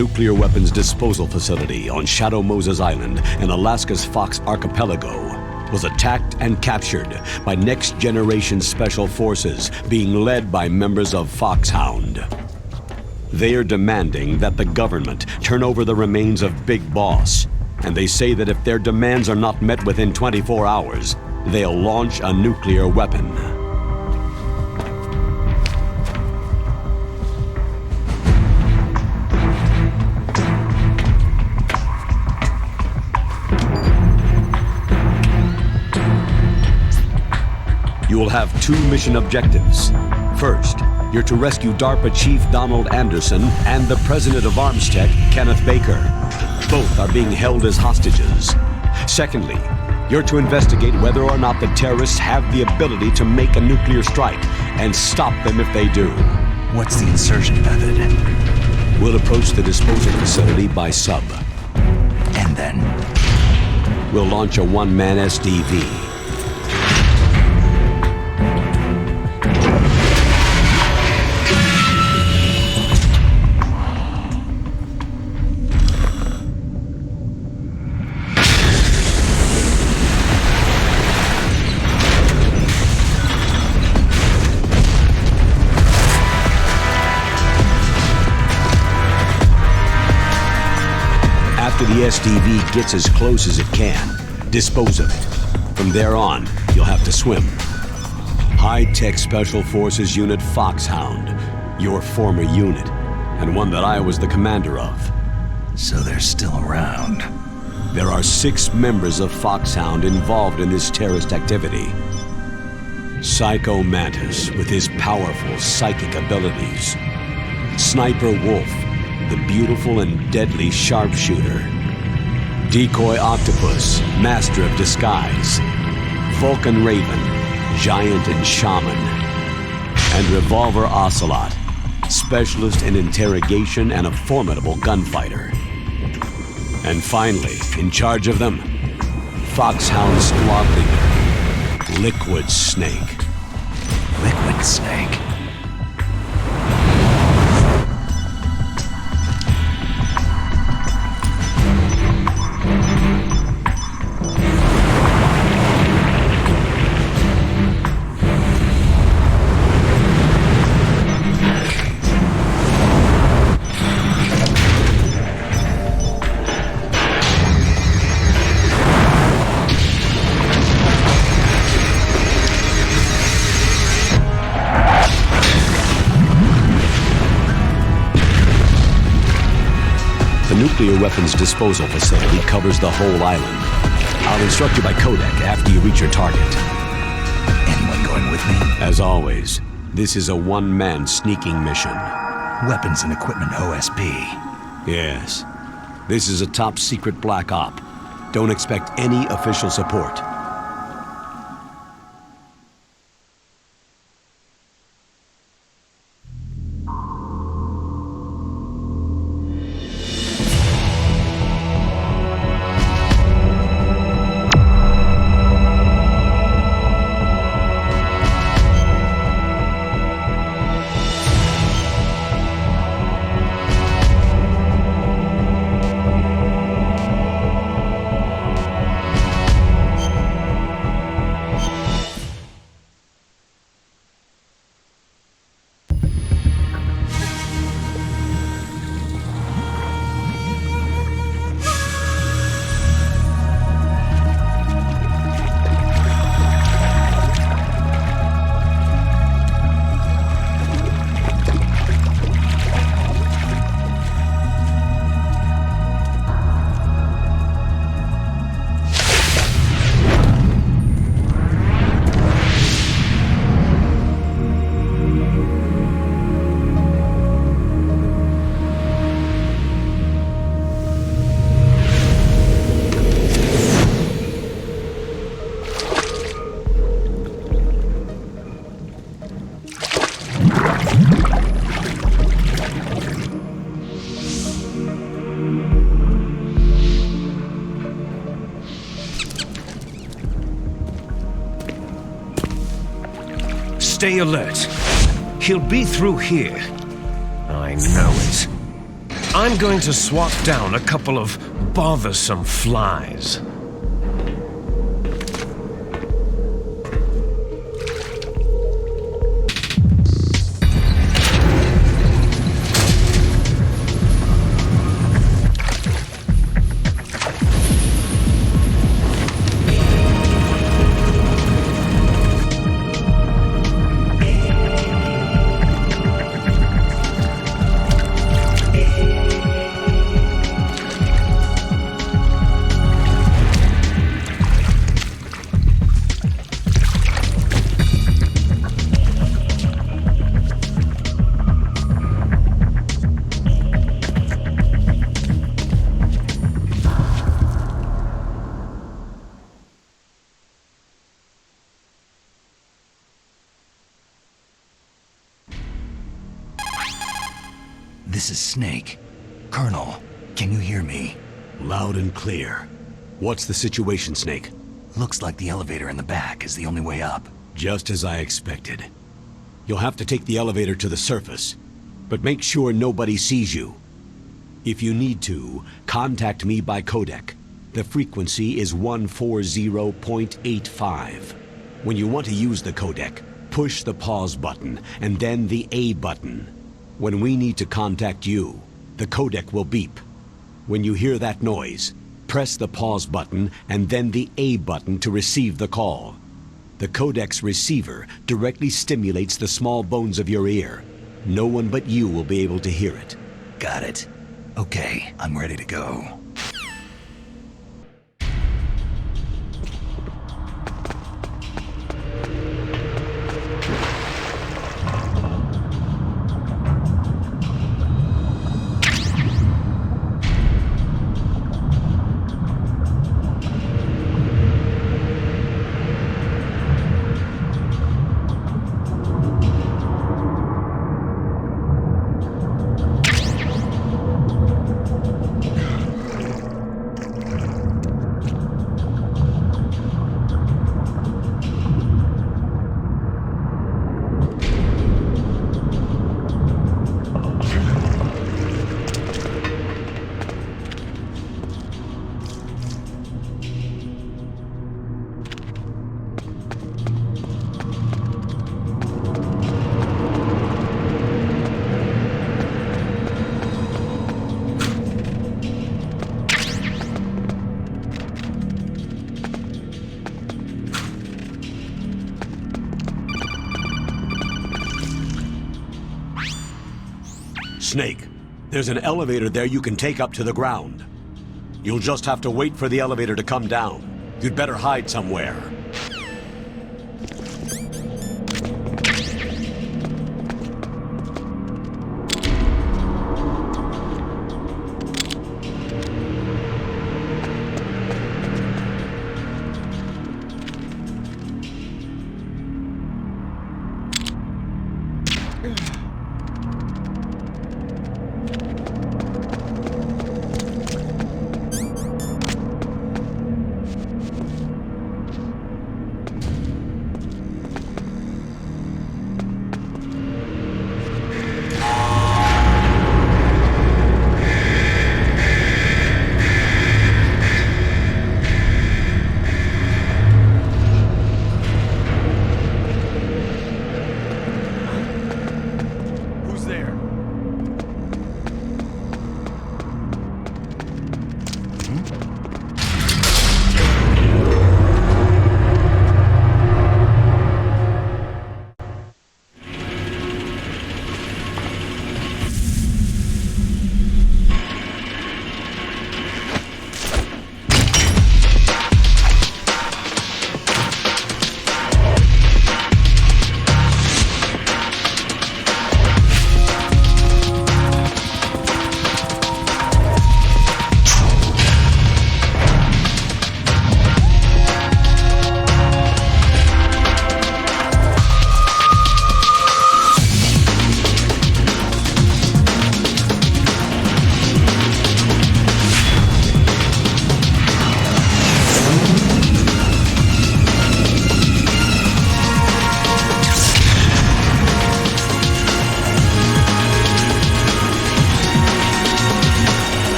nuclear weapons disposal facility on Shadow Moses Island in Alaska's Fox Archipelago was attacked and captured by next-generation special forces being led by members of Foxhound. They are demanding that the government turn over the remains of Big Boss, and they say that if their demands are not met within 24 hours, they'll launch a nuclear weapon. You will have two mission objectives. First, you're to rescue DARPA Chief Donald Anderson and the President of Armstech, Kenneth Baker. Both are being held as hostages. Secondly, you're to investigate whether or not the terrorists have the ability to make a nuclear strike and stop them if they do. What's the insertion method? We'll approach the disposal facility by sub. And then? We'll launch a one-man SDV. The SDV gets as close as it can. Dispose of it. From there on, you'll have to swim. High-tech Special Forces Unit Foxhound, your former unit, and one that I was the commander of. So they're still around. There are 6 members of Foxhound involved in this terrorist activity. Psycho Mantis, with his powerful psychic abilities. Sniper Wolf, the beautiful and deadly sharpshooter. Decoy Octopus, master of disguise. Vulcan Raven, giant and shaman. And Revolver Ocelot, specialist in interrogation and a formidable gunfighter. And finally, in charge of them, Foxhound squad leader, Liquid Snake. Liquid Snake? The nuclear weapons disposal facility covers the whole island. I'll instruct you by codec after you reach your target. Anyone going with me? As always, this is a one-man sneaking mission. Weapons and equipment OSP. Yes. This is a top-secret black op. Don't expect any official support. Stay alert. He'll be through here. I know it. I'm going to swat down a couple of bothersome flies. This is Snake. Colonel, can you hear me? Loud and clear. What's the situation, Snake? Looks like the elevator in the back is the only way up. Just as I expected. You'll have to take the elevator to the surface, but make sure nobody sees you. If you need to, contact me by codec. The frequency is 140.85. When you want to use the codec, push the pause button and then the A button. When we need to contact you, the codec will beep. When you hear that noise, press the pause button and then the A button to receive the call. The codec's receiver directly stimulates the small bones of your ear. No one but you will be able to hear it. Got it. Okay, I'm ready to go. Snake, there's an elevator there you can take up to the ground. You'll just have to wait for the elevator to come down. You'd better hide somewhere.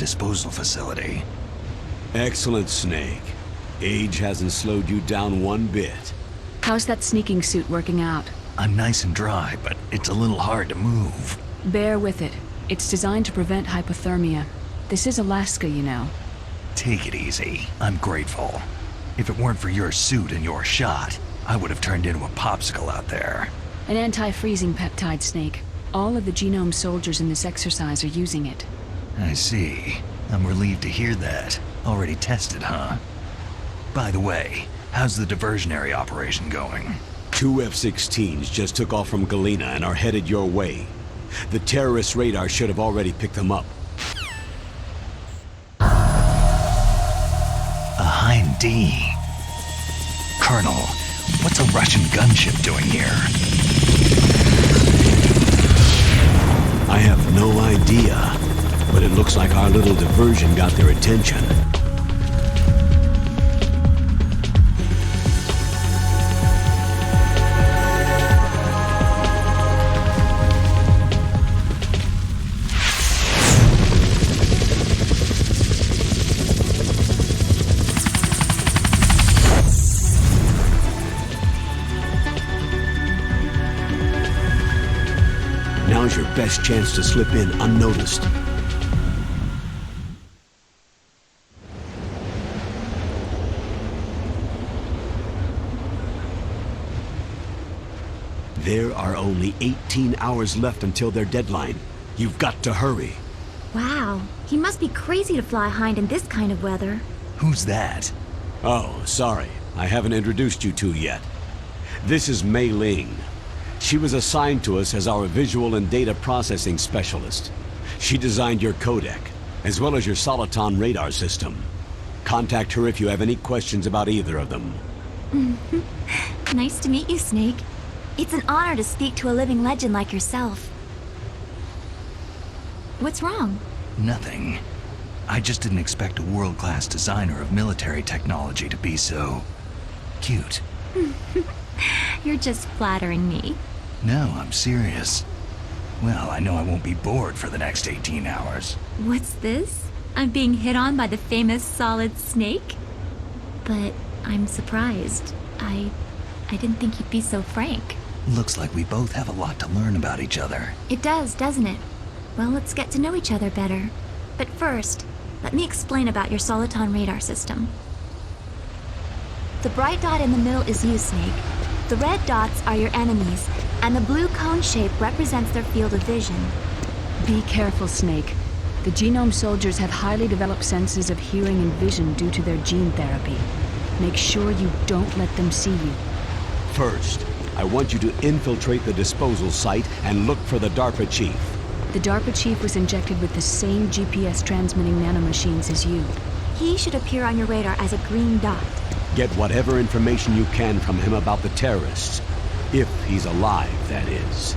disposal facility. Excellent, Snake. Age hasn't slowed you down one bit. How's that sneaking suit working out? I'm nice and dry, but it's a little hard to move. Bear with it. It's designed to prevent hypothermia. This is Alaska, you know. Take it easy. I'm grateful. If it weren't for your suit and your shot, I would have turned into a popsicle out there. An anti-freezing peptide, Snake. All of the genome soldiers in this exercise are using it. I see. I'm relieved to hear that. Already tested, huh? By the way, how's the diversionary operation going? 2 F-16s just took off from Galena and are headed your way. The terrorist radar should have already picked them up. A HIND-D. Colonel, what's a Russian gunship doing here? I have no idea, but it looks like our little diversion got their attention. Now's your best chance to slip in unnoticed. There are only 18 hours left until their deadline. You've got to hurry. Wow, he must be crazy to fly Hind in this kind of weather. Who's that? Oh, sorry. I haven't introduced you two yet. This is Mei Ling. She was assigned to us as our visual and data processing specialist. She designed your codec, as well as your Soliton radar system. Contact her if you have any questions about either of them. Nice to meet you, Snake. It's an honor to speak to a living legend like yourself. What's wrong? Nothing. I just didn't expect a world-class designer of military technology to be so... cute. You're just flattering me. No, I'm serious. Well, I know I won't be bored for the next 18 hours. What's this? I'm being hit on by the famous Solid Snake? But I'm surprised. I didn't think you'd be so frank. Looks like we both have a lot to learn about each other. It does, doesn't it? Well, let's get to know each other better. But first, let me explain about your Soliton radar system. The bright dot in the middle is you, Snake. The red dots are your enemies, and the blue cone shape represents their field of vision. Be careful, Snake. The genome soldiers have highly developed senses of hearing and vision due to their gene therapy. Make sure you don't let them see you. First, I want you to infiltrate the disposal site and look for the DARPA Chief. The DARPA Chief was injected with the same GPS transmitting nanomachines as you. He should appear on your radar as a green dot. Get whatever information you can from him about the terrorists. If he's alive, that is.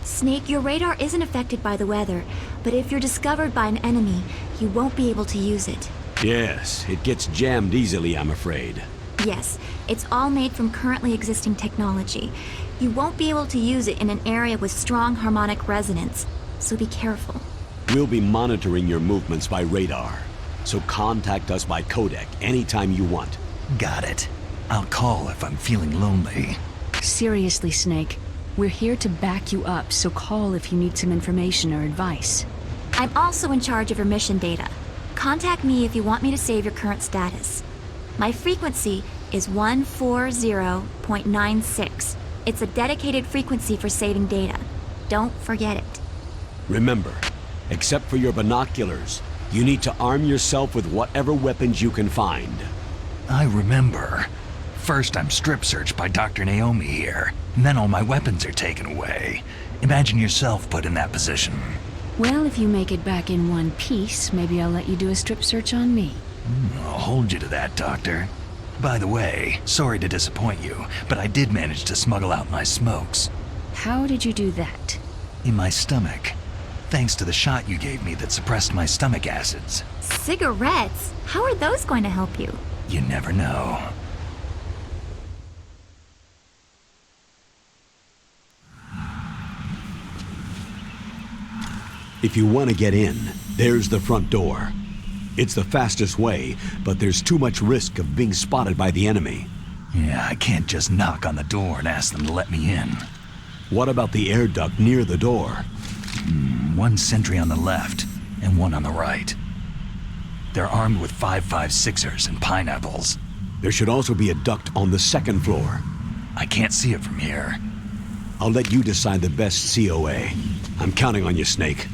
Snake, your radar isn't affected by the weather, but if you're discovered by an enemy, you won't be able to use it. Yes, it gets jammed easily, I'm afraid. Yes, it's all made from currently existing technology. You won't be able to use it in an area with strong harmonic resonance, so be careful. We'll be monitoring your movements by radar, so contact us by codec anytime you want. Got it. I'll call if I'm feeling lonely. Seriously, Snake. We're here to back you up, so call if you need some information or advice. I'm also in charge of your mission data. Contact me if you want me to save your current status. My frequency is 140.96. It's a dedicated frequency for saving data. Don't forget it. Remember, except for your binoculars, you need to arm yourself with whatever weapons you can find. I remember. First I'm strip searched by Dr. Naomi here, and then all my weapons are taken away. Imagine yourself put in that position. Well, if you make it back in one piece, maybe I'll let you do a strip search on me. I'll hold you to that, Doctor. By the way, sorry to disappoint you, but I did manage to smuggle out my smokes. How did you do that? In my stomach. Thanks to the shot you gave me that suppressed my stomach acids. Cigarettes? How are those going to help you? You never know. If you want to get in, there's the front door. It's the fastest way, but there's too much risk of being spotted by the enemy. Yeah, I can't just knock on the door and ask them to let me in. What about the air duct near the door? One sentry on the left, and one on the right. They're armed with 5.56ers and pineapples. There should also be a duct on the second floor. I can't see it from here. I'll let you decide the best COA. I'm counting on you, Snake.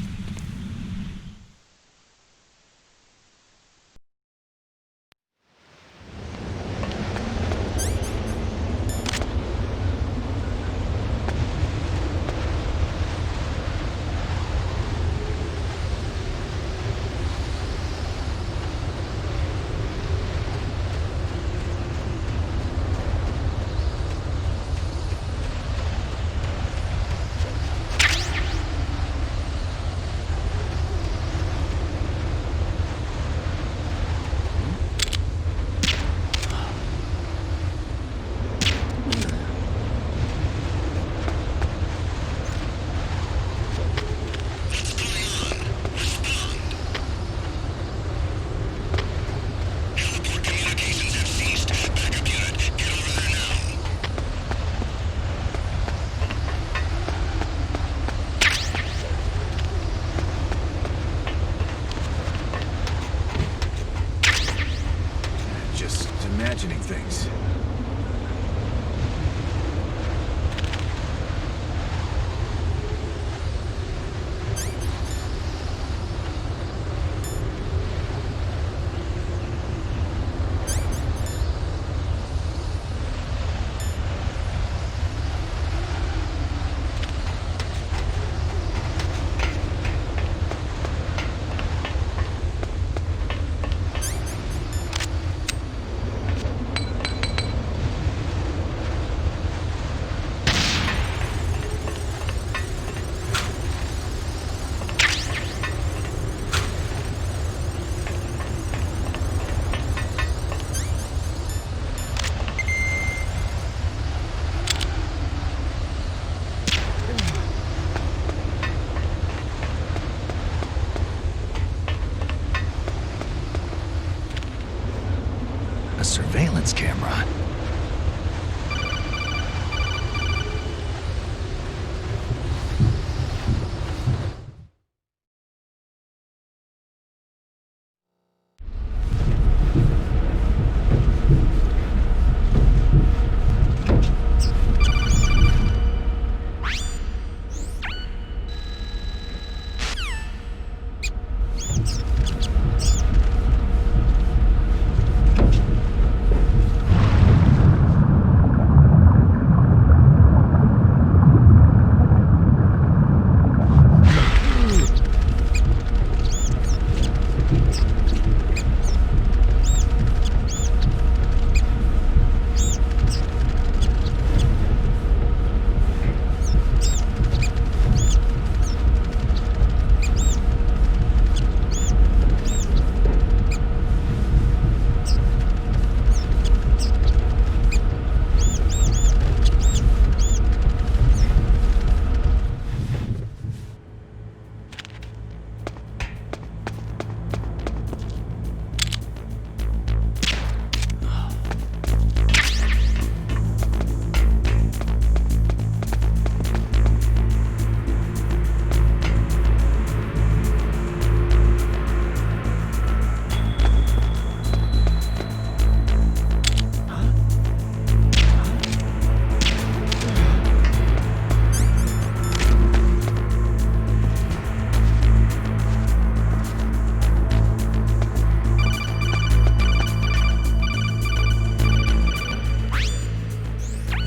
Imagining things. A surveillance camera.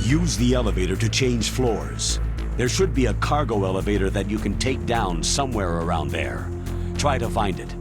Use the elevator to change floors. There should be a cargo elevator that you can take down somewhere around there. Try to find it.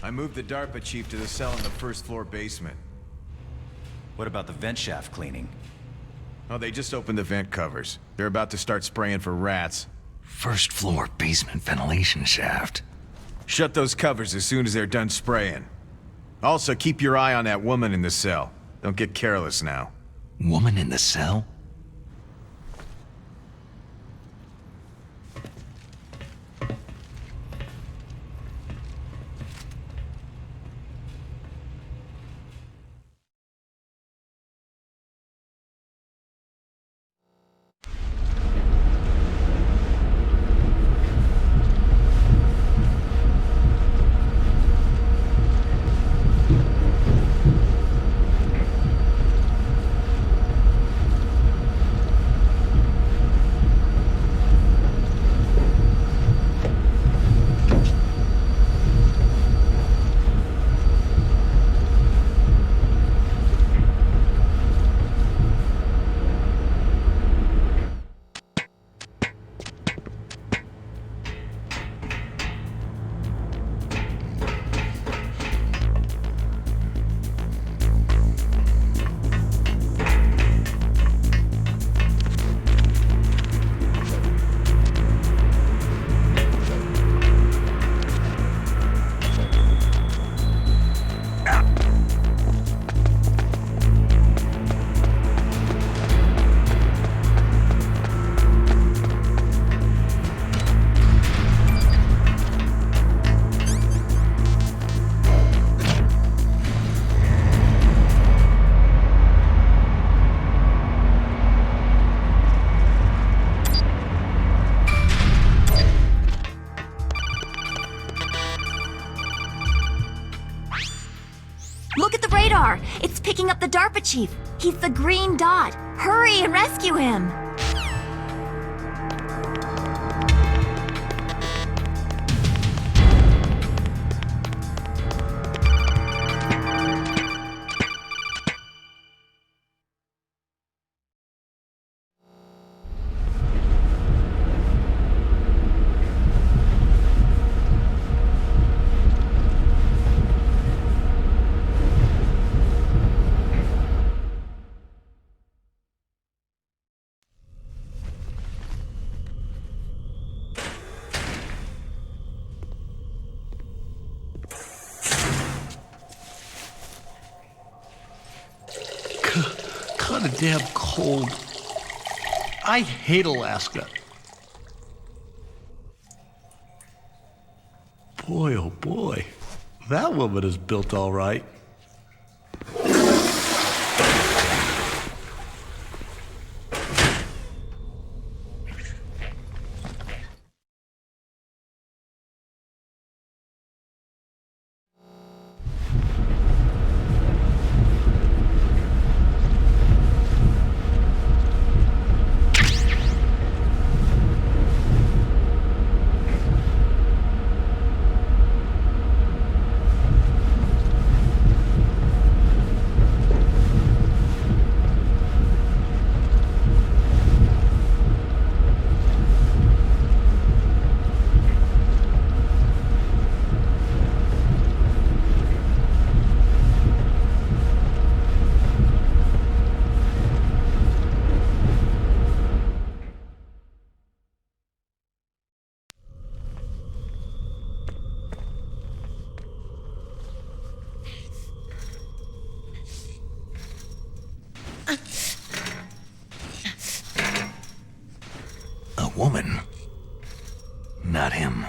I moved the DARPA Chief to the cell in the first floor basement. What about the vent shaft cleaning? Oh, they just opened the vent covers. They're about to start spraying for rats. First floor basement ventilation shaft. Shut those covers as soon as they're done spraying. Also, keep your eye on that woman in the cell. Don't get careless now. Woman in the cell? Look at the radar! It's picking up the DARPA Chief! He's the green dot! Hurry and rescue him! Kinda damn cold. I hate Alaska. Boy, oh boy. That woman is built all right. A woman. Not him.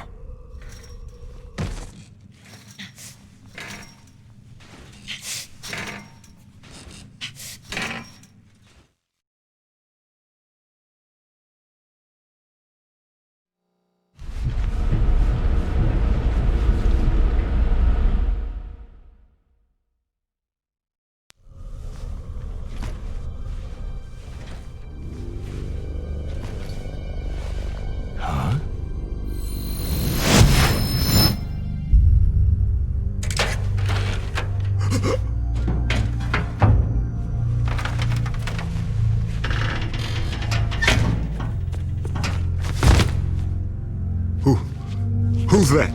Who's that?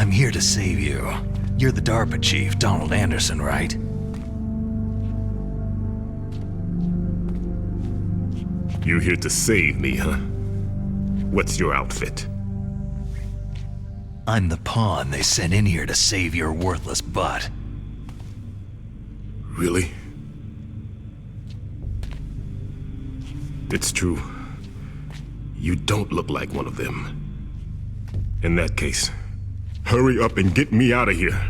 I'm here to save you. You're the DARPA Chief, Donald Anderson, right? You're here to save me, huh? What's your outfit? I'm the pawn they sent in here to save your worthless butt. Really? It's true. You don't look like one of them. In that case, hurry up and get me out of here.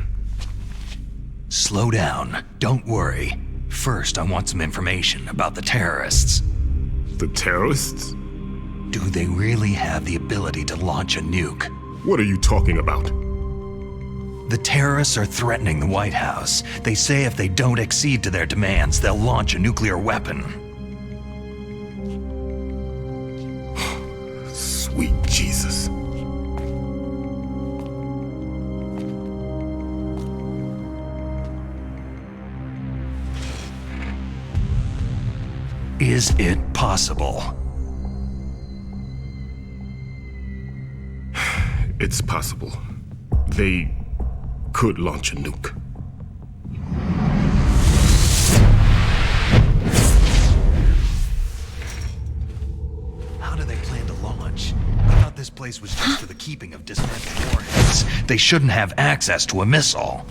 Slow down. Don't worry. First, I want some information about the terrorists. The terrorists? Do they really have the ability to launch a nuke? What are you talking about? The terrorists are threatening the White House. They say if they don't accede to their demands, they'll launch a nuclear weapon. Sweet Jesus. Is it possible? It's possible. They could launch a nuke. How do they plan to launch? I thought this place was just for the keeping of dismantled warheads. They shouldn't have access to a missile.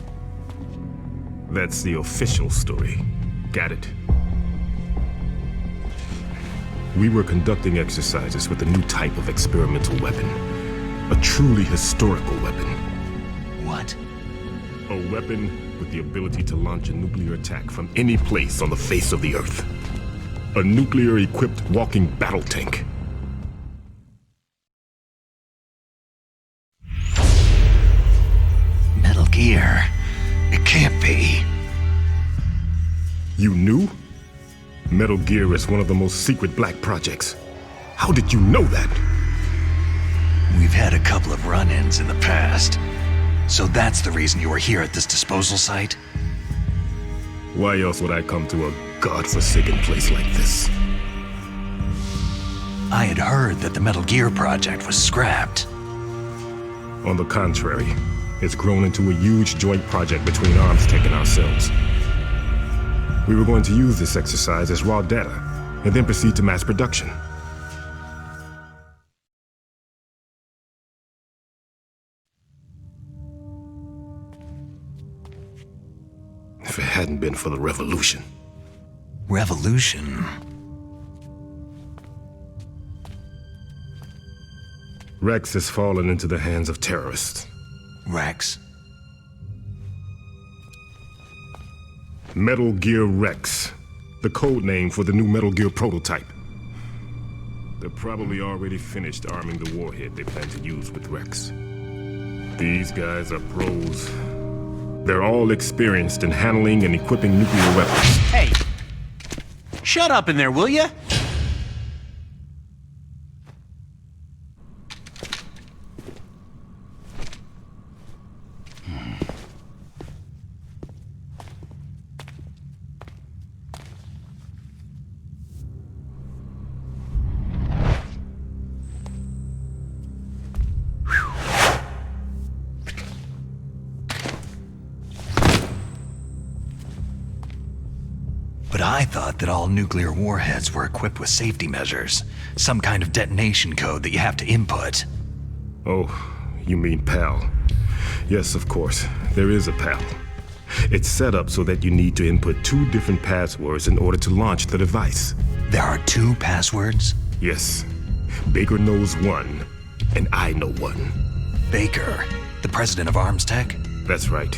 That's the official story. Got it? We were conducting exercises with a new type of experimental weapon. A truly historical weapon. What? A weapon with the ability to launch a nuclear attack from any place on the face of the Earth. A nuclear-equipped walking battle tank. Metal Gear. It can't be. You knew? Metal Gear is one of the most secret black projects. How did you know that? We've had a couple of run-ins in the past. So that's the reason you were here at this disposal site? Why else would I come to a godforsaken place like this? I had heard that the Metal Gear project was scrapped. On the contrary, it's grown into a huge joint project between Armstech and ourselves. We were going to use this exercise as raw data, and then proceed to mass production. If it hadn't been for the revolution. Revolution? Rex has fallen into the hands of terrorists. Rex? Metal Gear Rex, the code name for the new Metal Gear prototype. They're probably already finished arming the warhead they plan to use with Rex. These guys are pros. They're all experienced in handling and equipping nuclear weapons. Hey! Shut up in there, will ya? But I thought that all nuclear warheads were equipped with safety measures. Some kind of detonation code that you have to input. Oh, you mean PAL. Yes, of course. There is a PAL. It's set up so that you need to input 2 different passwords in order to launch the device. There are 2 passwords? Yes. Baker knows one, and I know one. Baker, the president of Armstech? That's right.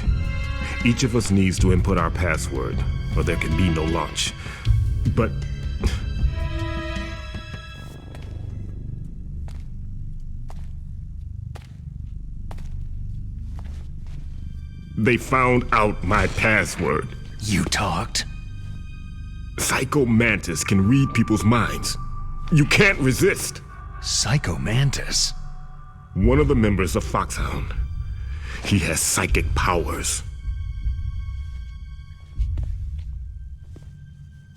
Each of us needs to input our password, or there can be no launch. But they found out my password. You talked? Psycho Mantis can read people's minds. You can't resist. Psycho Mantis? One of the members of Foxhound. He has psychic powers.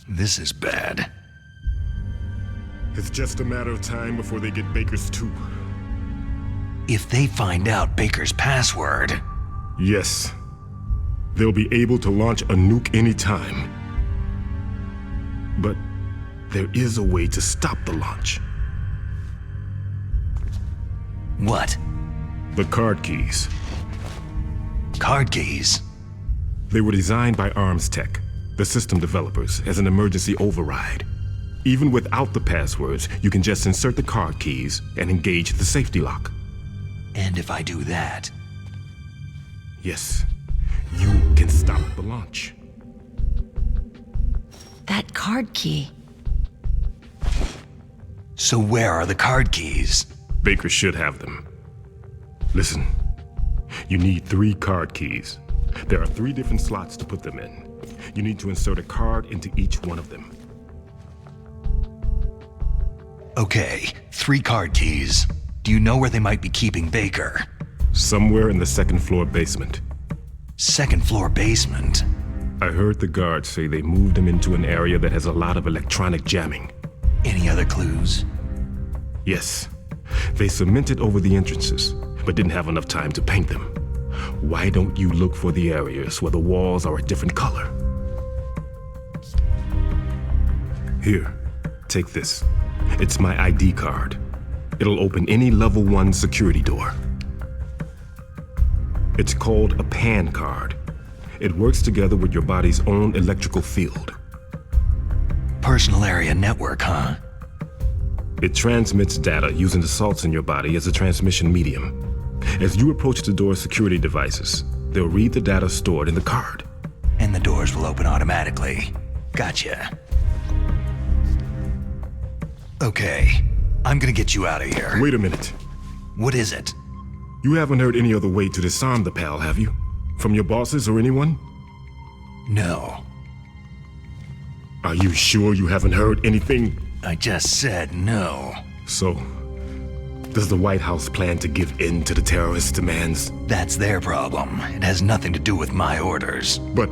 This is bad. It's just a matter of time before they get Baker's too. If they find out Baker's password... Yes. They'll be able to launch a nuke anytime. But there is a way to stop the launch. What? The card keys. Card keys? They were designed by Arms Tech, the system developers, as an emergency override. Even without the passwords, you can just insert the card keys and engage the safety lock. And if I do that? Yes, you can stop the launch. That card key. So where are the card keys? Baker should have them. Listen, you need 3 card keys. There are 3 different slots to put them in. You need to insert a card into each one of them. Okay, 3 card keys. Do you know where they might be keeping Baker? Somewhere in the 2nd floor basement. 2nd floor basement? I heard the guards say they moved him into an area that has a lot of electronic jamming. Any other clues? Yes. They cemented over the entrances, but didn't have enough time to paint them. Why don't you look for the areas where the walls are a different color? Here, take this. It's my ID card. It'll open any level 1 security door. It's called a PAN card. It works together with your body's own electrical field. Personal area network, huh? It transmits data using the salts in your body as a transmission medium. As you approach the door's security devices, they'll read the data stored in the card. And the doors will open automatically. Gotcha. Okay, I'm gonna get you out of here. Wait a minute. What is it? You haven't heard any other way to disarm the PAL, have you? From your bosses or anyone? No. Are you sure you haven't heard anything? I just said no. So, does the White House plan to give in to the terrorists' demands? That's their problem. It has nothing to do with my orders. But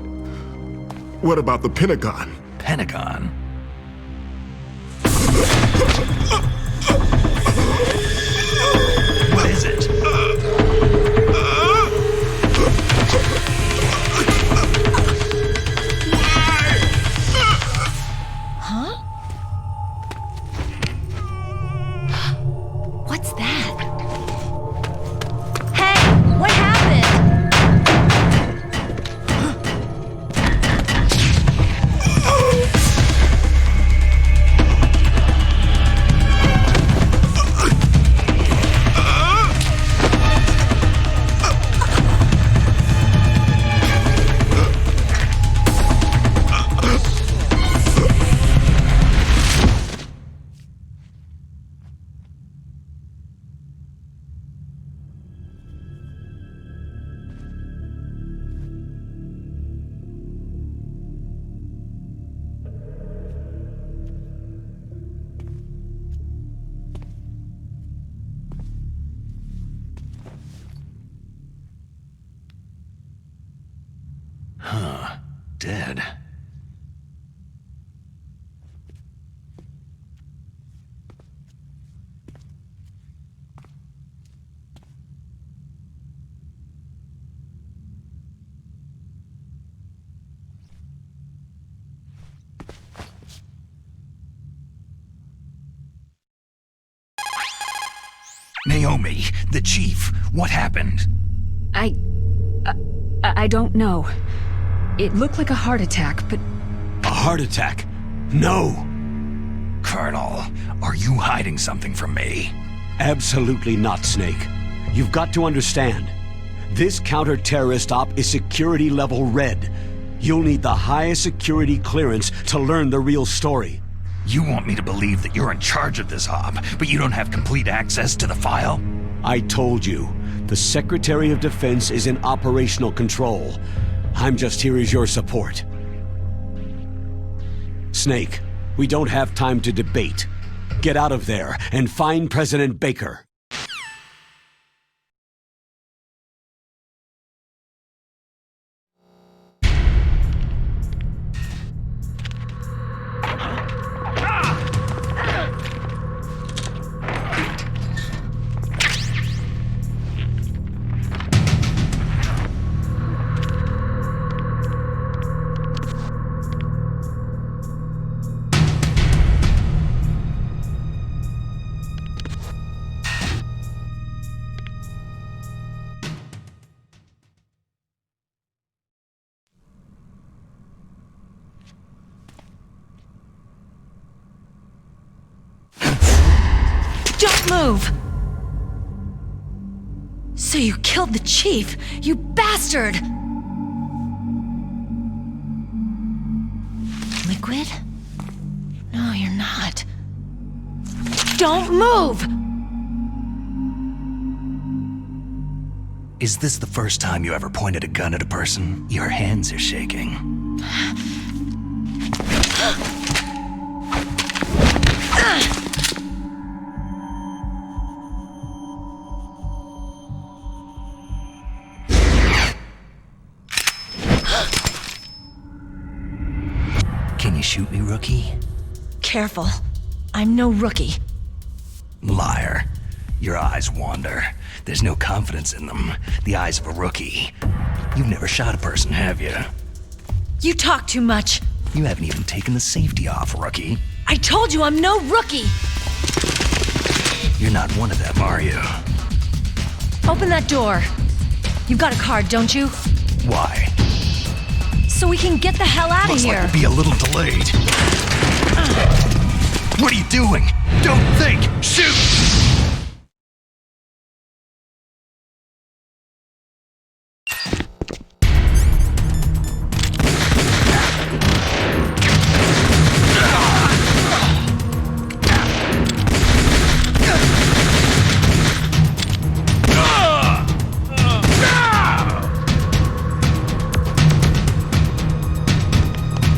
what about the Pentagon? Pentagon? What is it? Huh? What's that? Hey, what happened? Huh. Dead. Naomi, the chief, what happened? I don't know. It looked like a heart attack, but... A heart attack? No! Colonel, are you hiding something from me? Absolutely not, Snake. You've got to understand. This counter-terrorist op is security level red. You'll need the highest security clearance to learn the real story. You want me to believe that you're in charge of this op, but you don't have complete access to the file? I told you, the Secretary of Defense is in operational control. I'm just here as your support. Snake, we don't have time to debate. Get out of there and find President Baker. Don't move! So you killed the chief, you bastard! Liquid? No, you're not. Don't move! Is this the first time you ever pointed a gun at a person? Your hands are shaking. Can you shoot me, rookie? Careful. I'm no rookie. Liar. Your eyes wander. There's no confidence in them. The eyes of a rookie. You've never shot a person, have you? You talk too much. You haven't even taken the safety off, rookie. I told you I'm no rookie! You're not one of them, are you? Open that door. You've got a card, don't you? Why? So we can get the hell out of Looks here. like we'll be a little delayed. What are you doing? Don't think! Shoot!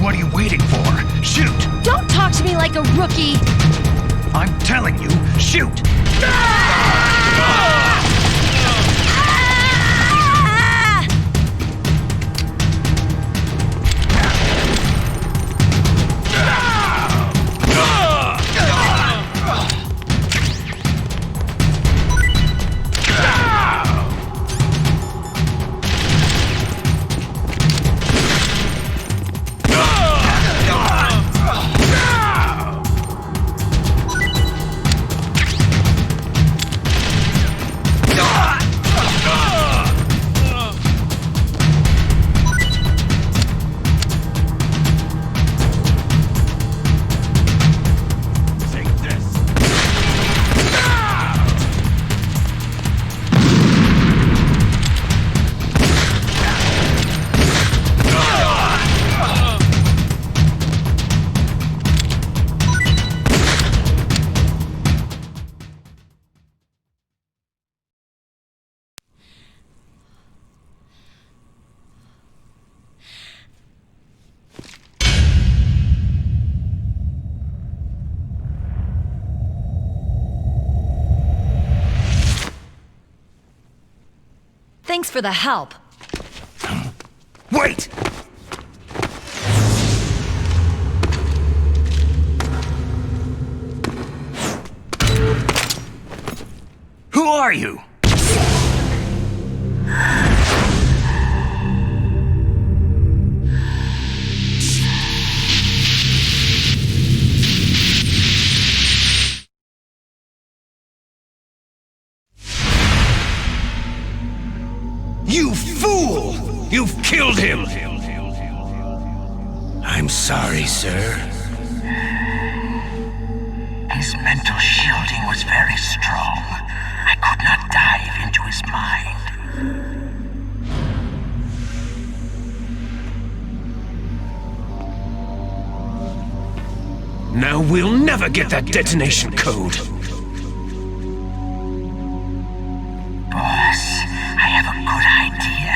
What are you waiting for? Shoot! Don't talk to me like a rookie! I'm telling you, shoot! Thanks for the help. Wait! Who are you? You fool! You've killed him! I'm sorry, sir. His mental shielding was very strong. I could not dive into his mind. Now we'll never get that detonation code. Boss, I have a good idea.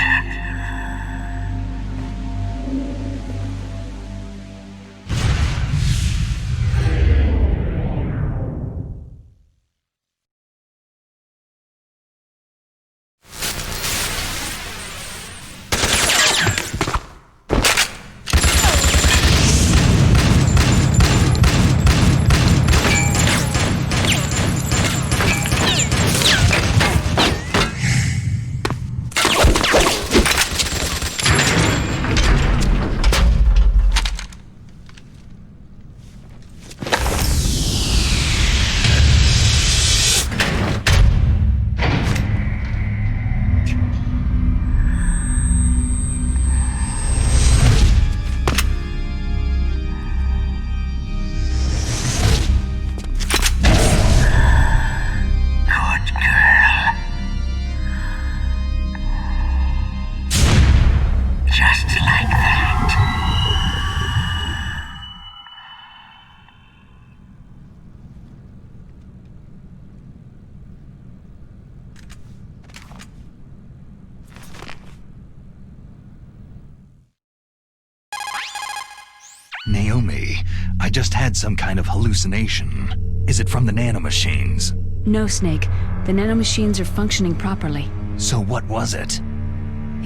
Naomi. I just had some kind of hallucination. Is it from the nanomachines? No, Snake. The nanomachines are functioning properly. So what was it?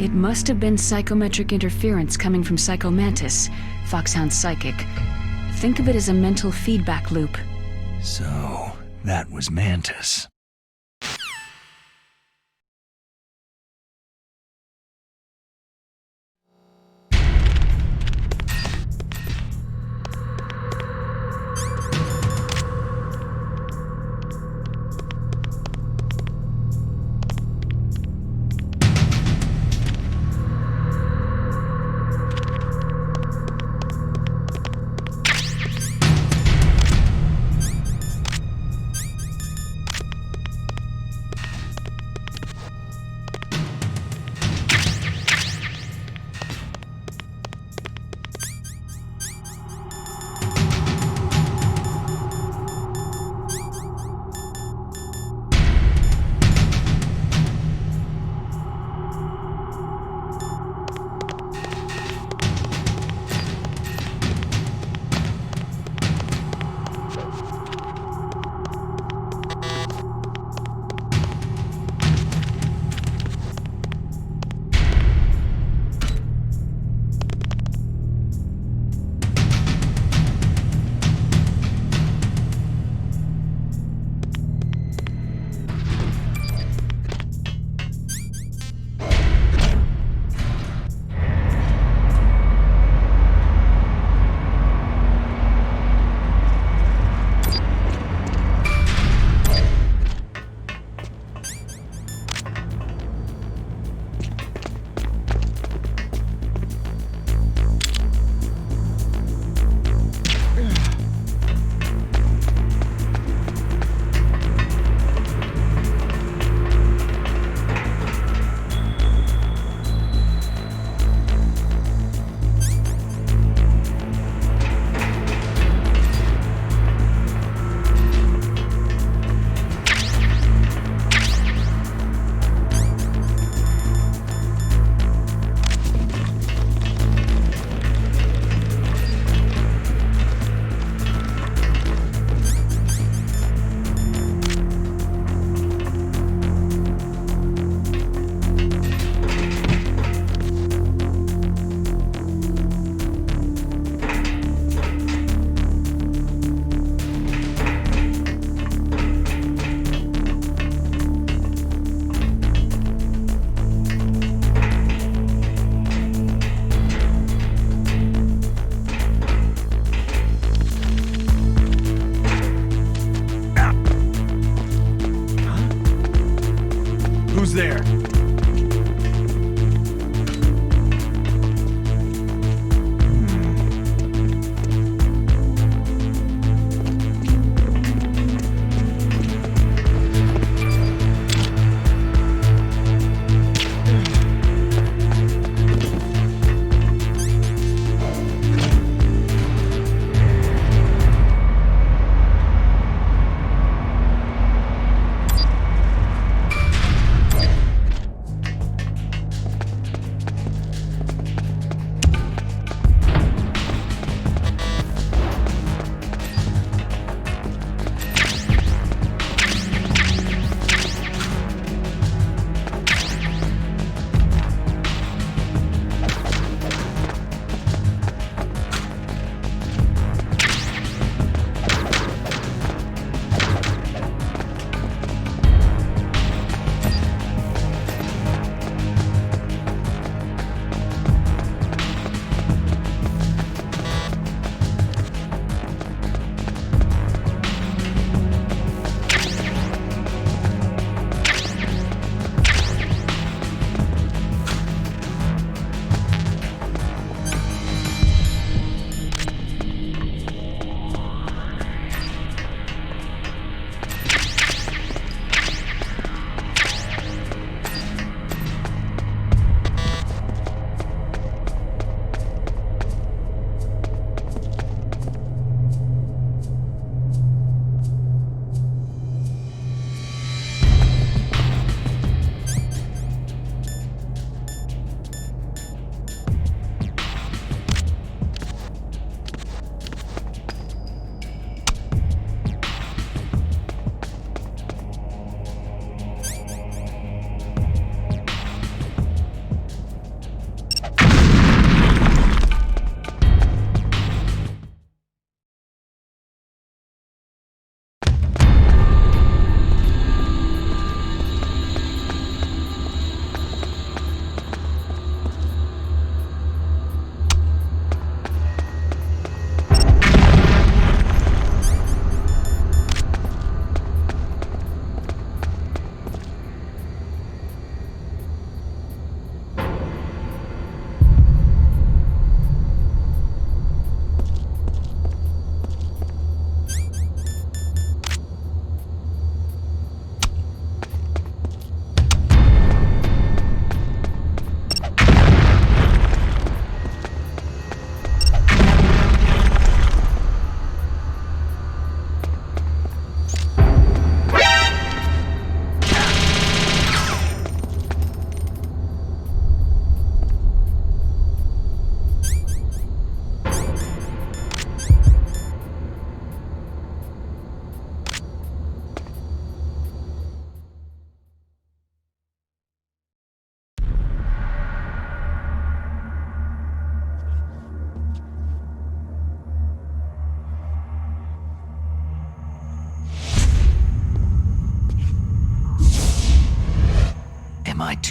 It must have been psychometric interference coming from Psycho Mantis, Foxhound's psychic. Think of it as a mental feedback loop. So, that was Mantis. Who's there?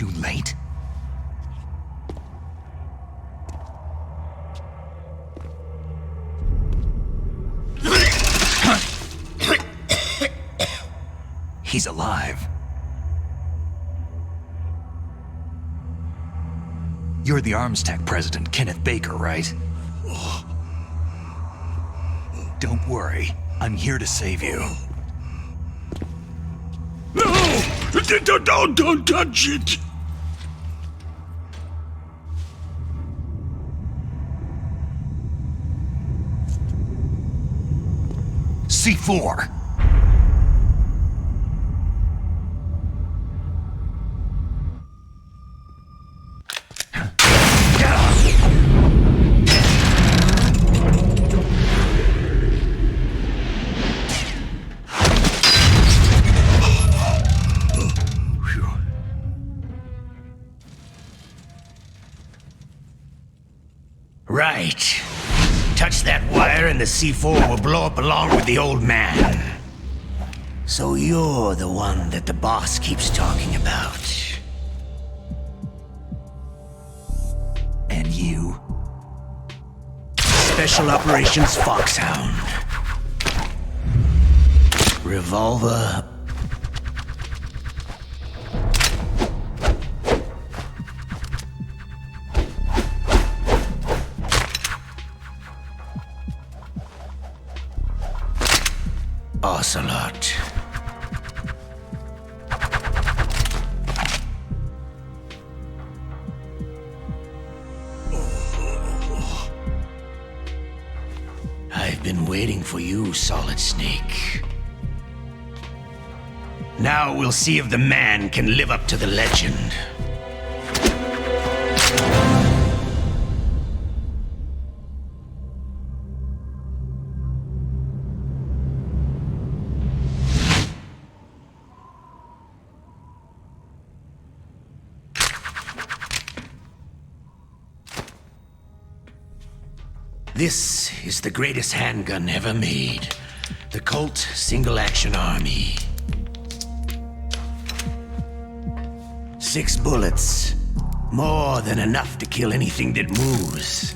too late? He's alive. You're the Arms Tech President, Kenneth Baker, right? Don't worry. I'm here to save you. No! Don't touch it! C4! Right. Touch that wire and the C4 will blow up along with the old man. So you're the one that the boss keeps talking about. And you? Special Operations Foxhound. Revolver Ocelot. I've been waiting for you, Solid Snake. Now we'll see if the man can live up to the legend. This is the greatest handgun ever made. The Colt Single Action Army. 6 bullets. More than enough to kill anything that moves.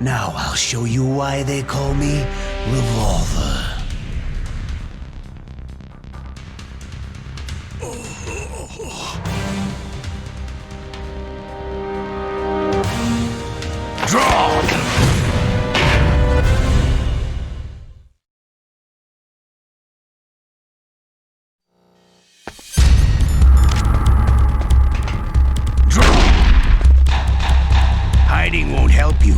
Now I'll show you why they call me Revolver. Draw! Hiding won't help you.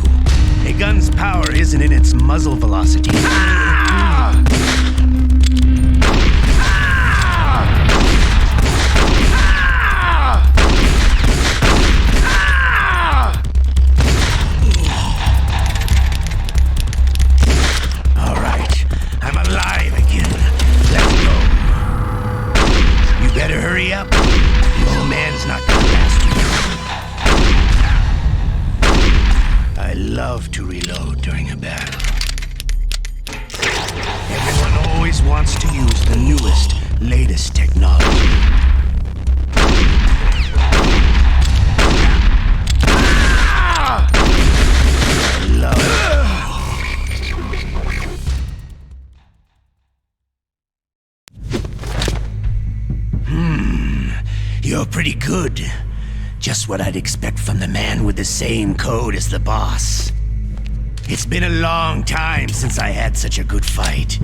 A gun's power isn't in its muzzle velocity. Ah! Ah! Ah! All right, I'm alive again. Let's go. You better hurry up. The old man's not gonna last you. I love to reload during a battle. Everyone always wants to use the newest, latest technology. Ah! I love it. You're pretty good. Just what I'd expect from the man with the same code as the boss. It's been a long time since I had such a good fight,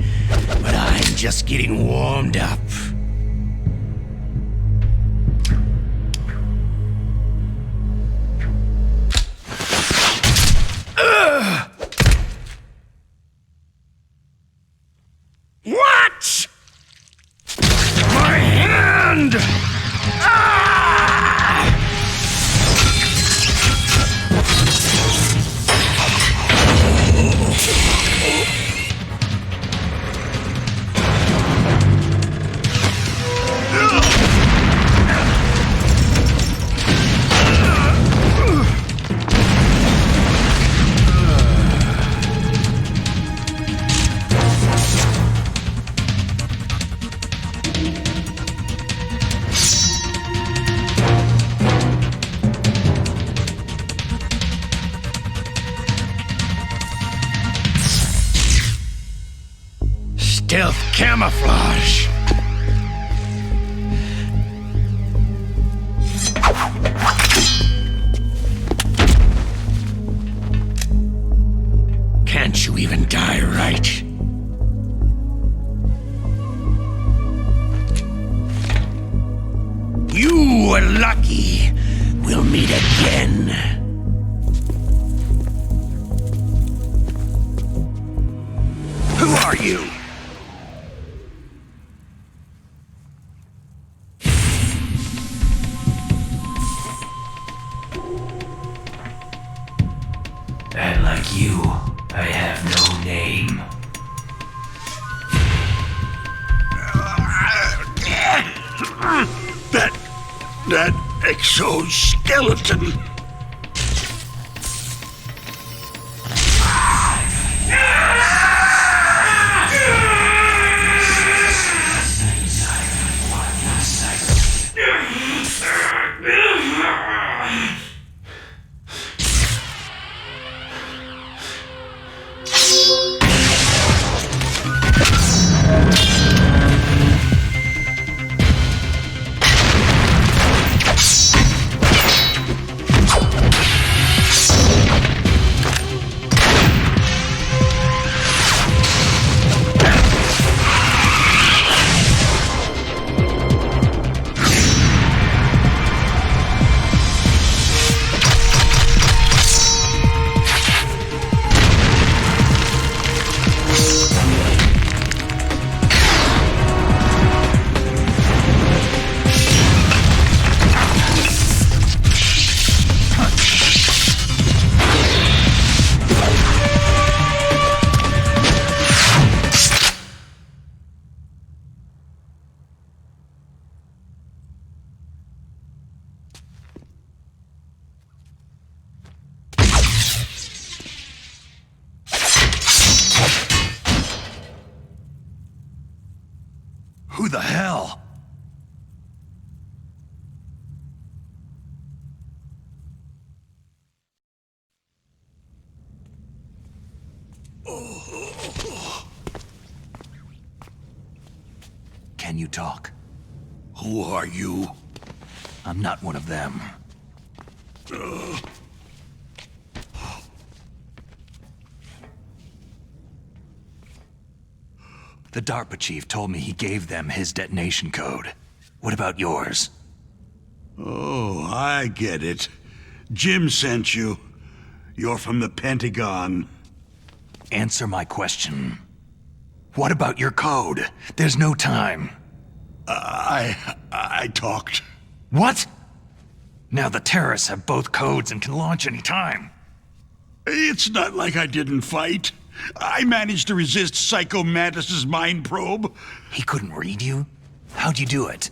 but I'm just getting warmed up. What? My hand! Ah! camouflage. Can't you even die right? You were lucky. We'll meet again. Who are you? And like you, I have no name. That exoskeleton. Who the hell? Can you talk? Who are you? I'm not one of them. The DARPA Chief told me he gave them his detonation code. What about yours? Oh, I get it. Jim sent you. You're from the Pentagon. Answer my question. What about your code? There's no time. I talked. What? Now the terrorists have both codes and can launch any time. It's not like I didn't fight. I managed to resist Psycho Mantis's mind probe. He couldn't read you? How'd you do it?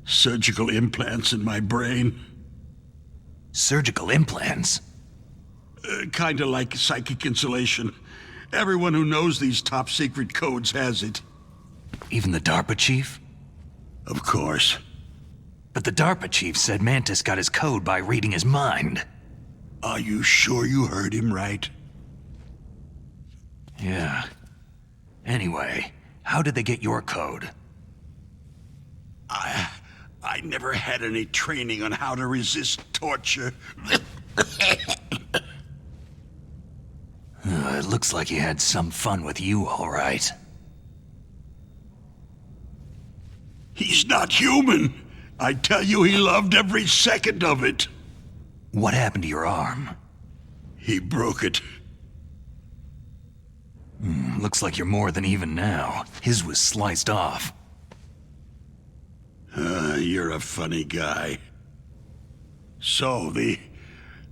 Surgical implants in my brain. Surgical implants? Kinda like psychic insulation. Everyone who knows these top-secret codes has it. Even the DARPA Chief? Of course. But the DARPA Chief said Mantis got his code by reading his mind. Are you sure you heard him right? Yeah. Anyway, how did they get your code? I never had any training on how to resist torture. It looks like he had some fun with you, all right. He's not human. I tell you, he loved every second of it. What happened to your arm? He broke it. Looks like you're more than even now. His was sliced off. You're a funny guy. So, the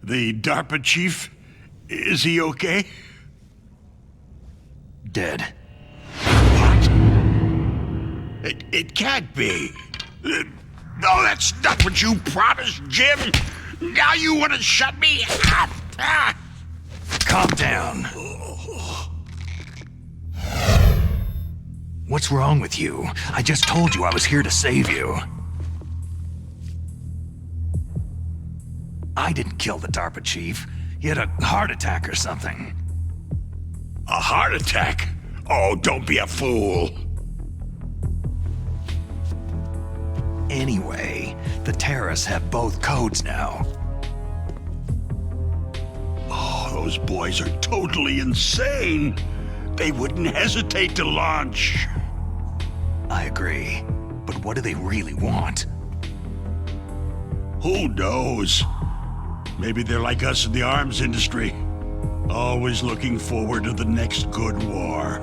DARPA chief, is he okay? Dead. What? It can't be. No, that's not what you promised, Jim. Now you want to shut me up. Calm down. What's wrong with you? I just told you I was here to save you. I didn't kill the DARPA chief. He had a heart attack or something. A heart attack? Oh, don't be a fool. Anyway, the terrorists have both codes now. Oh, those boys are totally insane. They wouldn't hesitate to launch. I agree. But what do they really want? Who knows? Maybe they're like us in the arms industry. Always looking forward to the next good war.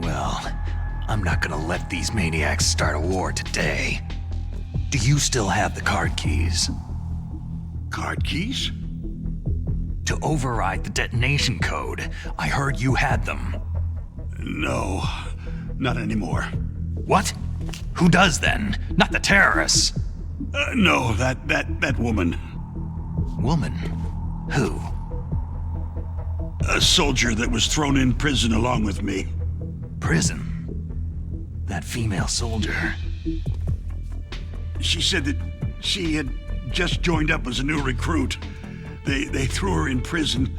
Well, I'm not gonna let these maniacs start a war today. Do you still have the card keys? Card keys? To override the detonation code. I heard you had them. No, not anymore. What? Who does then? Not the terrorists. No, that woman. Woman? Who? A soldier that was thrown in prison along with me. Prison? That female soldier. She said that she had just joined up as a new recruit. They threw her in prison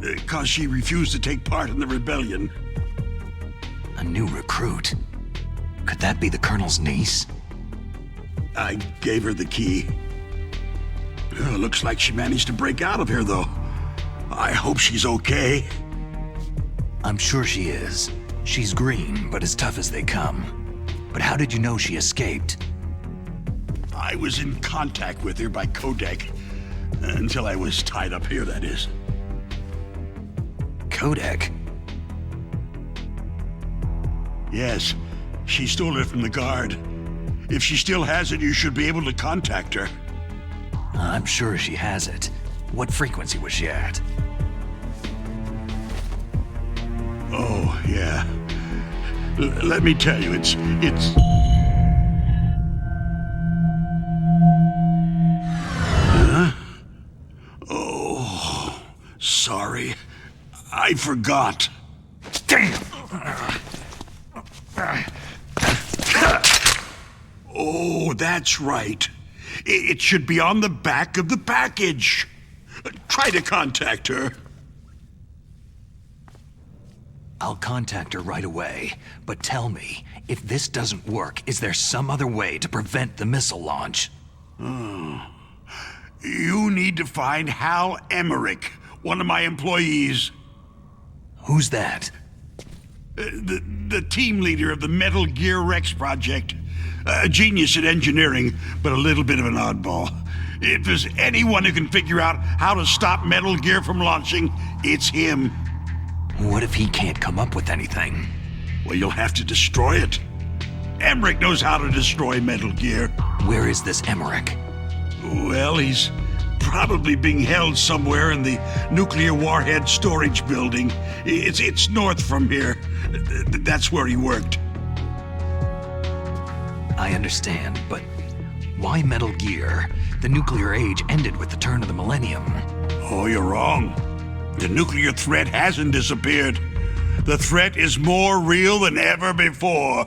because she refused to take part in the rebellion. A new recruit? Could that be the Colonel's niece? I gave her the key. Looks like she managed to break out of here, though. I hope she's okay. I'm sure she is. She's green, but as tough as they come. But how did you know she escaped? I was in contact with her by codec. Until I was tied up here, that is. Codec? Yes, she stole it from the guard. If she still has it, you should be able to contact her. I'm sure she has it. What frequency was she at? Oh, yeah. Let me tell you, it's... Huh? Oh, sorry. I forgot. Damn! Oh, that's right. It should be on the back of the package. Try to contact her. I'll contact her right away, but tell me, if this doesn't work, is there some other way to prevent the missile launch? You need to find Hal Emmerich, one of my employees. Who's that? The team leader of the Metal Gear Rex project. A genius at engineering, but a little bit of an oddball. If there's anyone who can figure out how to stop Metal Gear from launching, it's him. What if he can't come up with anything? Well, you'll have to destroy it. Emmerich knows how to destroy Metal Gear. Where is this Emmerich? Well, he's probably being held somewhere in the nuclear warhead storage building. It's north from here. That's where he worked. I understand, but why Metal Gear? The nuclear age ended with the turn of the millennium. Oh, you're wrong. The nuclear threat hasn't disappeared. The threat is more real than ever before.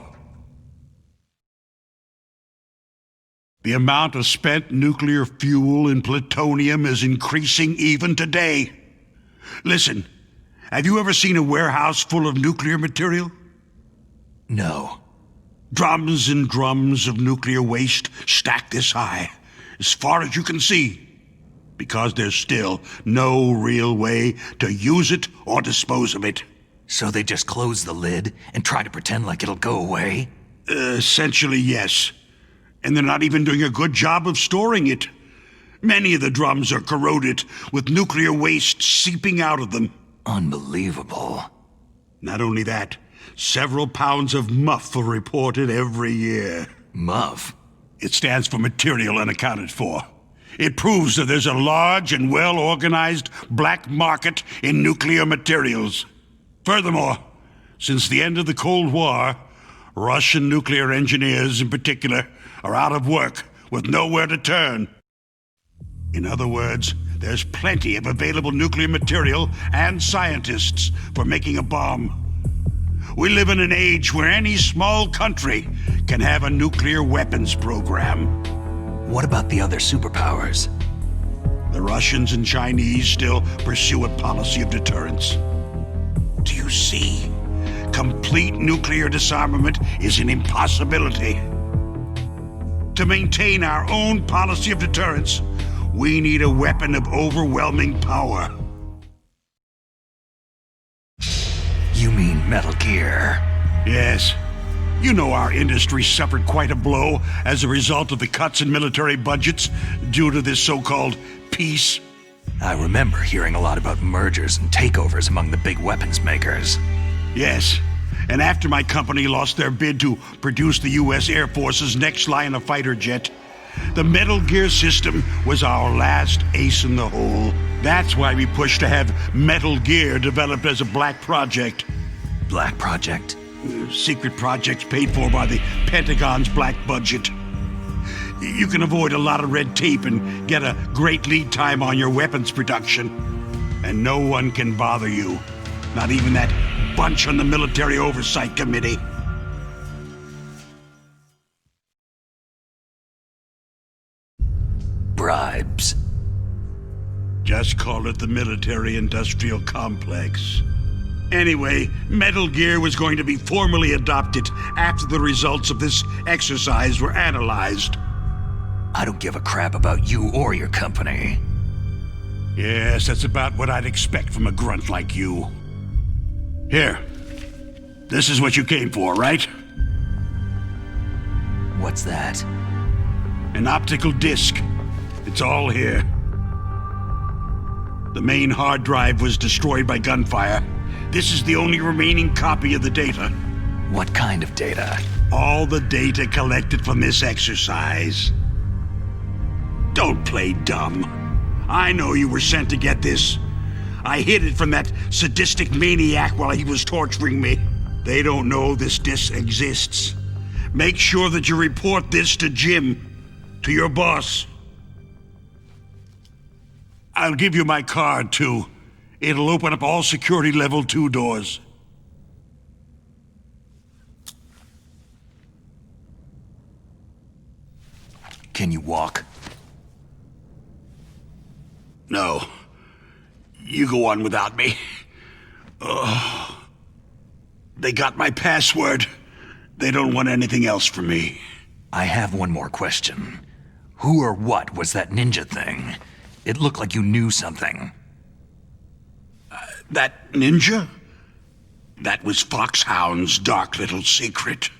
The amount of spent nuclear fuel and plutonium is increasing even today. Listen, have you ever seen a warehouse full of nuclear material? No. Drums and drums of nuclear waste stacked this high, as far as you can see, because there's still no real way to use it or dispose of it. So they just close the lid and try to pretend like it'll go away? Essentially, yes. And they're not even doing a good job of storing it. Many of the drums are corroded, with nuclear waste seeping out of them. Unbelievable. Not only that, several pounds of MUF are reported every year. MUF? It stands for Material Unaccounted For. It proves that there's a large and well-organized black market in nuclear materials. Furthermore, since the end of the Cold War, Russian nuclear engineers in particular are out of work with nowhere to turn. In other words, there's plenty of available nuclear material and scientists for making a bomb. We live in an age where any small country can have a nuclear weapons program. What about the other superpowers? The Russians and Chinese still pursue a policy of deterrence. Do you see? complete nuclear disarmament is an impossibility. To maintain our own policy of deterrence, we need a weapon of overwhelming power. You mean Metal Gear? Yes. You know our industry suffered quite a blow as a result of the cuts in military budgets due to this so-called peace. I remember hearing a lot about mergers and takeovers among the big weapons makers. Yes. And after my company lost their bid to produce the U.S. Air Force's next line of fighter jet, the Metal Gear system was our last ace in the hole. That's why we pushed to have Metal Gear developed as a black project. Black project? Secret projects paid for by the Pentagon's black budget. You can avoid a lot of red tape and get a great lead time on your weapons production. And no one can bother you. Not even that bunch on the Military Oversight Committee. Bribes. Just call it the military-industrial complex. Anyway, Metal Gear was going to be formally adopted after the results of this exercise were analyzed. I don't give a crap about you or your company. Yes, that's about what I'd expect from a grunt like you. Here. This is what you came for, right? What's that? An optical disc. It's all here. The main hard drive was destroyed by gunfire. This is the only remaining copy of the data. What kind of data? All the data collected from this exercise. Don't play dumb. I know you were sent to get this. I hid it from that sadistic maniac while he was torturing me. They don't know this disc exists. Make sure that you report this to Jim, to your boss. I'll give you my card, too. It'll open up all security level 2 doors. Can you walk? No. You go on without me. They got my password. They don't want anything else from me. I have one more question. Who or what was that ninja thing? It looked like you knew something. That ninja? That was Foxhound's dark little secret.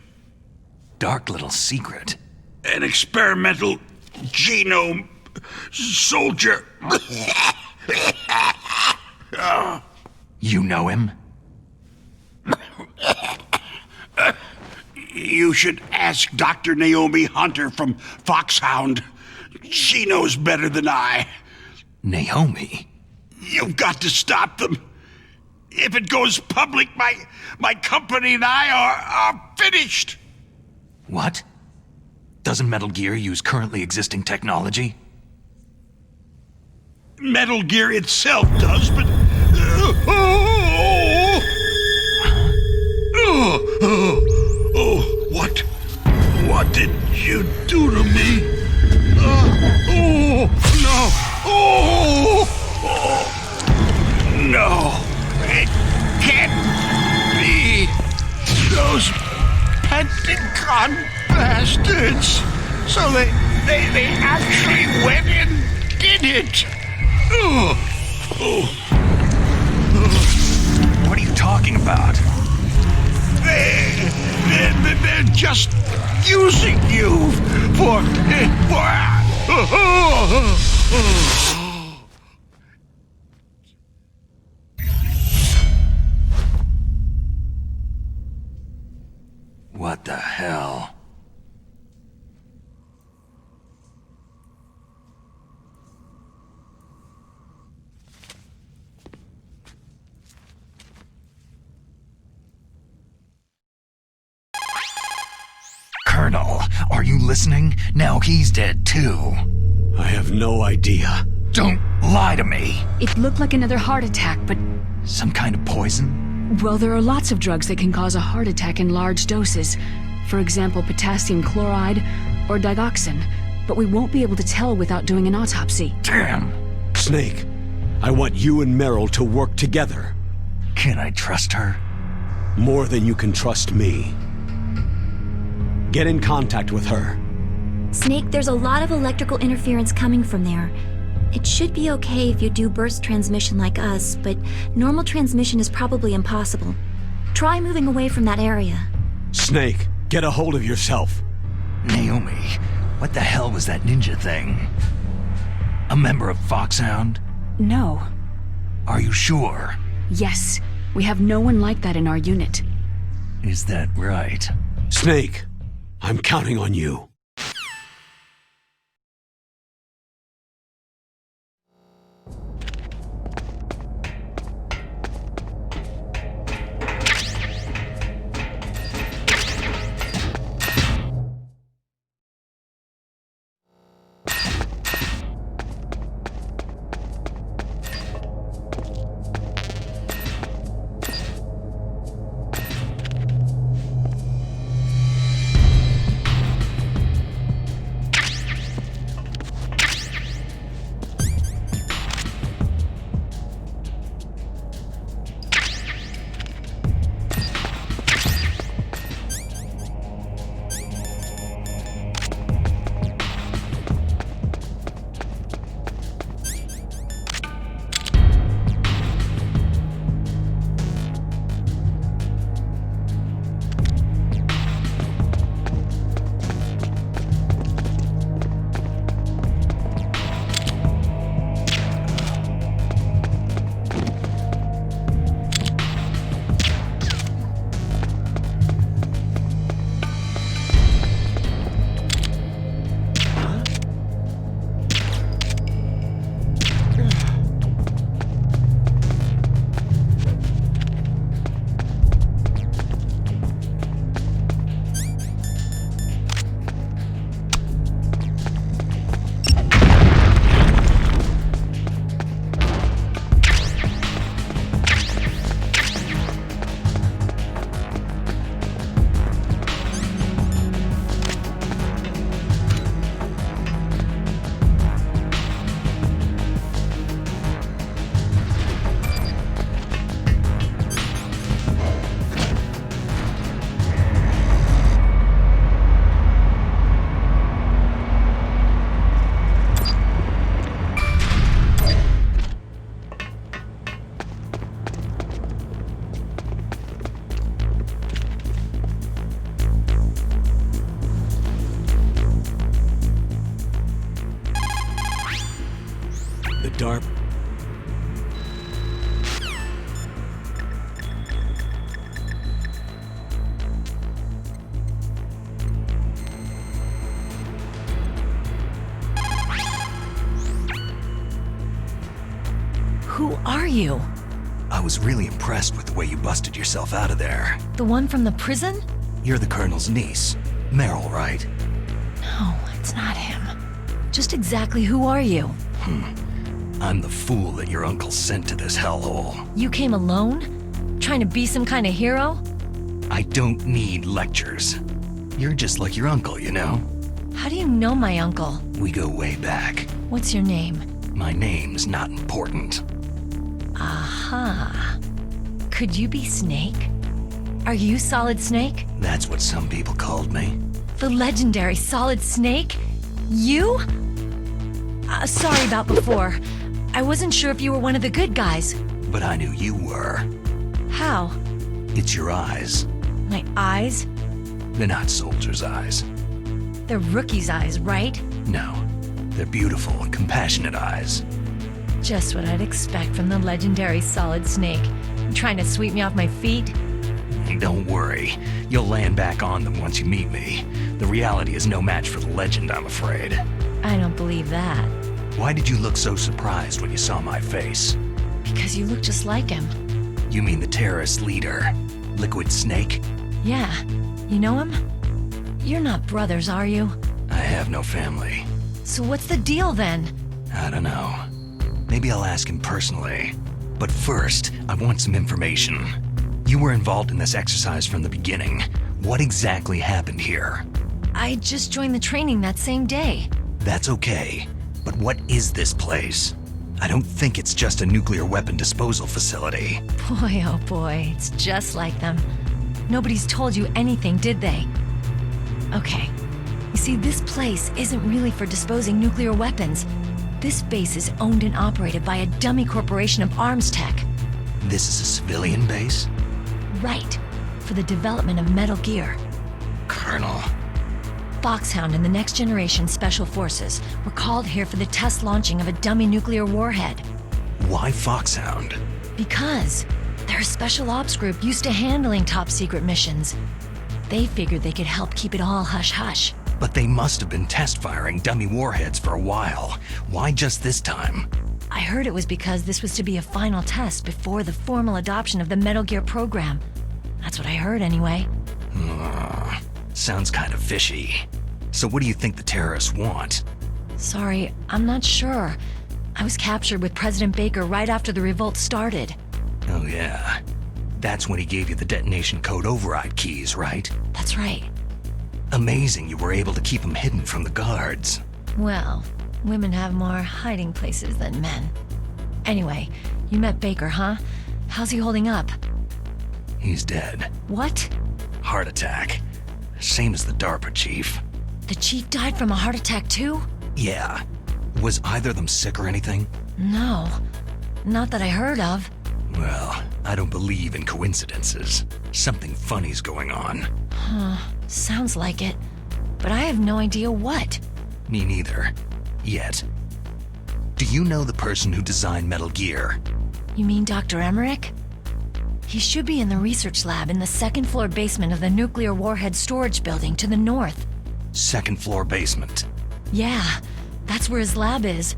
Dark little secret? An experimental genome soldier. You know him? You should ask Dr. Naomi Hunter from Foxhound. She knows better than I. Naomi? You've got to stop them. If it goes public, my company and I are finished. What? Doesn't Metal Gear use currently existing technology? Metal Gear itself does, but... What did you do to me? No, it can't be. Those Pentagon bastards. So they actually went and did it. What are you talking about? They're just using you for... What the hell? Colonel, are you listening? Now he's dead too. I have no idea. Don't lie to me. It looked like another heart attack, but... Some kind of poison? Well, there are lots of drugs that can cause a heart attack in large doses. For example, potassium chloride or digoxin. But we won't be able to tell without doing an autopsy. Damn. Snake, I want you and Meryl to work together. Can I trust her? more than you can trust me. Get in contact with her. Snake, there's a lot of electrical interference coming from there. It should be okay if you do burst transmission like us, but normal transmission is probably impossible. Try moving away from that area. Snake, get a hold of yourself. Naomi, what the hell was that ninja thing? A member of Foxhound? No. Are you sure? Yes. We have no one like that in our unit. Is that right? Snake, I'm counting on you. DARPA. Who are you? I was really impressed with the way you busted yourself out of there. The one from the prison? You're the Colonel's niece. Meryl, right? No, it's not him. Just exactly who are you? I'm the fool that your uncle sent to this hellhole. You came alone? Trying to be some kind of hero? I don't need lectures. You're just like your uncle, you know? How do you know my uncle? We go way back. What's your name? My name's not important. Aha. Could you be Snake? Are you Solid Snake? That's what some people called me. The legendary Solid Snake? You? Sorry about before. I wasn't sure if you were one of the good guys. But I knew you were. How? It's your eyes. My eyes? They're not soldiers' eyes. They're rookies' eyes, right? No. They're beautiful, compassionate eyes. Just what I'd expect from the legendary Solid Snake. You trying to sweep me off my feet? Don't worry. You'll land back on them once you meet me. The reality is no match for the legend, I'm afraid. I don't believe that. Why did you look so surprised when you saw my face? Because you look just like him. You mean the terrorist leader, Liquid Snake? Yeah. You know him? You're not brothers, are you? I have no family. So what's the deal then? I don't know. Maybe I'll ask him personally. But first, I want some information. You were involved in this exercise from the beginning. What exactly happened here? I just joined the training that same day. That's okay. But what is this place? I don't think it's just a nuclear weapon disposal facility. Boy, oh boy, it's just like them. Nobody's told you anything, did they? Okay. You see, this place isn't really for disposing nuclear weapons. This base is owned and operated by a dummy corporation of arms tech. This is a civilian base? Right. For the development of Metal Gear. Colonel. Foxhound and the Next Generation Special Forces were called here for the test launching of a dummy nuclear warhead. Why Foxhound? Because they're a special ops group used to handling top-secret missions. They figured they could help keep it all hush-hush. But they must have been test-firing dummy warheads for a while. Why just this time? I heard it was because this was to be a final test before the formal adoption of the Metal Gear program. That's what I heard anyway. Sounds kind of fishy. So what do you think the terrorists want? Sorry, I'm not sure. I was captured with President Baker right after the revolt started. Oh yeah. That's when he gave you the detonation code override keys, right? That's right. Amazing you were able to keep them hidden from the guards. Well, women have more hiding places than men. Anyway, you met Baker, huh? How's he holding up? He's dead. What? Heart attack. Same as the DARPA Chief. The Chief died from a heart attack too? Yeah. Was either of them sick or anything? No. Not that I heard of. Well, I don't believe in coincidences. Something funny's going on. Huh. Sounds like it. But I have no idea what. Me neither. Yet. Do you know the person who designed Metal Gear? You mean Dr. Emmerich? He should be in the research lab in the second-floor basement of the nuclear warhead storage building to the north. Second-floor basement? Yeah, that's where his lab is.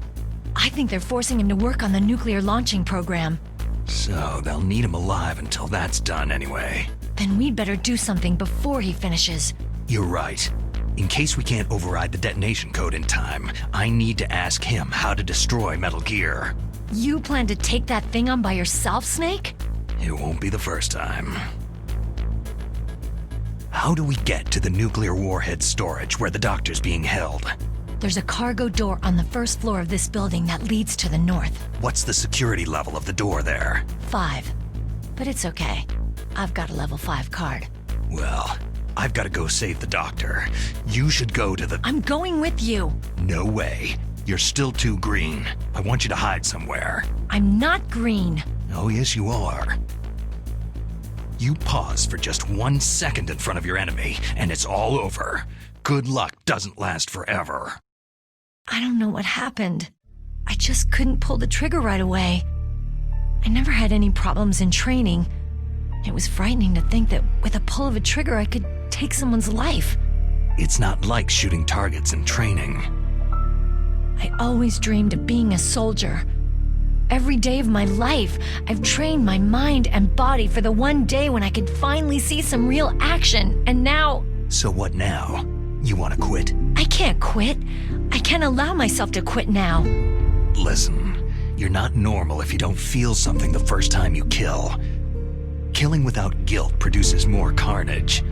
I think they're forcing him to work on the nuclear launching program. So they'll need him alive until that's done anyway. Then we'd better do something before he finishes. You're right. In case we can't override the detonation code in time, I need to ask him how to destroy Metal Gear. You plan to take that thing on by yourself, Snake? It won't be the first time. How do we get to the nuclear warhead storage where the doctor's being held? There's a cargo door on the first floor of this building that leads to the north. What's the security level of the door there? 5. But it's okay. I've got a level 5 card. Well, I've got to go save the doctor. You should go to the... I'm going with you! No way. You're still too green. I want you to hide somewhere. I'm not green. Oh, yes, you are. You pause for just 1 second in front of your enemy, and it's all over. Good luck doesn't last forever. I don't know what happened. I just couldn't pull the trigger right away. I never had any problems in training. It was frightening to think that with a pull of a trigger I could take someone's life. It's not like shooting targets in training. I always dreamed of being a soldier. Every day of my life, I've trained my mind and body for the one day when I could finally see some real action, and now... So what now? You want to quit? I can't quit. I can't allow myself to quit now. Listen, you're not normal if you don't feel something the first time you kill. Killing without guilt produces more carnage.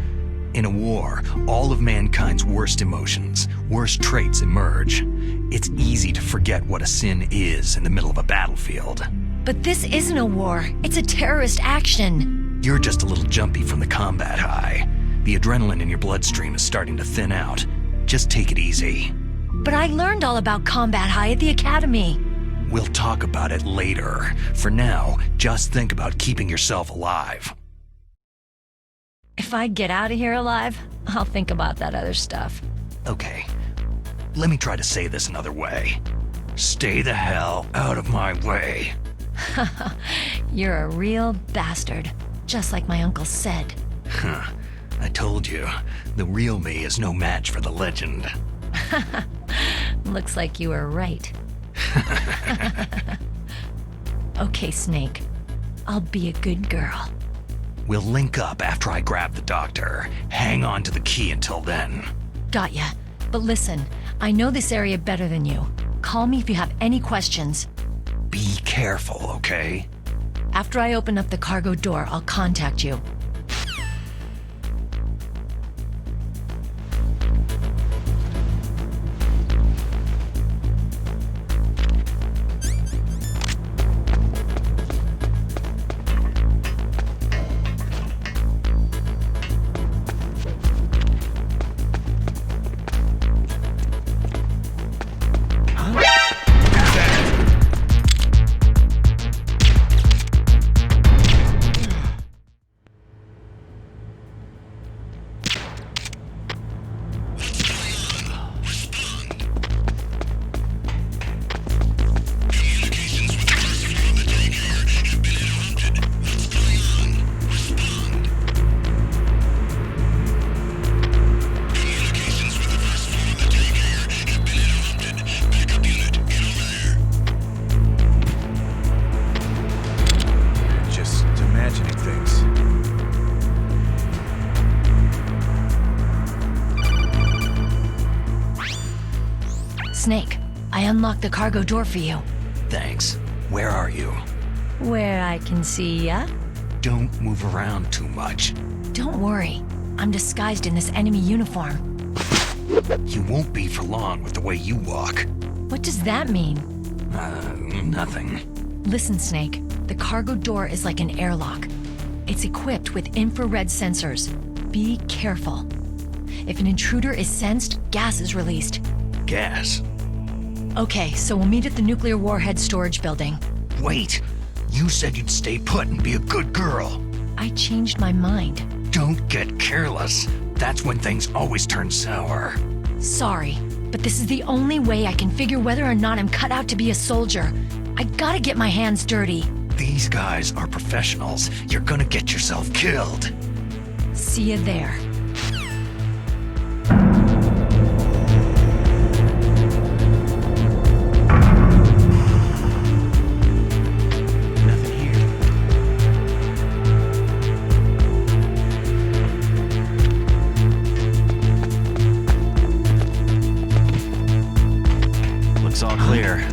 In a war, all of mankind's worst emotions, worst traits emerge. It's easy to forget what a sin is in the middle of a battlefield. But this isn't a war. It's a terrorist action. You're just a little jumpy from the combat high. The adrenaline in your bloodstream is starting to thin out. Just take it easy. But I learned all about combat high at the academy. We'll talk about it later. For now, just think about keeping yourself alive. If I get out of here alive, I'll think about that other stuff. Okay. Let me try to say this another way. Stay the hell out of my way. You're a real bastard, just like my uncle said. Huh. I told you, the real me is no match for the legend. Looks like you were right. Okay, Snake. I'll be a good girl. We'll link up after I grab the doctor. Hang on to the key until then. Got ya. But listen, I know this area better than you. Call me if you have any questions. Be careful, okay? After I open up the cargo door, I'll contact you. Snake, I unlocked the cargo door for you. Thanks. Where are you? Where I can see ya. Don't move around too much. Don't worry. I'm disguised in this enemy uniform. You won't be for long with the way you walk. What does that mean? Nothing. Listen, Snake. The cargo door is like an airlock. It's equipped with infrared sensors. Be careful. If an intruder is sensed, gas is released. Gas? Okay, so we'll meet at the nuclear warhead storage building. Wait! You said you'd stay put and be a good girl. I changed my mind. Don't get careless. That's when things always turn sour. Sorry, but this is the only way I can figure whether or not I'm cut out to be a soldier. I gotta get my hands dirty. These guys are professionals. You're gonna get yourself killed. See you there. Nothing here. Looks all clear.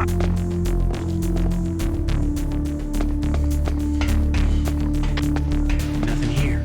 Nothing here.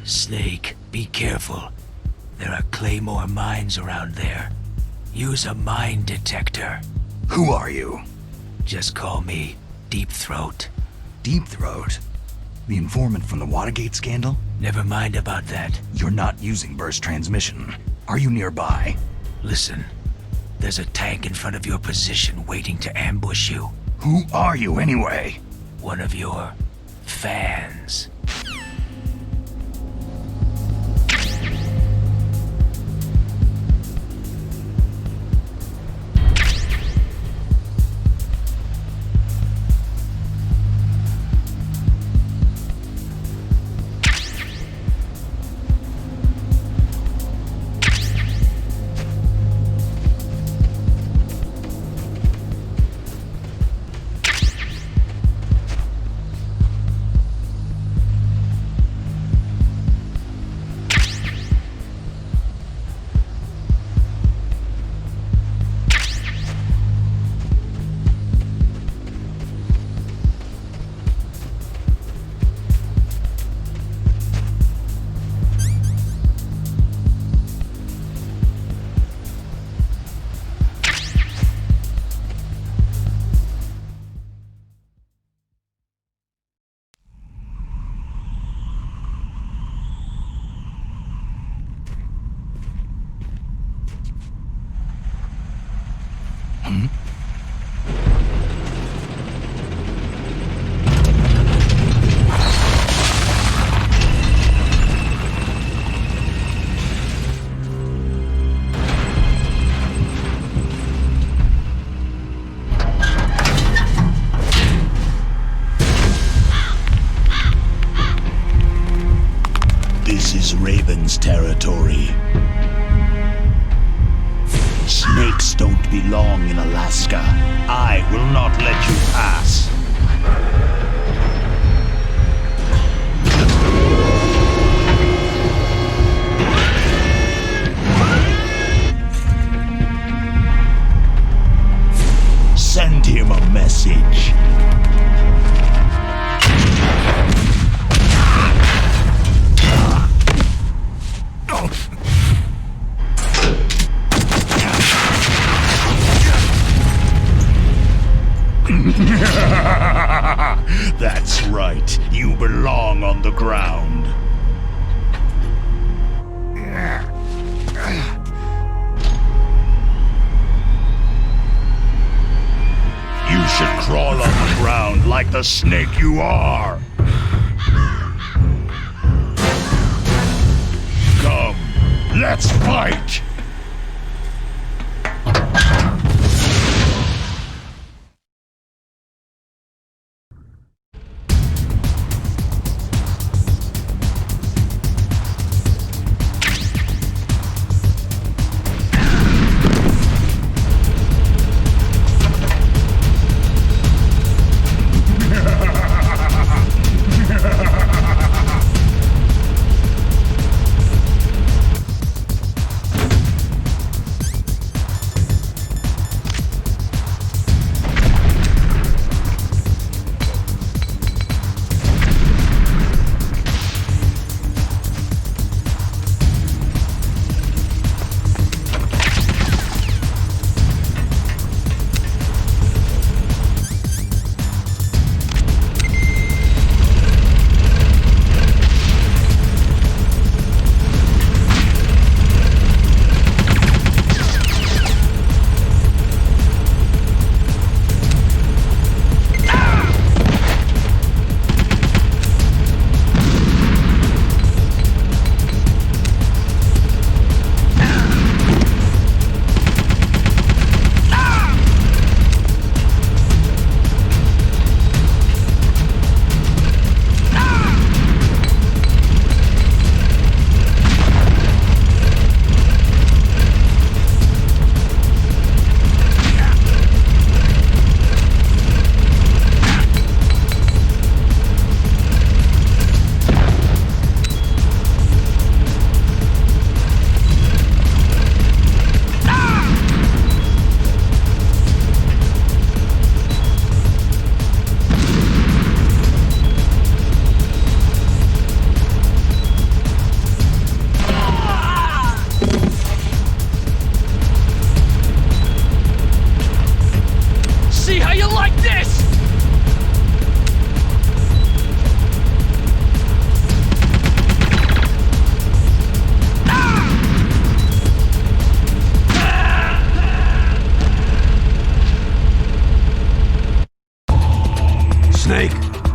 Snake, be careful. There are Claymore mines around there. Use a mine detector. Who are you? Just call me Deep Throat. Deep Throat? The informant from the Watergate scandal? Never mind about that. You're not using burst transmission. Are you nearby? Listen, there's a tank in front of your position waiting to ambush you. Who are you anyway? One of your fans. This is Raven's territory. Snakes don't belong in Alaska. I will not let you pass. Send him a message. That's right. You belong on the ground. You should crawl on the ground like the snake you are. Come, let's fight!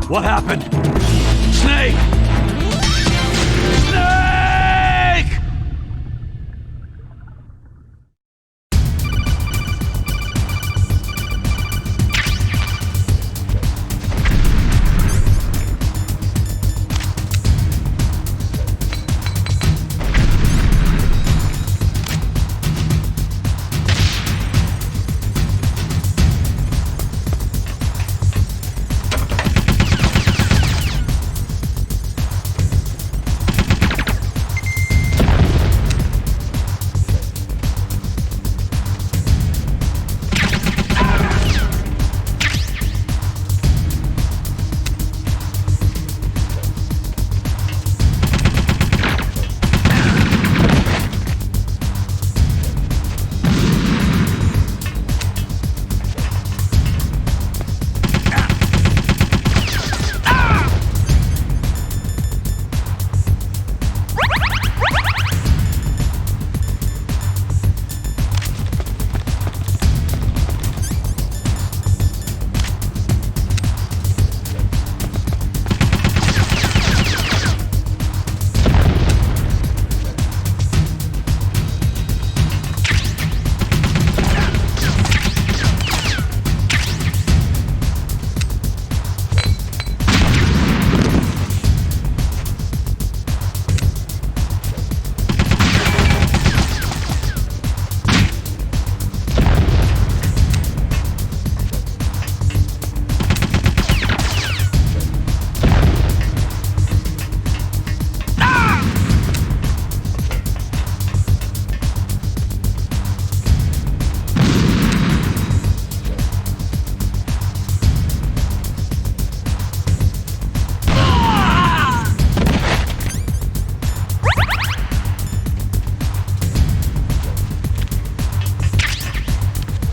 What happened? Snake! Snake!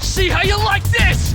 See how you like this!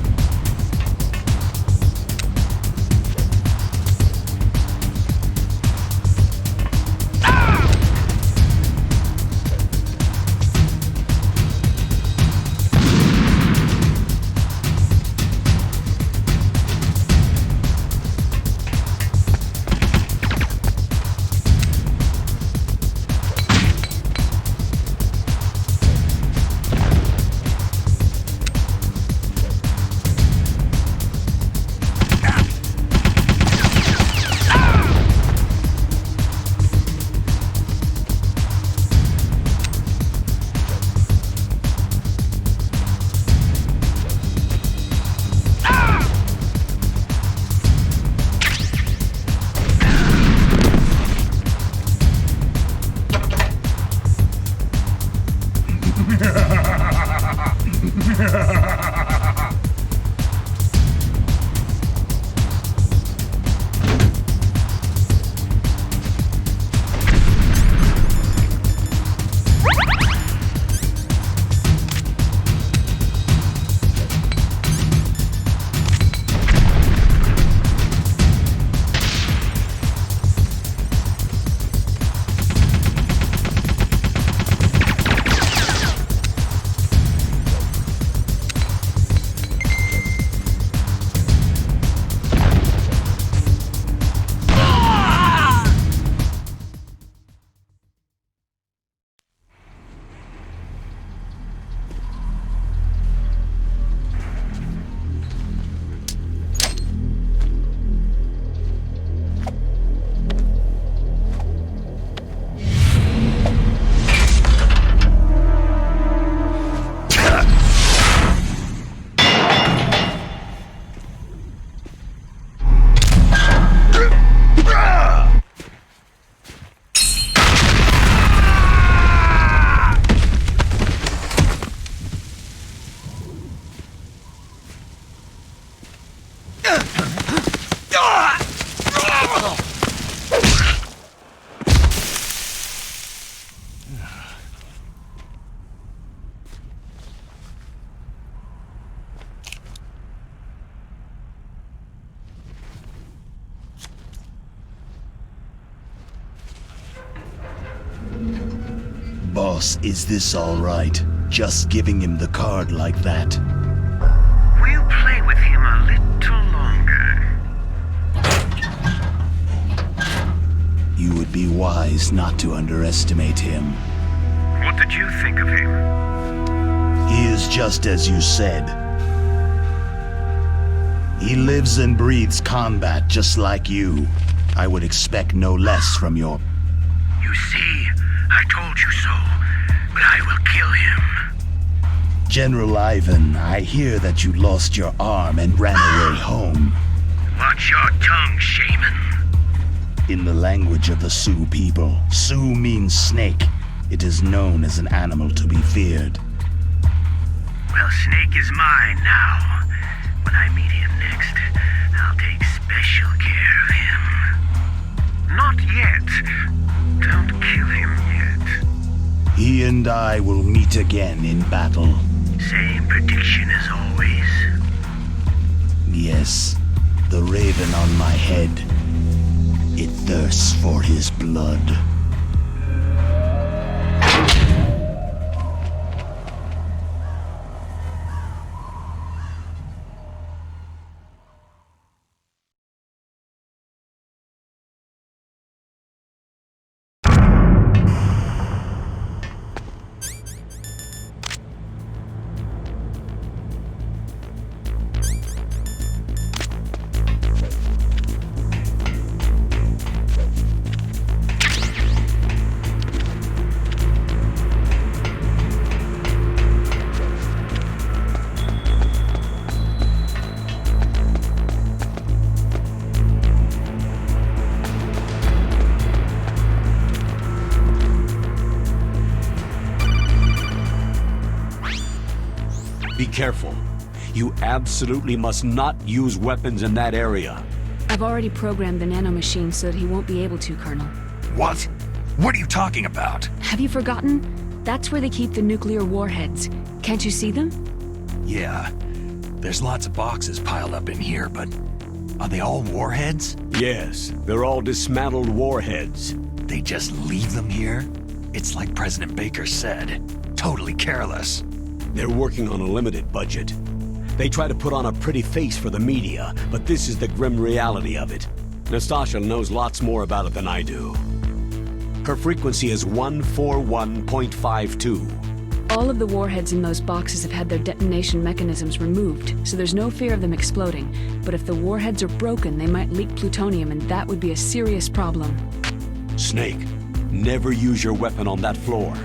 Boss, is this all right? Just giving him the card like that? We'll play with him a little longer. You would be wise not to underestimate him. What did you think of him? He is just as you said. He lives and breathes combat just like you. I would expect no less from your... You see, I told you so, but I will kill him. General Ivan, I hear that you lost your arm and ran away home. Watch your tongue, shaman. In the language of the Sioux people, Sioux means snake. It is known as an animal to be feared. Well, Snake is mine now. When I meet him next, I'll take special care of him. Not yet. Don't kill him yet. He and I will meet again in battle. Same prediction as always. Yes, the raven on my head. It thirsts for his blood. Be careful. You absolutely must not use weapons in that area. I've already programmed the nanomachine so that he won't be able to, Colonel. What? What are you talking about? Have you forgotten? That's where they keep the nuclear warheads. Can't you see them? Yeah. There's lots of boxes piled up in here, but are they all warheads? Yes, they're all dismantled warheads. They just leave them here? It's like President Baker said. Totally careless. They're working on a limited budget. They try to put on a pretty face for the media, but this is the grim reality of it. Nastasha knows lots more about it than I do. Her frequency is 141.52. All of the warheads in those boxes have had their detonation mechanisms removed, so there's no fear of them exploding. But if the warheads are broken, they might leak plutonium, and that would be a serious problem. Snake, never use your weapon on that floor.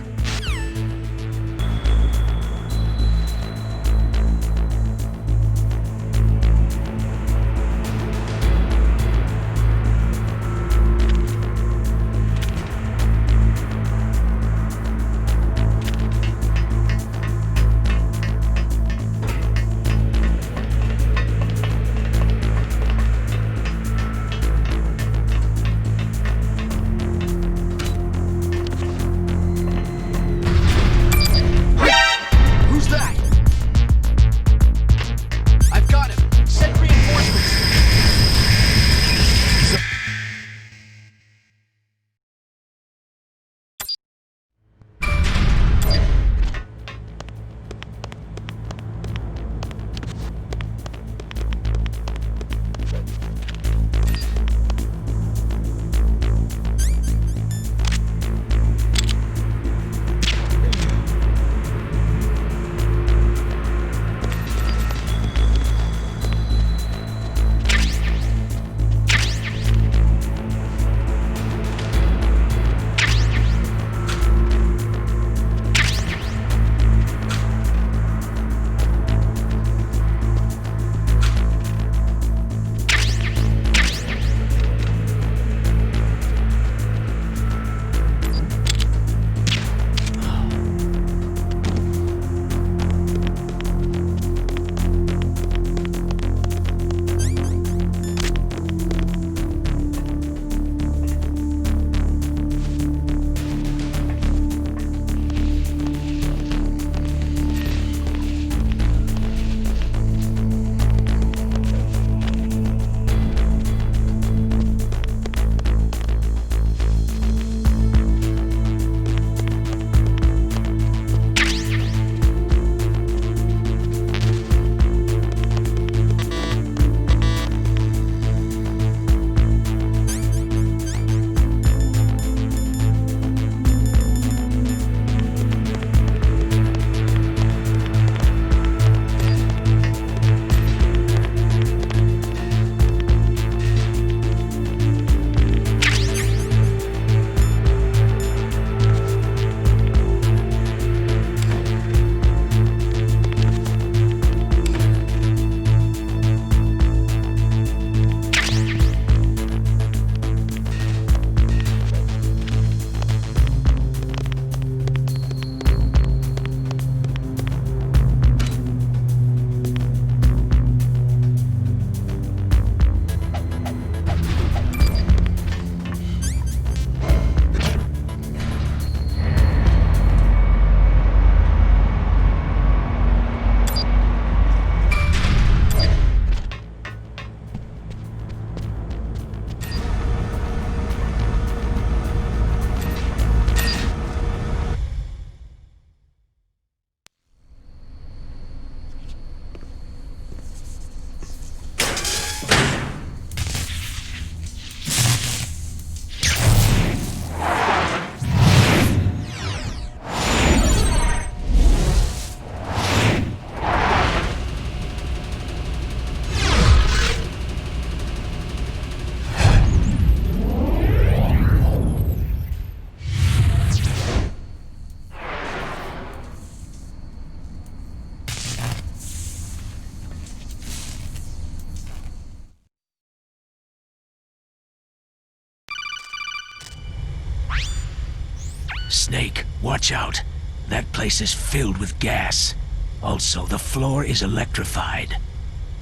Snake, watch out. That place is filled with gas. Also, the floor is electrified.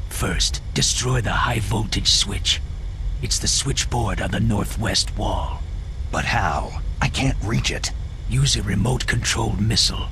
First, destroy the high-voltage switch. It's the switchboard on the northwest wall. But how? I can't reach it. Use a remote-controlled missile.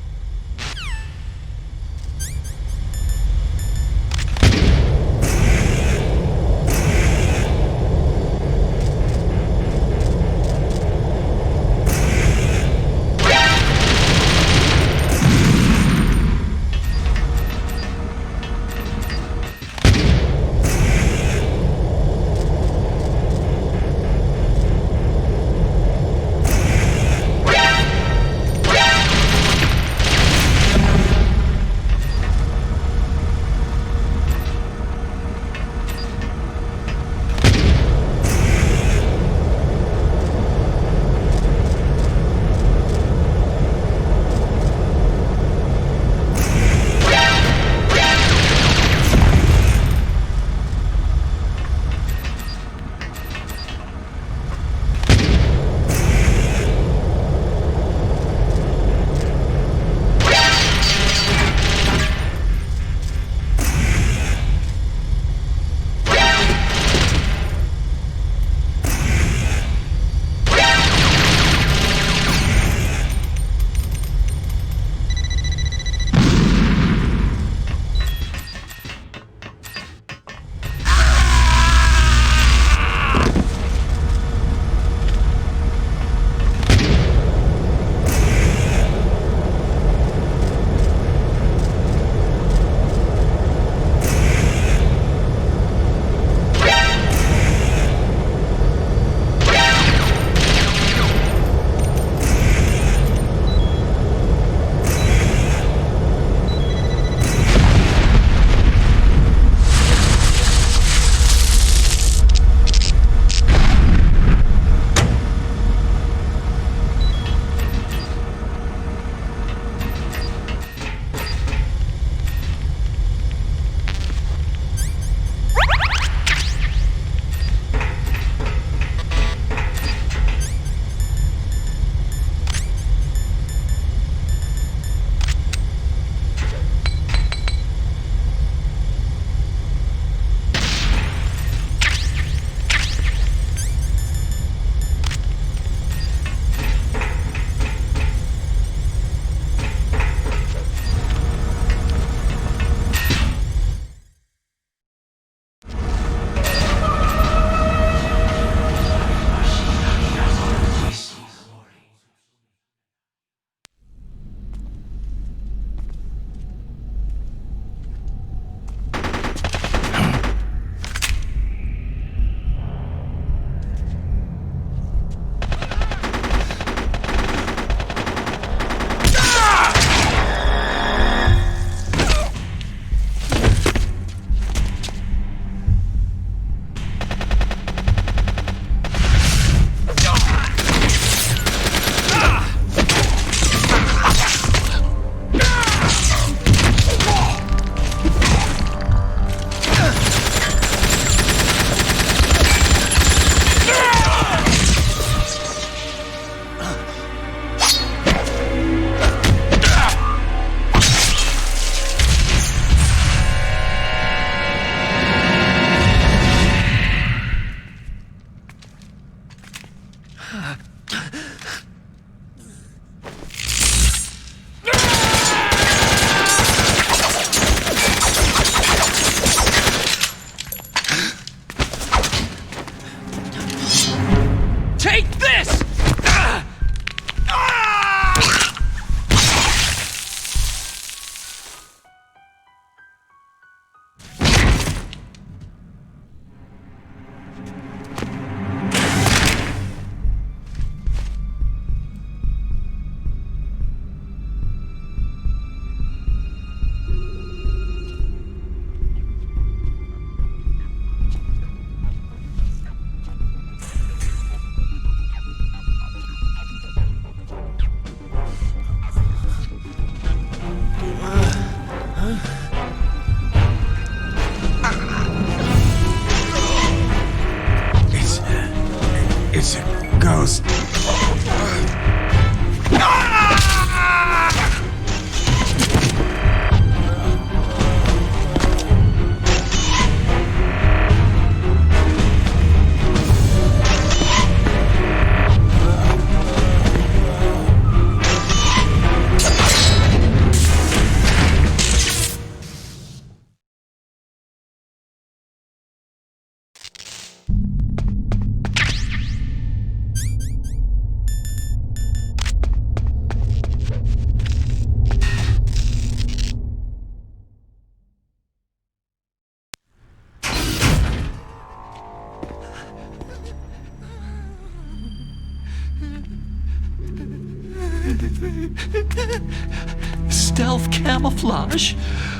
Stealth camouflage?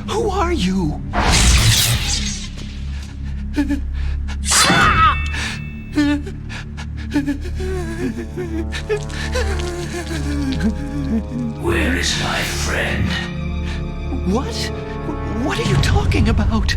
Who are you? Where is my friend? What? What are you talking about?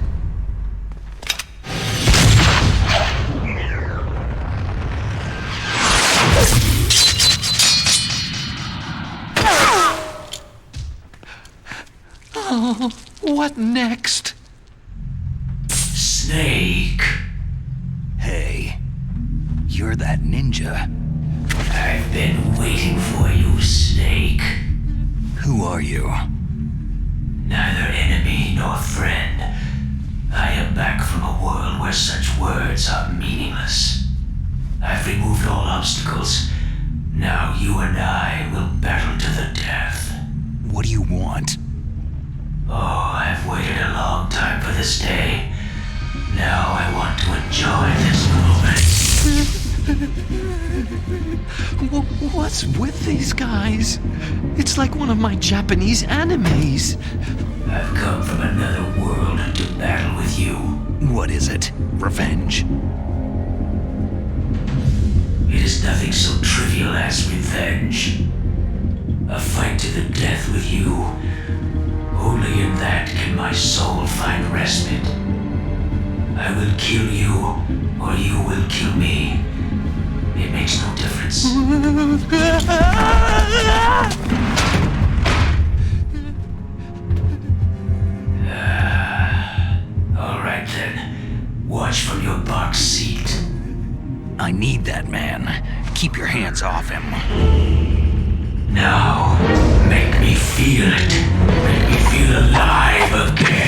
Oh, what next? Snake. Hey, you're that ninja. I've been waiting for you, Snake. Who are you? Neither enemy nor friend. I am back from a world where such words are meaningless. I've removed all obstacles. Now you and I will battle to the death. What do you want? Oh, I've waited a long time for this day. Now I want to enjoy this moment. What's with these guys? It's like one of my Japanese animes. I've come from another world to battle with you. What is it? Revenge? It is nothing so trivial as revenge. A fight to the death with you. Only in that can my soul find respite. I will kill you, or you will kill me. It makes no difference. All right then. Watch from your box seat. I need that man. Keep your hands off him. Now, make me feel it. Make me feel alive again.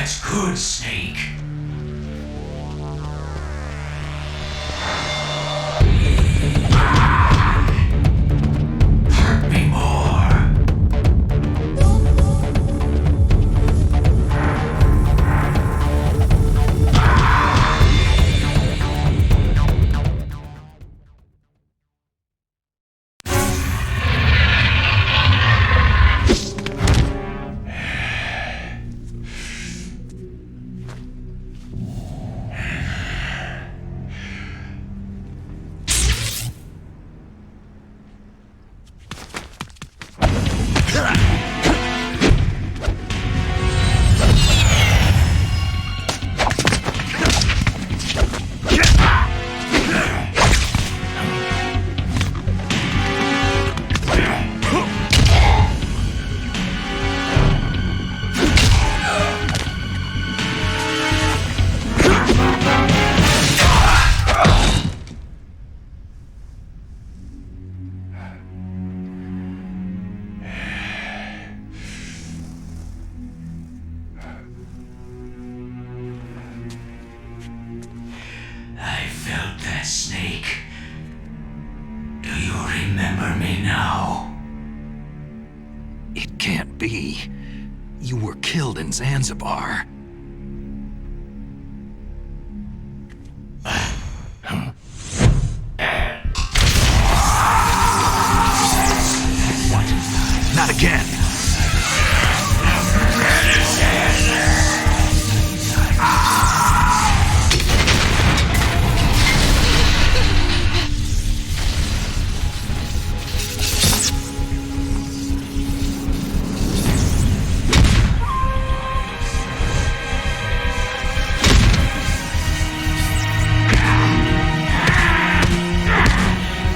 That's good, Snake. Hurt me more. I felt that, Snake. Do you remember me now? It can't be. You were killed in Zanzibar. What? Not again!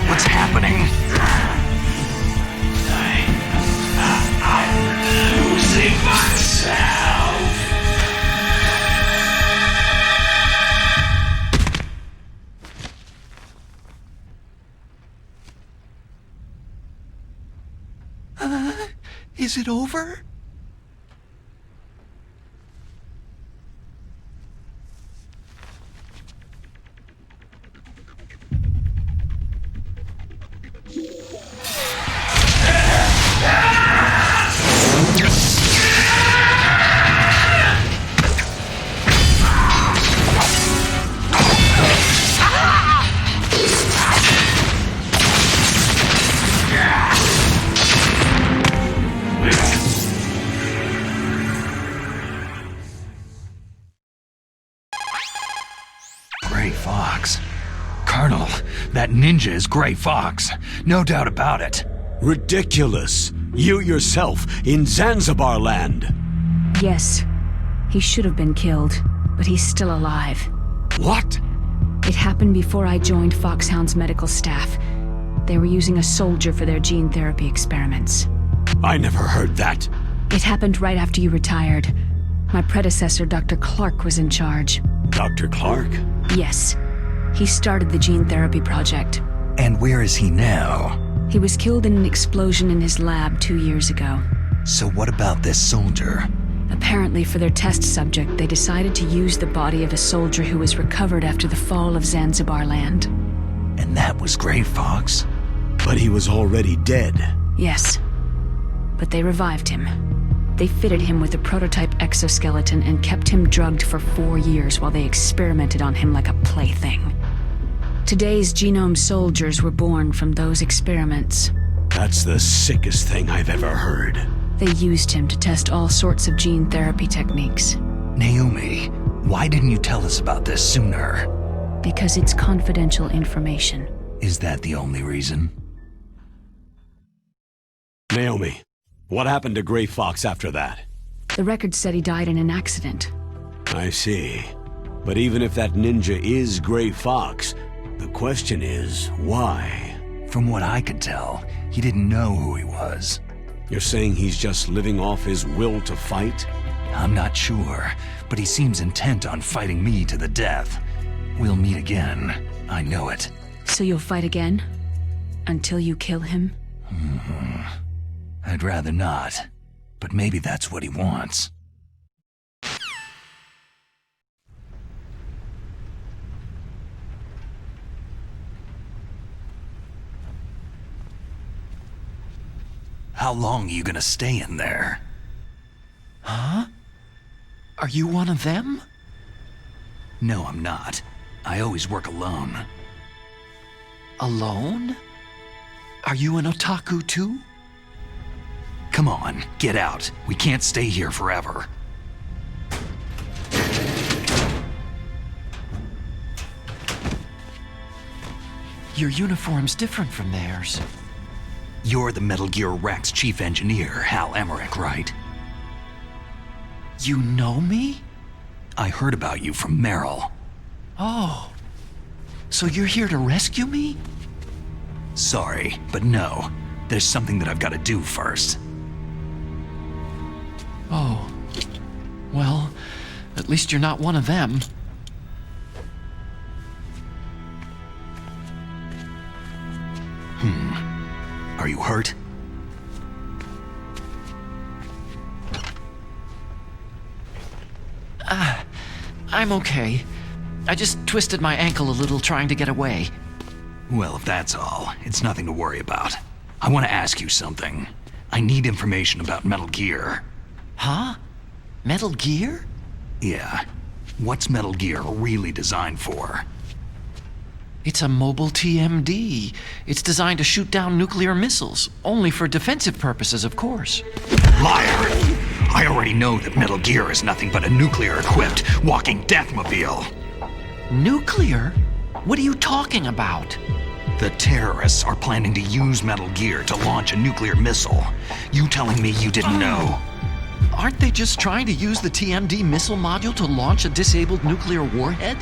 What's happening? I'm losing myself. Is it over? Gray Fox. Colonel, that ninja is Gray Fox. No doubt about it. Ridiculous. You yourself in Zanzibar land. Yes. He should have been killed, but he's still alive. What? It happened before I joined Foxhound's medical staff. They were using a soldier for their gene therapy experiments. I never heard that. It happened right after you retired. My predecessor, Dr. Clark, was in charge. Dr. Clark? Yes. He started the gene therapy project. And where is he now? He was killed in an explosion in his lab 2 years ago. So what about this soldier? Apparently, for their test subject, they decided to use the body of a soldier who was recovered after the fall of Zanzibar land. And that was Gray Fox? But he was already dead. Yes. But they revived him. They fitted him with a prototype exoskeleton and kept him drugged for 4 years while they experimented on him like a plaything. Today's genome soldiers were born from those experiments. That's the sickest thing I've ever heard. They used him to test all sorts of gene therapy techniques. Naomi, why didn't you tell us about this sooner? Because it's confidential information. Is that the only reason? Naomi, what happened to Gray Fox after that? The record said he died in an accident. I see. But even if that ninja is Gray Fox, the question is, why? From what I could tell, he didn't know who he was. You're saying he's just living off his will to fight? I'm not sure, but he seems intent on fighting me to the death. We'll meet again. I know it. So you'll fight again? Until you kill him? I'd rather not, but maybe that's what he wants. How long are you gonna stay in there? Huh? Are you one of them? No, I'm not. I always work alone. Alone? Are you an otaku too? Come on, get out. We can't stay here forever. Your uniform's different from theirs. You're the Metal Gear Rex chief engineer, Hal Emmerich, right? You know me? I heard about you from Meryl. Oh. So you're here to rescue me? Sorry, but no. There's something that I've got to do first. Oh. Well, at least you're not one of them. Are you hurt? I'm okay. I just twisted my ankle a little trying to get away. Well, if that's all, it's nothing to worry about. I want to ask you something. I need information about Metal Gear. Huh? Metal Gear? Yeah. What's Metal Gear really designed for? It's a mobile TMD. It's designed to shoot down nuclear missiles, only for defensive purposes, of course. Liar! I already know that Metal Gear is nothing but a nuclear-equipped walking deathmobile. Nuclear? What are you talking about? The terrorists are planning to use Metal Gear to launch a nuclear missile. You telling me you didn't know? Aren't they just trying to use the TMD missile module to launch a disabled nuclear warhead?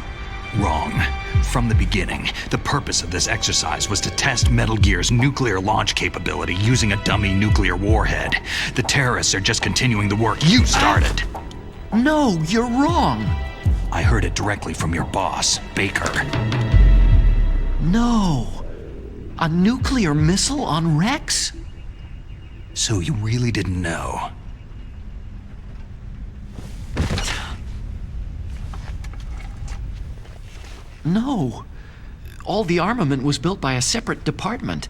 Wrong. From the beginning, the purpose of this exercise was to test Metal Gear's nuclear launch capability using a dummy nuclear warhead. The terrorists are just continuing the work you started. No, you're wrong. I heard it directly from your boss, Baker. No. A nuclear missile on Rex? So you really didn't know? No. All the armament was built by a separate department,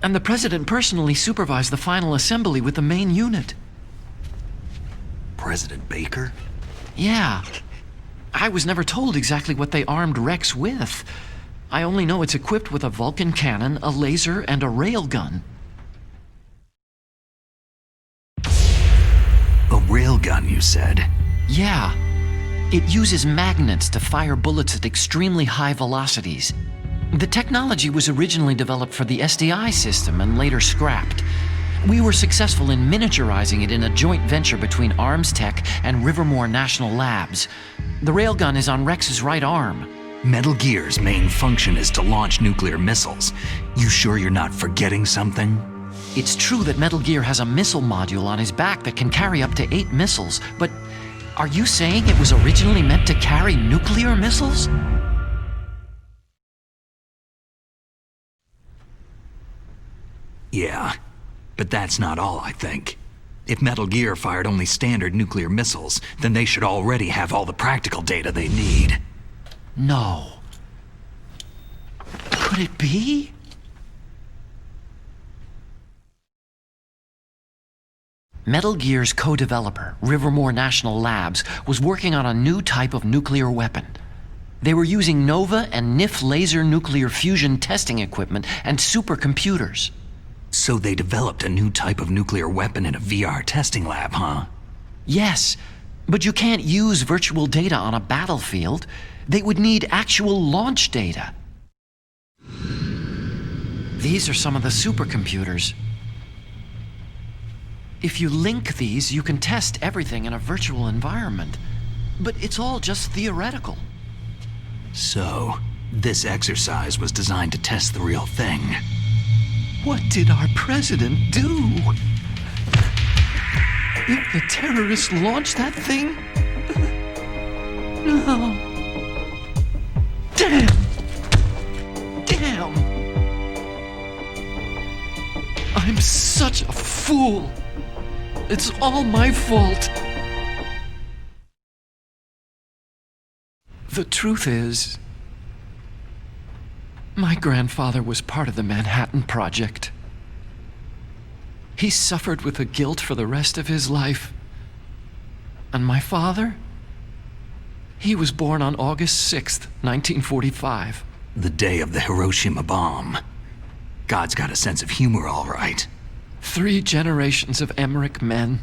and the President personally supervised the final assembly with the main unit. President Baker? Yeah. I was never told exactly what they armed Rex with. I only know it's equipped with a Vulcan cannon, a laser, and a railgun. A railgun, you said? Yeah. It uses magnets to fire bullets at extremely high velocities. The technology was originally developed for the SDI system and later scrapped. We were successful in miniaturizing it in a joint venture between Arms Tech and Rivermore National Labs. The railgun is on Rex's right arm. Metal Gear's main function is to launch nuclear missiles. You sure you're not forgetting something? It's true that Metal Gear has a missile module on his back that can carry up to 8 missiles, but are you saying it was originally meant to carry nuclear missiles? Yeah, but that's not all, I think. If Metal Gear fired only standard nuclear missiles, then they should already have all the practical data they need. No. Could it be? Metal Gear's co-developer, Rivermore National Labs, was working on a new type of nuclear weapon. They were using NOVA and NIF laser nuclear fusion testing equipment and supercomputers. So they developed a new type of nuclear weapon in a VR testing lab, huh? Yes, but you can't use virtual data on a battlefield. They would need actual launch data. These are some of the supercomputers. If you link these, you can test everything in a virtual environment. But it's all just theoretical. So, this exercise was designed to test the real thing. What did our president do? Did the terrorists launch that thing? No. Damn! Damn! I'm such a fool! It's all my fault! The truth is, my grandfather was part of the Manhattan Project. He suffered with the guilt for the rest of his life. And my father? He was born on August 6th, 1945. The day of the Hiroshima bomb. God's got a sense of humor, all right. 3 generations of Emmerich men.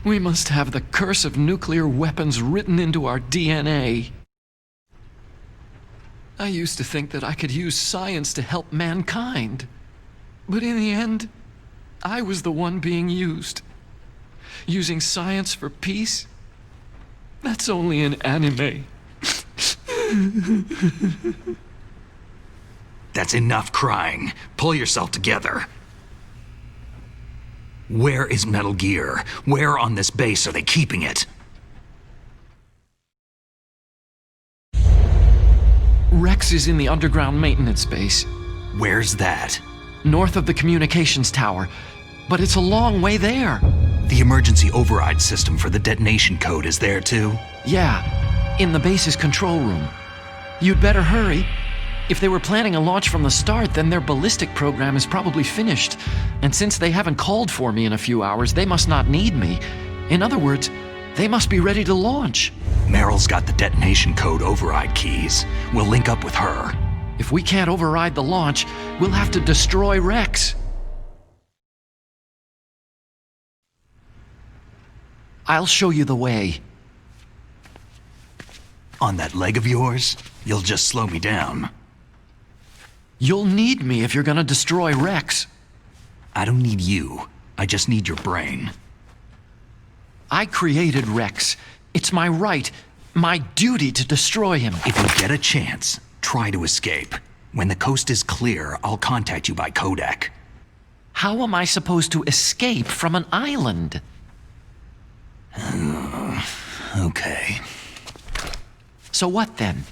We must have the curse of nuclear weapons written into our DNA. I used to think that I could use science to help mankind. But in the end, I was the one being used. Using science for peace? That's only in anime. That's enough crying. Pull yourself together. Where is Metal Gear? Where on this base are they keeping it? Rex is in the underground maintenance base. Where's that? North of the communications tower. But it's a long way there. The emergency override system for the detonation code is there too? Yeah, in the base's control room. You'd better hurry. If they were planning a launch from the start, then their ballistic program is probably finished. And since they haven't called for me in a few hours, they must not need me. In other words, they must be ready to launch. Meryl's got the detonation code override keys. We'll link up with her. If we can't override the launch, we'll have to destroy Rex. I'll show you the way. On that leg of yours, you'll just slow me down. You'll need me if you're gonna destroy Rex. I don't need you. I just need your brain. I created Rex. It's my right, my duty to destroy him. If you get a chance, try to escape. When the coast is clear, I'll contact you by codec. How am I supposed to escape from an island? Okay. So what then?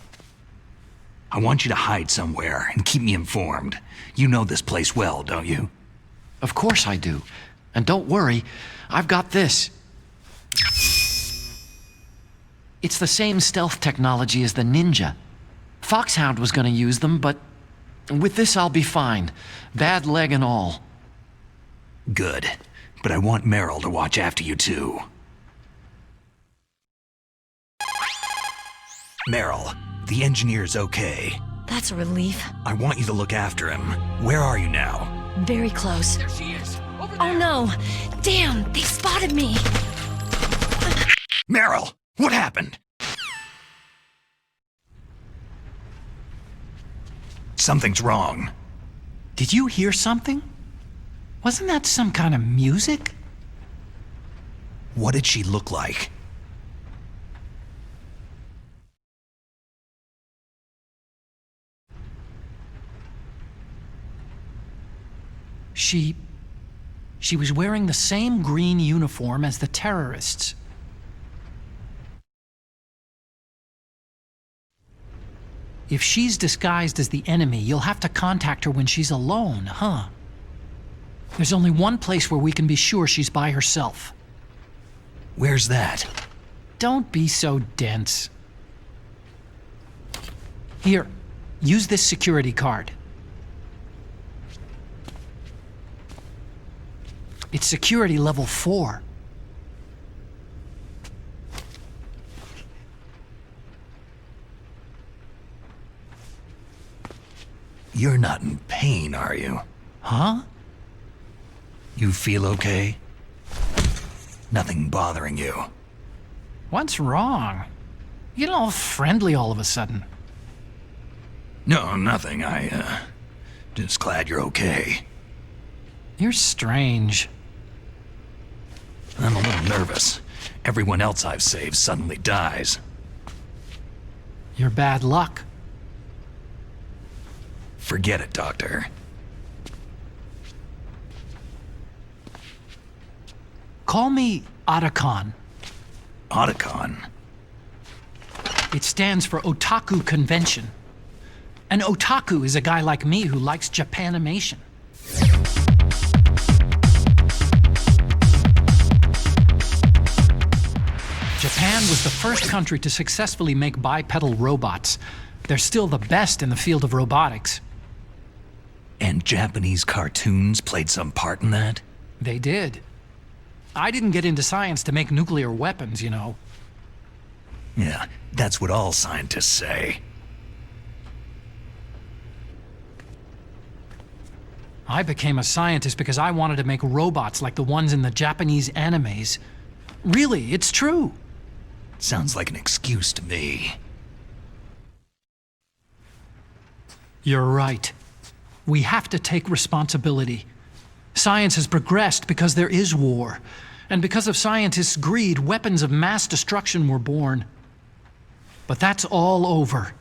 I want you to hide somewhere and keep me informed. You know this place well, don't you? Of course I do. And don't worry, I've got this. It's the same stealth technology as the Ninja. Foxhound was gonna use them, but with this I'll be fine. Bad leg and all. Good. But I want Meryl to watch after you too. Meryl, the engineer's okay. That's a relief. I want you to look after him. Where are you now? Very close. There she is. Over there. Oh no! Damn, they spotted me! Meryl, what happened? Something's wrong. Did you hear something? Wasn't that some kind of music? What did she look like? She was wearing the same green uniform as the terrorists. If she's disguised as the enemy, you'll have to contact her when she's alone, huh? There's only one place where we can be sure she's by herself. Where's that? Don't be so dense. Here, use this security card. It's security level 4. You're not in pain, are you? Huh? You feel okay? Nothing bothering you? What's wrong? You get all friendly all of a sudden. No, nothing. Just glad you're okay. You're strange. I'm a little nervous. Everyone else I've saved suddenly dies. You're bad luck. Forget it, Doctor. Call me Otacon. Otacon? It stands for Otaku Convention. An otaku is a guy like me who likes Japanimation. Japan was the first country to successfully make bipedal robots. They're still the best in the field of robotics. And Japanese cartoons played some part in that? They did. I didn't get into science to make nuclear weapons, you know. Yeah, that's what all scientists say. I became a scientist because I wanted to make robots like the ones in the Japanese animes. Really, it's true. Sounds like an excuse to me. You're right. We have to take responsibility. Science has progressed because there is war. And because of scientists' greed, weapons of mass destruction were born. But that's all over.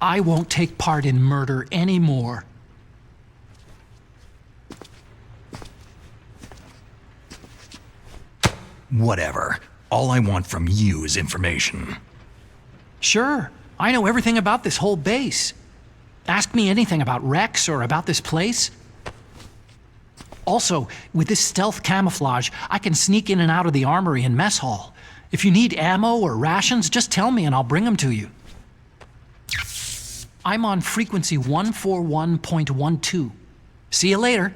I won't take part in murder anymore. Whatever. All I want from you is information. Sure. I know everything about this whole base. Ask me anything about Rex or about this place. Also, with this stealth camouflage, I can sneak in and out of the armory and mess hall. If you need ammo or rations, just tell me and I'll bring them to you. I'm on frequency 141.12. See you later.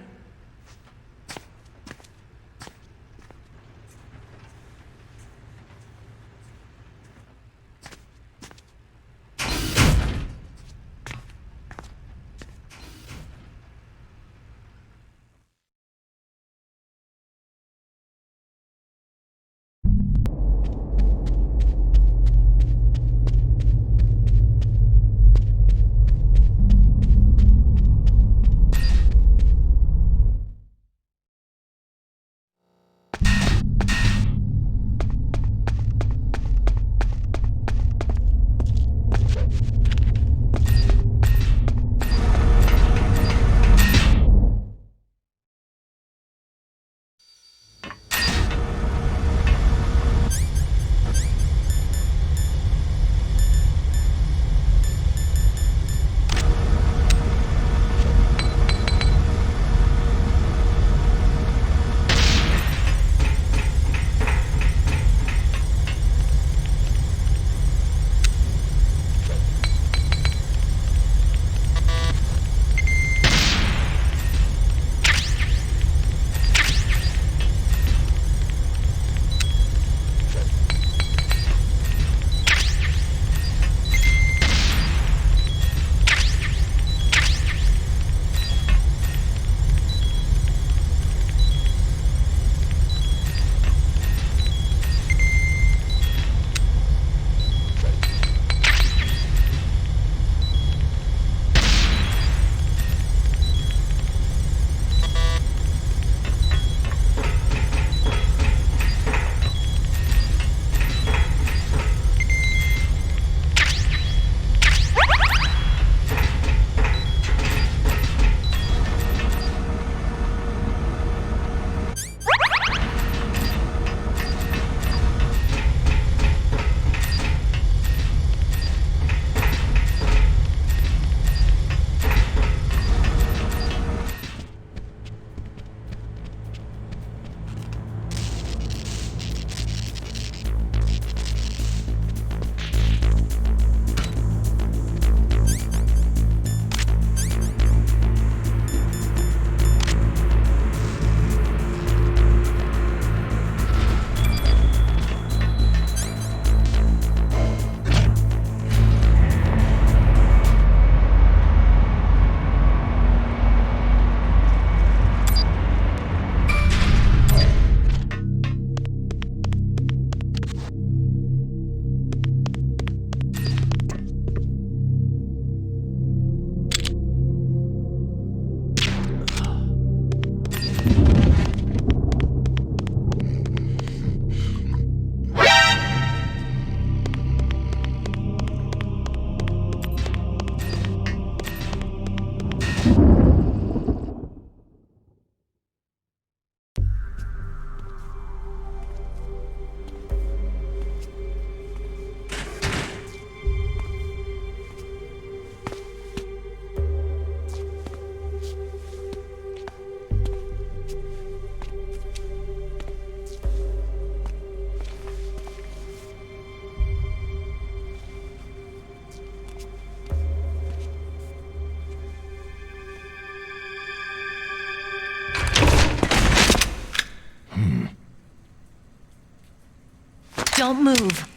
Don't move.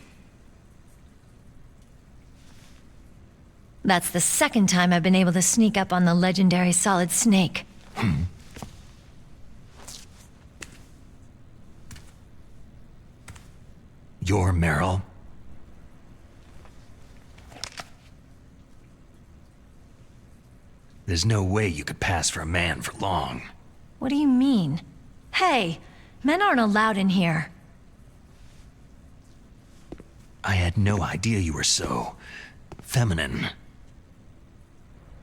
That's the second time I've been able to sneak up on the legendary Solid Snake. You're Meryl? There's no way you could pass for a man for long. What do you mean? Hey, men aren't allowed in here. I had no idea you were so feminine.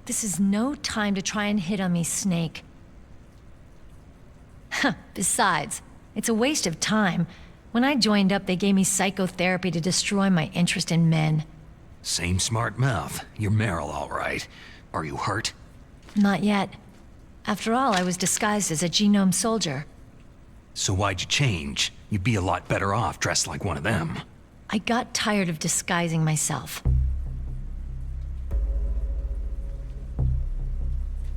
This is no time to try and hit on me, Snake. Besides, it's a waste of time. When I joined up, they gave me psychotherapy to destroy my interest in men. Same smart mouth. You're Meryl, all right. Are you hurt? Not yet. After all, I was disguised as a genome soldier. So why'd you change? You'd be a lot better off dressed like one of them. I got tired of disguising myself.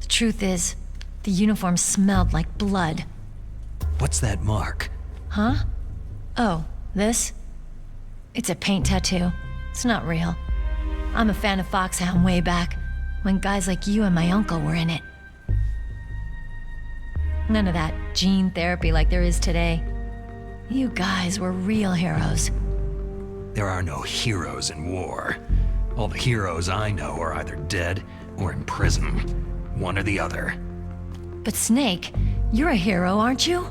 The truth is, the uniform smelled like blood. What's that mark? Huh? Oh, this? It's a paint tattoo. It's not real. I'm a fan of Foxhound way back, when guys like you and my uncle were in it. None of that gene therapy like there is today. You guys were real heroes. There are no heroes in war. All the heroes I know are either dead or in prison. One or the other. But Snake, you're a hero, aren't you?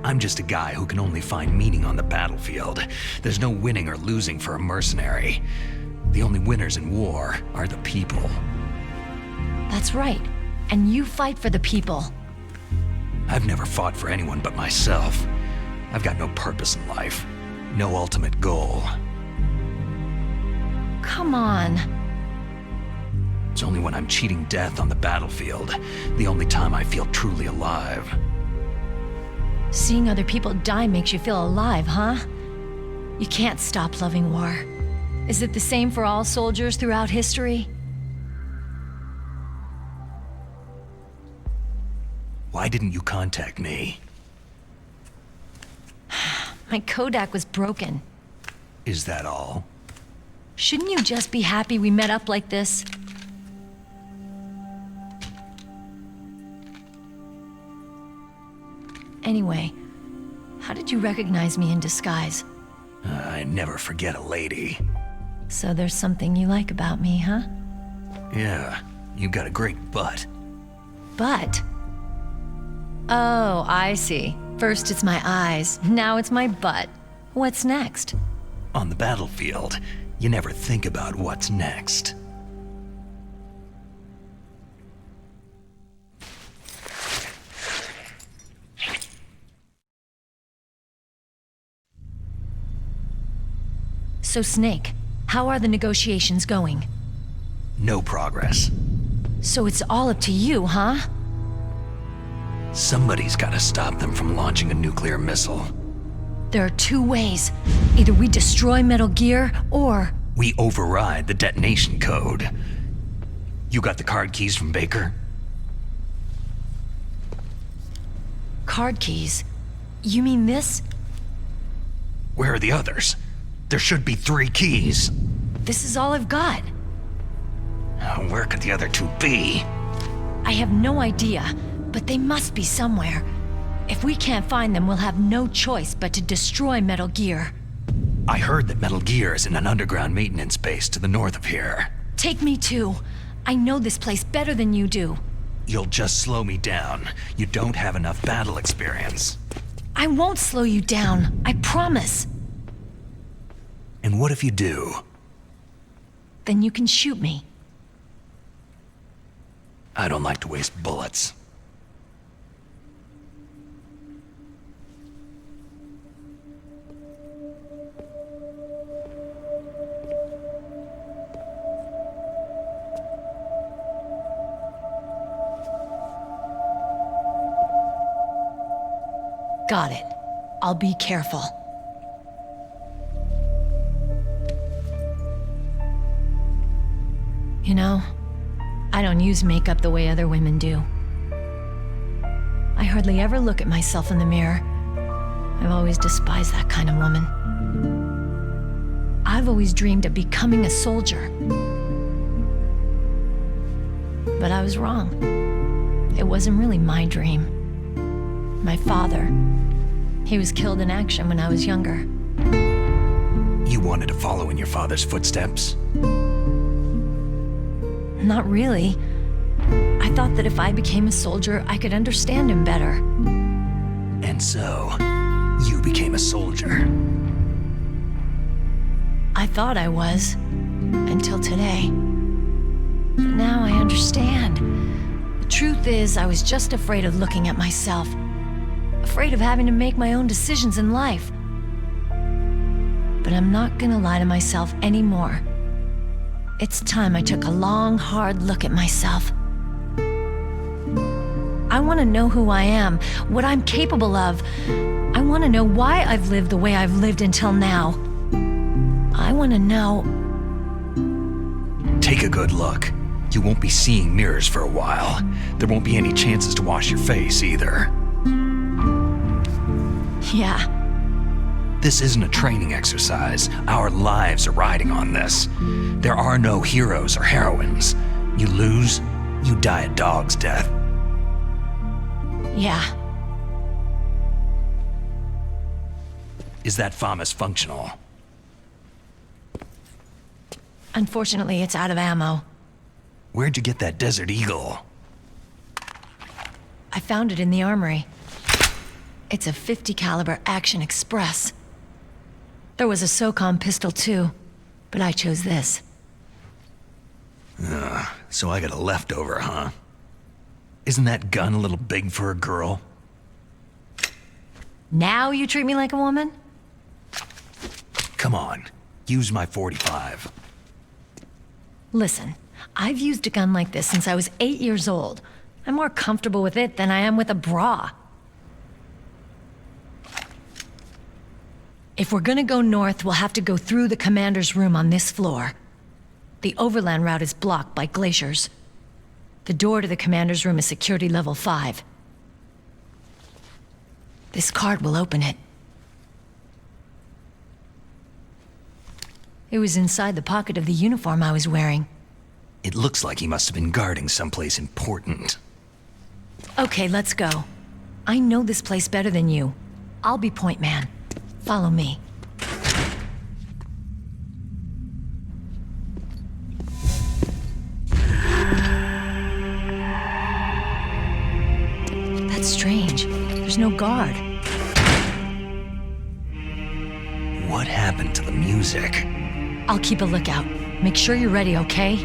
I'm just a guy who can only find meaning on the battlefield. There's no winning or losing for a mercenary. The only winners in war are the people. That's right. And you fight for the people. I've never fought for anyone but myself. I've got no purpose in life. No ultimate goal. Come on. It's only when I'm cheating death on the battlefield, the only time I feel truly alive. Seeing other people die makes you feel alive, huh? You can't stop loving war. Is it the same for all soldiers throughout history? Why didn't you contact me? My Kodak was broken. Is that all? Shouldn't you just be happy we met up like this? Anyway, how did you recognize me in disguise? I never forget a lady. So there's something you like about me, huh? Yeah, you got a great butt. Butt? Oh, I see. First it's my eyes, now it's my butt. What's next? On the battlefield, you never think about what's next. So Snake, how are the negotiations going? No progress. So it's all up to you, huh? Somebody's gotta stop them from launching a nuclear missile. There are two ways. Either we destroy Metal Gear, or... we override the detonation code. You got the card keys from Baker? Card keys? You mean this? Where are the others? There should be 3 keys. This is all I've got. Where could the other 2 be? I have no idea, but they must be somewhere. If we can't find them, we'll have no choice but to destroy Metal Gear. I heard that Metal Gear is in an underground maintenance base to the north of here. Take me too. I know this place better than you do. You'll just slow me down. You don't have enough battle experience. I won't slow you down, I promise. And what if you do? Then you can shoot me. I don't like to waste bullets. Got it. I'll be careful. You know, I don't use makeup the way other women do. hardly ever look at myself in the mirror. I've always despised that kind of woman. I've always dreamed of becoming a soldier. But I was wrong. It wasn't really my dream. My father, he was killed in action when I was younger. You wanted to follow in your father's footsteps? Not really. I thought that if I became a soldier, I could understand him better. And so, you became a soldier. I thought I was, until today. But now I understand. The truth is, I was just afraid of looking at myself. Afraid of having to make my own decisions in life. But I'm not gonna lie to myself anymore. It's time I took a long, hard look at myself. I want to know who I am, what I'm capable of. I want to know why I've lived the way I've lived until now. I want to know... Take a good look. You won't be seeing mirrors for a while. There won't be any chances to wash your face either. Yeah. This isn't a training exercise. Our lives are riding on this. There are no heroes or heroines. You lose, you die a dog's death. Yeah. Is that FAMAS functional? Unfortunately, it's out of ammo. Where'd you get that Desert Eagle? I found it in the armory. It's a .50 caliber Action Express. There was a SOCOM pistol too, but I chose this. So I got a leftover, huh? Isn't that gun a little big for a girl? Now you treat me like a woman? Come on, use my .45. Listen, I've used a gun like this since I was 8 years old. I'm more comfortable with it than I am with a bra. If we're gonna go north, we'll have to go through the commander's room on this floor. The overland route is blocked by glaciers. The door to the commander's room is security level 5. This card will open it. It was inside the pocket of the uniform I was wearing. It looks like he must have been guarding someplace important. Okay, let's go. I know this place better than you. I'll be point man. Follow me. That's strange. There's no guard. What happened to the music? I'll keep a lookout. Make sure you're ready, okay?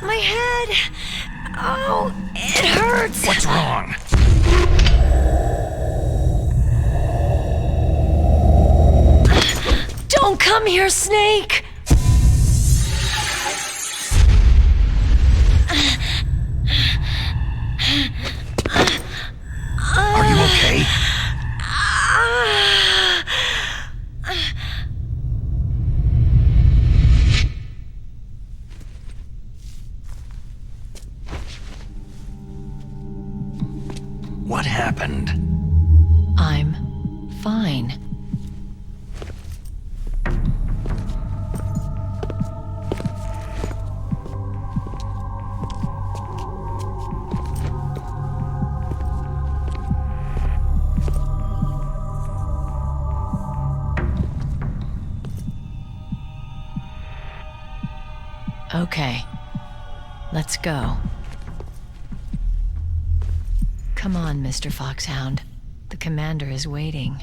My head! Oh, it hurts! What's wrong? Don't come here, Snake! Are you okay? What happened? I'm fine. Okay, let's go. Come on, Mr. Foxhound. The commander is waiting.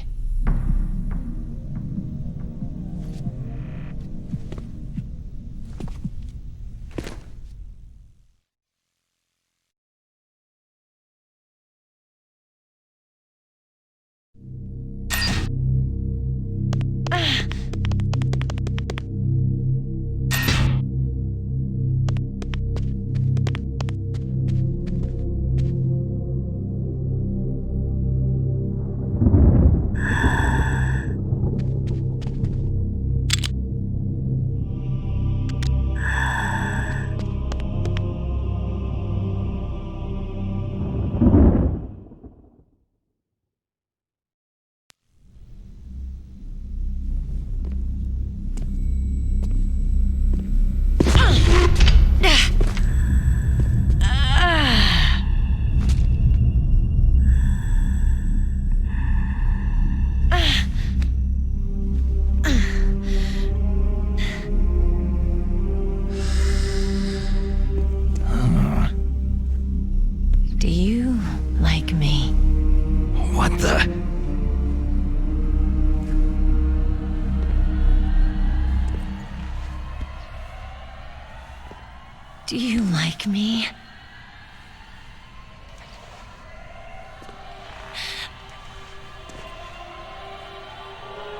Do you like me? What the? Do you like me?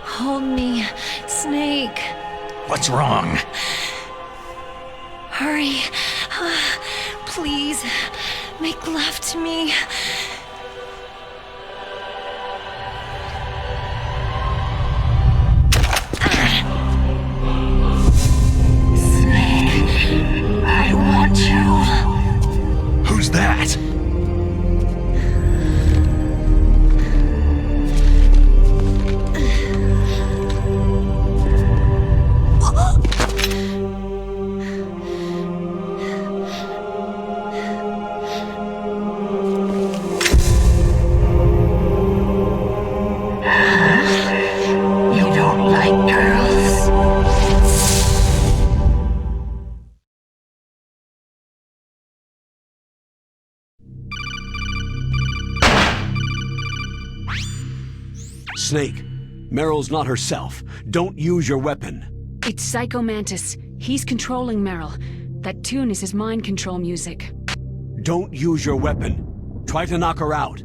Hold me, Snake. What's wrong? Hurry. Please, make love to me. Snake, I want you. Who's that? Snake, Meryl's not herself. Don't use your weapon. It's Psycho Mantis. He's controlling Meryl. That tune is his mind control music. Don't use your weapon. Try to knock her out.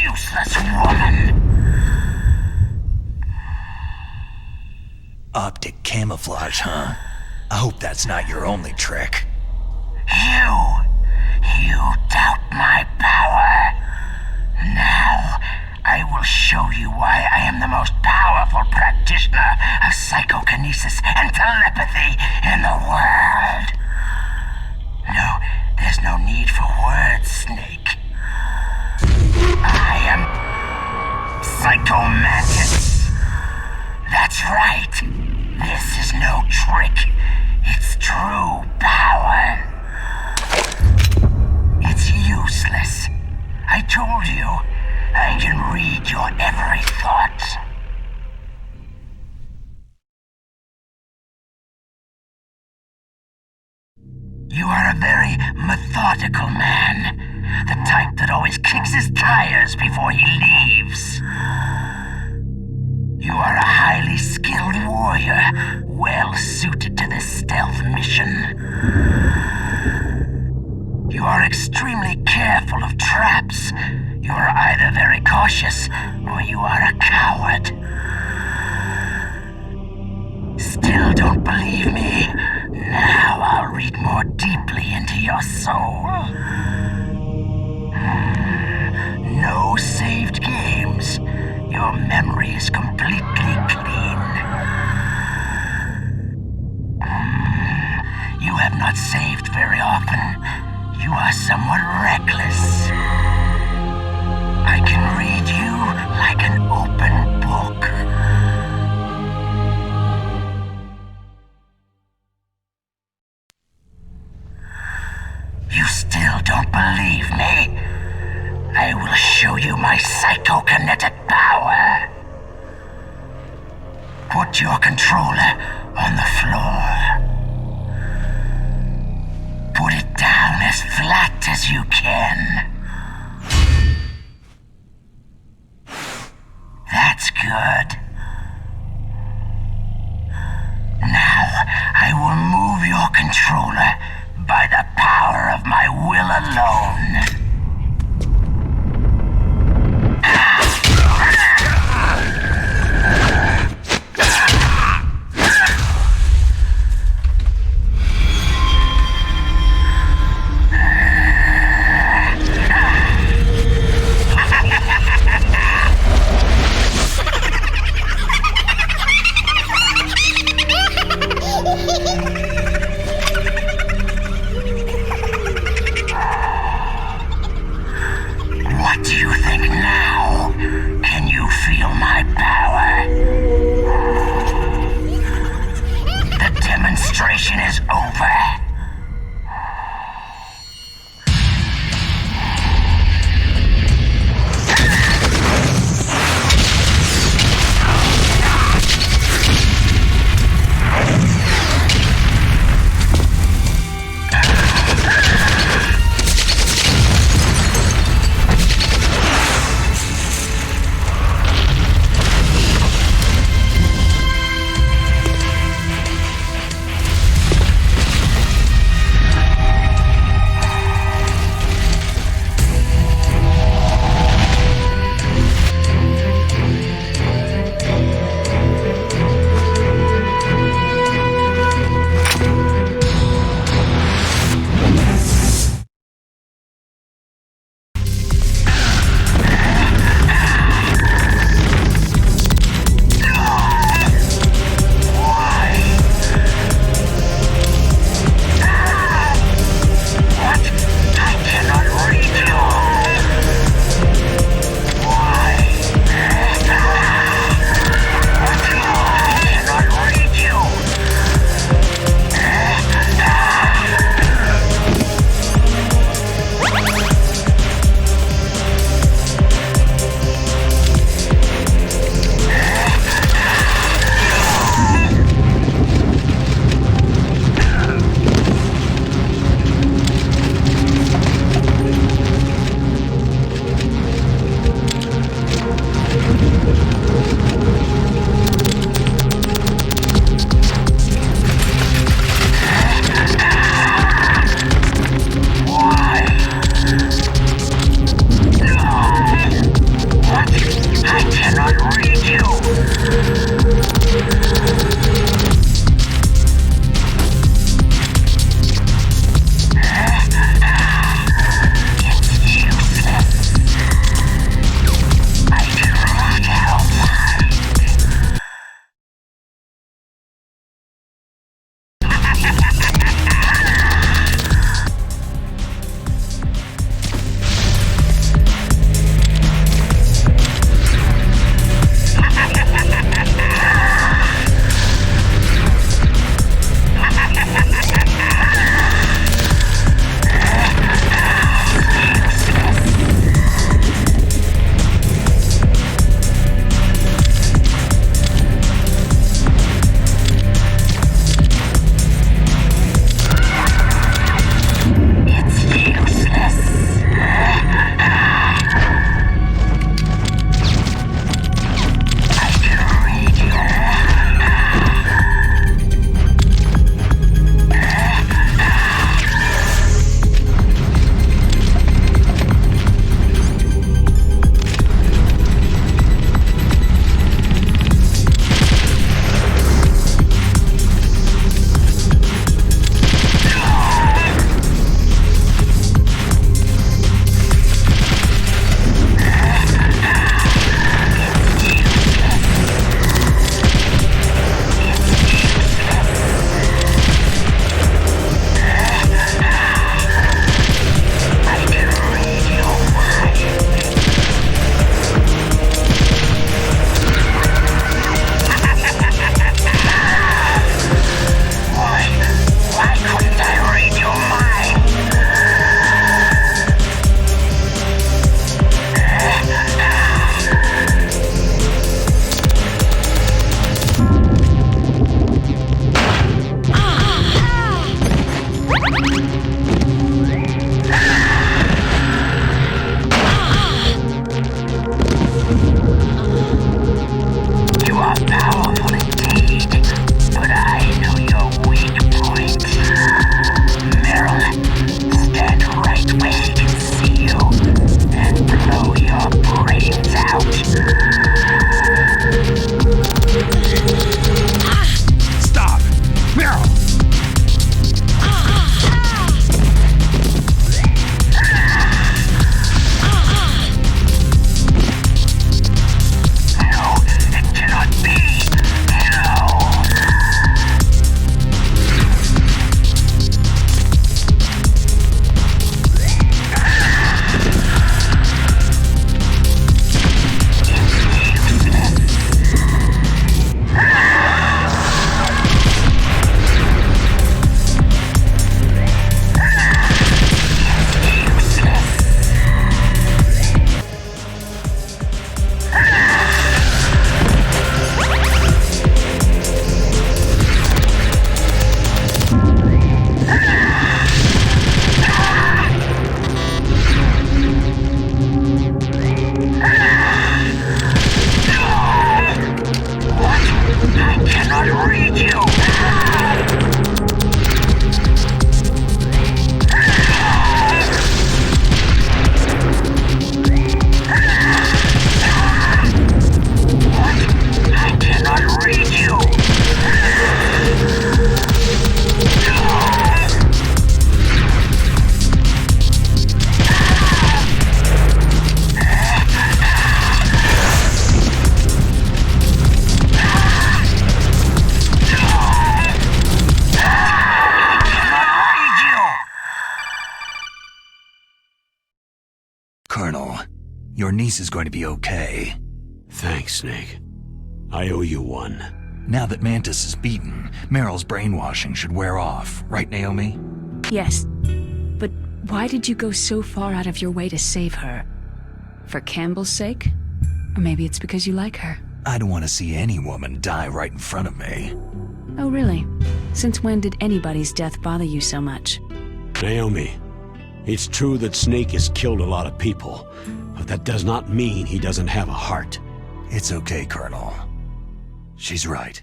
Useless woman! Optic camouflage, huh? I hope that's not your only trick. You doubt my power. Now, I will show you why I am the most powerful practitioner of psychokinesis and telepathy in the world. No, there's no need for words, Snake. I am Psycho Mantis. That's right. This is no trick. It's true power. It's useless. I told you, I can read your every thought. You are a very methodical man. The type that always kicks his tires before he leaves. You are a highly skilled warrior, well suited to this stealth mission. You are extremely careful of traps. You are either very cautious, or you are a coward. Still don't believe me? Now I'll read more deeply into your soul. No saved games. Your memory is completely clean. You have not saved very often. You are somewhat reckless. I can read you like an open book. don't believe me? I will show you my psychokinetic power. Put your controller on the floor. Put it down as flat as you can. That's good. Now, I will move your controller by the power of my will alone. What do you think now? Can you feel my power? The demonstration is over. Your niece is going to be okay. Thanks, Snake. I owe you one. Now that Mantis is beaten, Meryl's brainwashing should wear off, right, Naomi? Yes. But why did you go so far out of your way to save her? For Campbell's sake? Or maybe it's because you like her? I don't want to see any woman die right in front of me. Oh, really? Since when did anybody's death bother you so much? Naomi, it's true that Snake has killed a lot of people, but that does not mean he doesn't have a heart. It's okay, Colonel. She's right.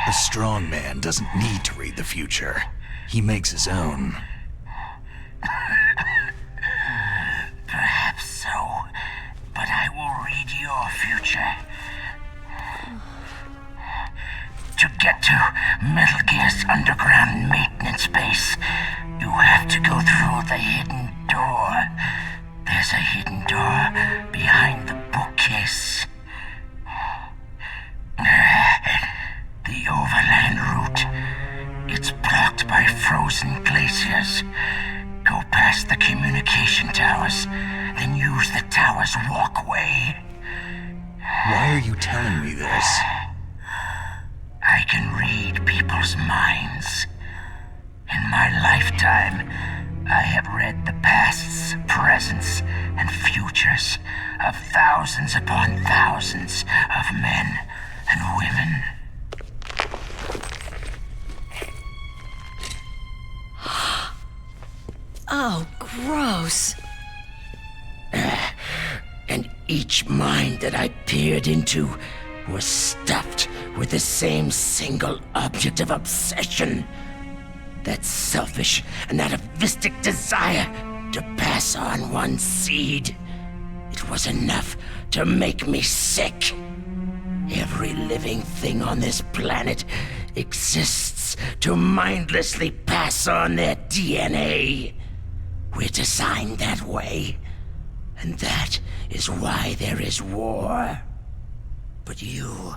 A strong man doesn't need to read the future. He makes his own. Perhaps so, but I will read your future. To get to Metal Gear's underground maintenance base, you have to go through the hidden door. There's a hidden door behind the bookcase. The overland route. It's blocked by frozen glaciers. Go past the communication towers, then use the tower's walkway. Why are you telling me this? I can read people's minds. In my lifetime, I have read the pasts, presents, and futures of thousands upon thousands of men and women. Oh, gross. And each mind that I peered into was stuffed with the same single object of obsession. That selfish and atavistic desire to pass on one seed. It was enough to make me sick. Every living thing on this planet exists to mindlessly pass on their DNA. We're designed that way, and that is why there is war. But you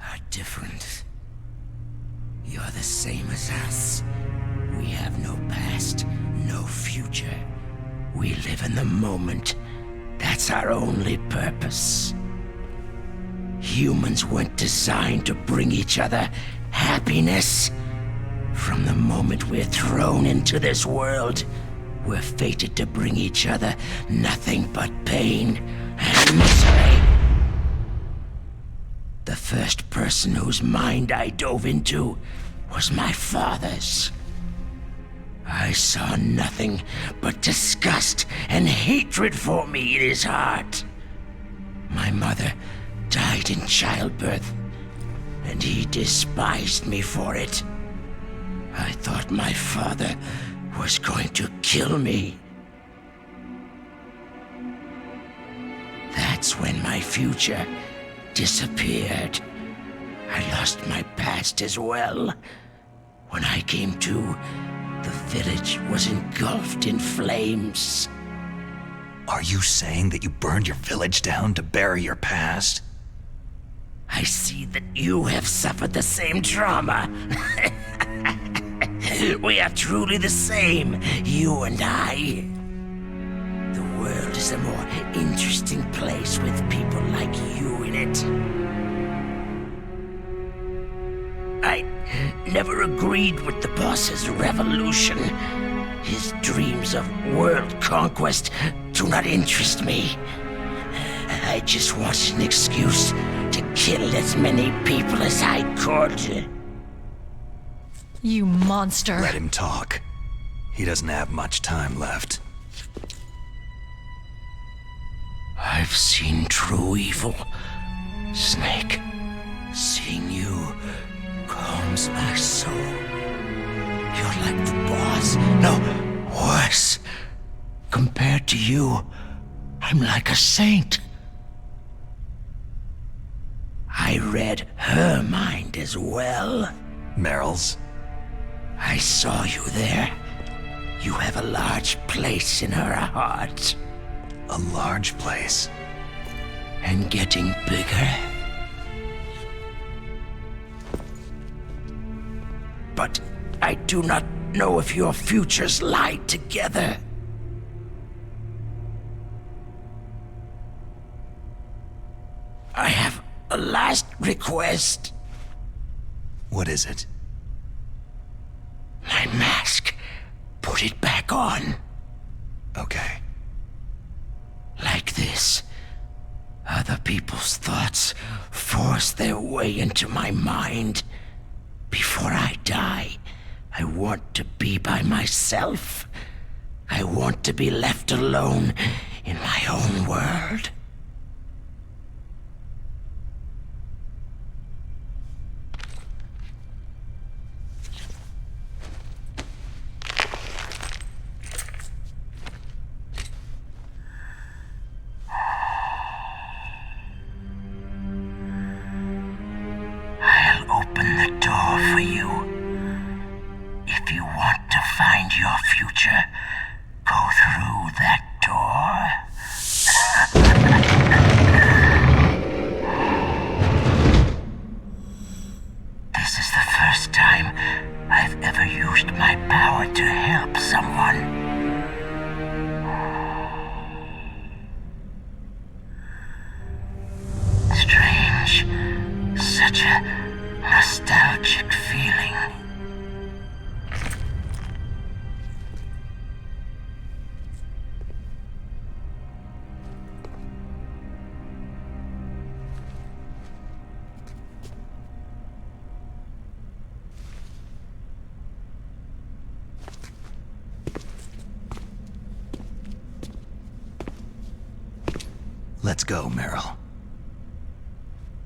are different. You're the same as us. We have no past, no future. We live in the moment. That's our only purpose. Humans weren't designed to bring each other happiness. From the moment we're thrown into this world, we're fated to bring each other nothing but pain and misery. The first person whose mind I dove into was my father's. I saw nothing but disgust and hatred for me in his heart. My mother died in childbirth, and he despised me for it. I thought my father was going to kill me. That's when my future disappeared. I lost my past as well. When I came to, the village was engulfed in flames. Are you saying that you burned your village down to bury your past? I see that you have suffered the same trauma. We are truly the same, you and I. The world is a more interesting place with people like you in it. I never agreed with the boss's revolution. His dreams of world conquest do not interest me. I just wanted an excuse to kill as many people as I could. You monster. Let him talk. He doesn't have much time left. I've seen true evil, Snake. Seeing you calms my soul. You're like the boss. No, worse. Compared to you, I'm like a saint. I read her mind as well. Meryl's? I saw you there. You have a large place in her heart. A large place? And getting bigger. But I do not know if your futures lie together. I have a last request. What is it? My mask. Put it back on. Okay. Like this. Other people's thoughts force their way into my mind. Before I die, I want to be by myself. I want to be left alone in my own world. I'll open the door for you. If you want to find your future, go through that door. This is the first time I've ever used my power to help someone. Strange. Such a nostalgic feeling. Let's go, Meryl.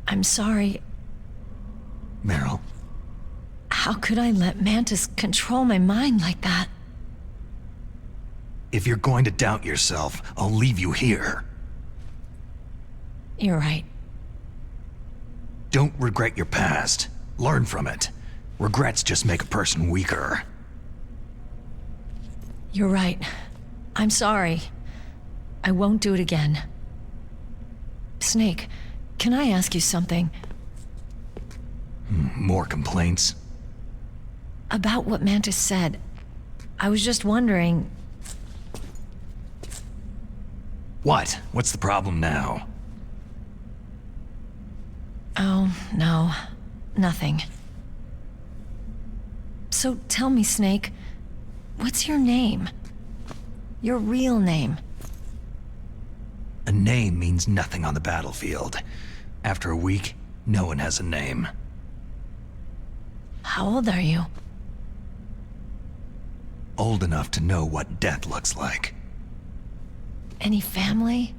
I'm sorry. Meryl? How could I let Mantis control my mind like that? If you're going to doubt yourself, I'll leave you here. You're right. Don't regret your past. Learn from it. Regrets just make a person weaker. You're right. I'm sorry. I won't do it again. Snake, can I ask you something? More complaints? About what Mantis said. I was just wondering... What? What's the problem now? Oh, no. Nothing. So tell me, Snake, what's your name? Your real name? A name means nothing on the battlefield. After a week, no one has a name. How old are you? Old enough to know what death looks like. Any family?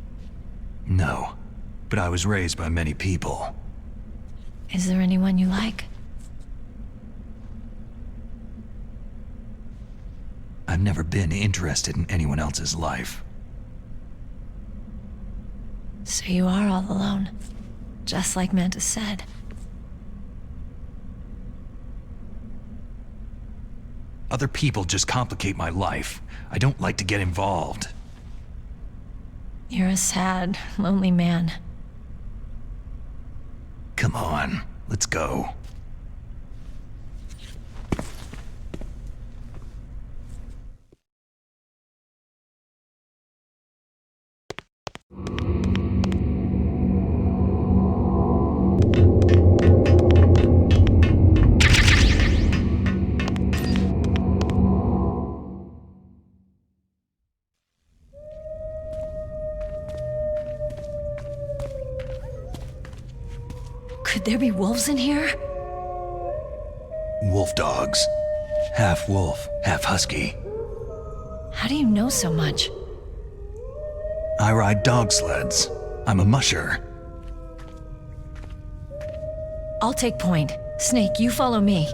No, but I was raised by many people. Is there anyone you like? I've never been interested in anyone else's life. So you are all alone, just like Mantis said. Other people just complicate my life. I don't like to get involved. You're a sad, lonely man. Come on, let's go. Could there be wolves in here? Wolf dogs. Half wolf, half husky. How do you know so much? I ride dog sleds. I'm a musher. I'll take point. Snake, you follow me.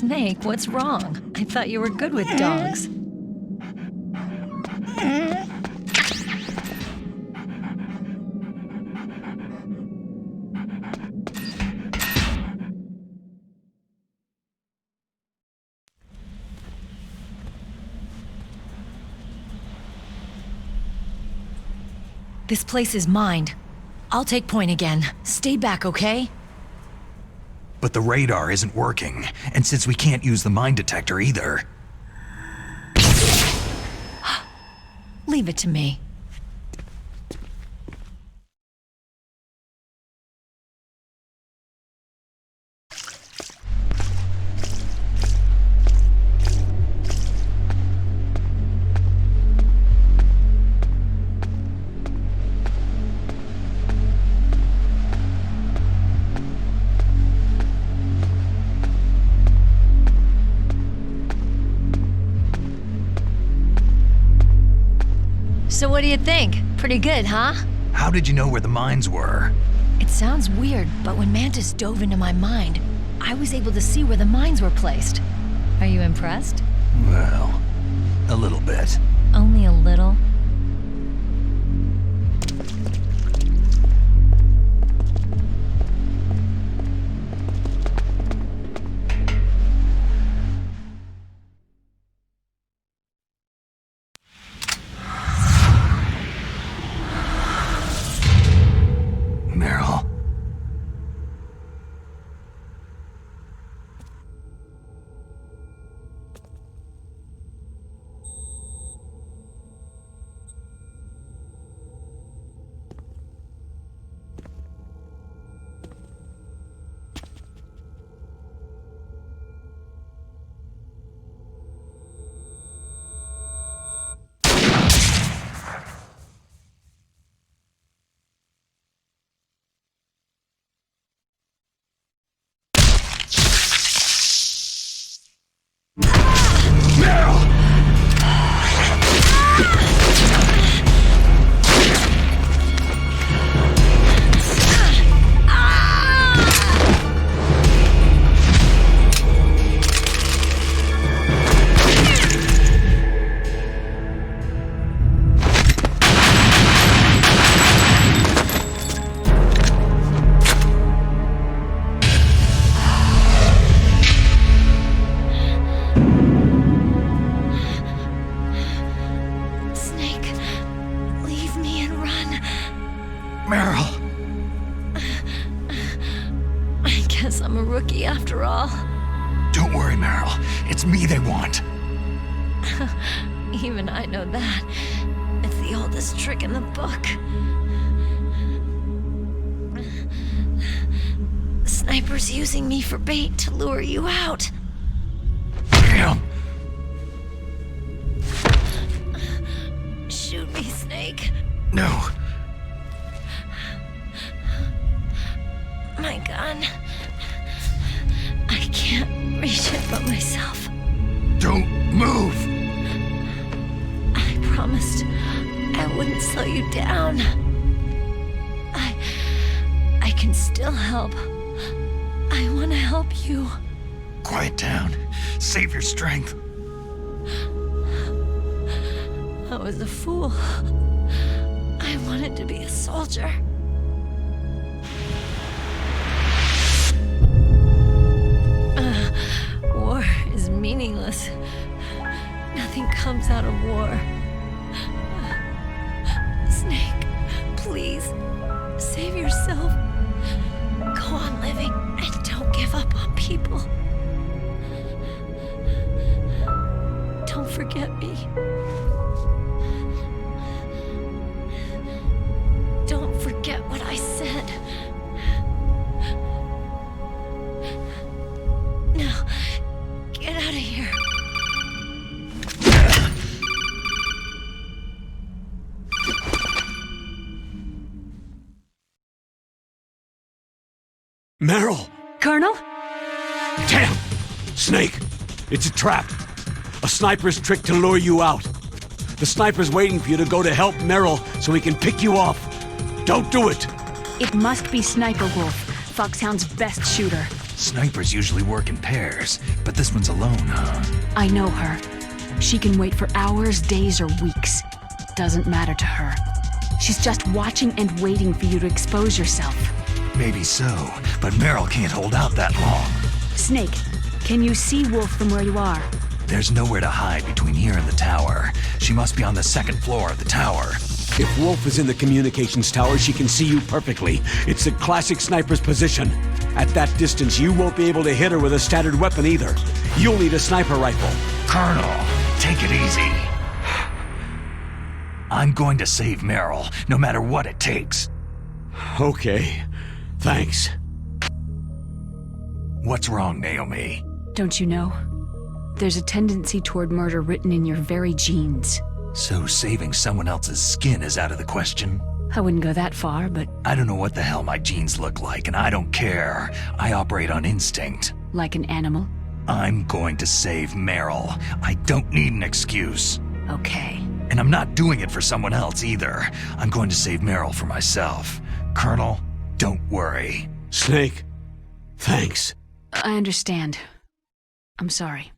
Snake, what's wrong? I thought you were good with dogs. This place is mine. I'll take point again. Stay back, okay? But the radar isn't working, and since we can't use the mine detector either... Leave it to me. So what do you think? Pretty good, huh? How did you know where the mines were? It sounds weird, but when Mantis dove into my mind, I was able to see where the mines were placed. Are you impressed? Well, a little bit. Only a little? Meryl. Even I know that. It's the oldest trick in the book. The sniper's using me for bait to lure you out. Damn! Shoot me, Snake. No. My gun. I can't reach it but myself. Don't move! I promised I wouldn't slow you down. I can still help. I want to help you. Quiet down. Save your strength. I was a fool. I wanted to be a soldier. War is meaningless. Nothing comes out of war. Snake, please, save yourself. Go on living and don't give up on people. Don't forget me. Don't forget what I said. Now, get out of here. Meryl! Colonel? Damn! Snake! It's a trap. A sniper's trick to lure you out. The sniper's waiting for you to go to help Meryl so he can pick you off. Don't do it! It must be Sniper Wolf, Foxhound's best shooter. Snipers usually work in pairs, but this one's alone, huh? I know her. She can wait for hours, days, or weeks. Doesn't matter to her. She's just watching and waiting for you to expose yourself. Maybe so, but Meryl can't hold out that long. Snake, can you see Wolf from where you are? There's nowhere to hide between here and the tower. She must be on the second floor of the tower. If Wolf is in the communications tower, she can see you perfectly. It's the classic sniper's position. At that distance, you won't be able to hit her with a standard weapon either. You'll need a sniper rifle. Colonel, take it easy. I'm going to save Meryl, no matter what it takes. Okay, thanks. What's wrong, Naomi? Don't you know? There's a tendency toward murder written in your very genes. So saving someone else's skin is out of the question? I wouldn't go that far, but... I don't know what the hell my genes look like, and I don't care. I operate on instinct. Like an animal? I'm going to save Meryl. I don't need an excuse. Okay. And I'm not doing it for someone else either. I'm going to save Meryl for myself. Colonel, don't worry. Snake, thanks. I understand. I'm sorry.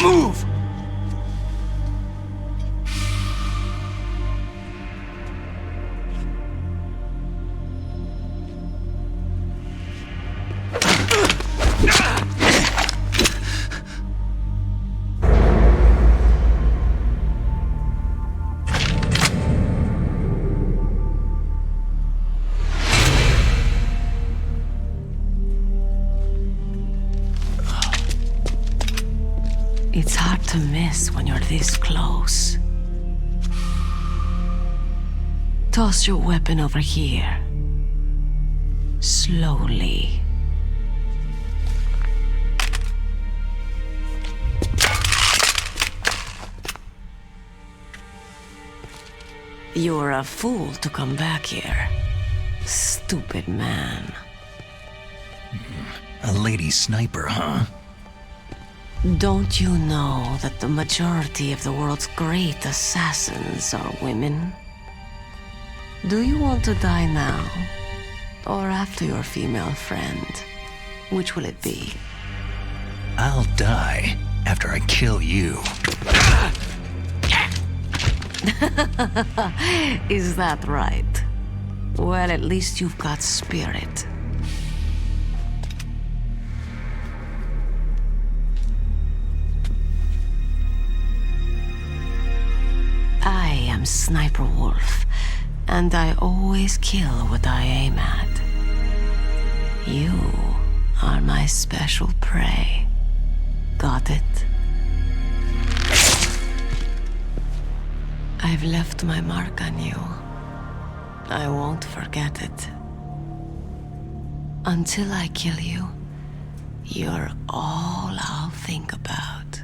Move! It's hard to miss when you're this close. Toss your weapon over here. Slowly. You're a fool to come back here. Stupid man. A lady sniper, huh? Don't you know that the majority of the world's great assassins are women? Do you want to die now? Or after your female friend? Which will it be? I'll die after I kill you. Is that right? Well, at least you've got spirit. Sniper Wolf, and I always kill what I aim at. You are my special prey. Got it? I've left my mark on you. I won't forget it. Until I kill you, you're all I'll think about.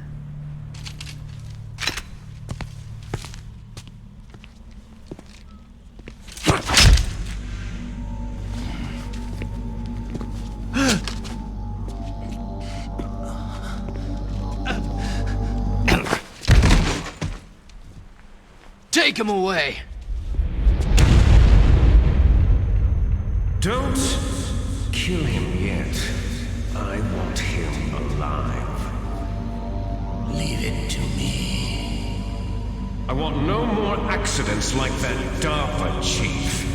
Take him away! Don't kill him yet. I want him alive. Leave it to me. I want no more accidents like that DARPA Chief.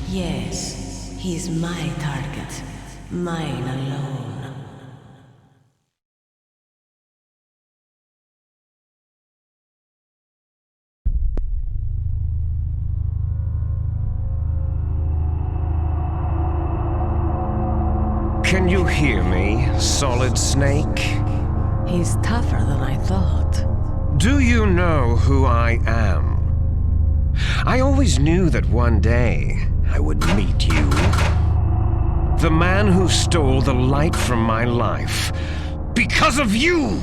Yes, he's my target. Mine alone. Can you hear me, Solid Snake? He's tougher than I thought. Do you know who I am? I always knew that one day I would meet you. The man who stole the light from my life because of you!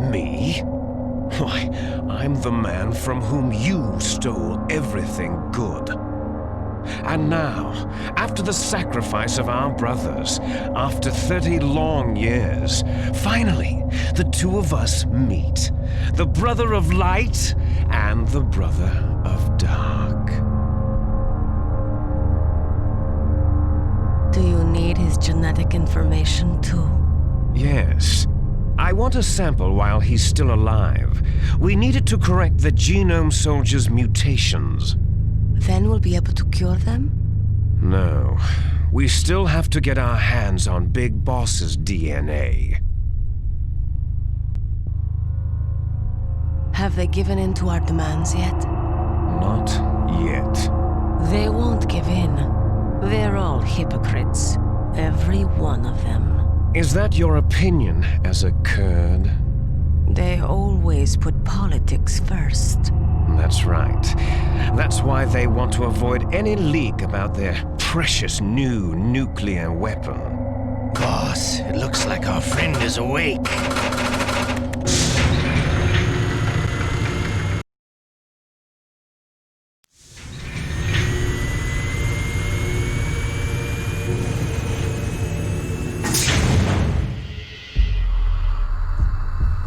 Me? Why, I'm the man from whom you stole everything good. And now, after the sacrifice of our brothers, after 30 long years, finally, the two of us meet. The brother of light and the brother of dark. Do you need his genetic information too? Yes. I want a sample while he's still alive. We need it to correct the Genome Soldier's mutations. Then we'll be able to cure them? No. We still have to get our hands on Big Boss's DNA. Have they given in to our demands yet? Not yet. They won't give in. They're all hypocrites. Every one of them. Is that your opinion as a Kurd? They always put politics first. That's right. That's why they want to avoid any leak about their precious new nuclear weapon. Boss, it looks like our friend is awake.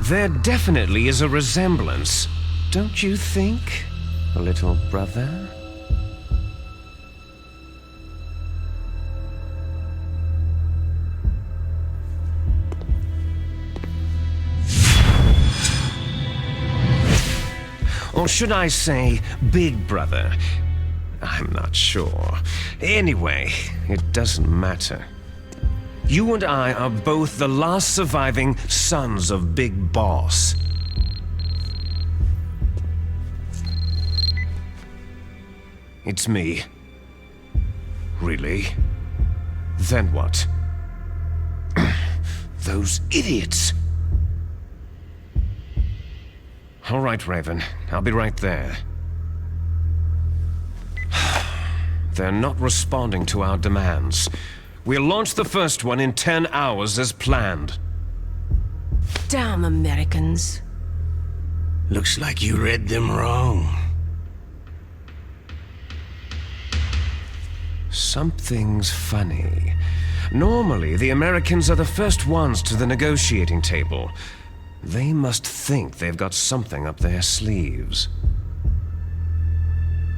There definitely is a resemblance. Don't you think, little brother? Or should I say, big brother? I'm not sure. Anyway, it doesn't matter. You and I are both the last surviving sons of Big Boss. It's me. Really? Then what? Those idiots! All right, Raven. I'll be right there. They're not responding to our demands. We'll launch the first one in 10 hours as planned. Damn Americans. Looks like you read them wrong. Something's funny. Normally, the Americans are the first ones to the negotiating table. They must think they've got something up their sleeves.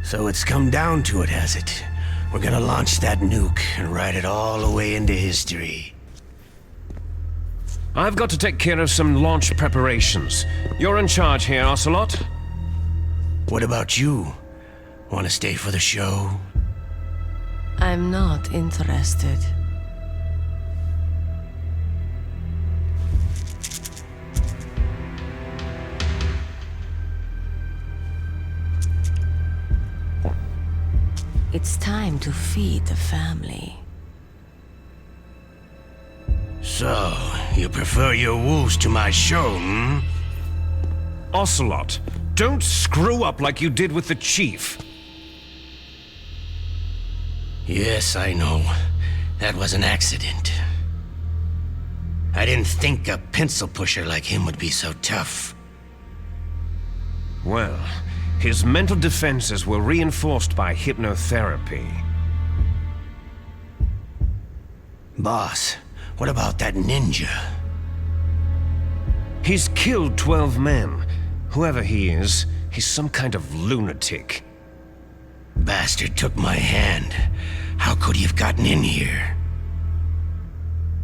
So it's come down to it, has it? We're gonna launch that nuke and write it all the way into history. I've got to take care of some launch preparations. You're in charge here, Ocelot. What about you? Want to stay for the show? I'm not interested. It's time to feed the family. So, you prefer your wolves to my show, hmm? Ocelot, don't screw up like you did with the Chief. Yes, I know. That was an accident. I didn't think a pencil pusher like him would be so tough. Well, his mental defenses were reinforced by hypnotherapy. Boss, what about that ninja? He's killed 12 men. Whoever he is, he's some kind of lunatic. Bastard took my hand. How could he have gotten in here?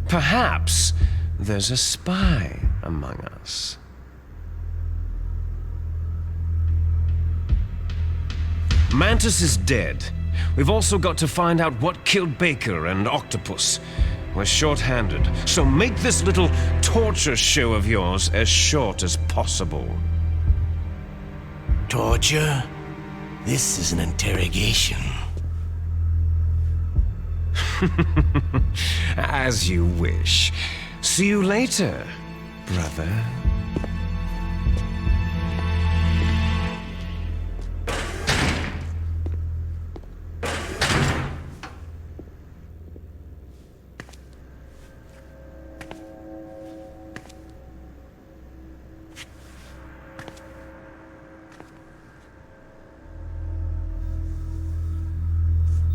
Perhaps there's a spy among us. Mantis is dead. We've also got to find out what killed Baker and Octopus. We're short-handed, so make this little torture show of yours as short as possible. Torture? This is an interrogation. As you wish. See you later, brother.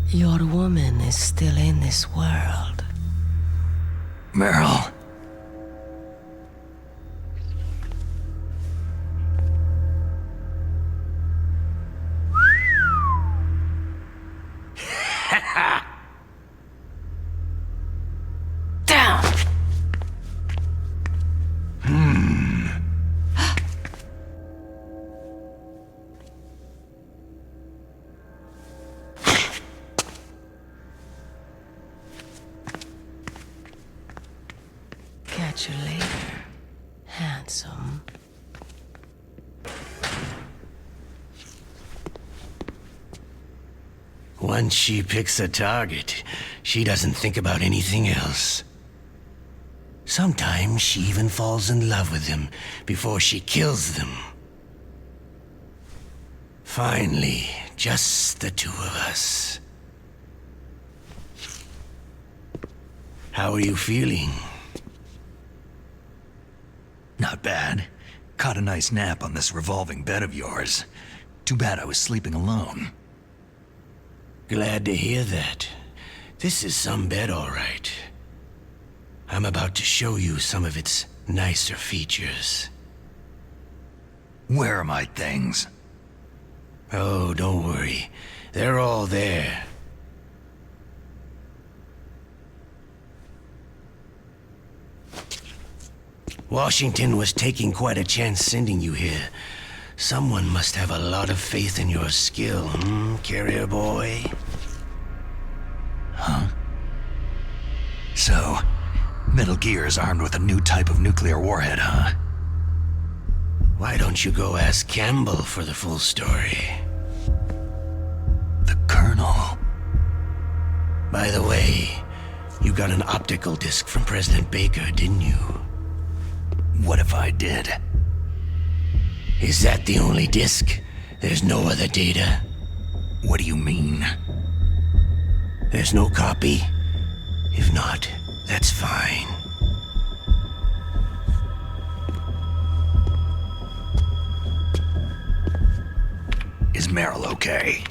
Your woman is still in this world. Meryl. Down! Catch you later, handsome. Once she picks a target, she doesn't think about anything else. Sometimes she even falls in love with them before she kills them. Finally, just the two of us. How are you feeling? Not bad. Caught a nice nap on this revolving bed of yours. Too bad I was sleeping alone. Glad to hear that. This is some bed, all right. I'm about to show you some of its nicer features. Where are my things? Oh, don't worry. They're all there. Washington was taking quite a chance sending you here. Someone must have a lot of faith in your skill, carrier boy? Huh? So, Metal Gear is armed with a new type of nuclear warhead, huh? Why don't you go ask Campbell for the full story? The Colonel. By the way, you got an optical disc from President Baker, didn't you? What if I did? Is that the only disc? There's no other data? What do you mean? There's no copy? If not, that's fine. Is Meryl okay?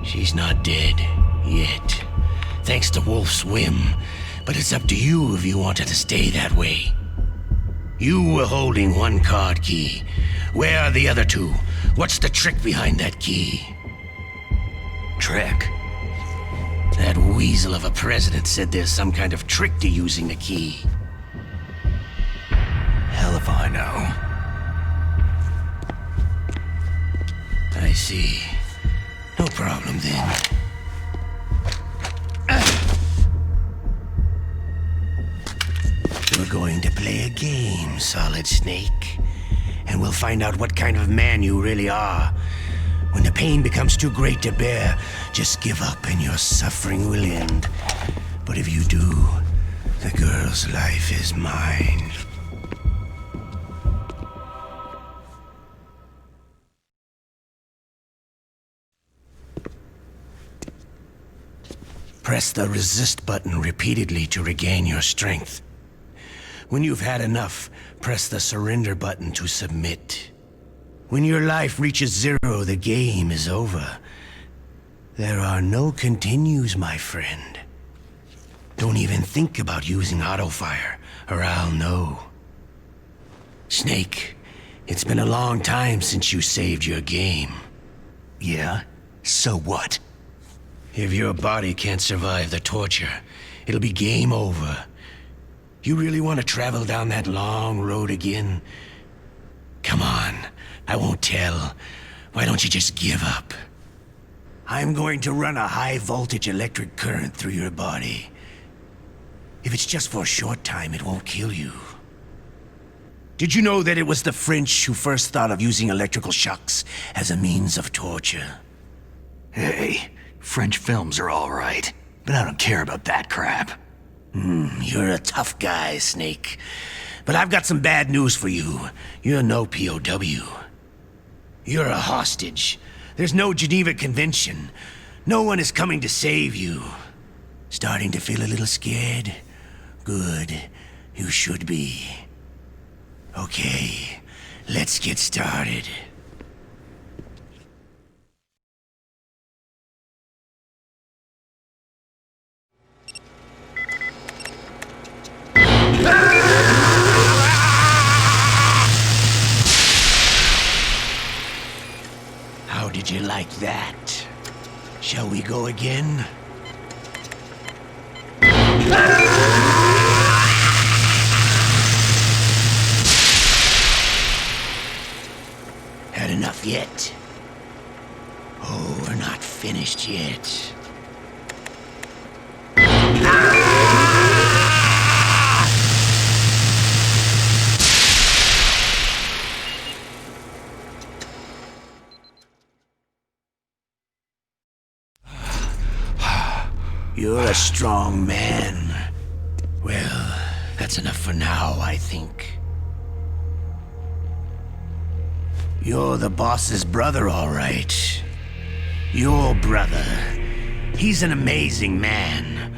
She's not dead, yet. Thanks to Wolf's whim. But it's up to you if you want her to stay that way. You were holding one card key. Where are the other two? What's the trick behind that key? Trick? That weasel of a president said there's some kind of trick to using the key. Hell if I know. I see. No problem then. We're going to play a game, Solid Snake. And we'll find out what kind of man you really are. When the pain becomes too great to bear, just give up and your suffering will end. But if you do, the girl's life is mine. Press the resist button repeatedly to regain your strength. When you've had enough, press the surrender button to submit. When your life reaches 0, the game is over. There are no continues, my friend. Don't even think about using auto-fire, or I'll know. Snake, it's been a long time since you saved your game. Yeah? So what? If your body can't survive the torture, it'll be game over. You really want to travel down that long road again? Come on, I won't tell. Why don't you just give up? I'm going to run a high-voltage electric current through your body. If it's just for a short time, it won't kill you. Did you know that it was the French who first thought of using electrical shocks as a means of torture? Hey, French films are all right, but I don't care about that crap. You're a tough guy, Snake. But I've got some bad news for you. You're no POW. You're a hostage. There's no Geneva Convention. No one is coming to save you. Starting to feel a little scared? Good. You should be. Okay, let's get started. How did you like that? Shall we go again? Had enough yet? Oh, we're not finished yet. You're a strong man. Well, that's enough for now, I think. You're the boss's brother, all right. Your brother. He's an amazing man.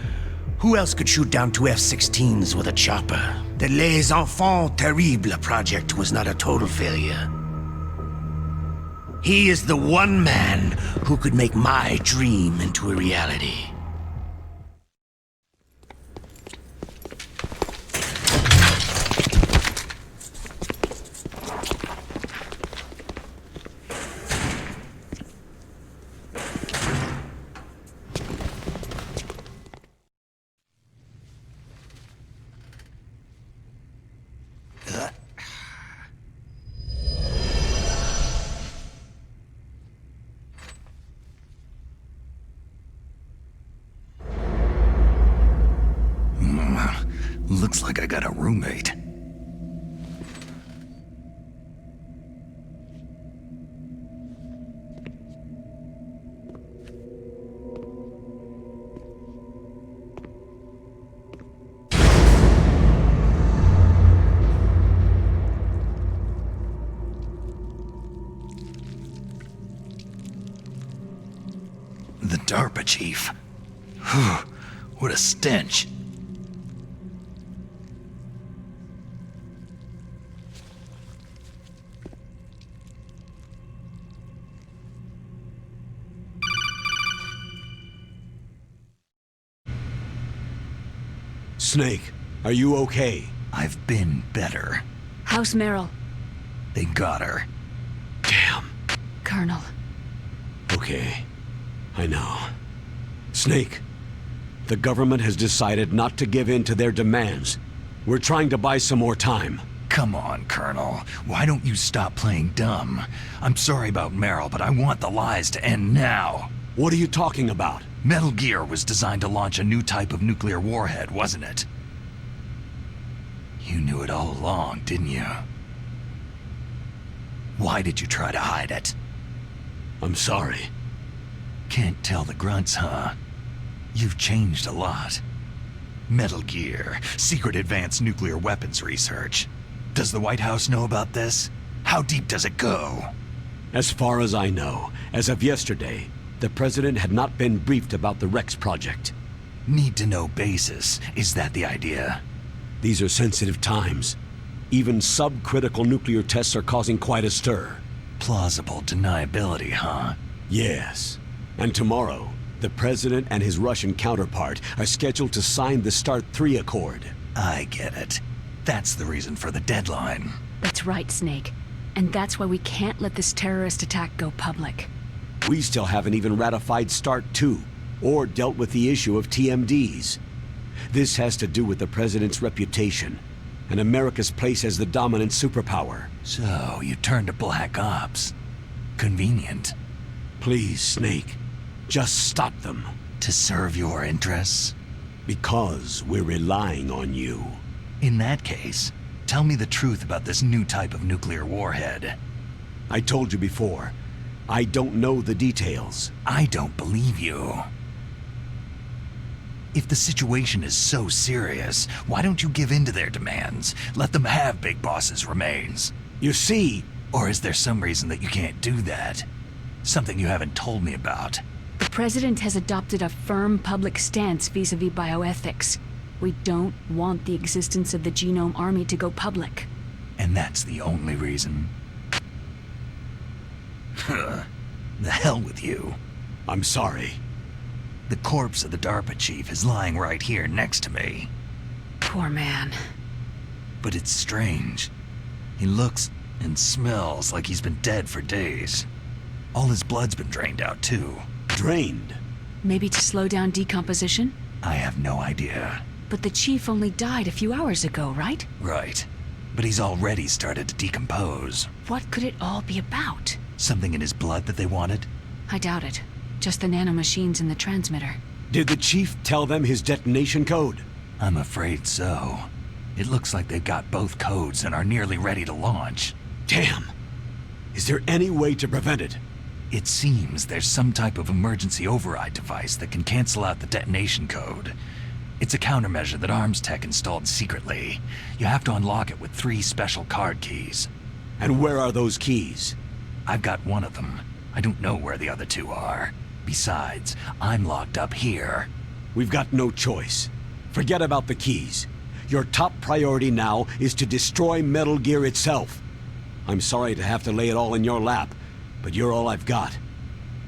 Who else could shoot down 2 F-16s with a chopper? The Les Enfants Terribles project was not a total failure. He is the one man who could make my dream into a reality. Looks like I got a roommate. The DARPA Chief. What a stench. Snake, are you okay? I've been better. How's Meryl? They got her. Damn. Colonel. Okay, I know. Snake, the government has decided not to give in to their demands. We're trying to buy some more time. Come on, Colonel. Why don't you stop playing dumb? I'm sorry about Meryl, but I want the lies to end now. What are you talking about? Metal Gear was designed to launch a new type of nuclear warhead, wasn't it? You knew it all along, didn't you? Why did you try to hide it? I'm sorry. Can't tell the grunts, huh? You've changed a lot. Metal Gear, secret advanced nuclear weapons research. Does the White House know about this? How deep does it go? As far as I know, as of yesterday, the President had not been briefed about the Rex project. Need-to-know basis. Is that the idea? These are sensitive times. Even subcritical nuclear tests are causing quite a stir. Plausible deniability, huh? Yes. And tomorrow, the President and his Russian counterpart are scheduled to sign the START 3 Accord. I get it. That's the reason for the deadline. That's right, Snake. And that's why we can't let this terrorist attack go public. We still haven't even ratified START 2, or dealt with the issue of TMDs. This has to do with the President's reputation, and America's place as the dominant superpower. So, you turn to Black Ops. Convenient. Please, Snake, just stop them. To serve your interests? Because we're relying on you. In that case, tell me the truth about this new type of nuclear warhead. I told you before, I don't know the details. I don't believe you. If the situation is so serious, why don't you give in to their demands? Let them have Big Boss's remains. You see... Or is there some reason that you can't do that? Something you haven't told me about. The President has adopted a firm public stance vis-a-vis bioethics. We don't want the existence of the Genome Army to go public. And that's the only reason? The hell with you. I'm sorry. The corpse of the DARPA Chief is lying right here next to me. Poor man. But it's strange. He looks and smells like he's been dead for days. All his blood's been drained out, too. Drained? Maybe to slow down decomposition? I have no idea. But the Chief only died a few hours ago, right? Right. But he's already started to decompose. What could it all be about? Something in his blood that they wanted? I doubt it. Just the nanomachines in the transmitter. Did the Chief tell them his detonation code? I'm afraid so. It looks like they've got both codes and are nearly ready to launch. Damn! Is there any way to prevent it? It seems there's some type of emergency override device that can cancel out the detonation code. It's a countermeasure that Arms Tech installed secretly. You have to unlock it with 3 special card keys. And where are those keys? I've got one of them. I don't know where the other 2 are. Besides, I'm locked up here. We've got no choice. Forget about the keys. Your top priority now is to destroy Metal Gear itself. I'm sorry to have to lay it all in your lap, but you're all I've got.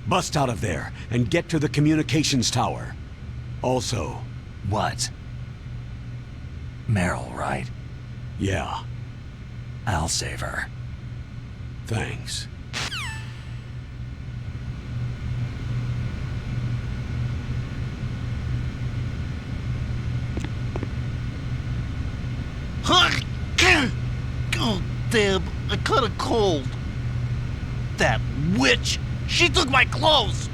Bust out of there and get to the communications tower. Also... What? Meryl, right? Yeah. I'll save her. Thanks. Oh, damn, I caught a cold. That witch! She took my clothes!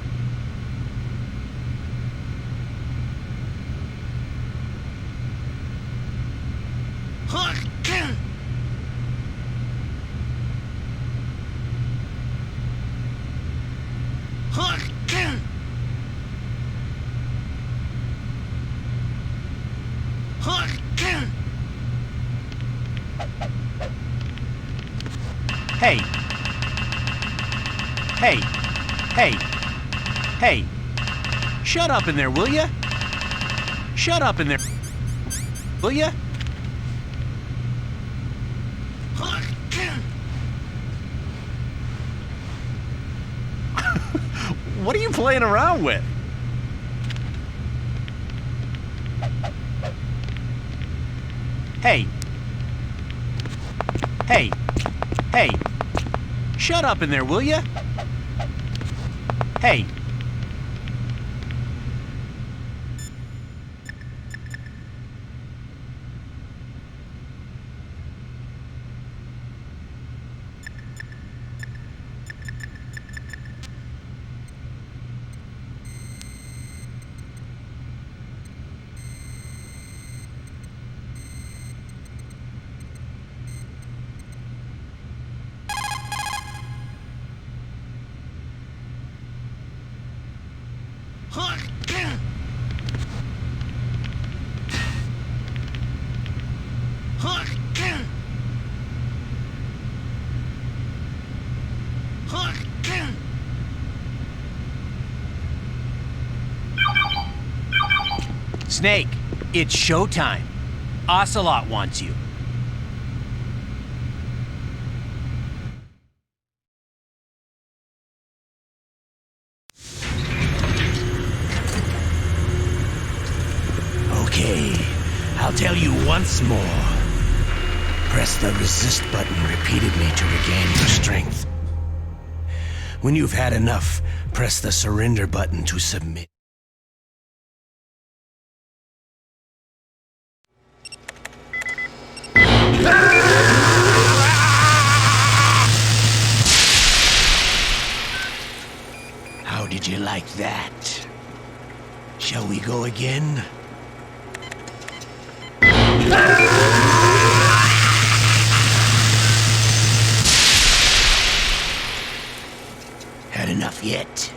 Hey! Hey! Hey! Hey! Shut up in there, will ya? Shut up in there, will ya? What are you playing around with? Hey! Hey! Hey! Shut up in there, will ya? Hey! Snake, it's showtime. Ocelot wants you. Okay, I'll tell you once more. Press the resist button repeatedly to regain your strength. When you've had enough, press the surrender button to submit. How did you like that? Shall we go again? Had enough yet?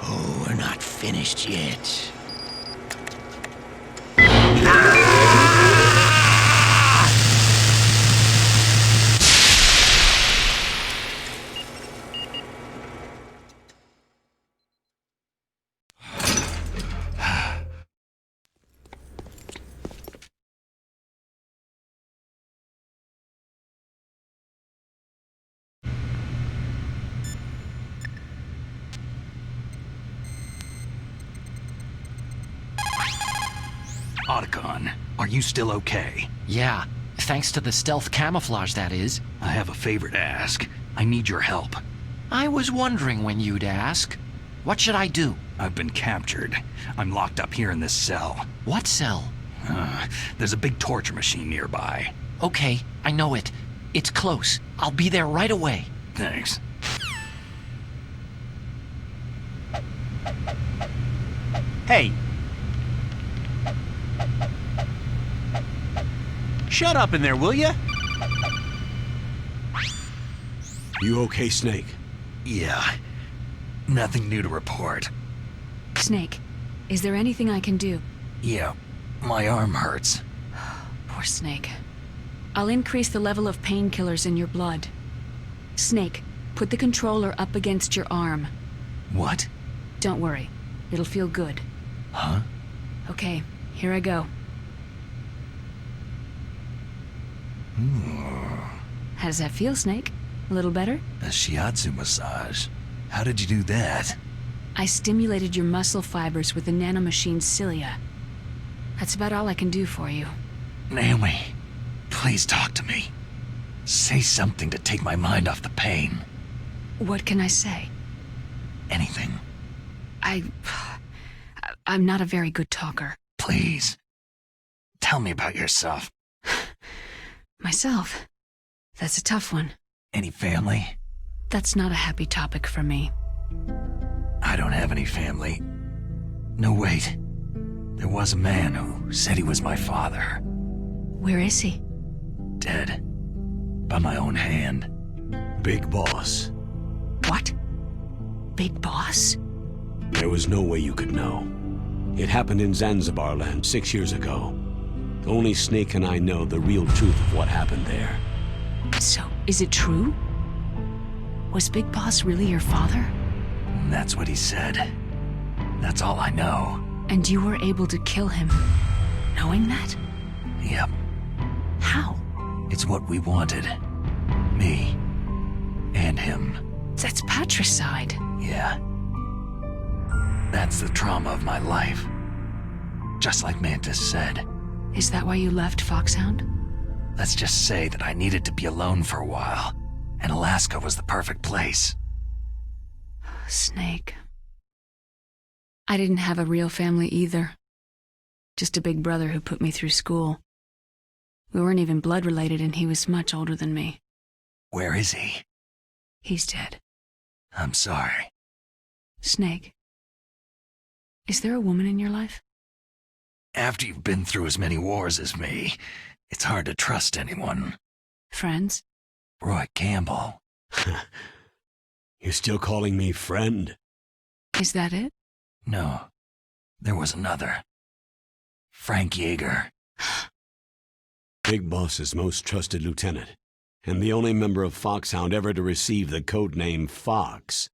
Oh, we're not finished yet. Otacon, are you still okay? Yeah, thanks to the stealth camouflage, that is. I have a favor to ask. I need your help. I was wondering when you'd ask. What should I do? I've been captured. I'm locked up here in this cell. What cell? There's a big torture machine nearby. Okay, I know it. It's close. I'll be there right away. Thanks. Hey. Shut up in there, will ya? You okay, Snake? Yeah. Nothing new to report. Snake, is there anything I can do? Yeah, my arm hurts. Poor Snake. I'll increase the level of painkillers in your blood. Snake, put the controller up against your arm. What? Don't worry. It'll feel good. Huh? Okay, here I go. How does that feel, Snake? A little better? A shiatsu massage. How did you do that? I stimulated your muscle fibers with the nanomachine's cilia. That's about all I can do for you. Naomi, please talk to me. Say something to take my mind off the pain. What can I say? Anything. I'm not a very good talker. Please. Tell me about yourself. Myself? That's a tough one. Any family? That's not a happy topic for me. I don't have any family. No, wait. There was a man who said he was my father. Where is he? Dead. By my own hand. Big Boss. What? Big Boss? There was no way you could know. It happened in Zanzibar land 6 years ago. Only Snake and I know the real truth of what happened there. So, is it true? Was Big Boss really your father? That's what he said. That's all I know. And you were able to kill him, knowing that? Yep. How? It's what we wanted. Me. And him. That's patricide. Yeah. That's the trauma of my life. Just like Mantis said. Is that why you left Foxhound? Let's just say that I needed to be alone for a while, and Alaska was the perfect place. Snake. I didn't have a real family either. Just a big brother who put me through school. We weren't even blood related, and he was much older than me. Where is he? He's dead. I'm sorry. Snake. Is there a woman in your life? After you've been through as many wars as me, it's hard to trust anyone. Friends? Roy Campbell. You're still calling me friend? Is that it? No. There was another. Frank Yeager. Big Boss's most trusted lieutenant, and the only member of Foxhound ever to receive the code name Fox.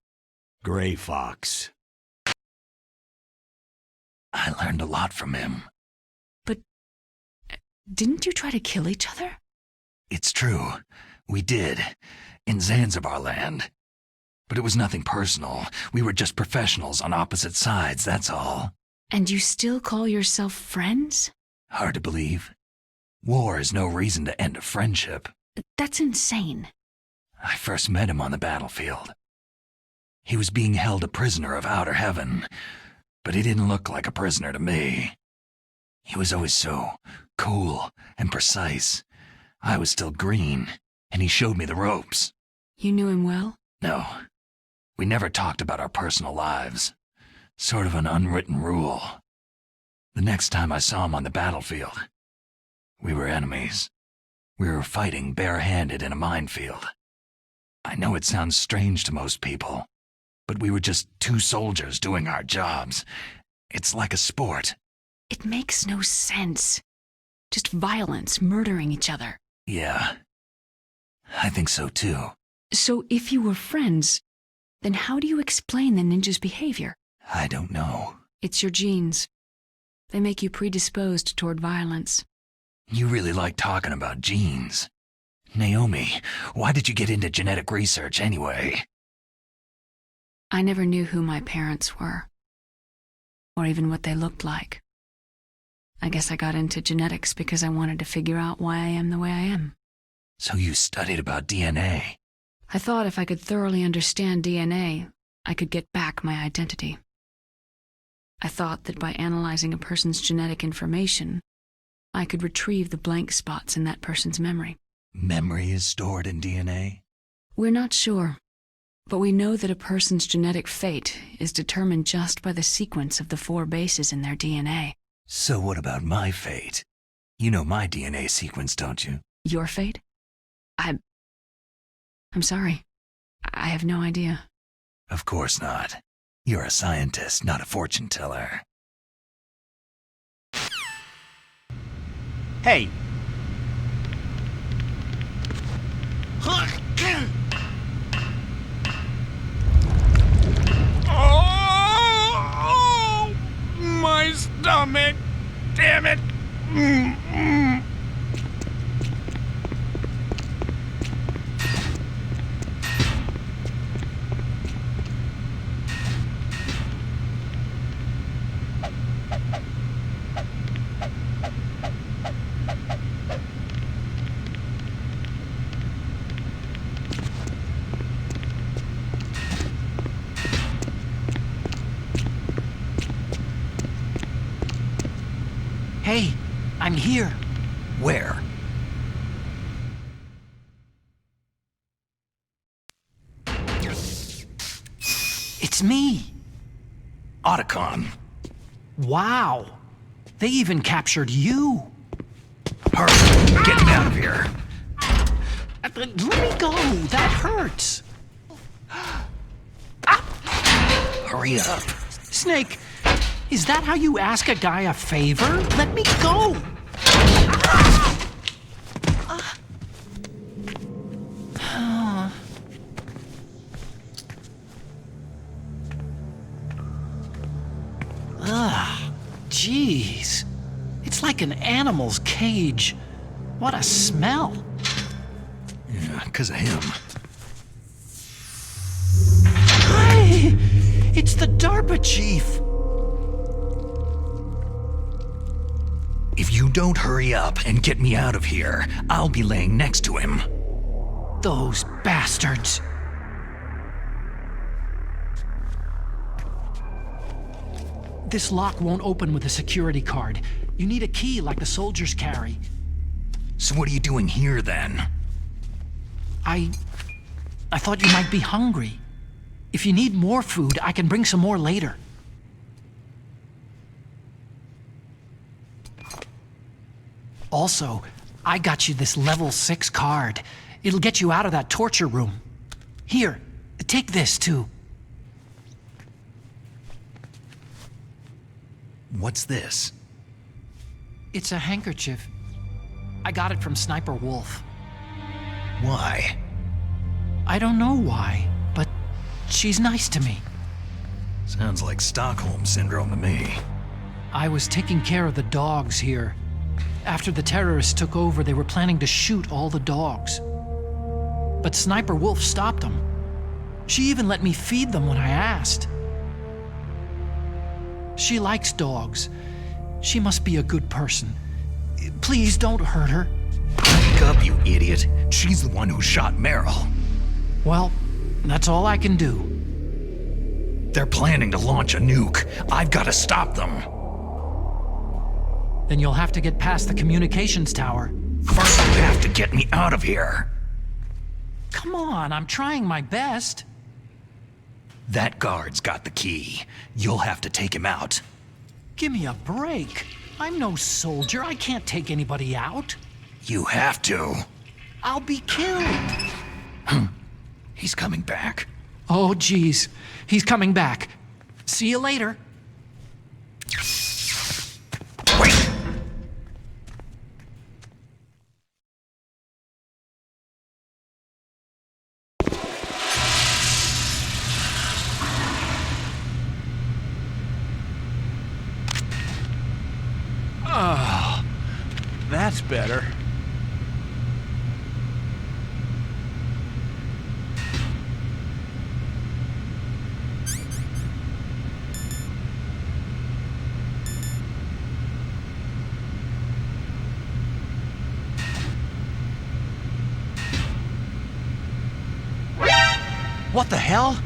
Gray Fox. I learned a lot from him. But didn't you try to kill each other? It's true. We did. In Zanzibar land. But it was nothing personal. We were just professionals on opposite sides, that's all. And you still call yourself friends? Hard to believe. War is no reason to end a friendship. That's insane. I first met him on the battlefield. He was being held a prisoner of outer heaven, but he didn't look like a prisoner to me. He was always so cool and precise. I was still green, and he showed me the ropes. You knew him well? No. We never talked about our personal lives. Sort of an unwritten rule. The next time I saw him on the battlefield, we were enemies. We were fighting barehanded in a minefield. I know it sounds strange to most people, but we were just two soldiers doing our jobs. It's like a sport. It makes no sense. Just violence, murdering each other. Yeah, I think so too. So if you were friends, then how do you explain the ninja's behavior? I don't know. It's your genes. They make you predisposed toward violence. You really like talking about genes. Naomi, why did you get into genetic research anyway? I never knew who my parents were, or even what they looked like. I guess I got into genetics because I wanted to figure out why I am the way I am. So you studied about DNA? I thought if I could thoroughly understand DNA, I could get back my identity. I thought that by analyzing a person's genetic information, I could retrieve the blank spots in that person's memory. Memory is stored in DNA? We're not sure, but we know that a person's genetic fate is determined just by the sequence of the 4 bases in their DNA. So what about my fate? You know my DNA sequence, don't you? Your fate? I'm sorry. I have no idea. Of course not. You're a scientist, not a fortune teller. Hey! Oh, my stomach! Damn it! Hey, I'm here. Where? It's me. Otacon. Wow. They even captured you. Hurry, get me out of here. Let me go. That hurts. Hurry up. Snake, is that how you ask a guy a favor? Let me go. Jeez. It's like an animal's cage. What a smell. Yeah, 'cause of him. Hi! It's the DARPA Chief. If you don't hurry up and get me out of here, I'll be laying next to him. Those bastards. This lock won't open with a security card. You need a key like the soldiers carry. So what are you doing here then? I thought you might be hungry. If you need more food, I can bring some more later. Also, I got you this level 6 card. It'll get you out of that torture room. Here, take this too. What's this? It's a handkerchief. I got it from Sniper Wolf. Why? I don't know why, but she's nice to me. Sounds like Stockholm Syndrome to me. I was taking care of the dogs here. After the terrorists took over, they were planning to shoot all the dogs. But Sniper Wolf stopped them. She even let me feed them when I asked. She likes dogs. She must be a good person. Please don't hurt her. Wake up, you idiot. She's the one who shot Meryl. Well, that's all I can do. They're planning to launch a nuke. I've got to stop them. Then you'll have to get past the communications tower. First, you have to get me out of here. Come on, I'm trying my best. That guard's got the key. You'll have to take him out. Give me a break. I'm no soldier. I can't take anybody out. You have to. I'll be killed. He's coming back. Oh, geez. He's coming back. See you later. Wait! Oh, that's better. What the hell?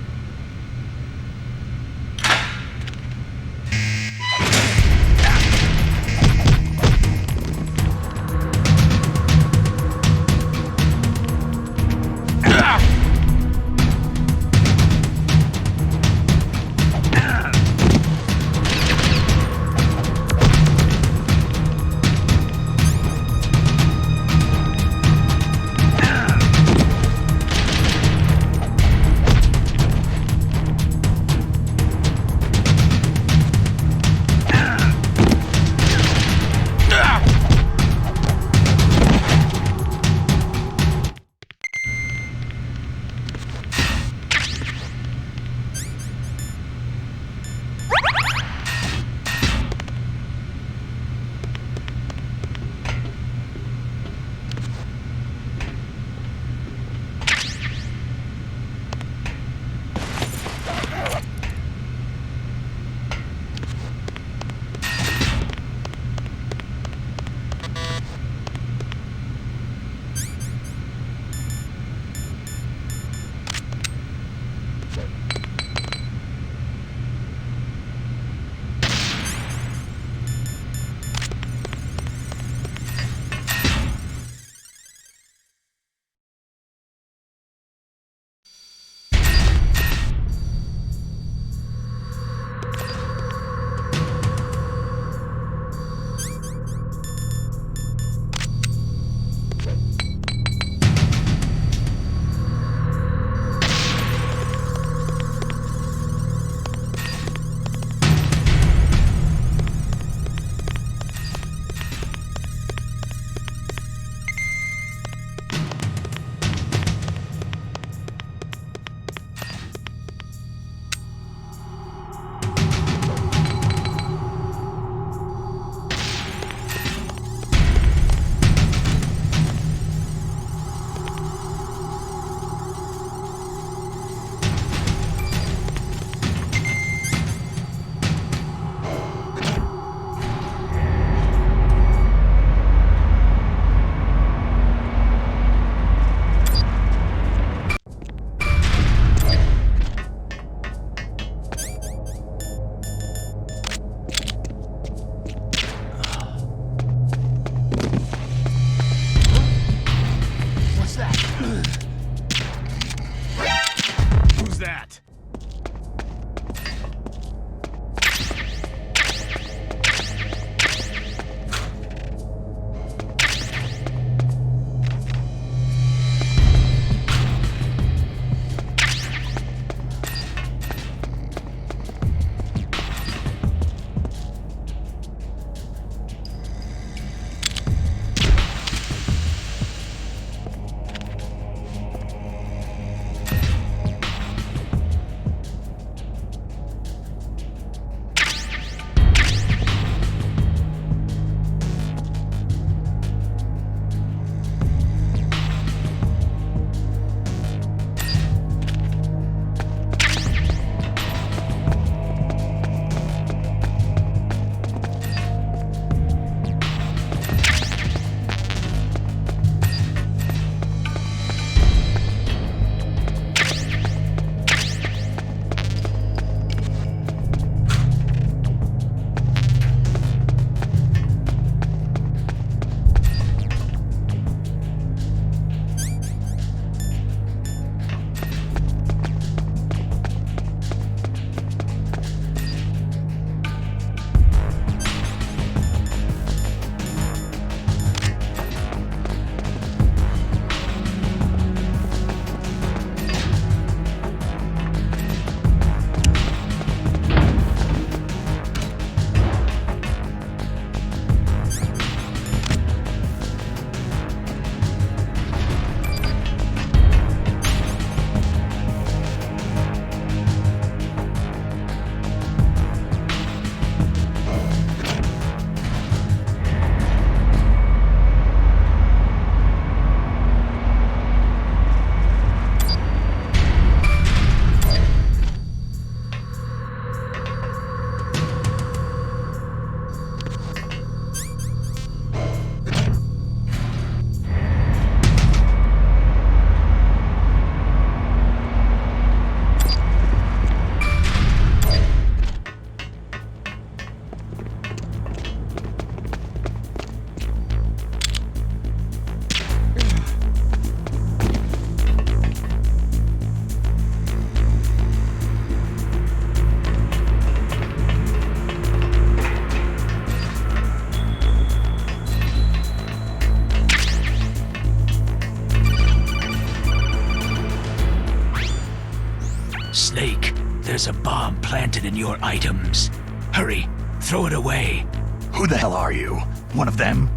there's a bomb planted in your items. Hurry, throw it away. Who the hell are you? One of them?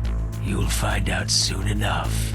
You'll find out soon enough.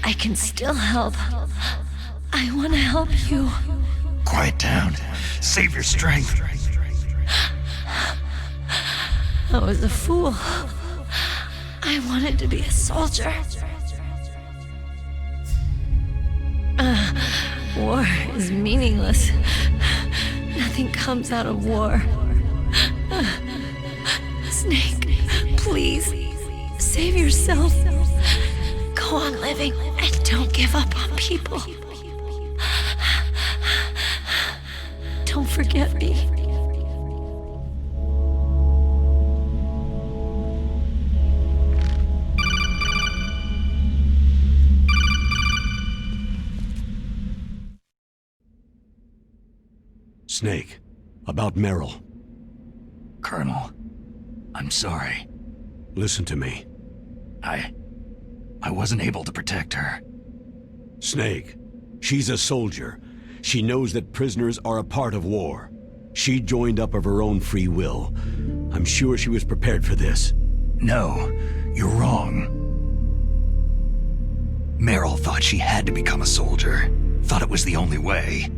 I can still help. I want to help you. Quiet down. Save your strength. I was a fool. I wanted to be a soldier. War is meaningless. Nothing comes out of war. Snake, please, save yourself. Go on living and don't give up on people. Don't forget me. Snake, about Meryl. Colonel, I'm sorry. Listen to me. I wasn't able to protect her. Snake, she's a soldier. She knows that prisoners are a part of war. She joined up of her own free will. I'm sure she was prepared for this. No, you're wrong. Meryl thought she had to become a soldier. Thought it was the only way.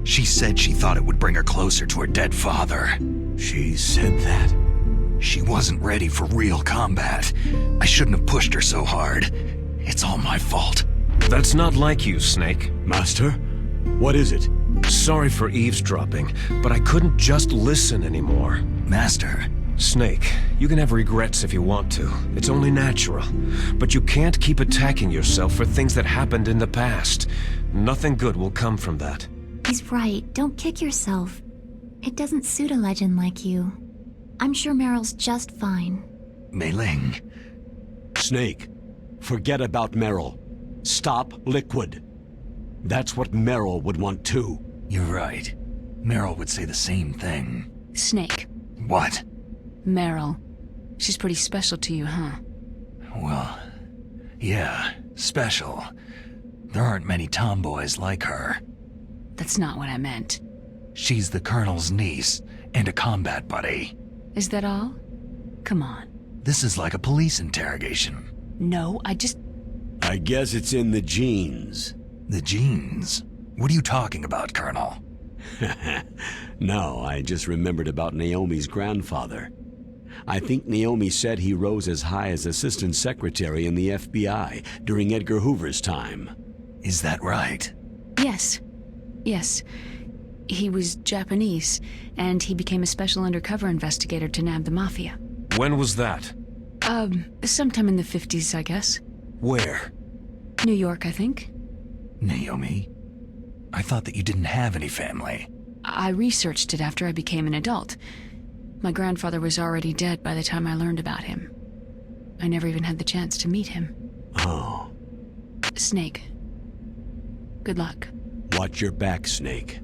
She said she thought it would bring her closer to her dead father. She said that? She wasn't ready for real combat. I shouldn't have pushed her so hard. It's all my fault. That's not like you, Snake. Master? What is it? Sorry for eavesdropping, but I couldn't just listen anymore. Master. Snake, you can have regrets if you want to. It's only natural. But you can't keep attacking yourself for things that happened in the past. Nothing good will come from that. He's right. Don't kick yourself. It doesn't suit a legend like you. I'm sure Meryl's just fine. Mei Ling. Snake, forget about Meryl. Stop Liquid. That's what Meryl would want too. You're right. Meryl would say the same thing. Snake. What? Meryl. She's pretty special to you, huh? Well, yeah, special. There aren't many tomboys like her. That's not what I meant. She's the Colonel's niece and a combat buddy. Is that all? Come on. This is like a police interrogation. No, I guess it's in the genes. The genes? What are you talking about, Colonel? No, I just remembered about Naomi's grandfather. I think Naomi said he rose as high as assistant secretary in the FBI during Edgar Hoover's time. Is that right? Yes. Yes. He was Japanese, and he became a special undercover investigator to nab the Mafia. When was that? Sometime in the 50s, I guess. Where? New York, I think. Naomi? I thought that you didn't have any family. I researched it after I became an adult. My grandfather was already dead by the time I learned about him. I never even had the chance to meet him. Oh. Snake. Good luck. Watch your back, Snake.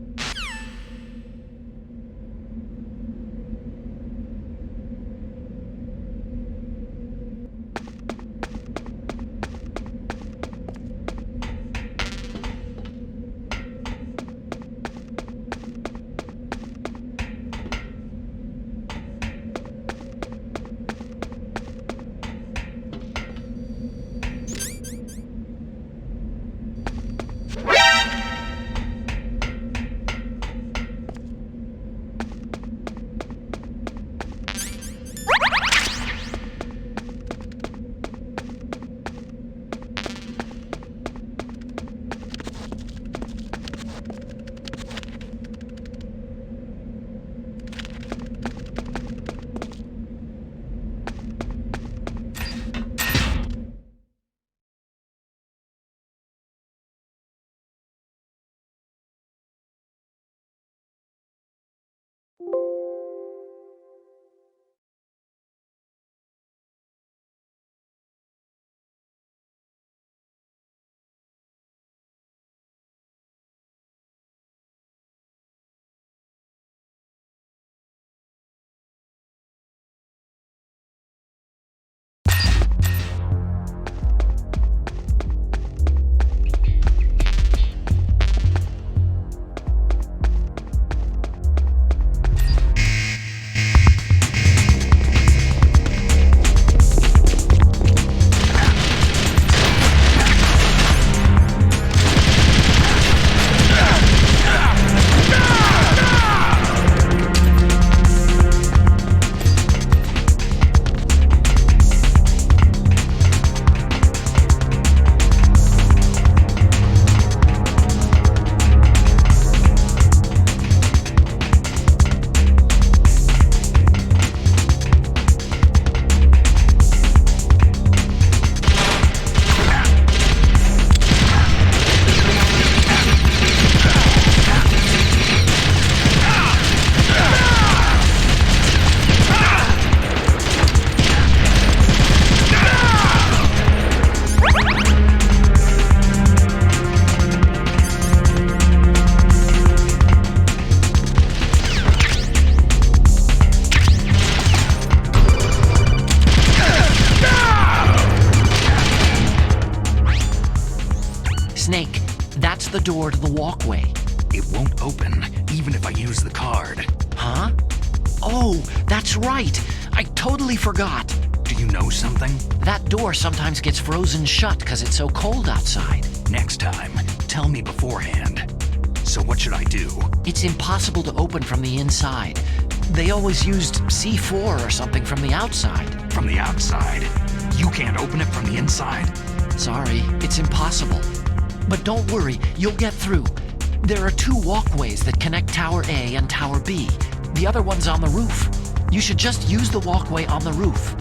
Snake, that's the door to the walkway. It won't open, even if I use the card. Huh? Oh, that's right. I totally forgot. Do you know something? That door sometimes gets frozen shut because it's so cold outside. Next time, tell me beforehand. So what should I do? It's impossible to open from the inside. They always used C4 or something from the outside. From the outside? You can't open it from the inside? Sorry, it's impossible. But don't worry, you'll get through. There are 2 walkways that connect Tower A and Tower B. The other one's on the roof. You should just use the walkway on the roof.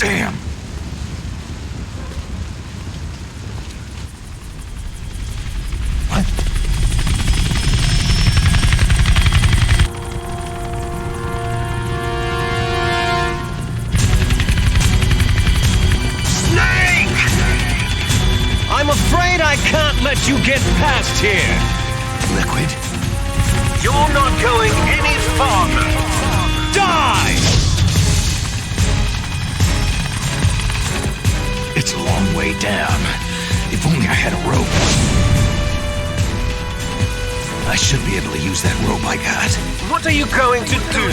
Damn! I'm afraid I can't let you get past here. Liquid? You're not going any farther. Die! It's a long way down. If only I had a rope. I should be able to use that rope I got. What are you going to do?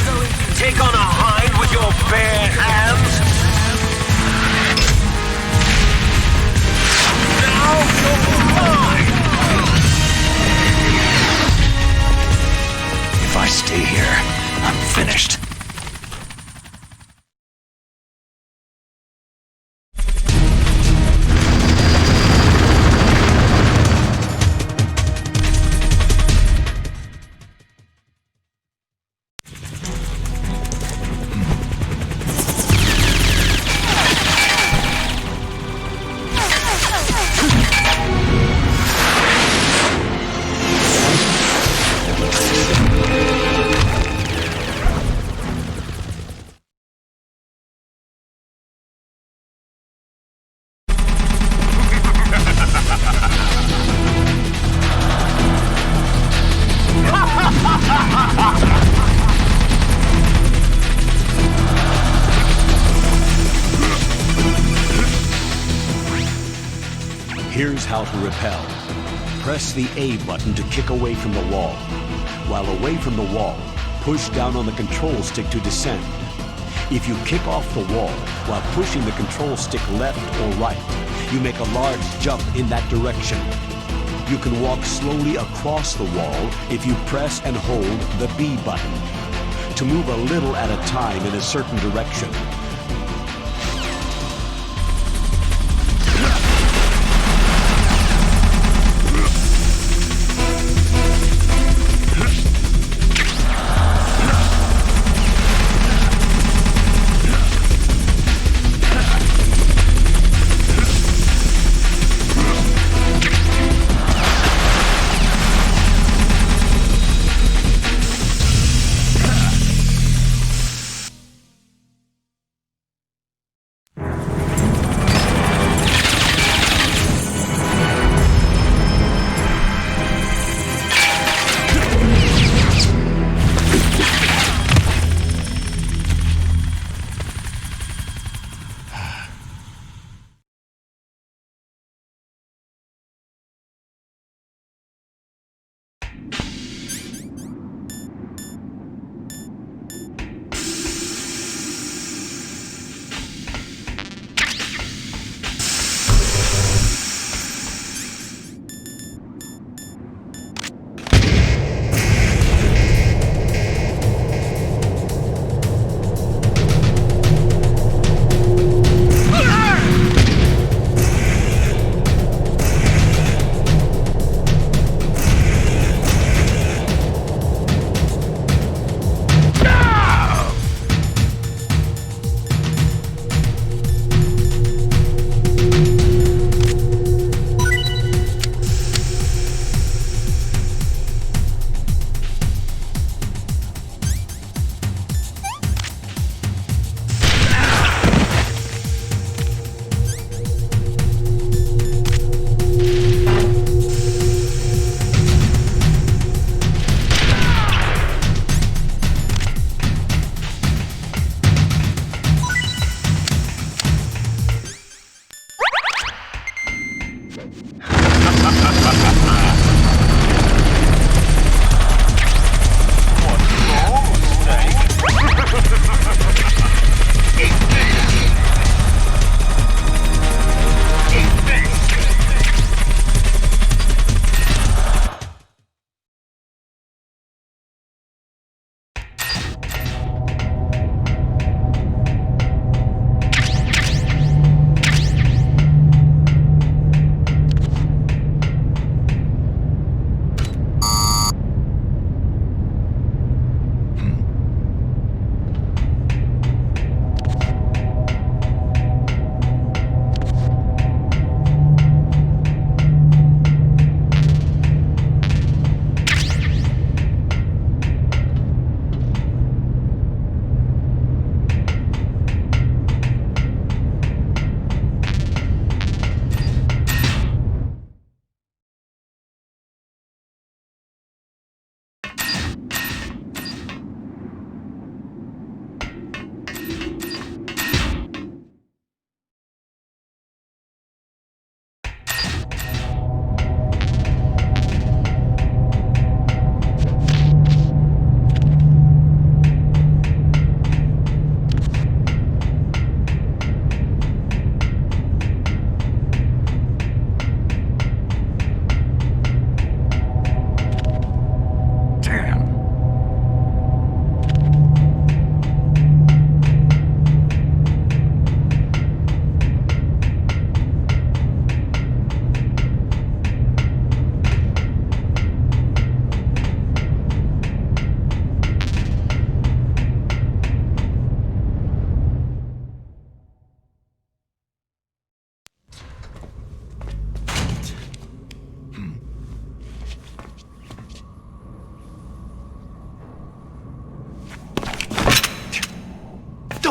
Take on a hind with your bare hands? Now you're mine! If I stay here, I'm finished. Here's how to repel. Press the A button to kick away from the wall. While away from the wall, push down on the control stick to descend. If you kick off the wall while pushing the control stick left or right, you make a large jump in that direction. You can walk slowly across the wall if you press and hold the B button. To move a little at a time in a certain direction,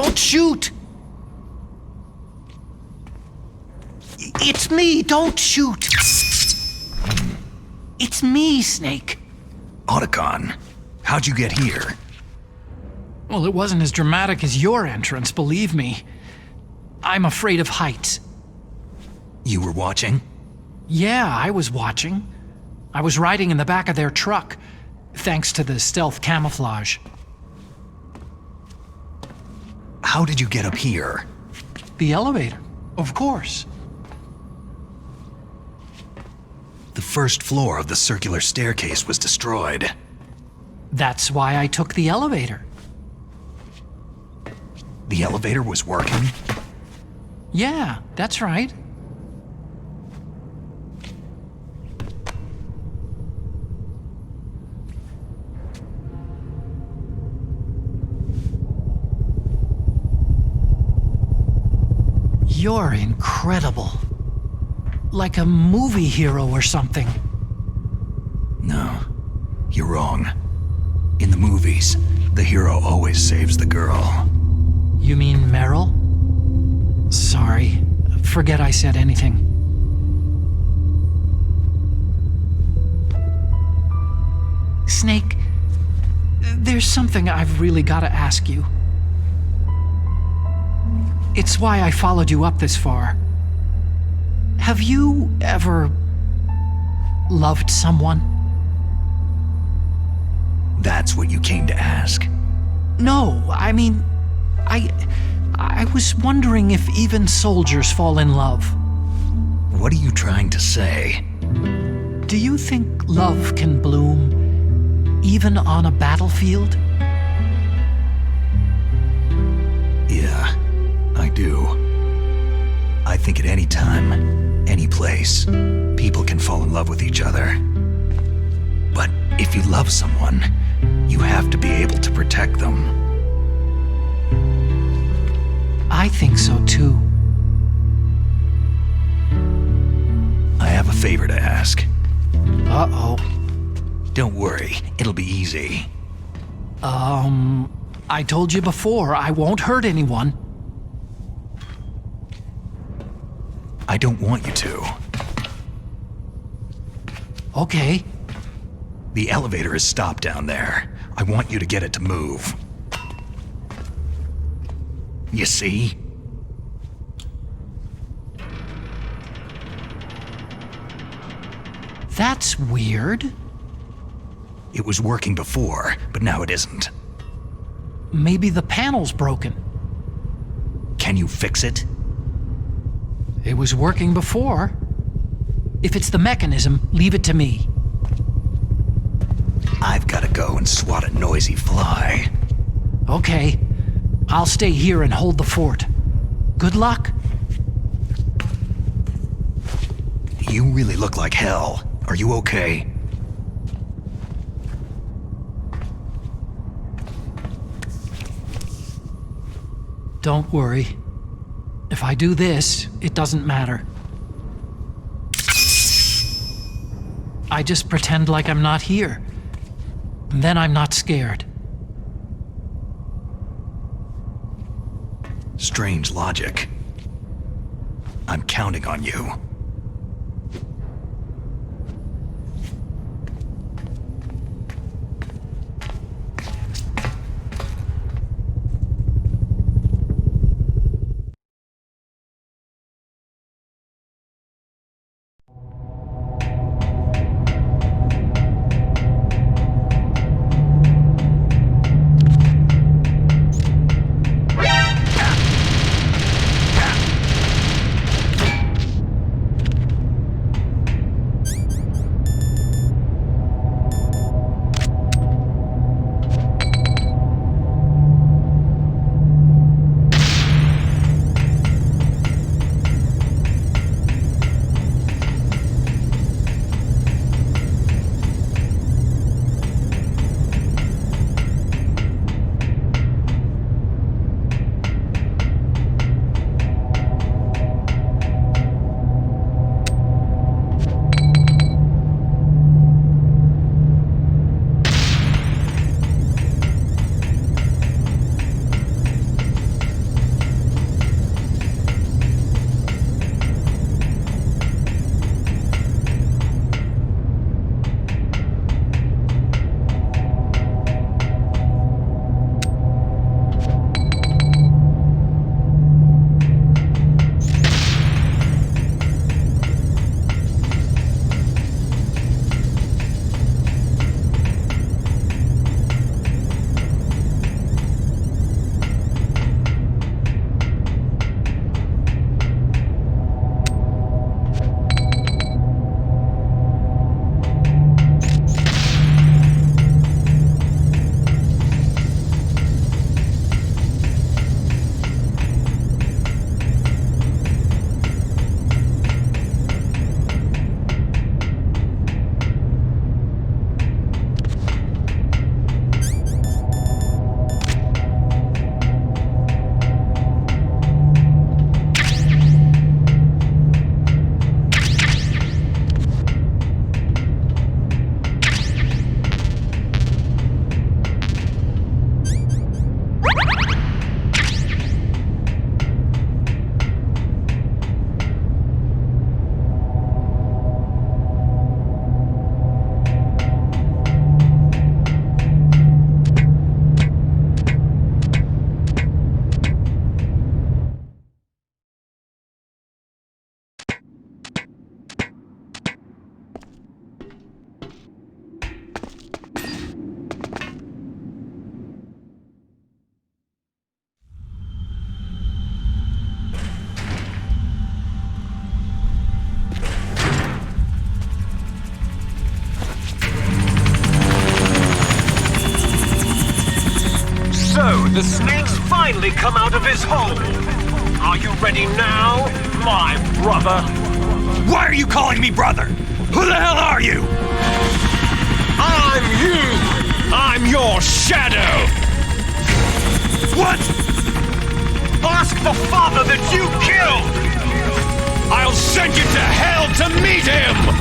Don't shoot! It's me, don't shoot! It's me, Snake. Otacon, how'd you get here? Well, it wasn't as dramatic as your entrance, believe me. I'm afraid of heights. You were watching? Yeah, I was watching. I was riding in the back of their truck, thanks to the stealth camouflage. How did you get up here? The elevator, of course. The first floor of the circular staircase was destroyed. That's why I took the elevator. The elevator was working? Yeah, that's right. You're incredible. Like a movie hero or something. No, you're wrong. In the movies, the hero always saves the girl. You mean Meryl? Sorry. Forget I said anything. Snake, there's something I've really got to ask you. It's why I followed you up this far. Have you ever loved someone? That's what you came to ask? No, I mean, I was wondering if even soldiers fall in love. What are you trying to say? Do you think love can bloom even on a battlefield? Yeah, I do. I think at any time, any place, people can fall in love with each other. But if you love someone, you have to be able to protect them. I think so too. I have a favor to ask. Uh-oh. Don't worry, it'll be easy. I told you before, I won't hurt anyone. I don't want you to. Okay. The elevator is stopped down there. I want you to get it to move. You see? That's weird. It was working before, but now it isn't. Maybe the panel's broken. Can you fix it? It was working before. If it's the mechanism, leave it to me. I've got to go and swat a noisy fly. Okay. I'll stay here and hold the fort. Good luck. You really look like hell. Are you okay? Don't worry. If I do this, it doesn't matter. I just pretend like I'm not here. And then I'm not scared. Strange logic. I'm counting on you. So, the snake's finally come out of his hole. Are you ready now, my brother? Why are you calling me brother? Who the hell are you? I'm you! I'm your shadow! What? Ask the father that you killed! I'll send you to hell to meet him!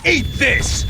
Eat this!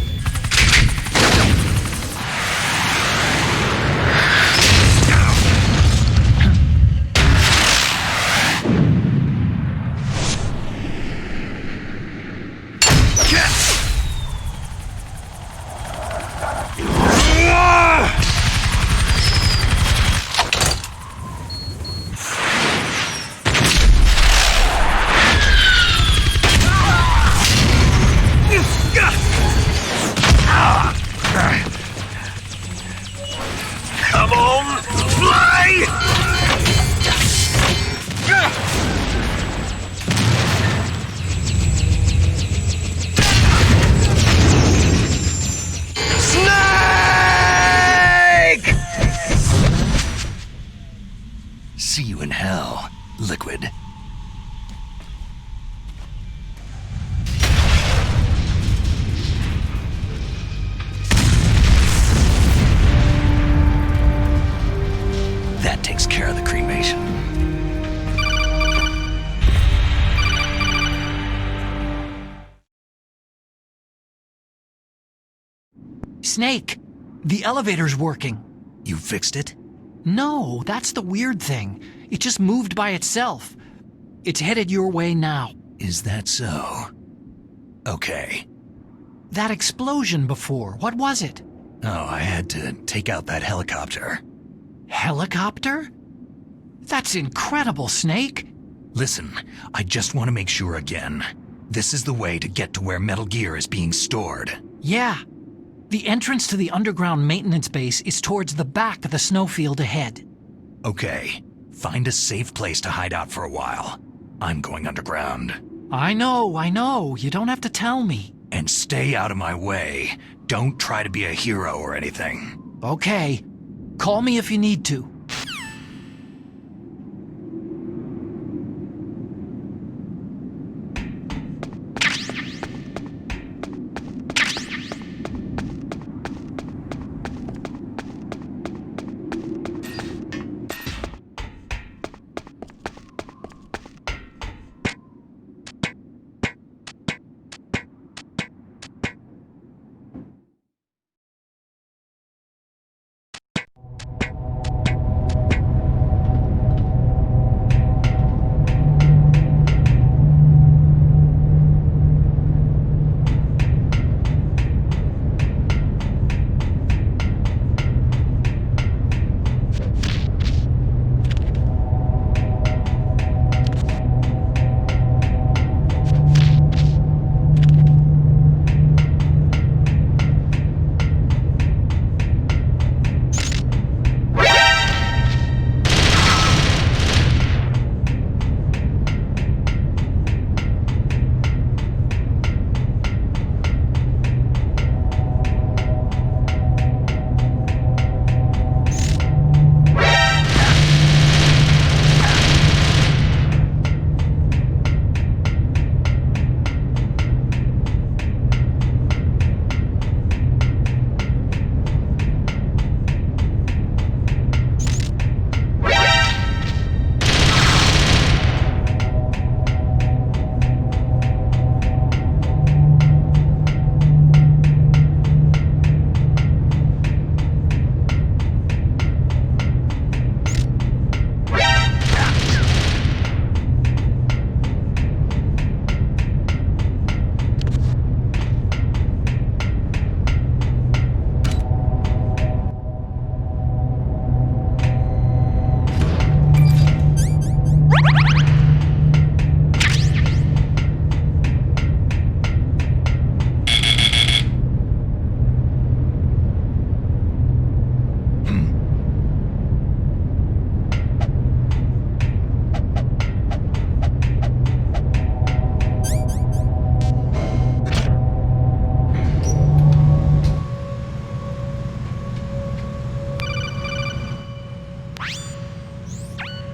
Snake, the elevator's working. You fixed it? No, that's the weird thing. It just moved by itself. It's headed your way now. Is that so? Okay. That explosion before, what was it? Oh, I had to take out that helicopter. Helicopter? That's incredible, Snake. Listen, I just want to make sure again. This is the way to get to where Metal Gear is being stored. Yeah. The entrance to the underground maintenance base is towards the back of the snowfield ahead. Okay. Find a safe place to hide out for a while. I'm going underground. I know. You don't have to tell me. And stay out of my way. Don't try to be a hero or anything. Okay. Call me if you need to.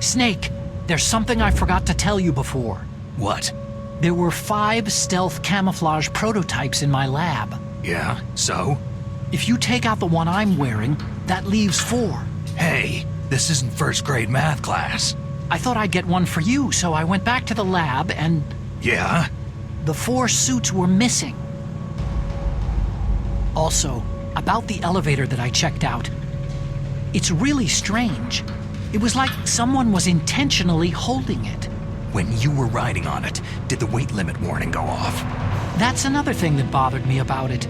Snake, there's something I forgot to tell you before. What? There were 5 stealth camouflage prototypes in my lab. Yeah, so? If you take out the one I'm wearing, that leaves 4. Hey, this isn't first grade math class. I thought I'd get one for you, so I went back to the lab and... Yeah? The 4 suits were missing. Also, about the elevator that I checked out. It's really strange. It was like someone was intentionally holding it. When you were riding on it, did the weight limit warning go off? That's another thing that bothered me about it.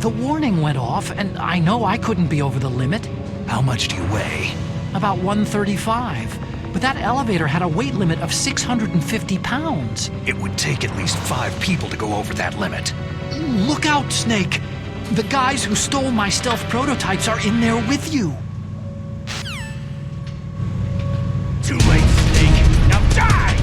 The warning went off, and I know I couldn't be over the limit. How much do you weigh? About 135. But that elevator had a weight limit of 650 pounds. It would take at least 5 people to go over that limit. Look out, Snake! The guys who stole my stealth prototypes are in there with you. Too late, Snake. Now die!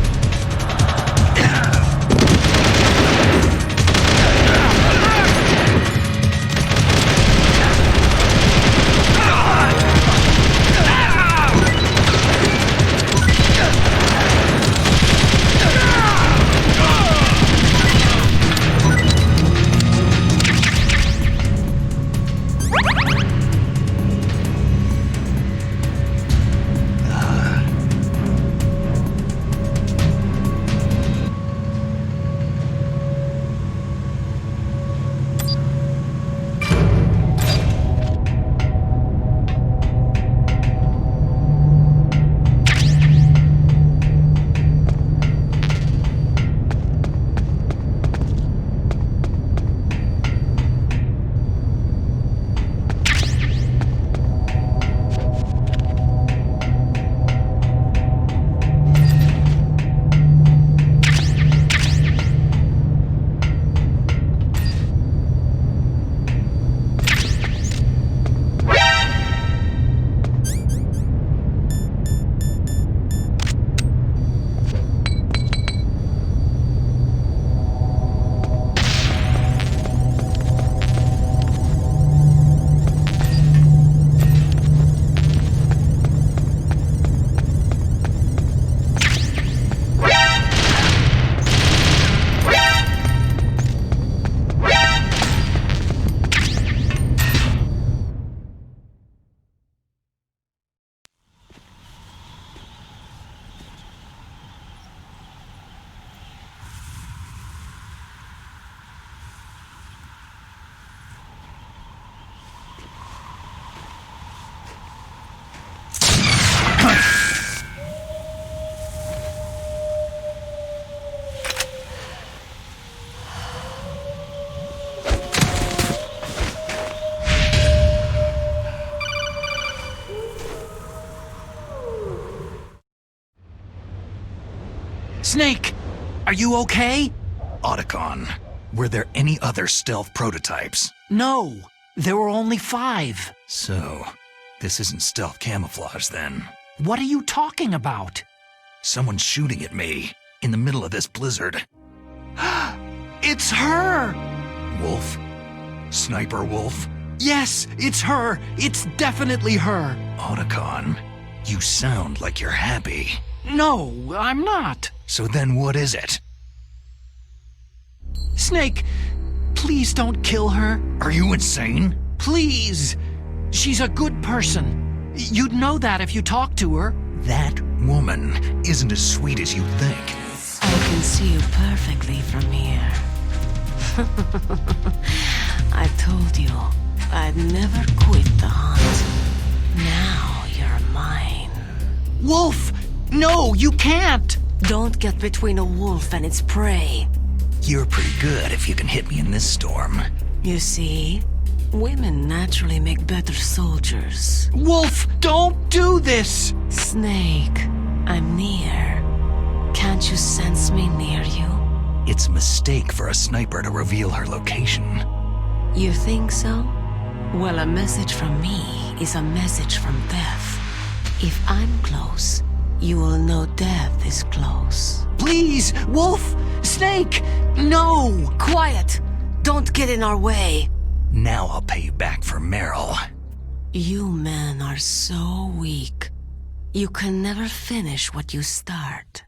Snake! Are you okay? Otacon, were there any other stealth prototypes? No, there were only 5. So, this isn't stealth camouflage then. What are you talking about? Someone's shooting at me, in the middle of this blizzard. It's her! Wolf? Sniper Wolf? Yes, it's her! It's definitely her! Otacon, you sound like you're happy. No, I'm not. So then what is it? Snake, please don't kill her. Are you insane? Please! She's a good person. You'd know that if you talked to her. That woman isn't as sweet as you think. I can see you perfectly from here. I told you I'd never quit the hunt. Now you're mine. Wolf! No, you can't! Don't get between a wolf and its prey. You're pretty good if you can hit me in this storm. You see, women naturally make better soldiers. Wolf, don't do this! Snake, I'm near. Can't you sense me near you? It's a mistake for a sniper to reveal her location. You think so? Well, a message from me is a message from death. If I'm close, you will know death is close. Please, Wolf! Snake! No! Quiet! Don't get in our way. Now I'll pay you back for Meryl. You men are so weak. You can never finish what you start.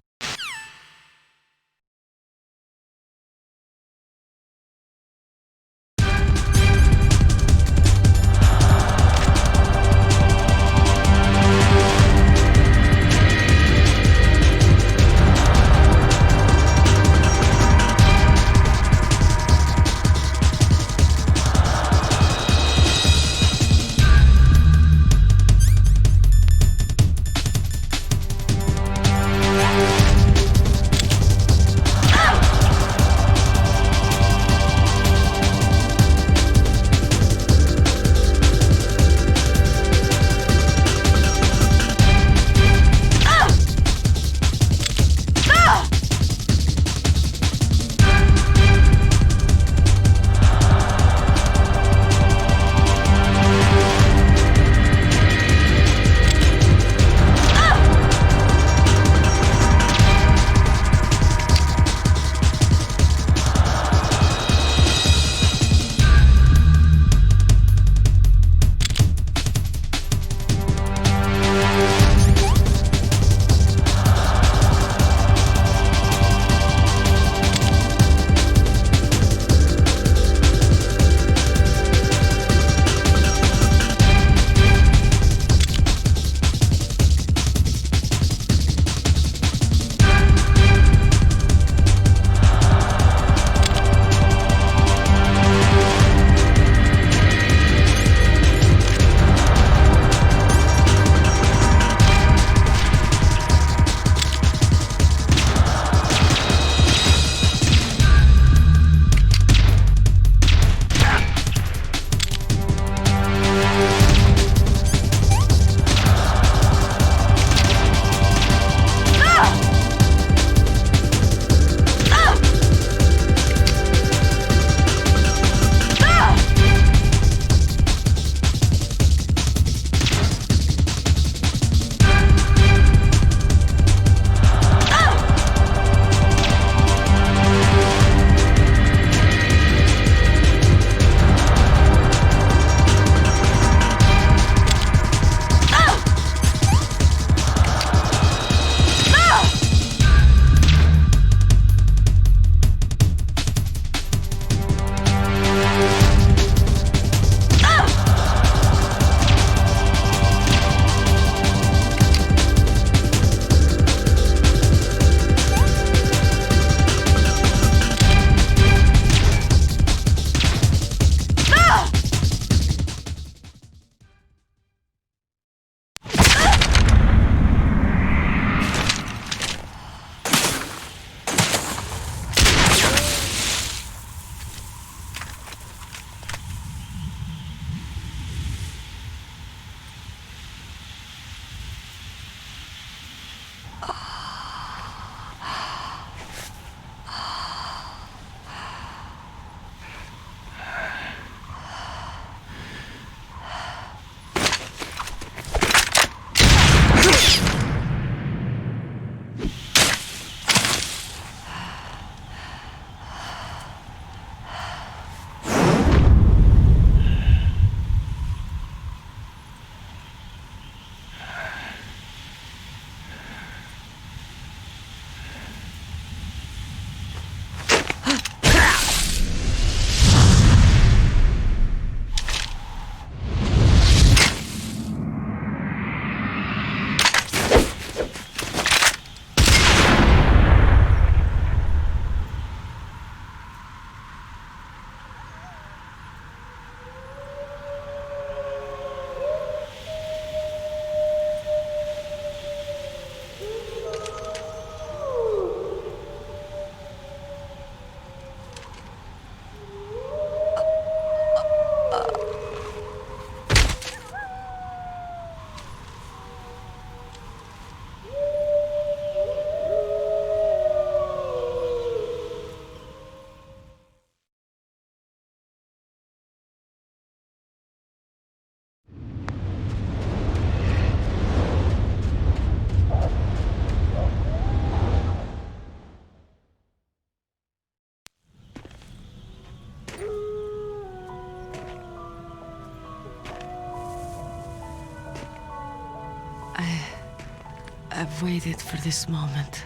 I've waited for this moment.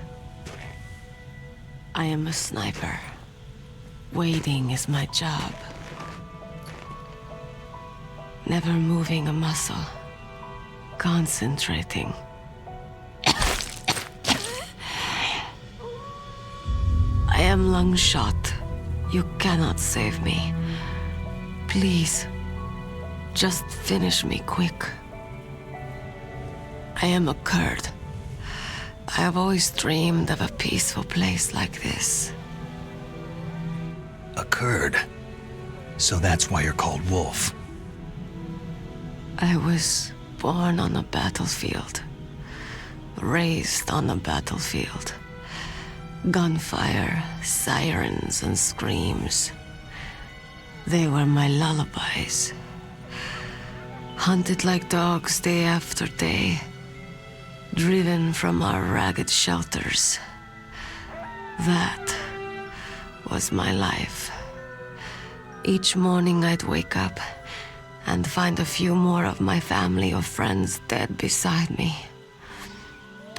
I am a sniper. Waiting is my job. Never moving a muscle. Concentrating. I am lung shot. You cannot save me. Please, just finish me quick. I am a Kurd. I have always dreamed of a peaceful place like this. A Kurd? So that's why you're called Wolf. I was born on a battlefield. Raised on a battlefield. Gunfire, sirens, and screams. They were my lullabies. Hunted like dogs day after day. Driven from our ragged shelters. That was my life. Each morning I'd wake up and find a few more of my family or friends dead beside me.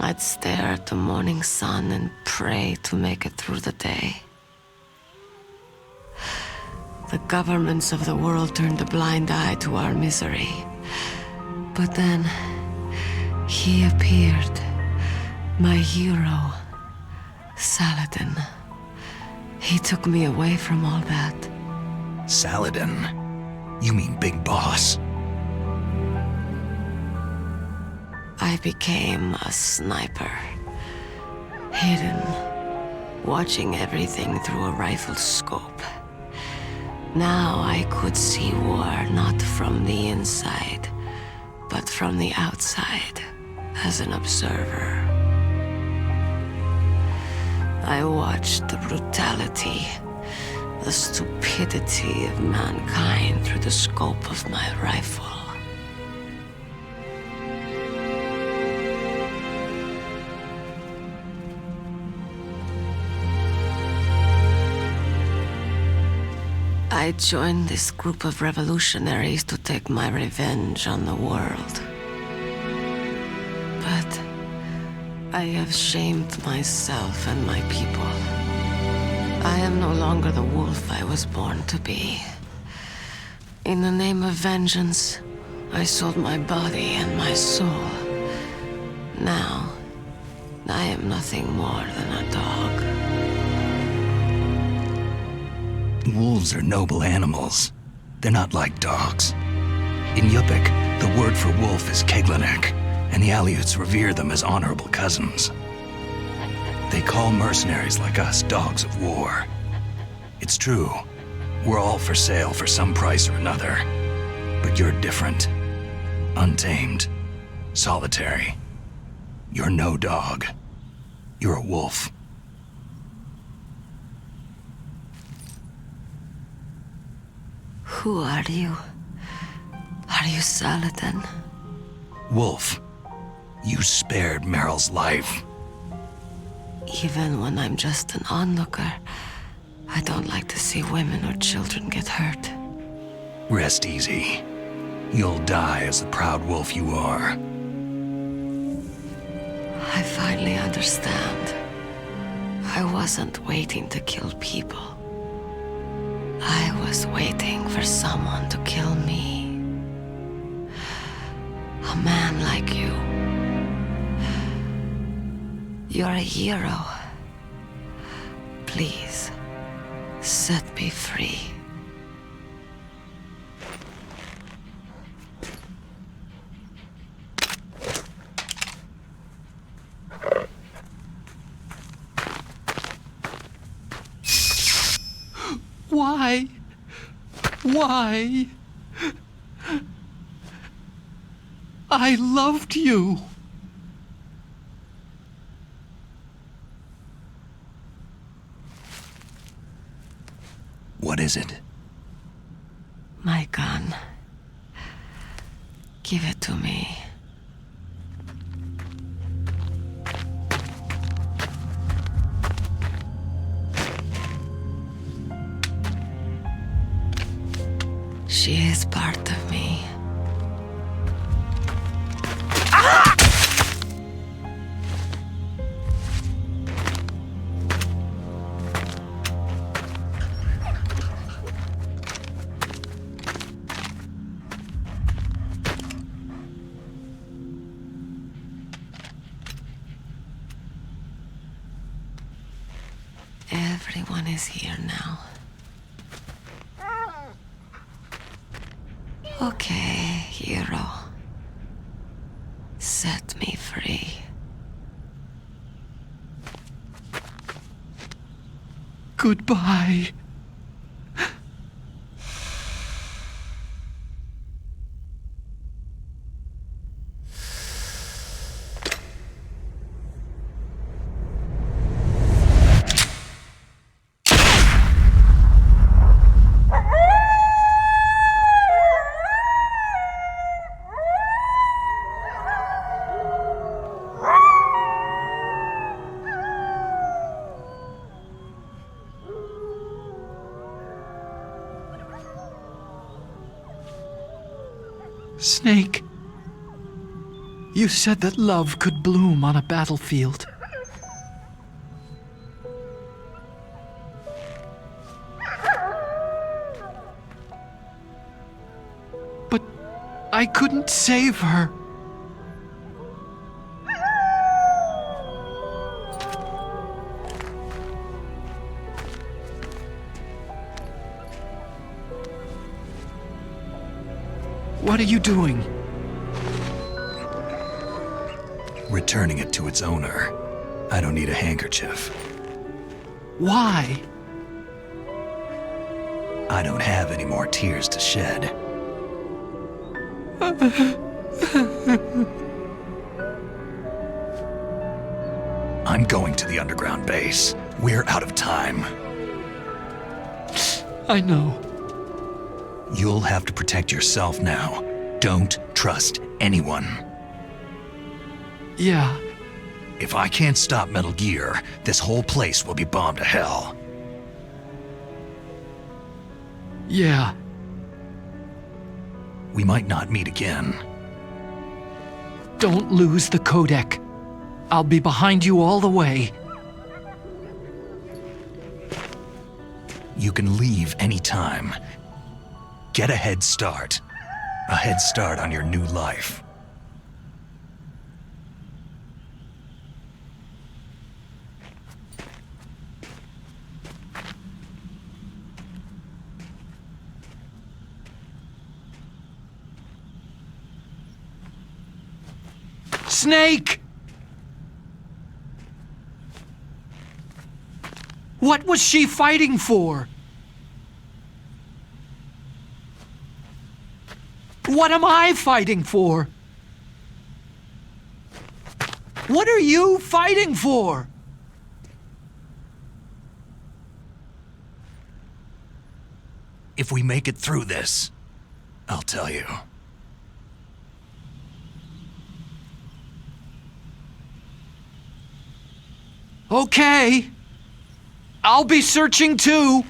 I'd stare at the morning sun and pray to make it through the day. The governments of the world turned a blind eye to our misery. But then, he appeared. My hero, Saladin. He took me away from all that. Saladin? You mean Big Boss? I became a sniper. Hidden, watching everything through a rifle scope. Now I could see war not from the inside, but from the outside, as an observer. I watched the brutality, the stupidity of mankind through the scope of my rifle. I joined this group of revolutionaries to take my revenge on the world. But I have shamed myself and my people. I am no longer the wolf I was born to be. In the name of vengeance, I sold my body and my soul. Now, I am nothing more than a dog. Wolves are noble animals. They're not like dogs. In Yupik, the word for wolf is Keglanek, and the Aleuts revere them as honorable cousins. They call mercenaries like us dogs of war. It's true. We're all for sale for some price or another. But you're different. Untamed. Solitary. You're no dog. You're a wolf. Who are you? Are you Saladin? Wolf. You spared Meryl's life. Even when I'm just an onlooker, I don't like to see women or children get hurt. Rest easy. You'll die as the proud wolf you are. I finally understand. I wasn't waiting to kill people. I was waiting for someone to kill me. A man like you. You're a hero. Please, set me free. Why? Why? I loved you. What is it? My gun. Give it to me. She is part of me. Everyone is here now. Okay, hero. Set me free. Goodbye. Snake, you said that love could bloom on a battlefield. But I couldn't save her. What are you doing? Returning it to its owner. I don't need a handkerchief. Why? I don't have any more tears to shed. I'm going to the underground base. We're out of time. I know. You'll have to protect yourself now. Don't trust anyone. Yeah. If I can't stop Metal Gear, this whole place will be bombed to hell. Yeah. We might not meet again. Don't lose the codec. I'll be behind you all the way. You can leave anytime. Get a head start. A head start on your new life. Snake! What was she fighting for? What am I fighting for? What are you fighting for? If we make it through this, I'll tell you. Okay. I'll be searching too.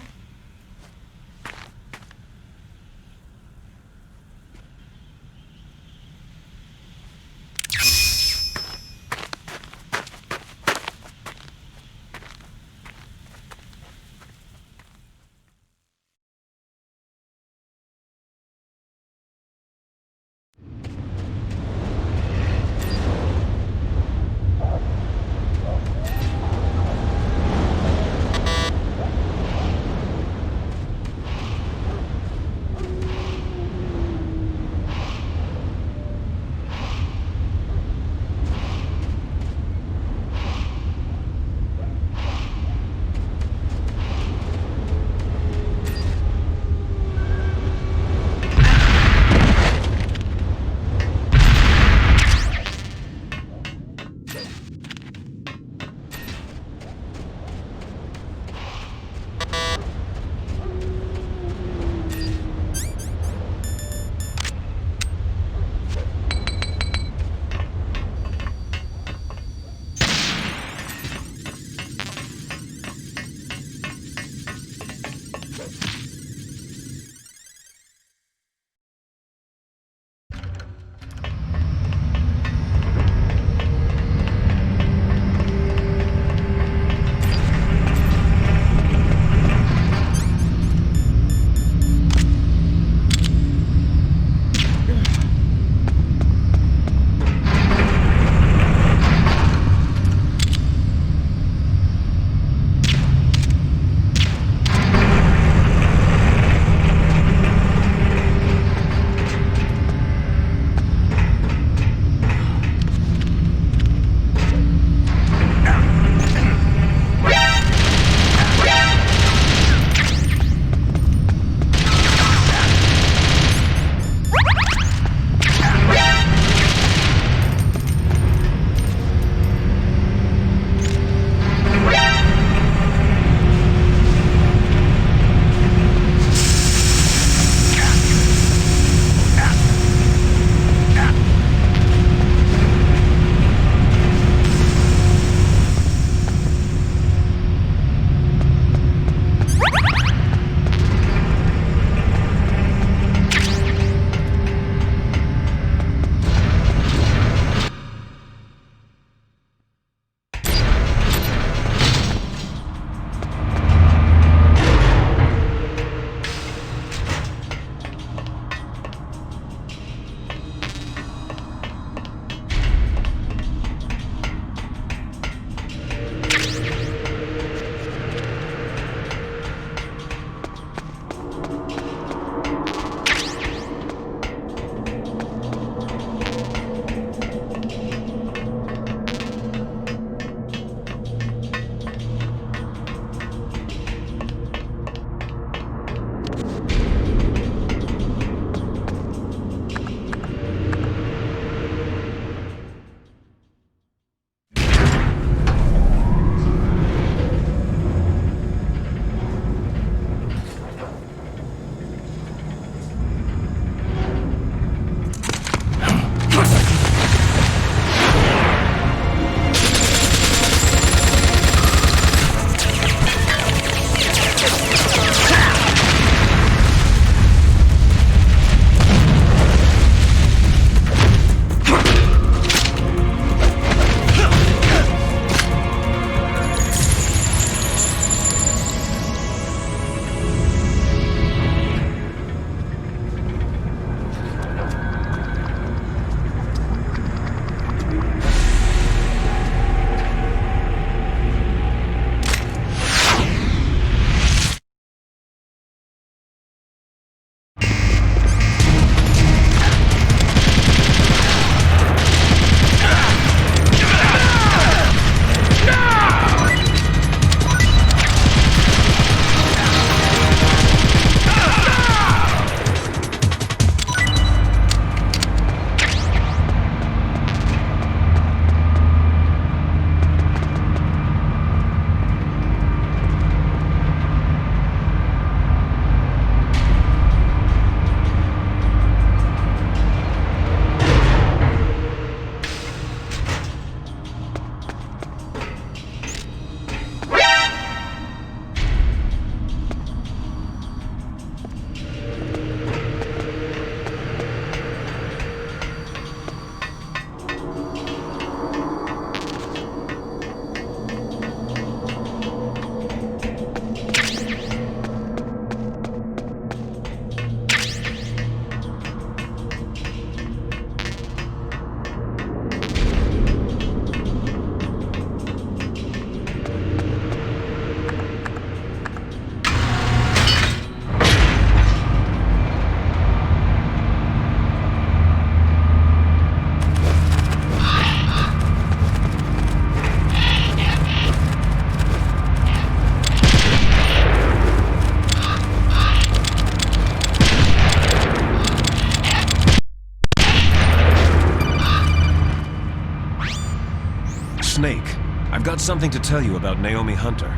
Snake, I've got something to tell you about Naomi Hunter.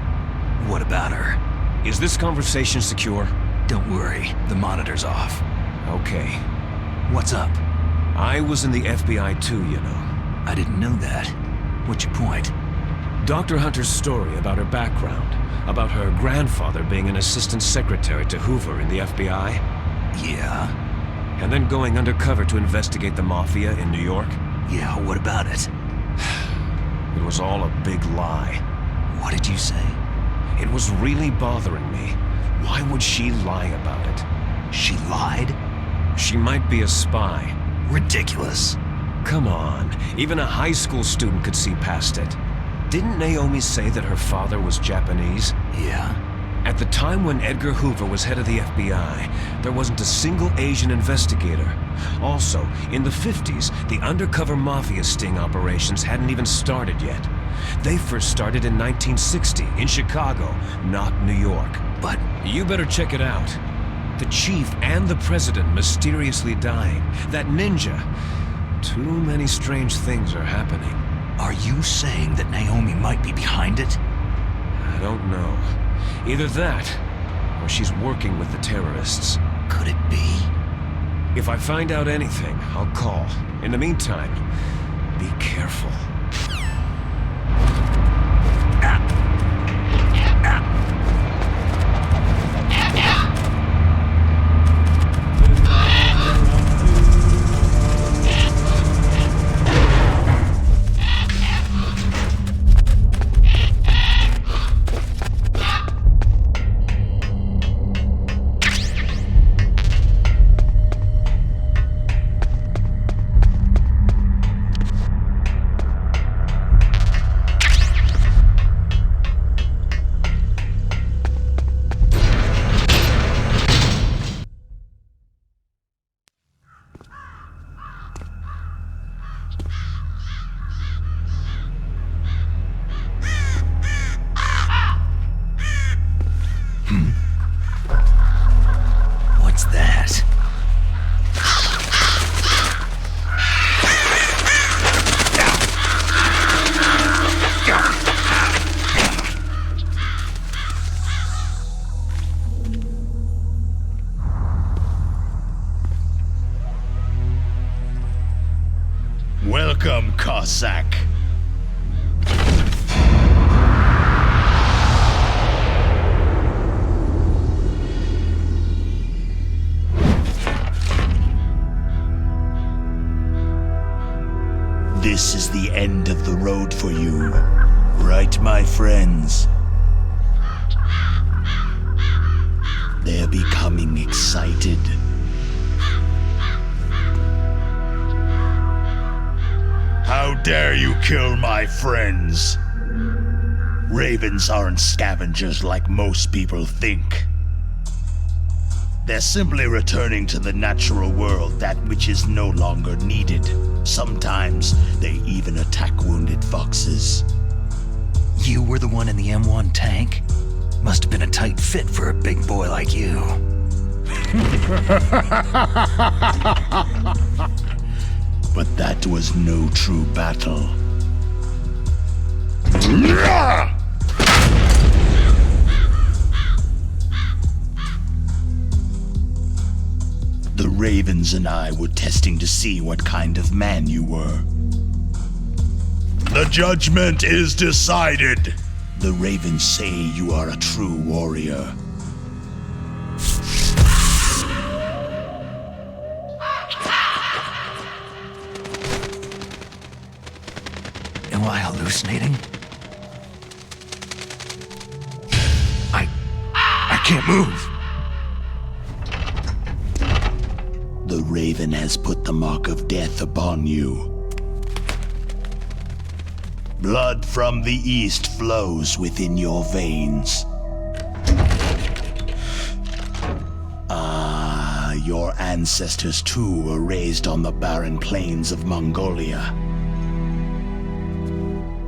What about her? Is this conversation secure? Don't worry, the monitor's off. Okay. What's up? I was in the FBI too, you know. I didn't know that. What's your point? Dr. Hunter's story about her background, about her grandfather being an assistant secretary to Hoover in the FBI. Yeah? And then going undercover to investigate the Mafia in New York. Yeah, what about it? It was all a big lie. What did you say? It was really bothering me. Why would she lie about it? She lied? She might be a spy. Ridiculous. Come on, even a high school student could see past it. Didn't Naomi say that her father was Japanese? Yeah. At the time when Edgar Hoover was head of the FBI, there wasn't a single Asian investigator. Also, in the 50s, the undercover mafia sting operations hadn't even started yet. They first started in 1960, in Chicago, not New York. But you better check it out. The chief and the president mysteriously dying. That ninja. Too many strange things are happening. Are you saying that Naomi might be behind it? I don't know. Either that, or she's working with the terrorists. Could it be? If I find out anything, I'll call. In the meantime, be careful. What's that? Welcome, Cossack. This is the end of the road for you, right, my friends? They're becoming excited. How dare you kill my friends? Ravens aren't scavengers like most people think. They're simply returning to the natural world, that which is no longer needed. Sometimes they even attack wounded foxes. You were the one in the M1 tank? Must have been a tight fit for a big boy like you. But that was no true battle. The Ravens and I were testing to see what kind of man you were. The judgment is decided. The Ravens say you are a true warrior. Am I hallucinating? I can't move. The Raven has put the mark of death upon you. Blood from the east flows within your veins. Your ancestors too were raised on the barren plains of Mongolia.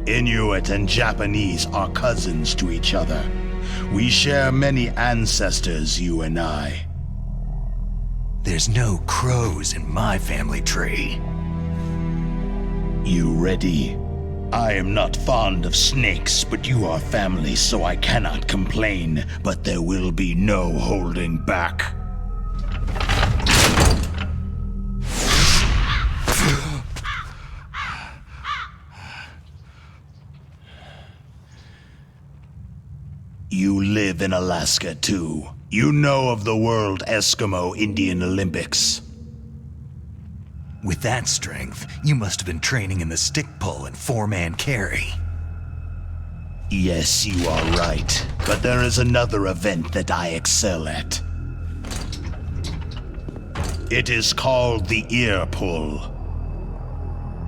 Inuit and Japanese are cousins to each other. We share many ancestors, you and I. There's no crows in my family tree. You ready? I am not fond of snakes, but you are family, so I cannot complain. But there will be no holding back. You live in Alaska, too. You know of the World Eskimo Indian Olympics. With that strength, you must have been training in the stick pull and four-man carry. Yes, you are right. But there is another event that I excel at. It is called the ear pull.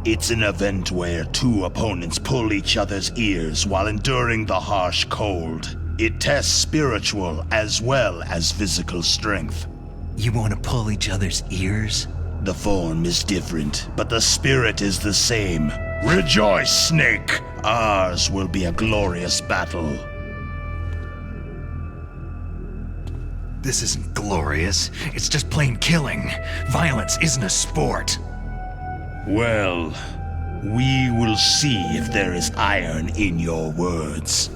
It's an event where two opponents pull each other's ears while enduring the harsh cold. It tests spiritual as well as physical strength. You want to pull each other's ears? The form is different, but the spirit is the same. Rejoice, Snake! Ours will be a glorious battle. This isn't glorious. It's just plain killing. Violence isn't a sport. Well, we will see if there is iron in your words.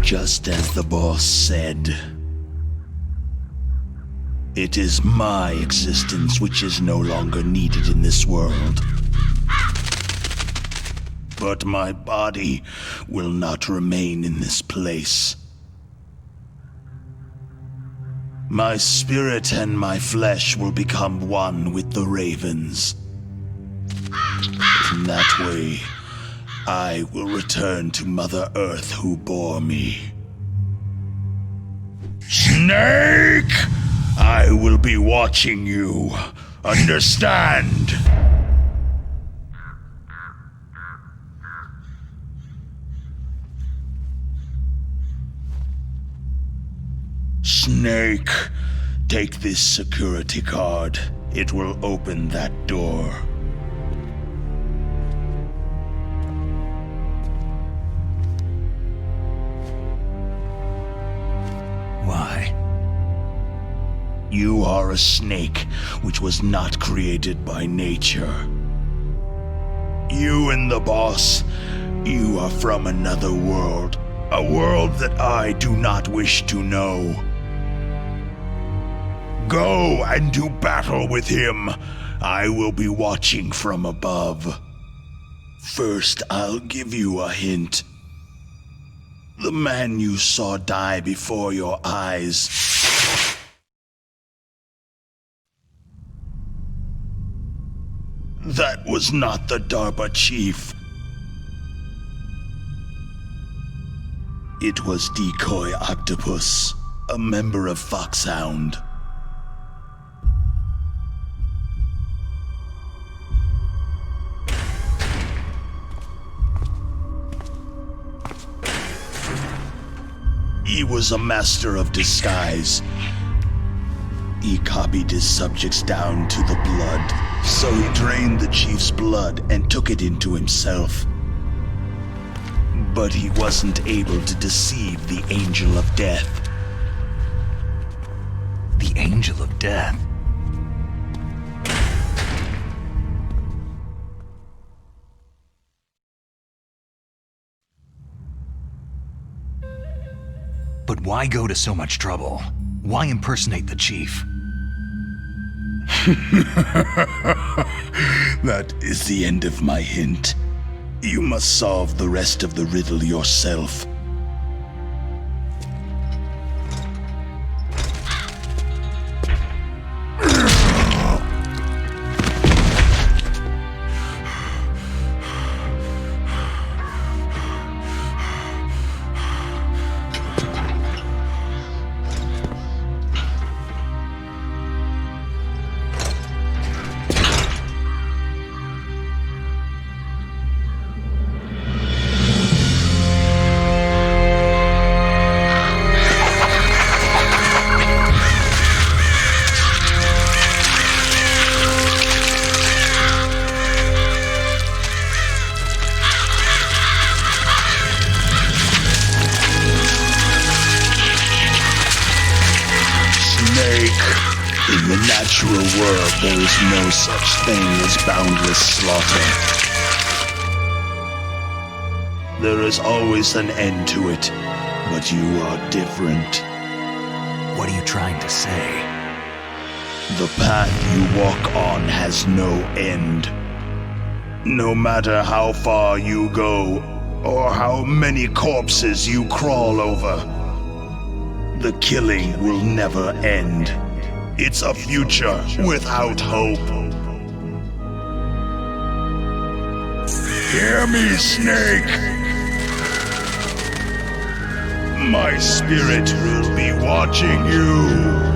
Just as the boss said, it is my existence which is no longer needed in this world. But my body will not remain in this place. My spirit and my flesh will become one with the ravens. In that way, I will return to Mother Earth who bore me. Snake! I will be watching you. Understand? Snake, take this security card. It will open that door. Why? You are a snake which was not created by nature. You and the boss, you are from another world. A world that I do not wish to know. Go and do battle with him. I will be watching from above. First, I'll give you a hint. The man you saw die before your eyes. That was not the DARPA Chief. It was Decoy Octopus, a member of Foxhound. He was a master of disguise. He copied his subjects down to the blood, so he drained the Chief's blood and took it into himself. But he wasn't able to deceive the Angel of Death. The Angel of Death? But why go to so much trouble? Why impersonate the Chief? That is the end of my hint. You must solve the rest of the riddle yourself. In the natural world, there is no such thing as boundless slaughter. There is always an end to it, but you are different. What are you trying to say? The path you walk on has no end. No matter how far you go, or how many corpses you crawl over, the killing will never end. It's a future without hope. Hear me, Snake! My spirit will be watching you.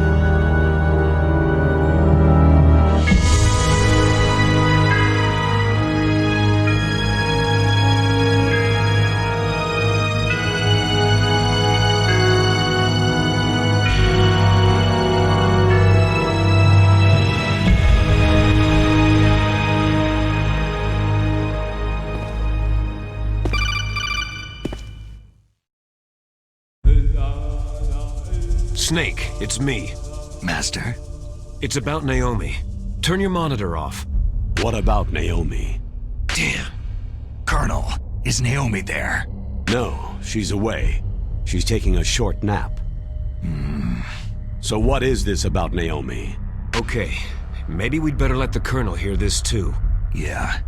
Snake, it's me. Master? It's about Naomi. Turn your monitor off. What about Naomi? Damn. Colonel, is Naomi there? No, she's away. She's taking a short nap. So what is this about Naomi? Okay, maybe we'd better let the Colonel hear this too. Yeah.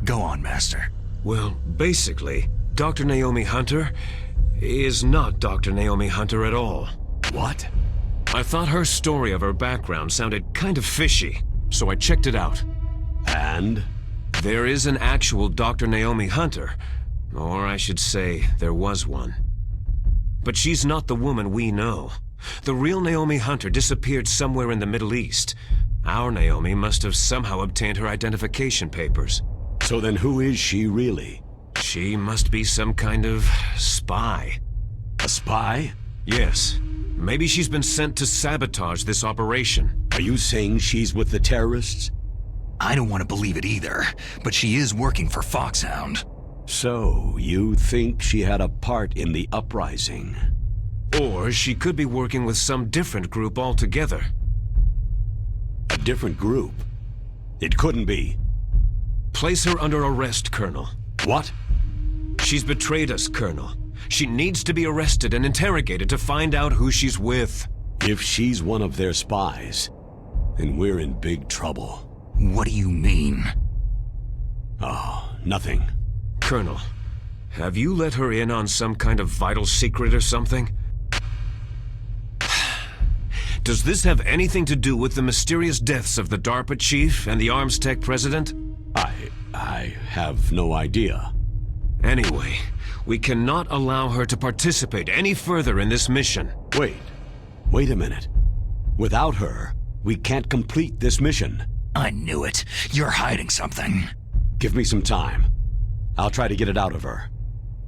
Go on, Master. Well, basically, Dr. Naomi Hunter is not Dr. Naomi Hunter at all. What? I thought her story of her background sounded kind of fishy, so I checked it out. And? There is an actual Dr. Naomi Hunter, or I should say, there was one. But she's not the woman we know. The real Naomi Hunter disappeared somewhere in the Middle East. Our Naomi must have somehow obtained her identification papers. So then who is she really? She must be some kind of spy. A spy? Yes. Maybe she's been sent to sabotage this operation. Are you saying she's with the terrorists? I don't want to believe it either, but she is working for Foxhound. So, you think she had a part in the uprising? Or she could be working with some different group altogether. A different group? It couldn't be. Place her under arrest, Colonel. What? She's betrayed us, Colonel. She needs to be arrested and interrogated to find out who she's with. If she's one of their spies, then we're in big trouble. What do you mean? Oh, nothing. Colonel, have you let her in on some kind of vital secret or something? Does this have anything to do with the mysterious deaths of the DARPA Chief and the Arms Tech President? I have no idea. Anyway, we cannot allow her to participate any further in this mission. Wait a minute. Without her, we can't complete this mission. I knew it. You're hiding something. Give me some time. I'll try to get it out of her.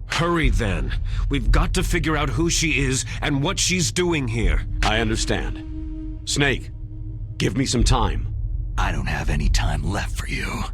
Hurry then. We've got to figure out who she is and what she's doing here. I understand. Snake, give me some time. I don't have any time left for you.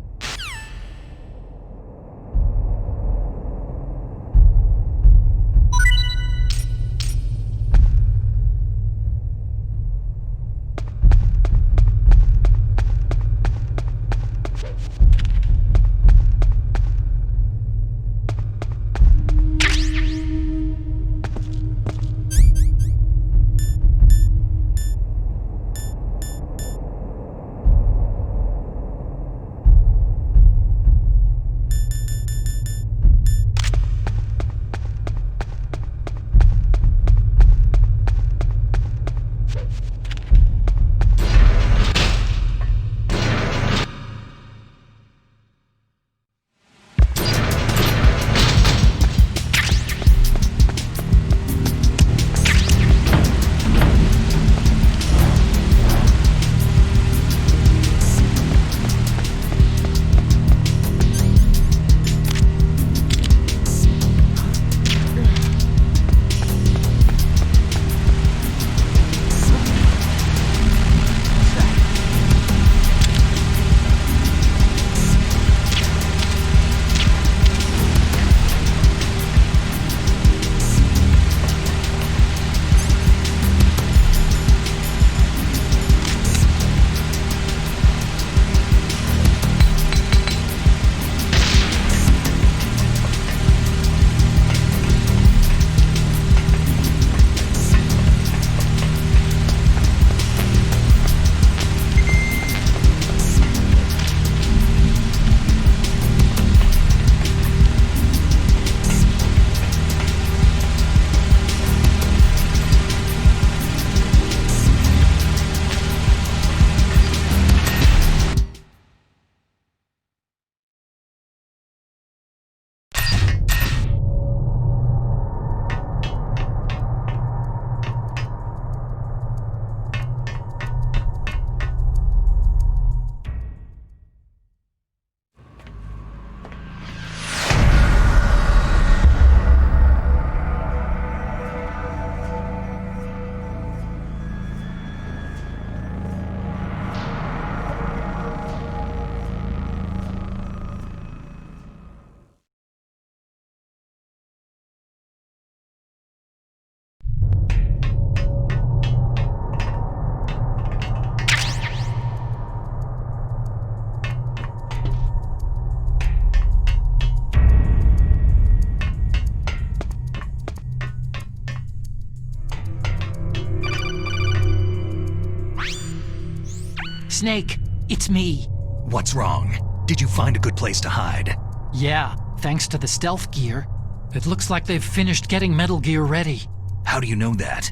Snake, it's me. What's wrong? Did you find a good place to hide? Yeah, thanks to the stealth gear. It looks like they've finished getting Metal Gear ready. How do you know that?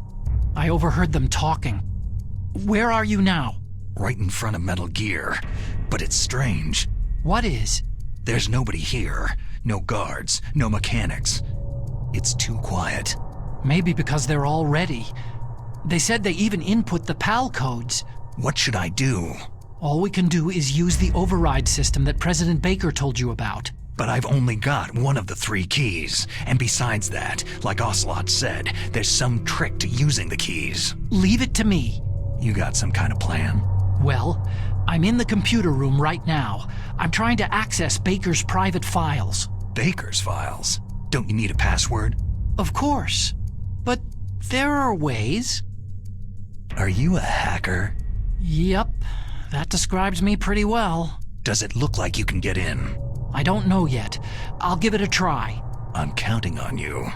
I overheard them talking. Where are you now? Right in front of Metal Gear. But it's strange. What is? There's nobody here. No guards, no mechanics. It's too quiet. Maybe because they're all ready. They said they even input the PAL codes. What should I do? All we can do is use the override system that President Baker told you about. But I've only got one of the 3 keys. And besides that, like Ocelot said, there's some trick to using the keys. Leave it to me. You got some kind of plan? Well, I'm in the computer room right now. I'm trying to access Baker's private files. Baker's files? Don't you need a password? Of course. But there are ways. Are you a hacker? Yep. That describes me pretty well. Does it look like you can get in? I don't know yet. I'll give it a try. I'm counting on you.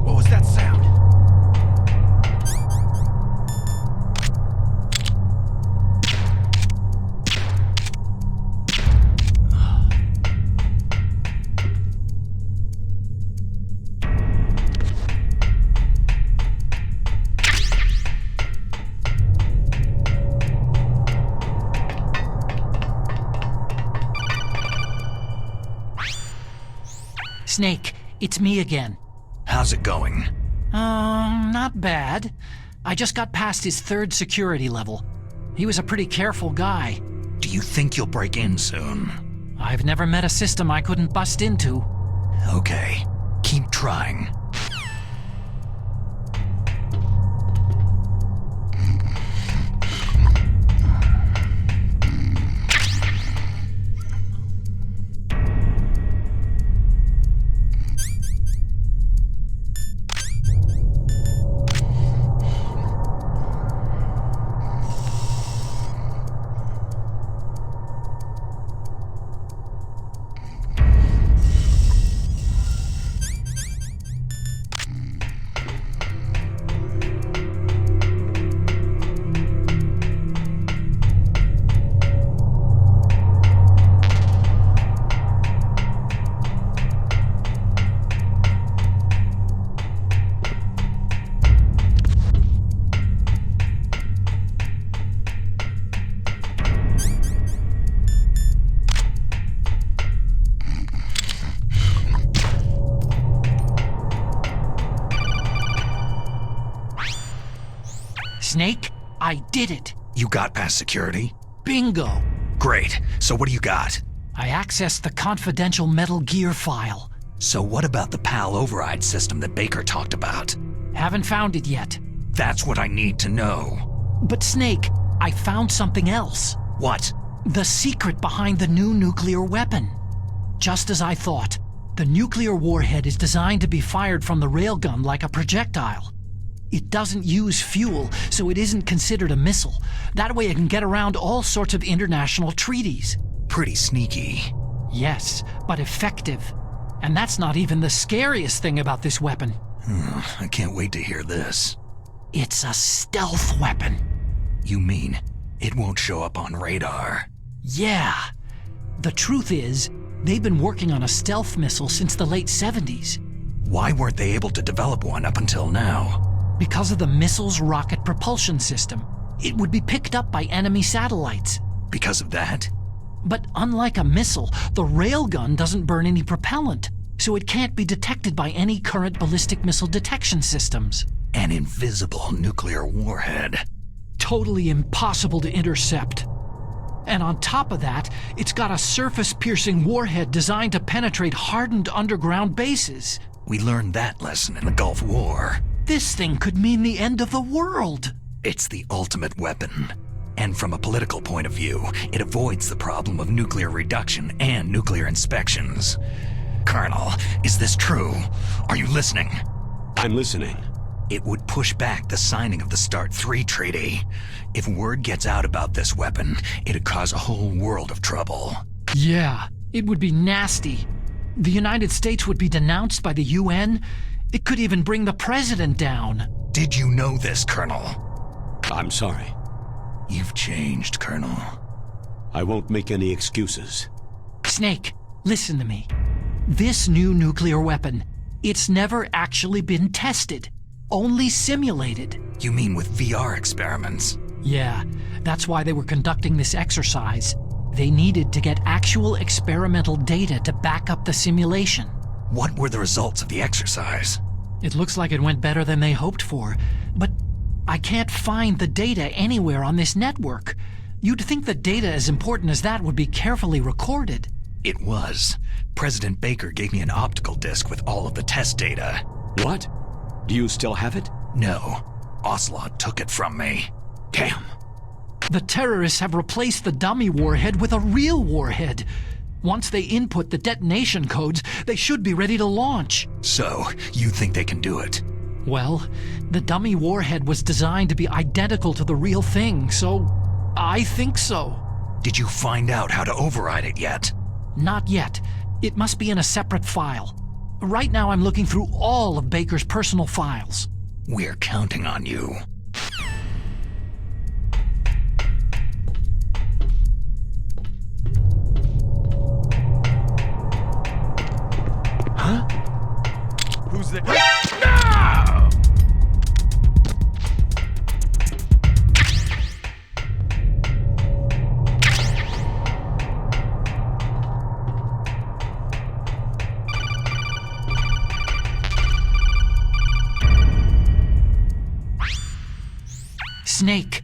What was that sound? Snake, it's me again. How's it going? Not bad. I just got past his 3rd security level. He was a pretty careful guy. Do you think you'll break in soon? I've never met a system I couldn't bust into. Okay, keep trying. Snake, I did it. You got past security? Bingo. Great. So what do you got? I accessed the confidential Metal Gear file. So what about the PAL override system that Baker talked about? Haven't found it yet. That's what I need to know. But Snake, I found something else. What? The secret behind the new nuclear weapon. Just as I thought, the nuclear warhead is designed to be fired from the railgun like a projectile. It doesn't use fuel, so it isn't considered a missile. That way it can get around all sorts of international treaties. Pretty sneaky. Yes, but effective. And that's not even the scariest thing about this weapon. I can't wait to hear this. It's a stealth weapon. You mean it won't show up on radar? Yeah. The truth is, they've been working on a stealth missile since the late 70s. Why weren't they able to develop one up until now? Because of the missile's rocket propulsion system. It would be picked up by enemy satellites. Because of that? But unlike a missile, the railgun doesn't burn any propellant, so it can't be detected by any current ballistic missile detection systems. An invisible nuclear warhead. Totally impossible to intercept. And on top of that, it's got a surface-piercing warhead designed to penetrate hardened underground bases. We learned that lesson in the Gulf War. This thing could mean the end of the world. It's the ultimate weapon. And from a political point of view, it avoids the problem of nuclear reduction and nuclear inspections. Colonel, is this true? Are you listening? I'm listening. It would push back the signing of the START 3 treaty. If word gets out about this weapon, it'd cause a whole world of trouble. Yeah, it would be nasty. The United States would be denounced by the UN. It could even bring the president down. Did you know this, Colonel? I'm sorry. You've changed, Colonel. I won't make any excuses. Snake, listen to me. This new nuclear weapon, it's never actually been tested. Only simulated. You mean with VR experiments? Yeah, that's why they were conducting this exercise. They needed to get actual experimental data to back up the simulation. What were the results of the exercise? It looks like it went better than they hoped for, but I can't find the data anywhere on this network. You'd think the data as important as that would be carefully recorded. It was. President Baker gave me an optical disc with all of the test data. What? Do you still have it? No. Ocelot took it from me. Damn. The terrorists have replaced the dummy warhead with a real warhead. Once they input the detonation codes, they should be ready to launch. So, you think they can do it? Well, the dummy warhead was designed to be identical to the real thing, so I think so. Did you find out how to override it yet? Not yet. It must be in a separate file. Right now I'm looking through all of Baker's personal files. We're counting on you. Huh? Who's there? No! Snake.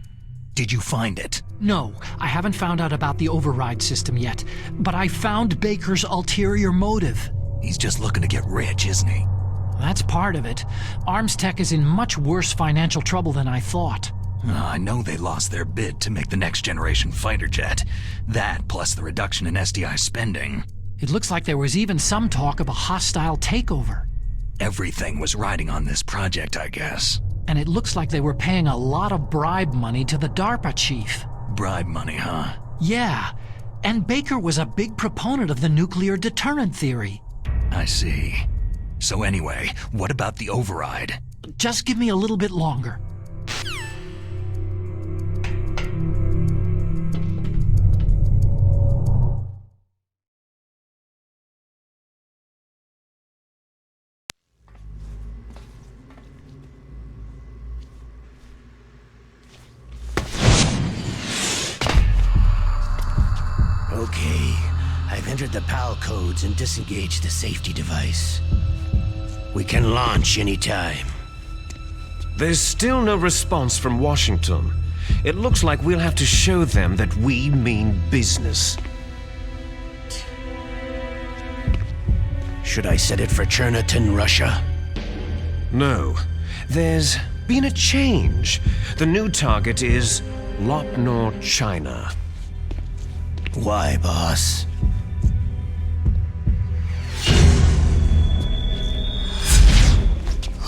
Did you find it? No, I haven't found out about the override system yet, but I found Baker's ulterior motive. He's just looking to get rich, isn't he? That's part of it. Arms Tech is in much worse financial trouble than I thought. I know they lost their bid to make the next generation fighter jet. That, plus the reduction in SDI spending. It looks like there was even some talk of a hostile takeover. Everything was riding on this project, I guess. And it looks like they were paying a lot of bribe money to the DARPA Chief. Bribe money, huh? Yeah. And Baker was a big proponent of the nuclear deterrent theory. I see. So anyway, what about the override? Just give me a little bit longer. Okay, I've entered the PAL codes and disengaged the safety device. We can launch anytime. There's still no response from Washington. It looks like we'll have to show them that we mean business. Should I set it for Cherniton, Russia? No. There's been a change. The new target is Lopnor, China. Why, boss?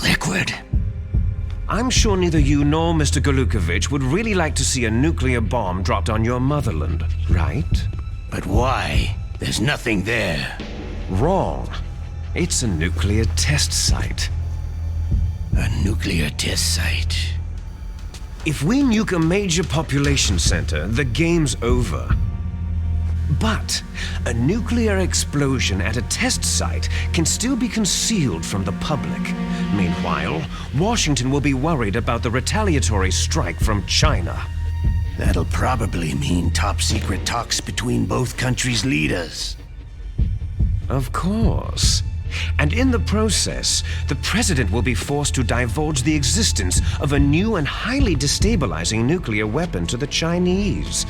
Liquid. I'm sure neither you nor Mr. Golukovich would really like to see a nuclear bomb dropped on your motherland, right? But why? There's nothing there. Wrong. It's a nuclear test site. A nuclear test site? If we nuke a major population center, the game's over. But a nuclear explosion at a test site can still be concealed from the public. Meanwhile, Washington will be worried about the retaliatory strike from China. That'll probably mean top-secret talks between both countries' leaders. Of course. And in the process, the president will be forced to divulge the existence of a new and highly destabilizing nuclear weapon to the Chinese.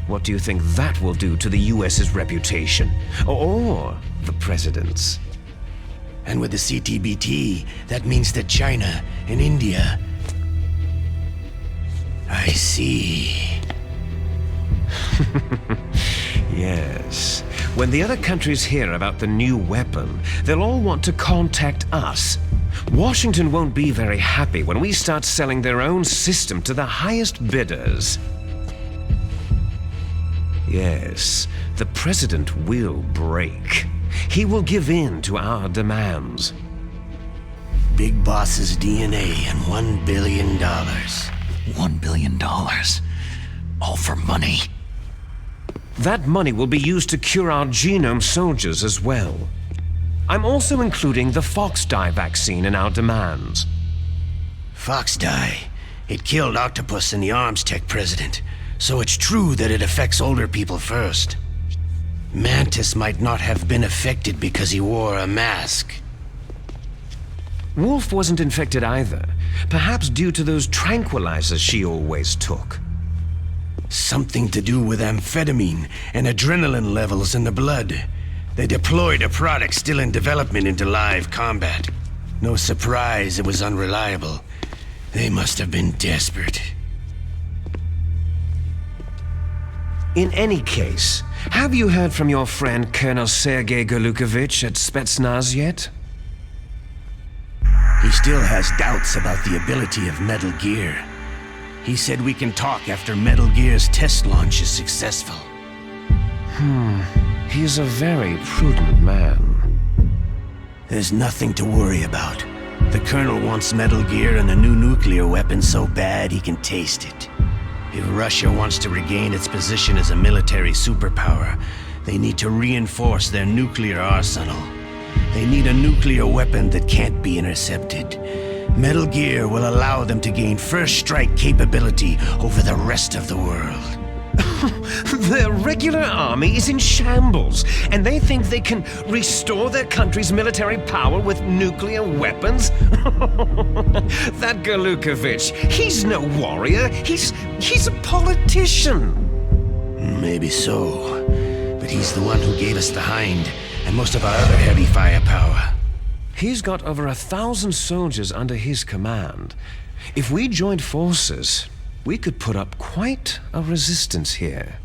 What do you think that will do to the US's reputation? Or the president's? And with the CTBT, that means that China and India... I see. Yes. when the other countries hear about the new weapon, they'll all want to contact us. Washington won't be very happy when we start selling their own system to the highest bidders. Yes, the president will break. He will give in to our demands. Big Boss's DNA and $1 billion. $1 billion? All for money? That money will be used to cure our genome soldiers as well. I'm also including the Fox-Die vaccine in our demands. Fox-Die? It killed Octopus and the Arms Tech president, so it's true that it affects older people first. Mantis might not have been affected because he wore a mask. Wolf wasn't infected either, perhaps due to those tranquilizers she always took. Something to do with amphetamine and adrenaline levels in the blood. They deployed a product still in development into live combat. No surprise it was unreliable. They must have been desperate. In any case, have you heard from your friend Colonel Sergei Golukovich at Spetsnaz yet? He still has doubts about the ability of Metal Gear. He said we can talk after Metal Gear's test launch is successful. He's a very prudent man. There's nothing to worry about. The Colonel wants Metal Gear and a new nuclear weapon so bad he can taste it. If Russia wants to regain its position as a military superpower, they need to reinforce their nuclear arsenal. They need a nuclear weapon that can't be intercepted. Metal Gear will allow them to gain first strike capability over the rest of the world. Their regular army is in shambles, and they think they can restore their country's military power with nuclear weapons? That Golukovich, he's no warrior, he's a politician. Maybe so, but he's the one who gave us the HIND and most of our other heavy firepower. He's got over 1,000 soldiers under his command. If we joined forces, we could put up quite a resistance here.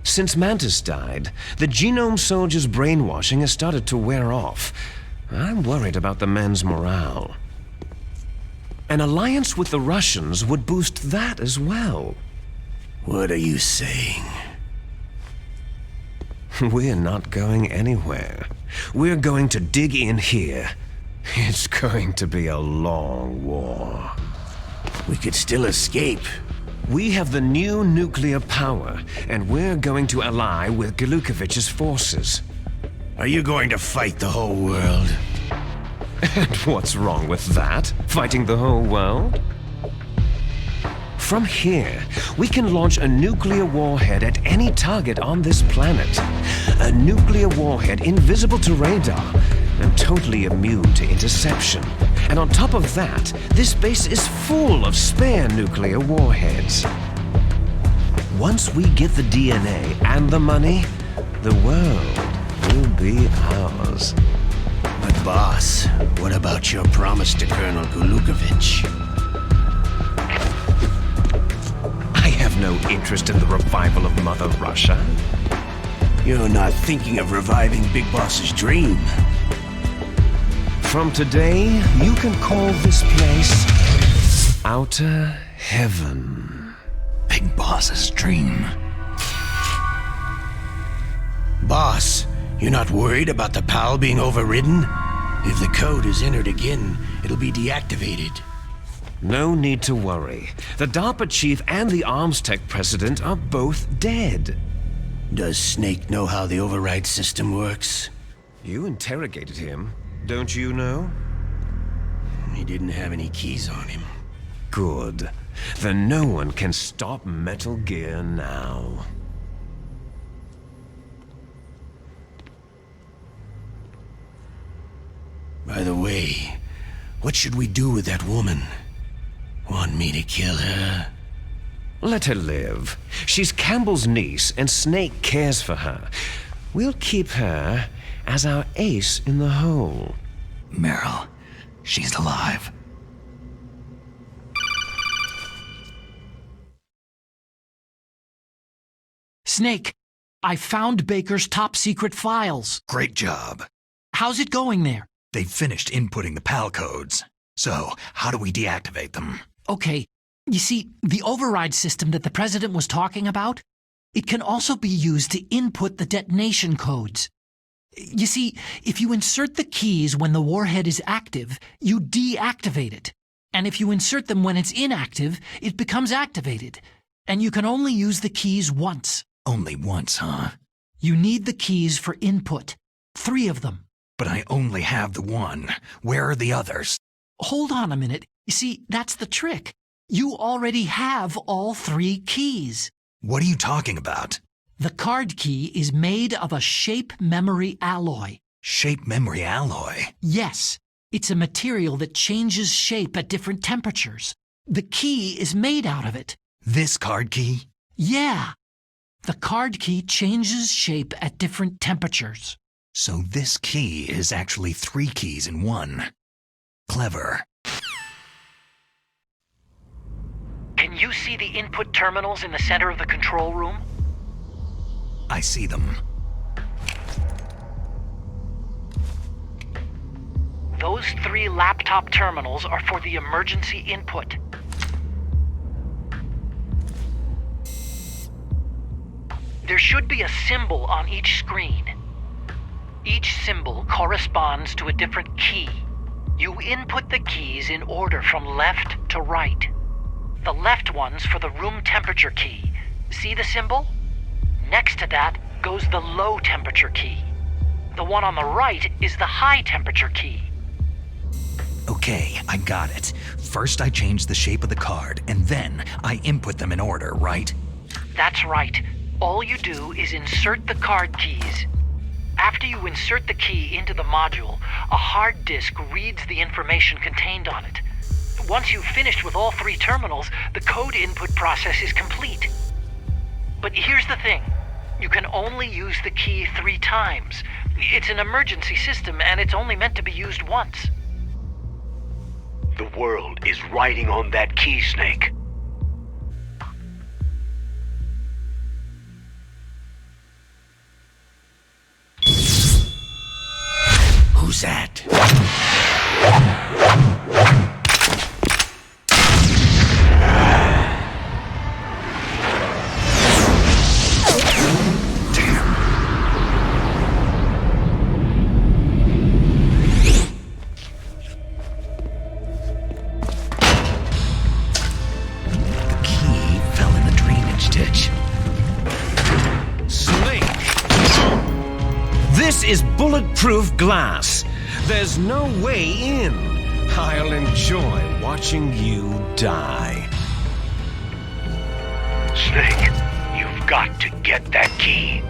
Since Mantis died, the genome soldiers' brainwashing has started to wear off. I'm worried about the men's morale. An alliance with the Russians would boost that as well. What are you saying? We're not going anywhere. We're going to dig in here. It's going to be a long war. We could still escape. We have the new nuclear power, and we're going to ally with Golukovich's forces. Are you going to fight the whole world? And what's wrong with that? Fighting the whole world? From here, we can launch a nuclear warhead at any target on this planet. A nuclear warhead invisible to radar and totally immune to interception. And on top of that, this base is full of spare nuclear warheads. Once we get the DNA and the money, the world will be ours. But boss, what about your promise to Colonel Golukovich? I have no interest in the revival of Mother Russia. You're not thinking of reviving Big Boss's dream. From today, you can call this place Outer Heaven. Big Boss's dream. Boss, you're not worried about the PAL being overridden? If the code is entered again, it'll be deactivated. No need to worry. The DARPA Chief and the Arms Tech President are both dead. Does Snake know how the override system works? You interrogated him, don't you know? He didn't have any keys on him. Good. Then no one can stop Metal Gear now. By the way, what should we do with that woman? Want me to kill her? Let her live. She's Campbell's niece, and Snake cares for her. We'll keep her as our ace in the hole. Meryl, she's alive. Snake, I found Baker's top secret files. Great job. How's it going there? They've finished inputting the PAL codes. So, how do we deactivate them? Okay, you see, the override system that the President was talking about, it can also be used to input the detonation codes. You see, if you insert the keys when the warhead is active, you deactivate it. And if you insert them when it's inactive, it becomes activated. And you can only use the keys once. Only once, huh? You need the keys for input. 3 of them. But I only have the one. Where are the others? Hold on a minute. You see, that's the trick. You already have all 3 keys. What are you talking about? The card key is made of a shape memory alloy. Shape memory alloy? Yes. It's a material that changes shape at different temperatures. The key is made out of it. This card key? Yeah. The card key changes shape at different temperatures. So this key is actually 3 keys in one. Clever. Can you see the input terminals in the center of the control room? I see them. Those 3 laptop terminals are for the emergency input. There should be a symbol on each screen. Each symbol corresponds to a different key. You input the keys in order from left to right. The left one's for the room temperature key. See the symbol? Next to that goes the low temperature key. The one on the right is the high temperature key. Okay, I got it. First I change the shape of the card, and then I input them in order, right? That's right. All you do is insert the card keys. After you insert the key into the module, a hard disk reads the information contained on it. Once you've finished with all 3 terminals, the code input process is complete. But here's the thing. You can only use the key 3 times. It's an emergency system, and it's only meant to be used once. The world is riding on that key, Snake. Who's that? This is bulletproof glass. There's no way in. I'll enjoy watching you die. Snake, you've got to get that key.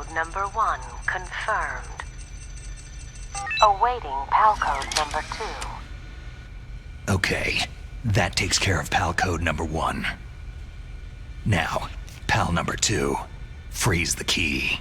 code number 1 confirmed. Awaiting PAL code number 2. Okay, that takes care of PAL code number 1. Now, PAL number 2, freeze the key.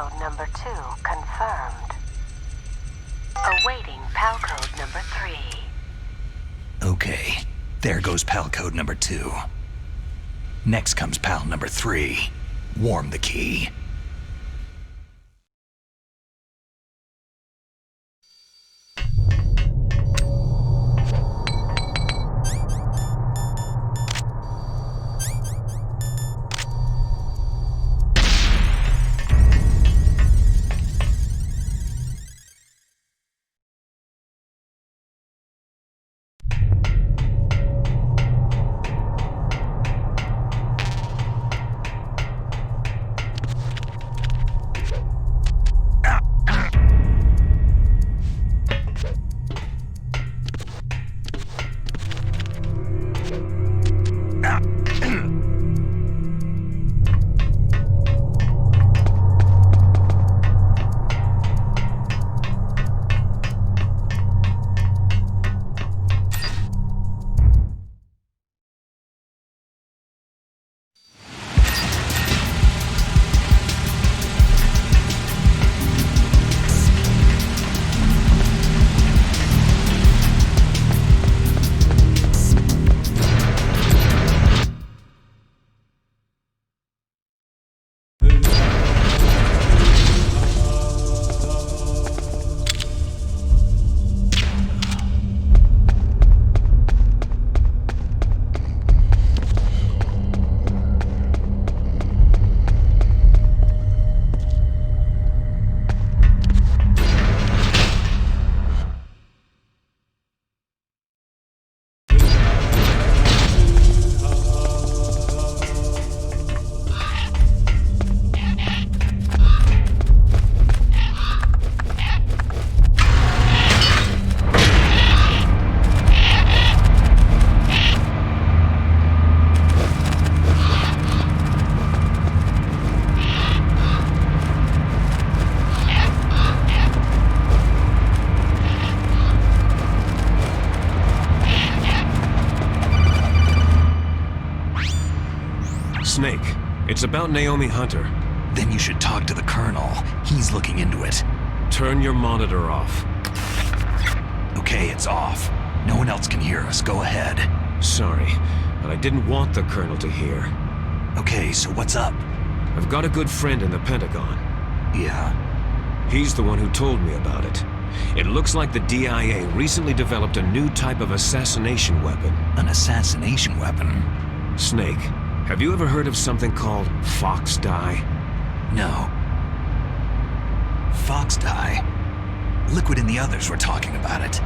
code number 2 confirmed. Awaiting PAL code number 3. Okay, there goes PAL code number 2. Next comes PAL number 3. Warm the key. Snake, it's about Naomi Hunter. Then you should talk to the Colonel. He's looking into it. Turn your monitor off. Okay, it's off. No one else can hear us. Go ahead. Sorry, but I didn't want the Colonel to hear. Okay, so what's up? I've got a good friend in the Pentagon. Yeah? He's the one who told me about it. It looks like the DIA recently developed a new type of assassination weapon. An assassination weapon? Snake, have you ever heard of something called Fox Dye? No. Fox Dye? Liquid and the others were talking about it.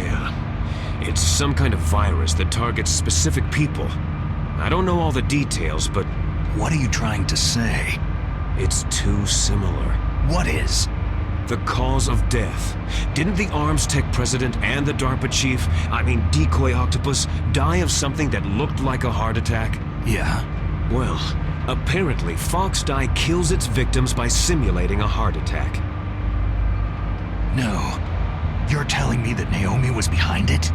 Yeah. It's some kind of virus that targets specific people. I don't know all the details, but... What are you trying to say? It's too similar. What is? The cause of death. Didn't the Arms Tech President and the DARPA Chief, Decoy Octopus, die of something that looked like a heart attack? Yeah. Well, apparently Fox Dye kills its victims by simulating a heart attack. No. You're telling me that Naomi was behind it?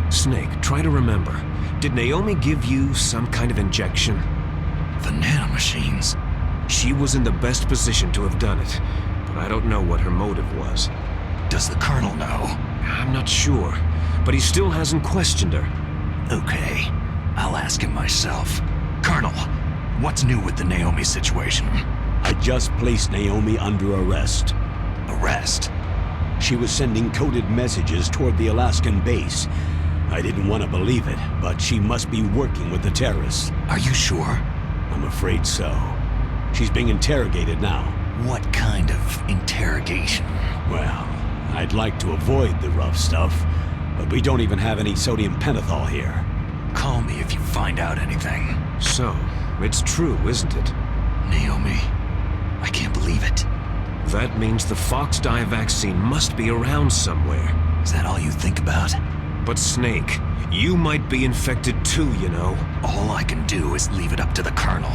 Snake, try to remember. Did Naomi give you some kind of injection? The nanomachines. She was in the best position to have done it, but I don't know what her motive was. Does the Colonel know? I'm not sure, but he still hasn't questioned her. Okay, I'll ask him myself. Colonel, what's new with the Naomi situation? I just placed Naomi under arrest. Arrest? She was sending coded messages toward the Alaskan base. I didn't want to believe it, but she must be working with the terrorists. Are you sure? I'm afraid so. She's being interrogated now. What kind of interrogation? Well, I'd like to avoid the rough stuff, but we don't even have any sodium pentothal here. Call me if you find out anything. So, it's true, isn't it? Naomi, I can't believe it. That means the Fox Dye vaccine must be around somewhere. Is that all you think about? But Snake, you might be infected too, you know. All I can do is leave it up to the Colonel.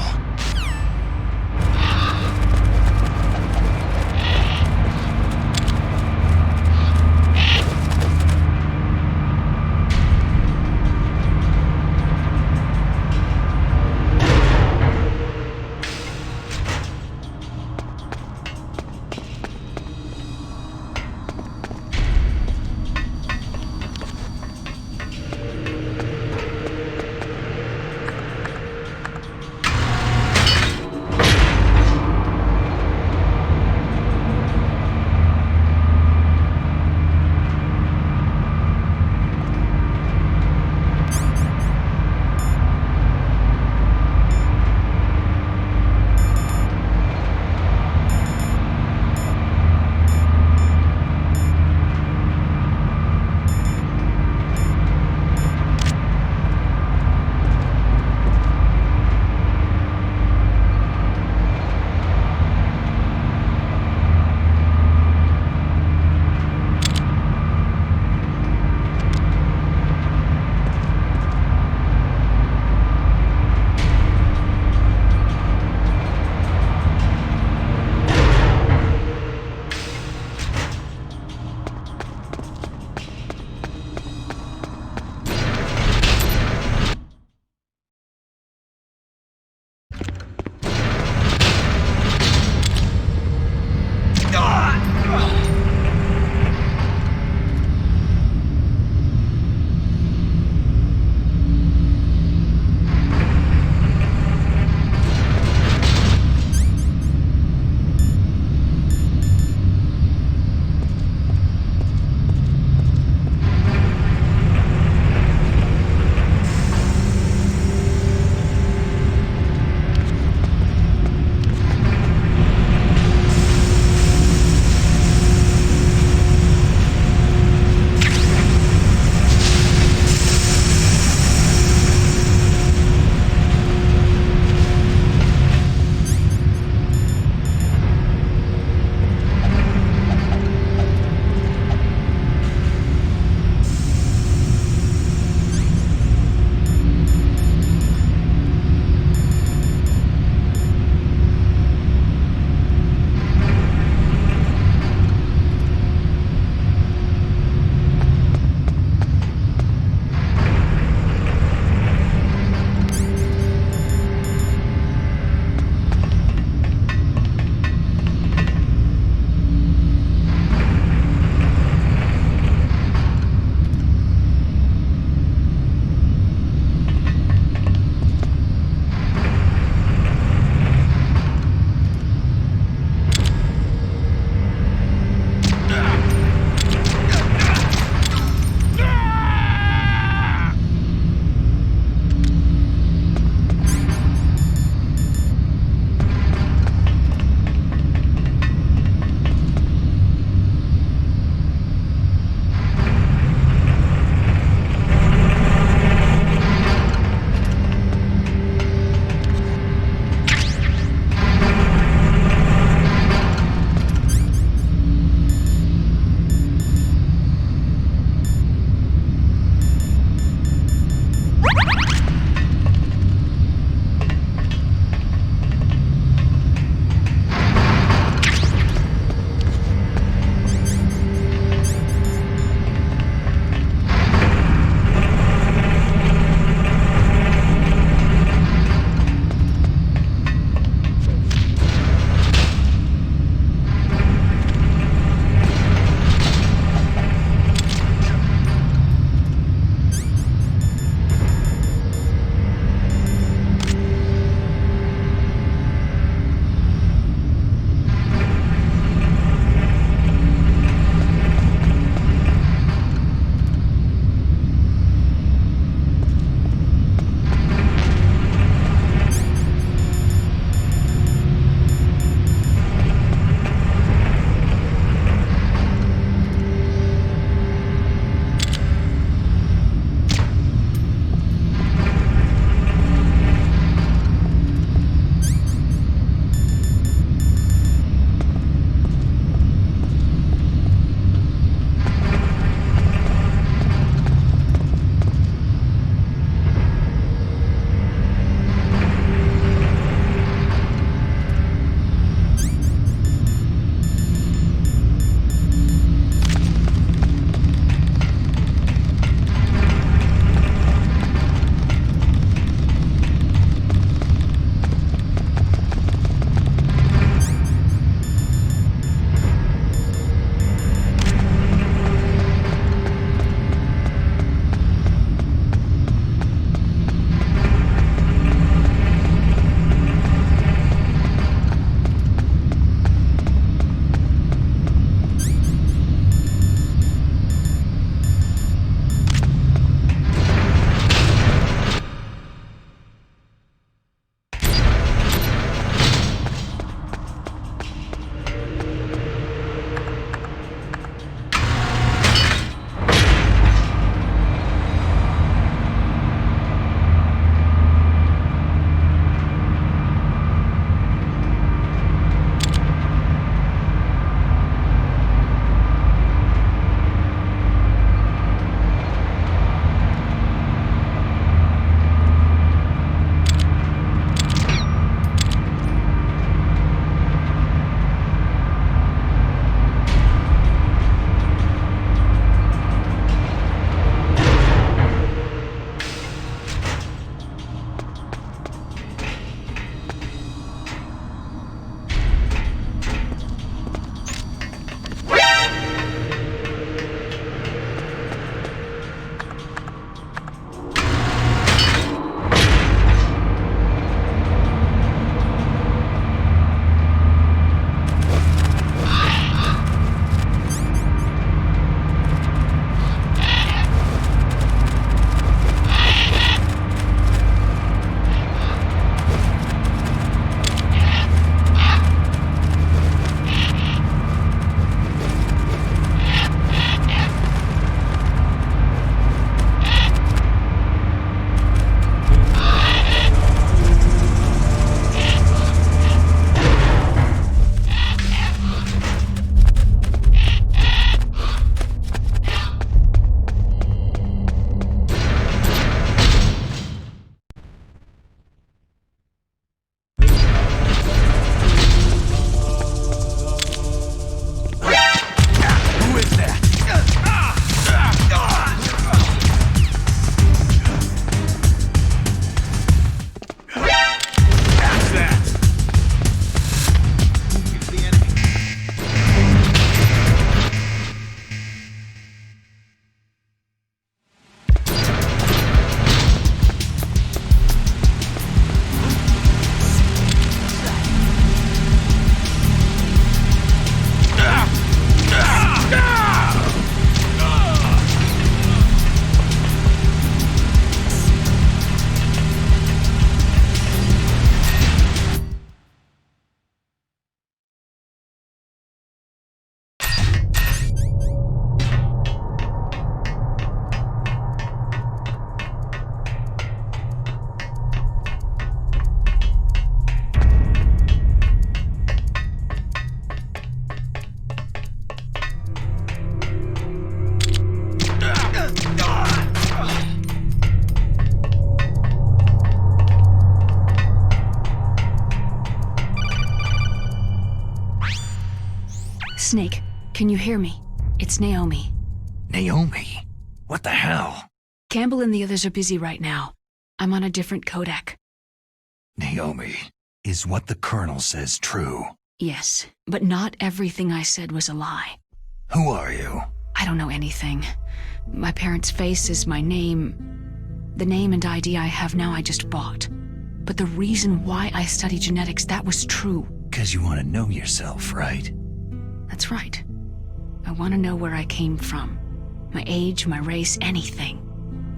Snake, can you hear me? It's Naomi. Naomi? What the hell? Campbell and the others are busy right now. I'm on a different codec. Naomi, is what the Colonel says true? Yes, but not everything I said was a lie. Who are you? I don't know anything. My parents' face is my name. The name and ID I have now I just bought. But the reason why I study genetics, that was true. 'Cause you want to know yourself, right? That's right. I want to know where I came from. My age, my race, anything.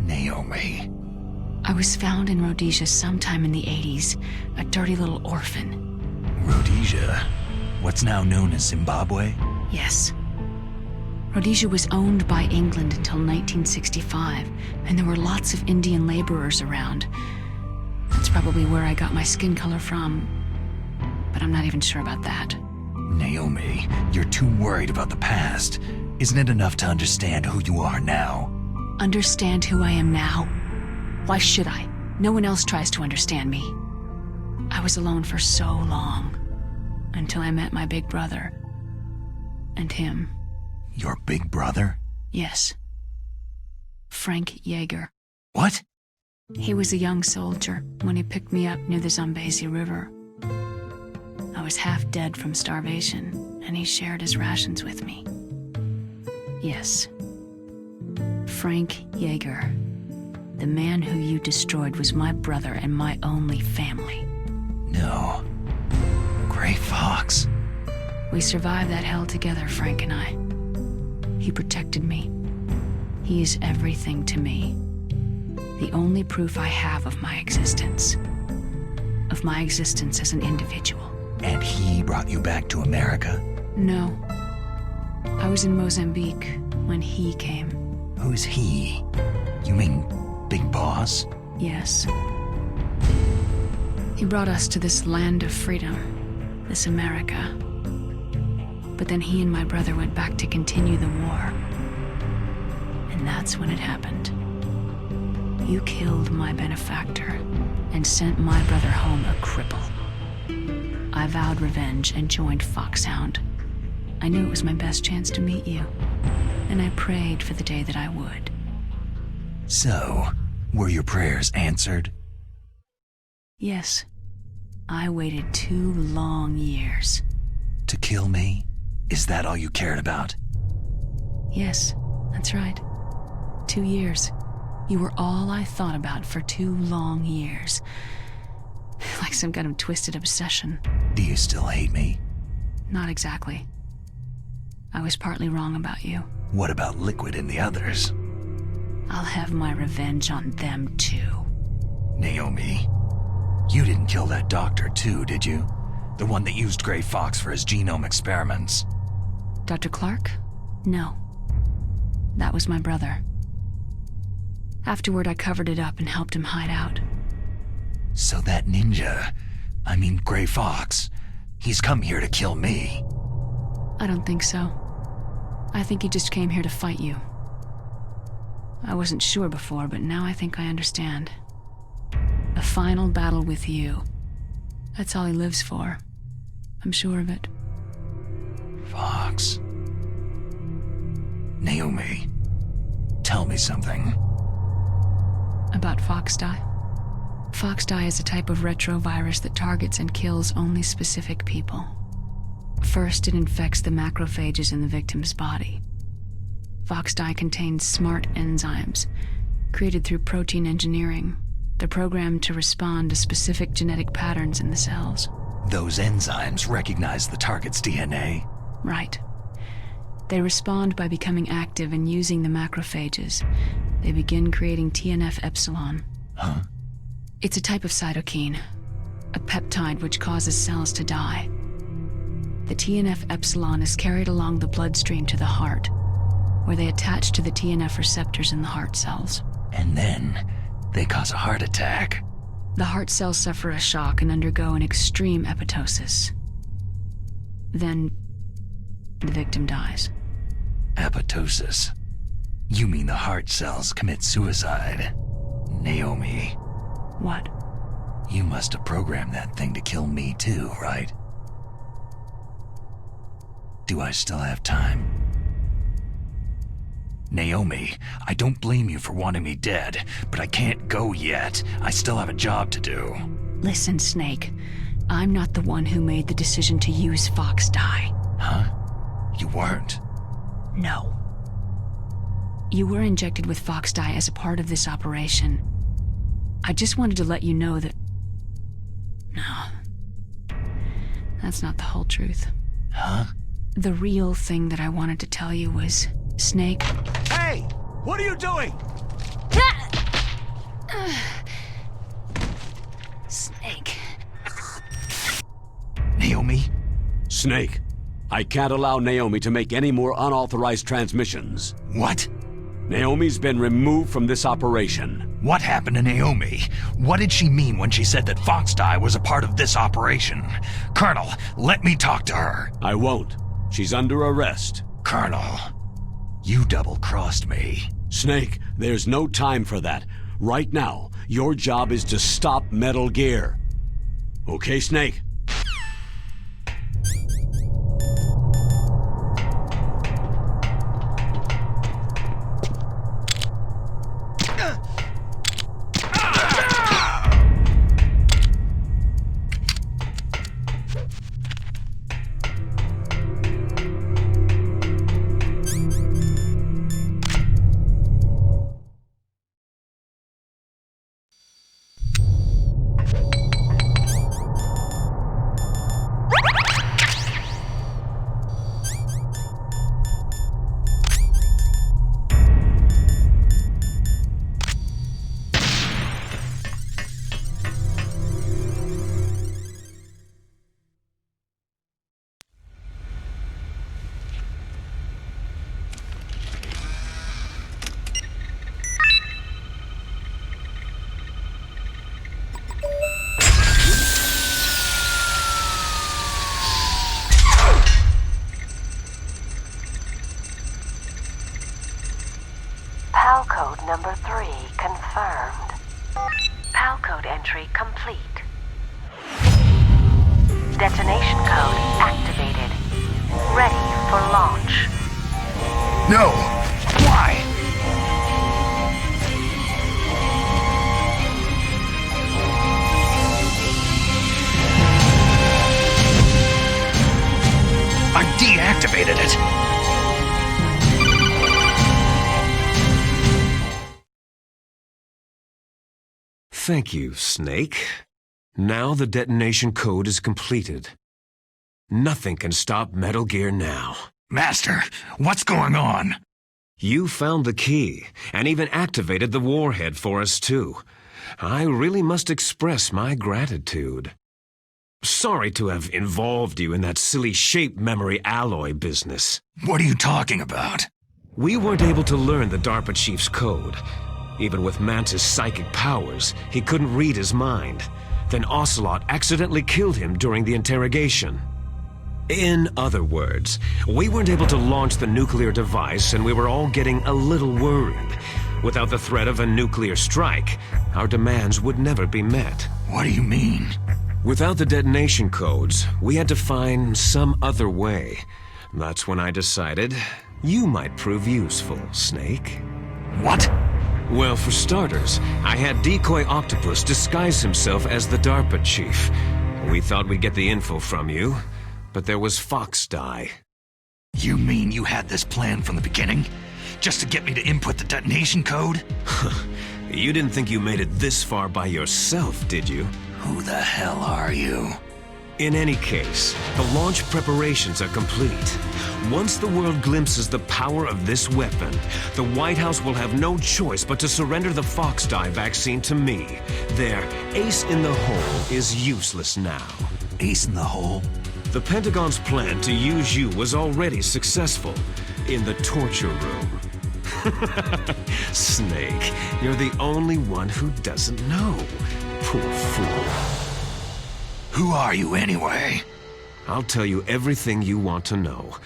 Naomi. I was found in Rhodesia sometime in the 80s, a dirty little orphan. Rhodesia? What's now known as Zimbabwe? Yes. Rhodesia was owned by England until 1965, and there were lots of Indian laborers around. That's probably where I got my skin color from, but I'm not even sure about that. Naomi, you're too worried about the past. Isn't it enough to understand who you are now? Understand who I am now? Why should I? No one else tries to understand me. I was alone for so long, until I met my big brother. And him. Your big brother? Yes. Frank Yeager. What? He was a young soldier when he picked me up near the Zambezi River. I was half dead from starvation, and he shared his rations with me. Yes. Frank Yeager. The man who you destroyed was my brother and my only family. No. Gray Fox. We survived that hell together, Frank and I. He protected me. He is everything to me. The only proof I have of my existence. Of my existence as an individual. And he brought you back to America? No. I was in Mozambique when he came. Who's he? You mean Big Boss? Yes. He brought us to this land of freedom, this America. But then he and my brother went back to continue the war. And that's when it happened. You killed my benefactor and sent my brother home a cripple. I vowed revenge and joined Foxhound. I knew it was my best chance to meet you, and I prayed for the day that I would. So, were your prayers answered? Yes. I waited 2 long years. To kill me? Is that all you cared about? Yes, that's right. 2 years. You were all I thought about for 2 long years. Like some kind of twisted obsession. Do you still hate me? Not exactly. I was partly wrong about you. What about Liquid and the others? I'll have my revenge on them too. Naomi, you didn't kill that doctor too, did you? The one that used Gray Fox for his genome experiments. Dr. Clark? No. That was my brother. Afterward, I covered it up and helped him hide out. So that ninja, Gray Fox, he's come here to kill me. I don't think so. I think he just came here to fight you. I wasn't sure before, but now I think I understand. A final battle with you. That's all he lives for. I'm sure of it. Fox. Naomi, tell me something. About Fox-Die? Fox-Die is a type of retrovirus that targets and kills only specific people. First, it infects the macrophages in the victim's body. Fox-Die contains smart enzymes, created through protein engineering. They're programmed to respond to specific genetic patterns in the cells. Those enzymes recognize the target's DNA? Right. They respond by becoming active and using the macrophages. They begin creating TNF-epsilon. Huh? It's a type of cytokine, a peptide which causes cells to die. The TNF-epsilon is carried along the bloodstream to the heart, where they attach to the TNF receptors in the heart cells. And then they cause a heart attack. The heart cells suffer a shock and undergo an extreme apoptosis. Then the victim dies. Apoptosis? You mean the heart cells commit suicide? Naomi. What? You must have programmed that thing to kill me too, right? Do I still have time? Naomi, I don't blame you for wanting me dead, but I can't go yet. I still have a job to do. Listen, Snake. I'm not the one who made the decision to use Fox dye. Huh? You weren't? No. You were injected with Fox dye as a part of this operation. I just wanted to let you know that... No. That's not the whole truth. Huh? The real thing that I wanted to tell you was... Snake... Hey! What are you doing? Snake... Naomi? Snake, I can't allow Naomi to make any more unauthorized transmissions. What? Naomi's been removed from this operation. What happened to Naomi? What did she mean when she said that Fox dye was a part of this operation? Colonel, let me talk to her. I won't. She's under arrest. Colonel, you double-crossed me. Snake, there's no time for that. Right now, your job is to stop Metal Gear. Okay, Snake? PAL code number 3 confirmed. PAL code entry complete. Detonation code activated. Ready for launch. No! Why? I deactivated it! Thank you, Snake. Now the detonation code is completed. Nothing can stop Metal Gear now. Master, what's going on? You found the key, and even activated the warhead for us too. I really must express my gratitude. Sorry to have involved you in that silly shape memory alloy business. What are you talking about? We weren't able to learn the DARPA Chief's code. Even with Mantis' psychic powers, he couldn't read his mind. Then Ocelot accidentally killed him during the interrogation. In other words, we weren't able to launch the nuclear device, and we were all getting a little worried. Without the threat of a nuclear strike, our demands would never be met. What do you mean? Without the detonation codes, we had to find some other way. That's when I decided you might prove useful, Snake. What? Well, for starters, I had Decoy Octopus disguise himself as the DARPA Chief. We thought we'd get the info from you, but there was Fox dye. You mean you had this plan from the beginning? Just to get me to input the detonation code? You didn't think you made it this far by yourself, did you? Who the hell are you? In any case, the launch preparations are complete. Once the world glimpses the power of this weapon, the White House will have no choice but to surrender the Fox dye vaccine to me. Their ace in the hole is useless now. Ace in the hole? The Pentagon's plan to use you was already successful in the torture room. Snake, you're the only one who doesn't know. Poor fool. Who are you anyway? I'll tell you everything you want to know.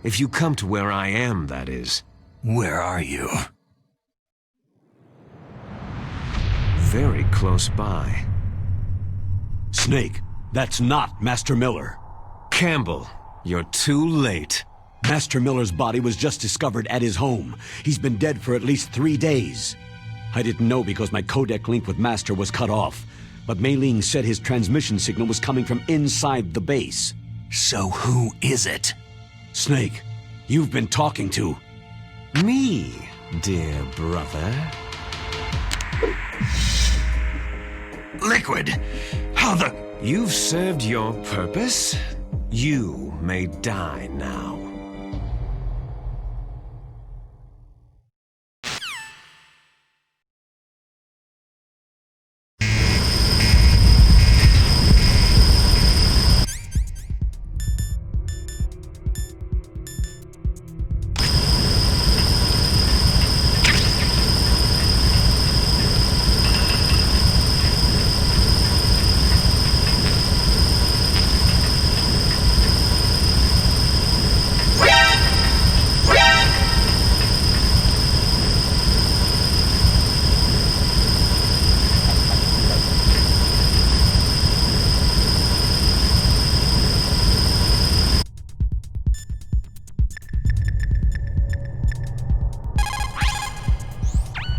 If you come to where I am, that is. Where are you? Very close by. Snake, that's not Master Miller. Campbell, you're too late. Master Miller's body was just discovered at his home. He's been dead for at least 3 days. I didn't know because my codec link with Master was cut off, but Mei Ling said his transmission signal was coming from inside the base. So who is it? Snake, you've been talking to... Me, dear brother. Liquid, how the... You've served your purpose. You may die now.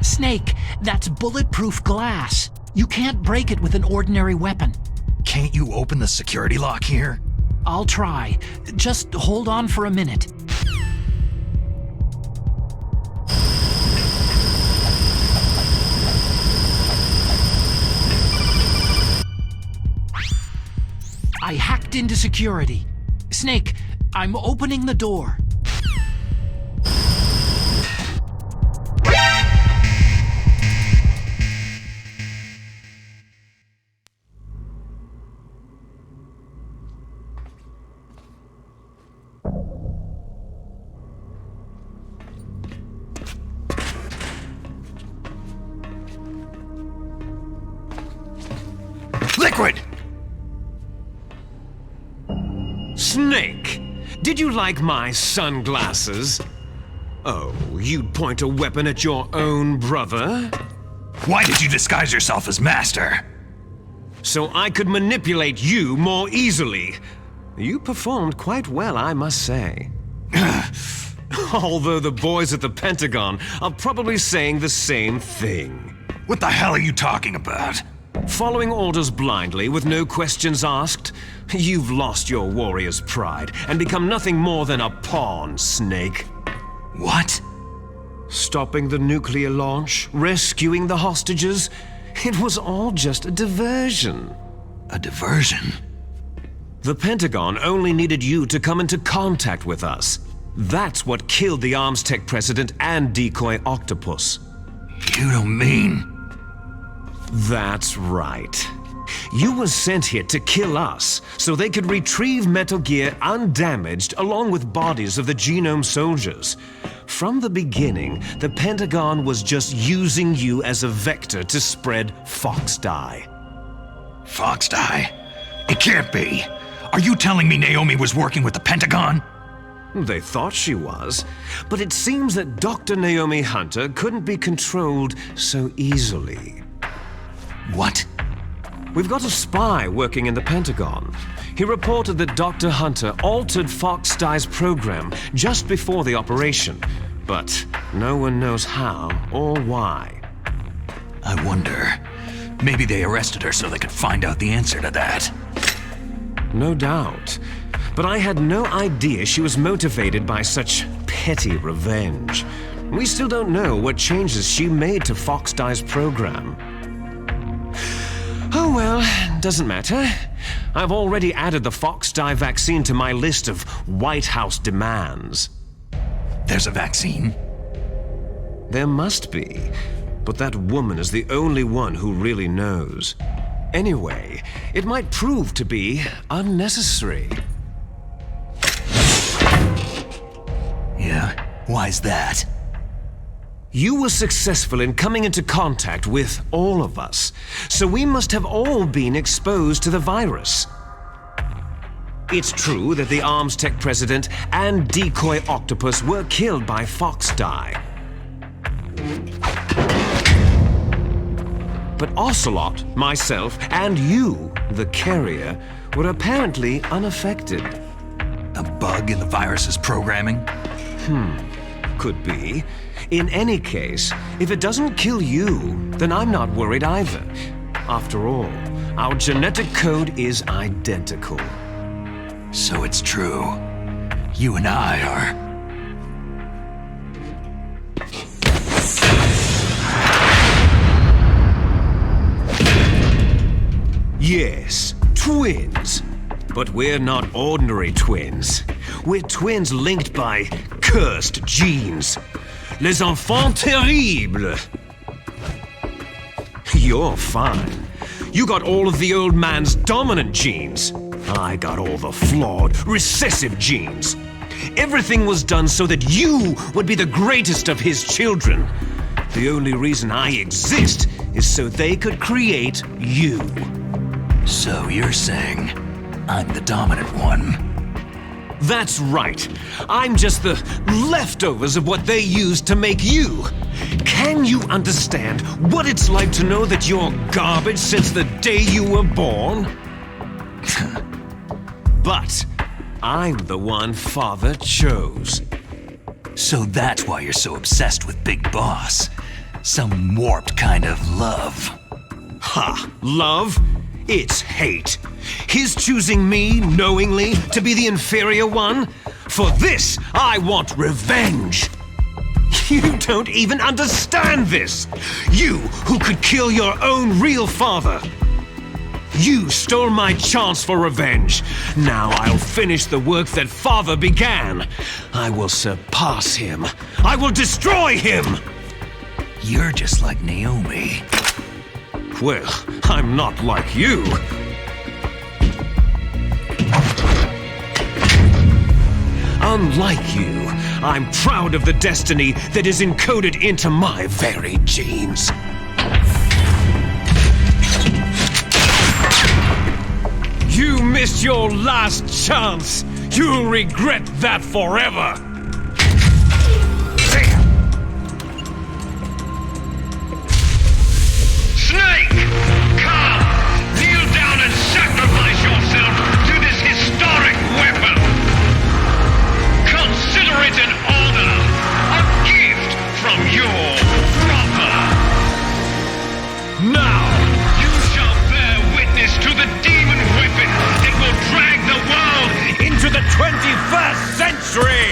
Snake, that's bulletproof glass. You can't break it with an ordinary weapon. Can't you open the security lock here? I'll try. Just hold on for a minute. I hacked into security. Snake, I'm opening the door. Liquid! Snake, did you like my sunglasses? Oh, you'd point a weapon at your own brother? Why did you disguise yourself as Master? So I could manipulate you more easily. You performed quite well, I must say. Although the boys at the Pentagon are probably saying the same thing. What the hell are you talking about? Following orders blindly with no questions asked, you've lost your warrior's pride and become nothing more than a pawn, Snake. What? Stopping the nuclear launch, rescuing the hostages, it was all just a diversion. A diversion? The Pentagon only needed you to come into contact with us. That's what killed the Arms Tech president and decoy octopus. You don't mean... That's right. You were sent here to kill us, so they could retrieve Metal Gear undamaged along with bodies of the Genome soldiers. From the beginning, the Pentagon was just using you as a vector to spread Fox-Die. Fox-Die? It can't be. Are you telling me Naomi was working with the Pentagon? They thought she was, but it seems that Dr. Naomi Hunter couldn't be controlled so easily. What? We've got a spy working in the Pentagon. He reported that Dr. Hunter altered Fox-Die's program just before the operation, but no one knows how or why. I wonder, maybe they arrested her so they could find out the answer to that. No doubt. But I had no idea she was motivated by such petty revenge. We still don't know what changes she made to Fox-Die's program. Oh well, doesn't matter. I've already added the Fox-Die vaccine to my list of White House demands. There's a vaccine? There must be, but that woman is the only one who really knows. Anyway, it might prove to be unnecessary. Yeah? Why's that? You were successful in coming into contact with all of us, so we must have all been exposed to the virus. It's true that the Arms Tech president and decoy octopus were killed by Fox-Die. But Ocelot, myself, and you, the carrier, were apparently unaffected. A bug in the virus's programming? Could be. In any case, if it doesn't kill you, then I'm not worried either. After all, our genetic code is identical. So it's true. You and I are... Yes, twins. But we're not ordinary twins. We're twins linked by cursed genes. Les enfants terribles. You're fine. You got all of the old man's dominant genes. I got all the flawed, recessive genes. Everything was done so that you would be the greatest of his children. The only reason I exist is so they could create you. So you're saying I'm the dominant one? That's right. I'm just the leftovers of what they used to make you. Can you understand what it's like to know that you're garbage since the day you were born? But I'm the one Father chose. So that's why you're so obsessed with Big Boss. Some warped kind of love. Ha! Love? It's hate. His choosing me, knowingly, to be the inferior one? For this, I want revenge. You don't even understand this. You, who could kill your own real father. You stole my chance for revenge. Now I'll finish the work that Father began. I will surpass him. I will destroy him. You're just like Naomi. Well, I'm not like you. Unlike you, I'm proud of the destiny that is encoded into my very genes. You missed your last chance. You'll regret that forever. Snake! Come! Kneel down and sacrifice yourself to this historic weapon! Consider it an honor, a gift from your brother! Now, you shall bear witness to the demon weapon that will drag the world into the 21st century!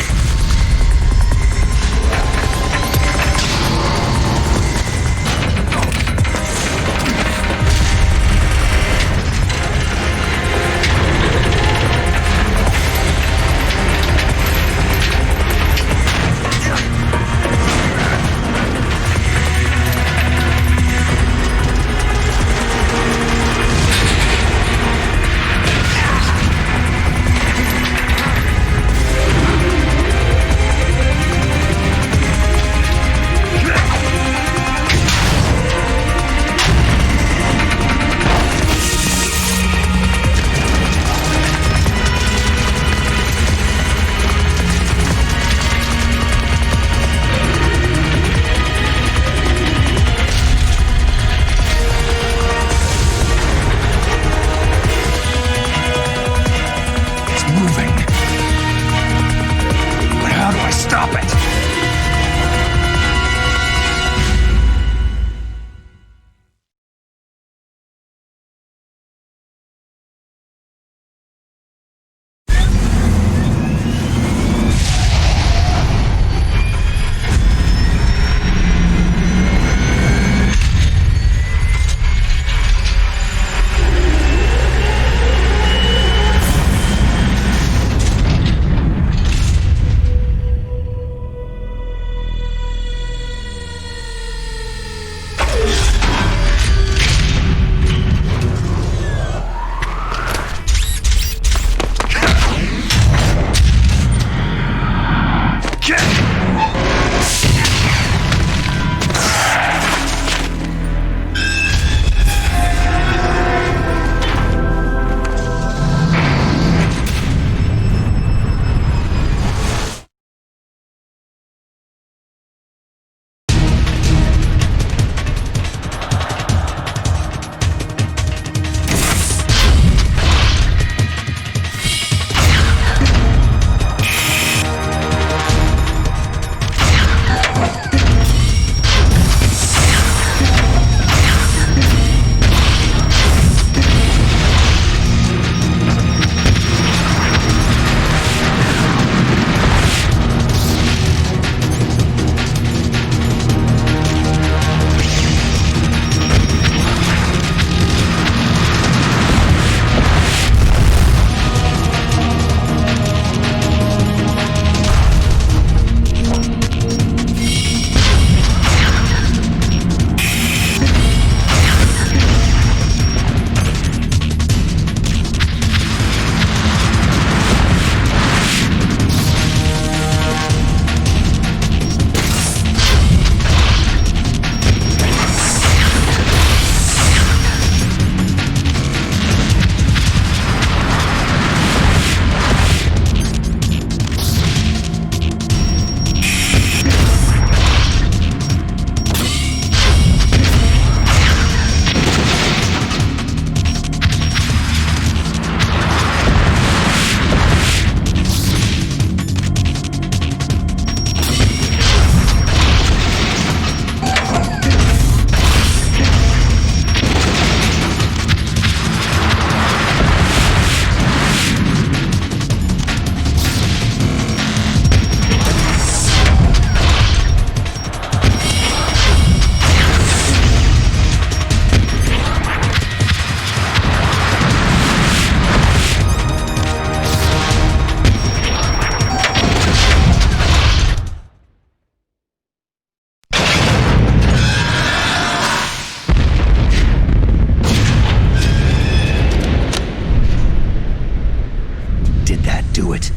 do it.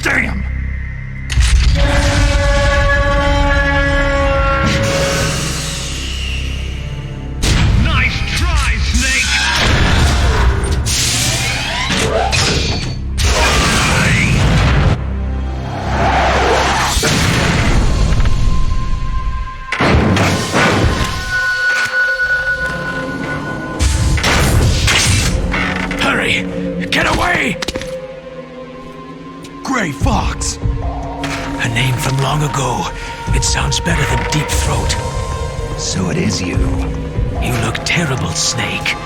Damn! Nice try, Snake! Hurry! Get away! Gray Fox! A name from long ago. It sounds better than Deep Throat. So it is you. You look terrible, Snake.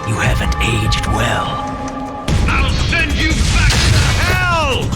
You haven't aged well. I'll send you back to hell!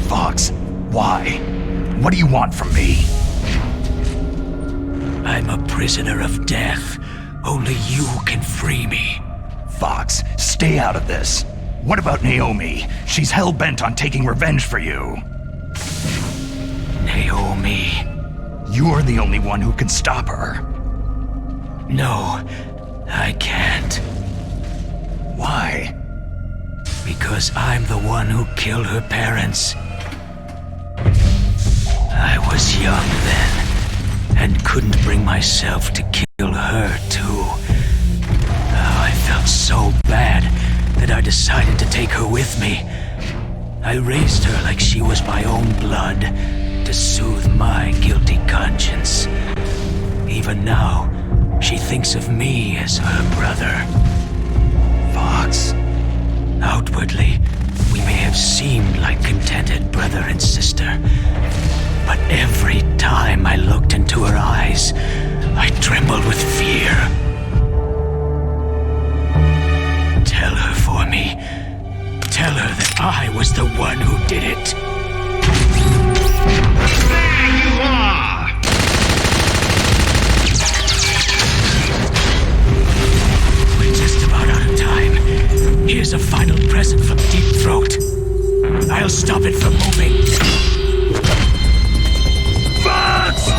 Fox, why? What do you want from me? I'm a prisoner of death. Only you can free me. Fox, stay out of this. What about Naomi? She's hell-bent on taking revenge for you. Naomi? You're the only one who can stop her. No, I can't. Why? Because I'm the one who killed her parents. I was young then, and couldn't bring myself to kill her too. Oh, I felt so bad that I decided to take her with me. I raised her like she was my own blood, to soothe my guilty conscience. Even now, she thinks of me as her brother. Fox. Outwardly, we may have seemed like contented brother and sister, but every time I looked into her eyes, I trembled with fear. Tell her for me. Tell her that I was the one who did it. There you are! We're just about out of time. Here's a final present from Deep Throat. I'll stop it from moving. Fox!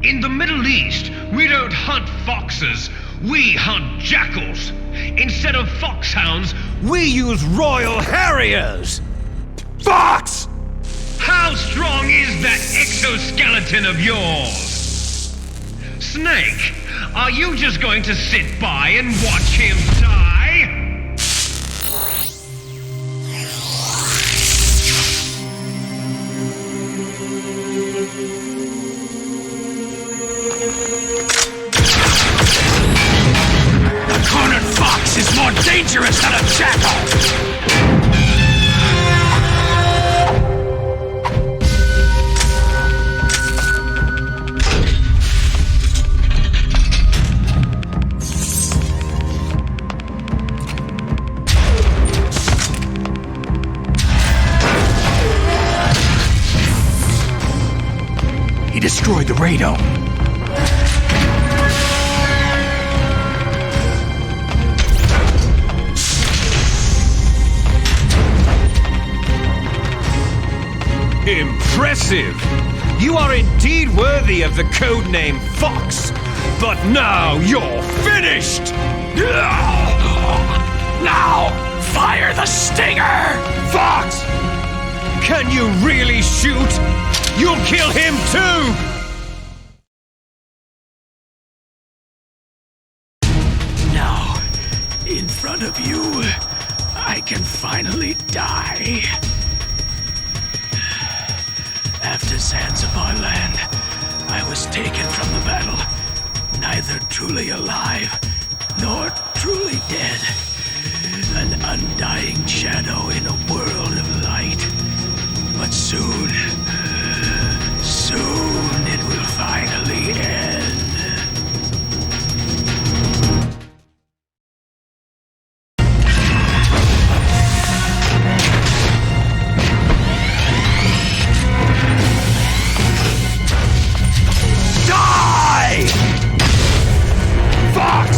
In the Middle East, we don't hunt foxes, we hunt jackals. Instead of foxhounds, we use Royal Harriers! Fox! How strong is that exoskeleton of yours? Snake, are you just going to sit by and watch him die? A cornered fox is more dangerous than a jackal! destroyed the radome. Impressive! You are indeed worthy of the codename Fox, but now you're finished! Now, fire the stinger! Fox! Can you really shoot? You'll kill him too! Now, in front of you, I can finally die. After Zanzibar land, I was taken from the battle, neither truly alive nor truly dead. An undying shadow in a world of light. But soon it will finally end. Die! Fox!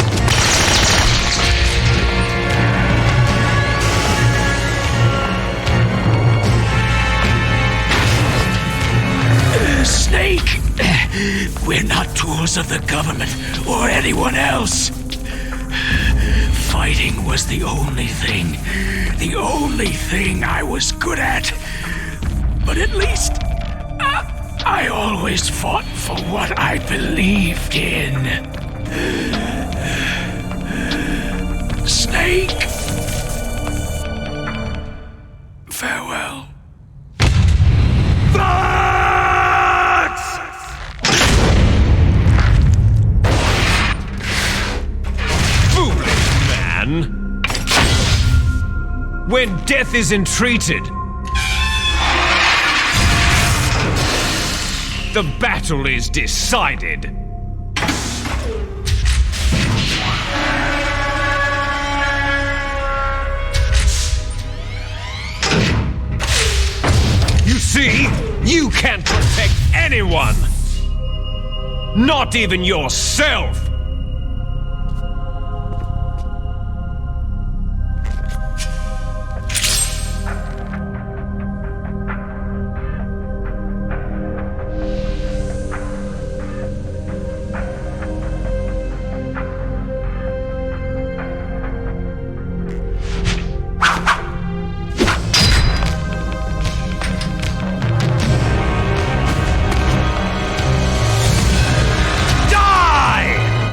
Snake! We're not tools of the government or anyone else. Fighting was the only thing I was good at. But at least I always fought for what I believed in. Snake! Farewell. When death is entreated, the battle is decided. You see, you can't protect anyone. Not even yourself. Die!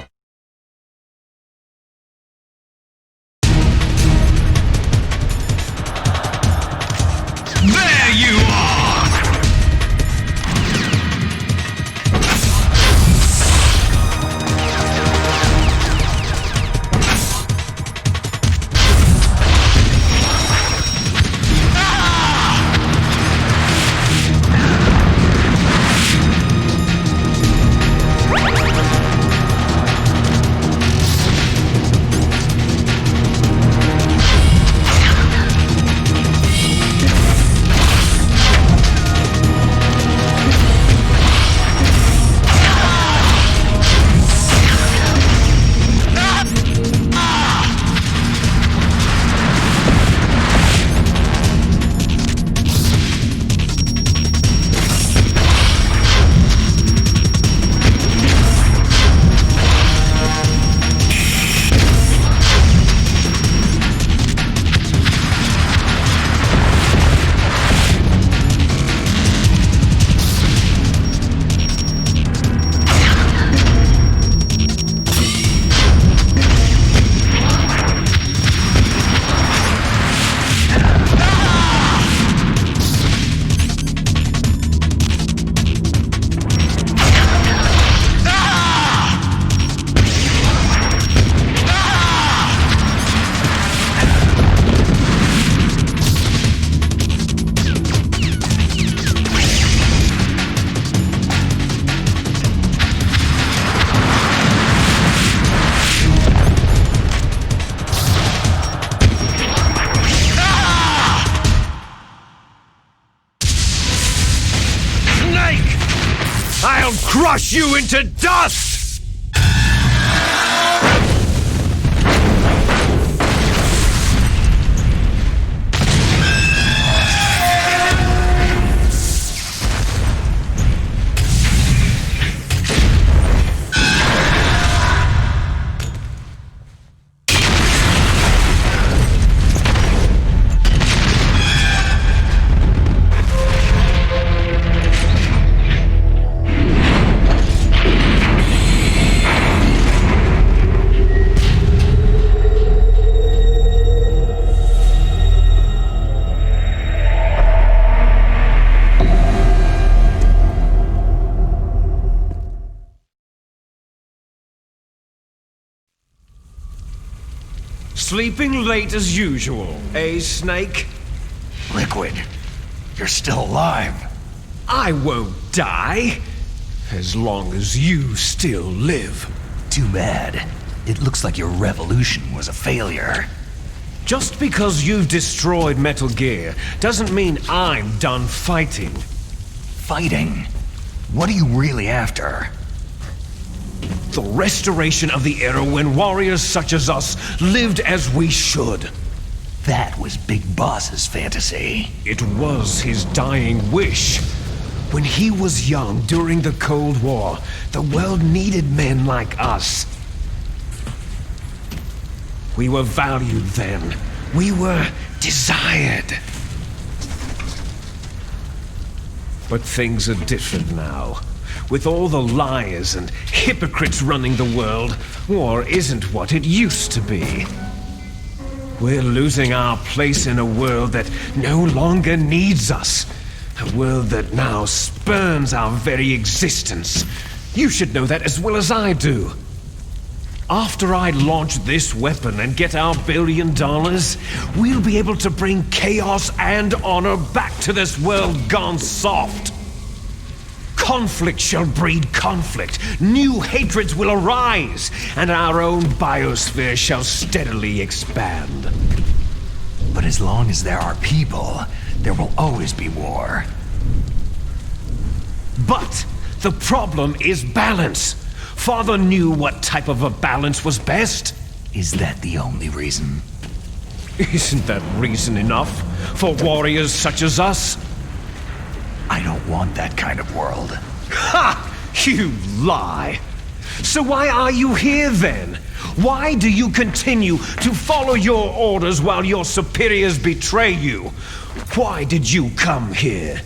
crush you into dust! Sleeping late as usual, eh, Snake? Liquid, you're still alive. I won't die, as long as you still live. Too bad. It looks like your revolution was a failure. Just because you've destroyed Metal Gear doesn't mean I'm done fighting. Fighting? What are you really after? The restoration of the era when warriors such as us lived as we should. That was Big Boss's fantasy. It was his dying wish. When he was young during the Cold War, the world needed men like us. We were valued then. We were desired. But things are different now. With all the liars and hypocrites running the world, war isn't what it used to be. We're losing our place in a world that no longer needs us. A world that now spurns our very existence. You should know that as well as I do. After I launch this weapon and get our $1 billion, we'll be able to bring chaos and honor back to this world gone soft. Conflict shall breed conflict, new hatreds will arise, and our own biosphere shall steadily expand. But as long as there are people, there will always be war. But the problem is balance. Father knew what type of a balance was best. Is that the only reason? Isn't that reason enough for warriors such as us? I don't want that kind of world. Ha! You lie! So why are you here then? Why do you continue to follow your orders while your superiors betray you? Why did you come here?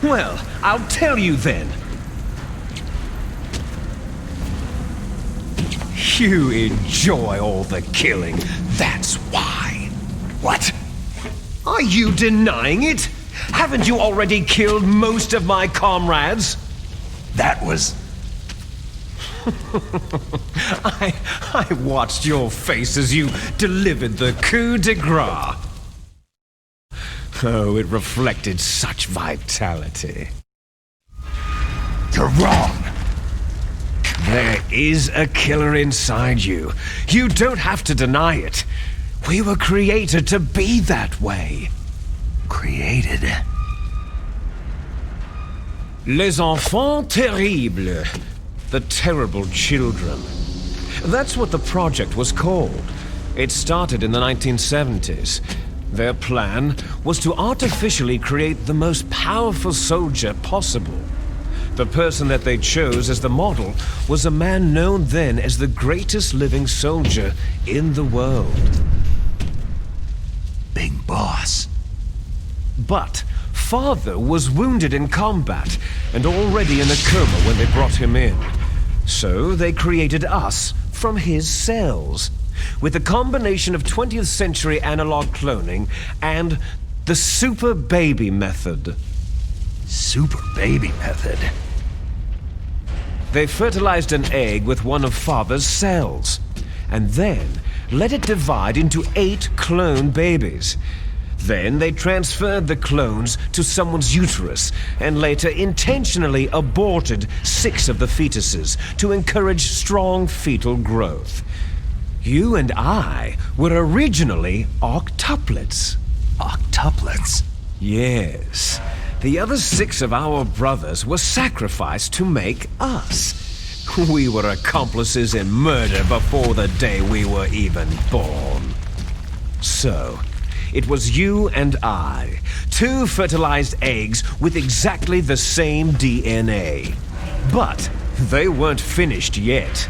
Well, I'll tell you then. You enjoy all the killing, that's why. What? Are you denying it? Haven't you already killed most of my comrades? That was... I watched your face as you delivered the coup de grace. Oh, it reflected such vitality. You're wrong. There is a killer inside you. You don't have to deny it. We were created to be that way. Created? Les enfants terribles. The terrible children. That's what the project was called. It started in the 1970s. Their plan was to artificially create the most powerful soldier possible. The person that they chose as the model was a man known then as the greatest living soldier in the world. Big Boss. But Father was wounded in combat and already in a coma when they brought him in. So they created us from his cells, with a combination of 20th century analog cloning and the super baby method. Super baby method? They fertilized an egg with one of Father's cells, and then let it divide into 8 clone babies. Then they transferred the clones to someone's uterus and later intentionally aborted 6 of the fetuses to encourage strong fetal growth. You and I were originally octuplets. Octuplets? Yes. The other 6 of our brothers were sacrificed to make us. We were accomplices in murder before the day we were even born. So, it was you and I, 2 fertilized eggs with exactly the same DNA. But they weren't finished yet.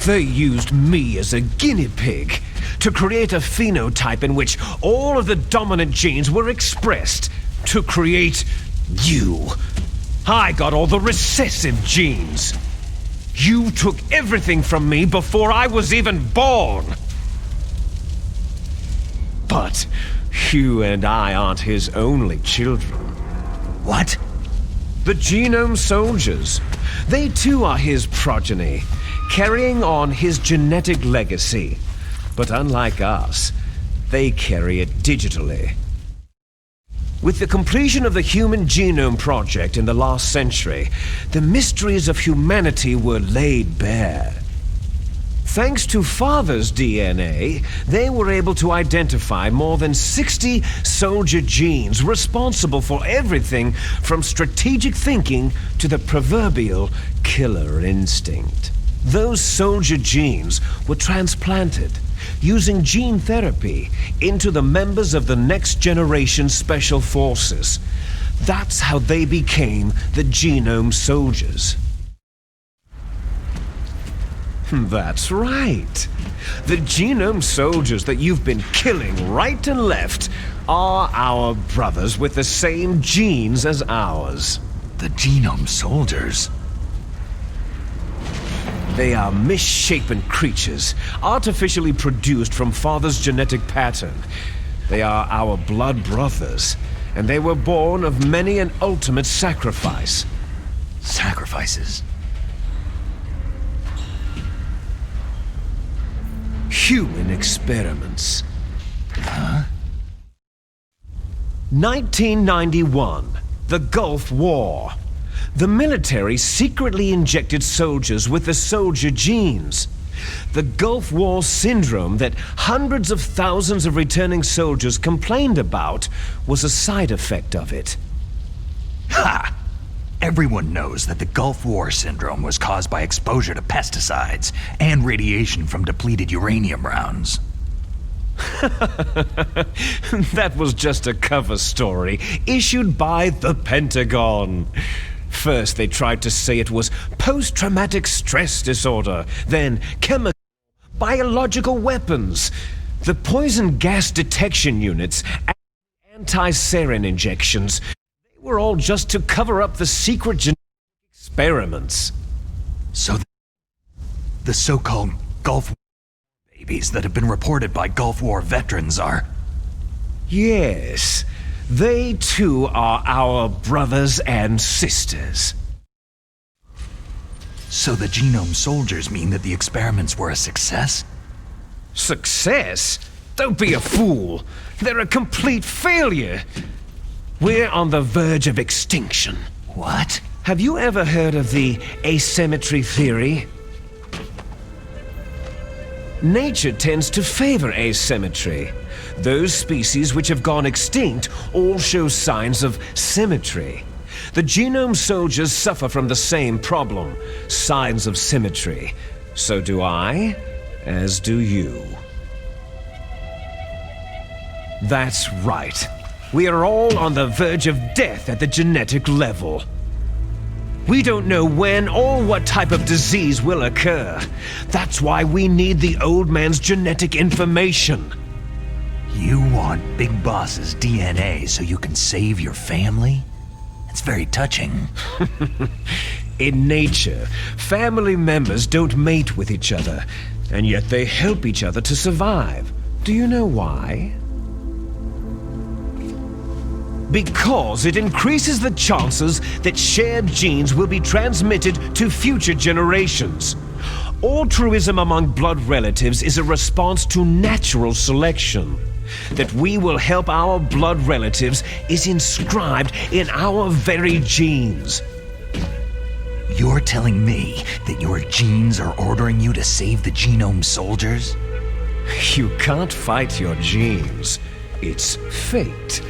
They used me as a guinea pig to create a phenotype in which all of the dominant genes were expressed to create you. I got all the recessive genes. You took everything from me before I was even born. But you and I aren't his only children. What? The Genome Soldiers. They too are his progeny, carrying on his genetic legacy. But unlike us, they carry it digitally. With the completion of the Human Genome Project in the last century, the mysteries of humanity were laid bare. Thanks to Father's DNA, they were able to identify more than 60 soldier genes responsible for everything from strategic thinking to the proverbial killer instinct. Those soldier genes were transplanted using gene therapy into the members of the next generation special forces. That's how they became the Genome Soldiers. That's right. The Genome Soldiers that you've been killing right and left are our brothers with the same genes as ours. The Genome Soldiers? They are misshapen creatures, artificially produced from Father's genetic pattern. They are our blood brothers, and they were born of many an ultimate sacrifice. Sacrifices? Human experiments. Huh? 1991, the Gulf War. The military secretly injected soldiers with the soldier genes. The Gulf War syndrome that hundreds of thousands of returning soldiers complained about was a side effect of it. Ha! Everyone knows that the Gulf War syndrome was caused by exposure to pesticides and radiation from depleted uranium rounds. That was just a cover story issued by the Pentagon. First, they tried to say it was post-traumatic stress disorder, then chemical, biological weapons, the poison gas detection units, and anti-sarin injections. They were all just to cover up the secret genetic experiments. So the so-called Gulf War babies that have been reported by Gulf War veterans are... Yes. They too are our brothers and sisters. So the Genome Soldiers mean that the experiments were a success? Success? Don't be a fool. They're a complete failure. We're on the verge of extinction. What? Have you ever heard of the asymmetry theory? Nature tends to favor asymmetry. Those species which have gone extinct all show signs of symmetry. The Genome Soldiers suffer from the same problem, signs of symmetry. So do I, as do you. That's right. We are all on the verge of death at the genetic level. We don't know when or what type of disease will occur. That's why we need the old man's genetic information. You want Big Boss's DNA so you can save your family? It's very touching. In nature, family members don't mate with each other, and yet they help each other to survive. Do you know why? Because it increases the chances that shared genes will be transmitted to future generations. Altruism among blood relatives is a response to natural selection. That we will help our blood relatives is inscribed in our very genes. You're telling me that your genes are ordering you to save the Genome Soldiers? You can't fight your genes. It's fate.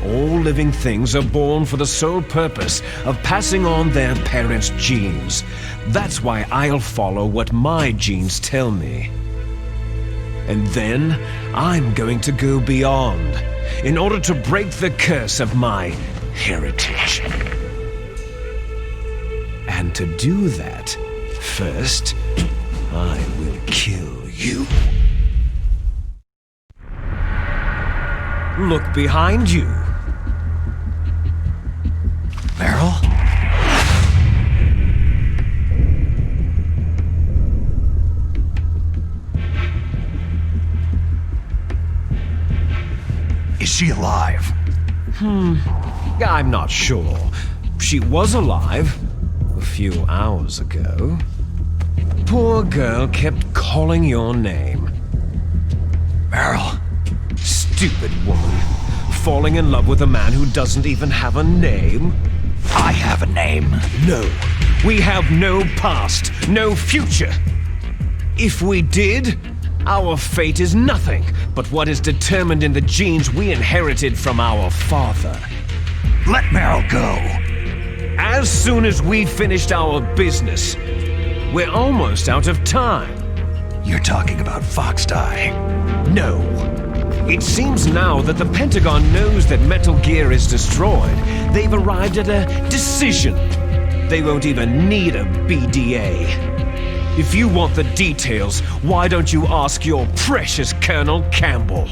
All living things are born for the sole purpose of passing on their parents' genes. That's why I'll follow what my genes tell me. And then I'm going to go beyond in order to break the curse of my heritage. And to do that, first, I will kill you. Look behind you. Meryl? Is she alive? I'm not sure. She was alive a few hours ago. Poor girl kept calling your name. Meryl. Stupid woman. Falling in love with a man who doesn't even have a name. I have a name. No. We have no past, no future. If we did, our fate is nothing but what is determined in the genes we inherited from our father. Let Meryl go. As soon as we finished our business, we're almost out of time. You're talking about Fox-Die. No. It seems now that the Pentagon knows that Metal Gear is destroyed. They've arrived at a decision. They won't even need a BDA. If you want the details, why don't you ask your precious Colonel Campbell?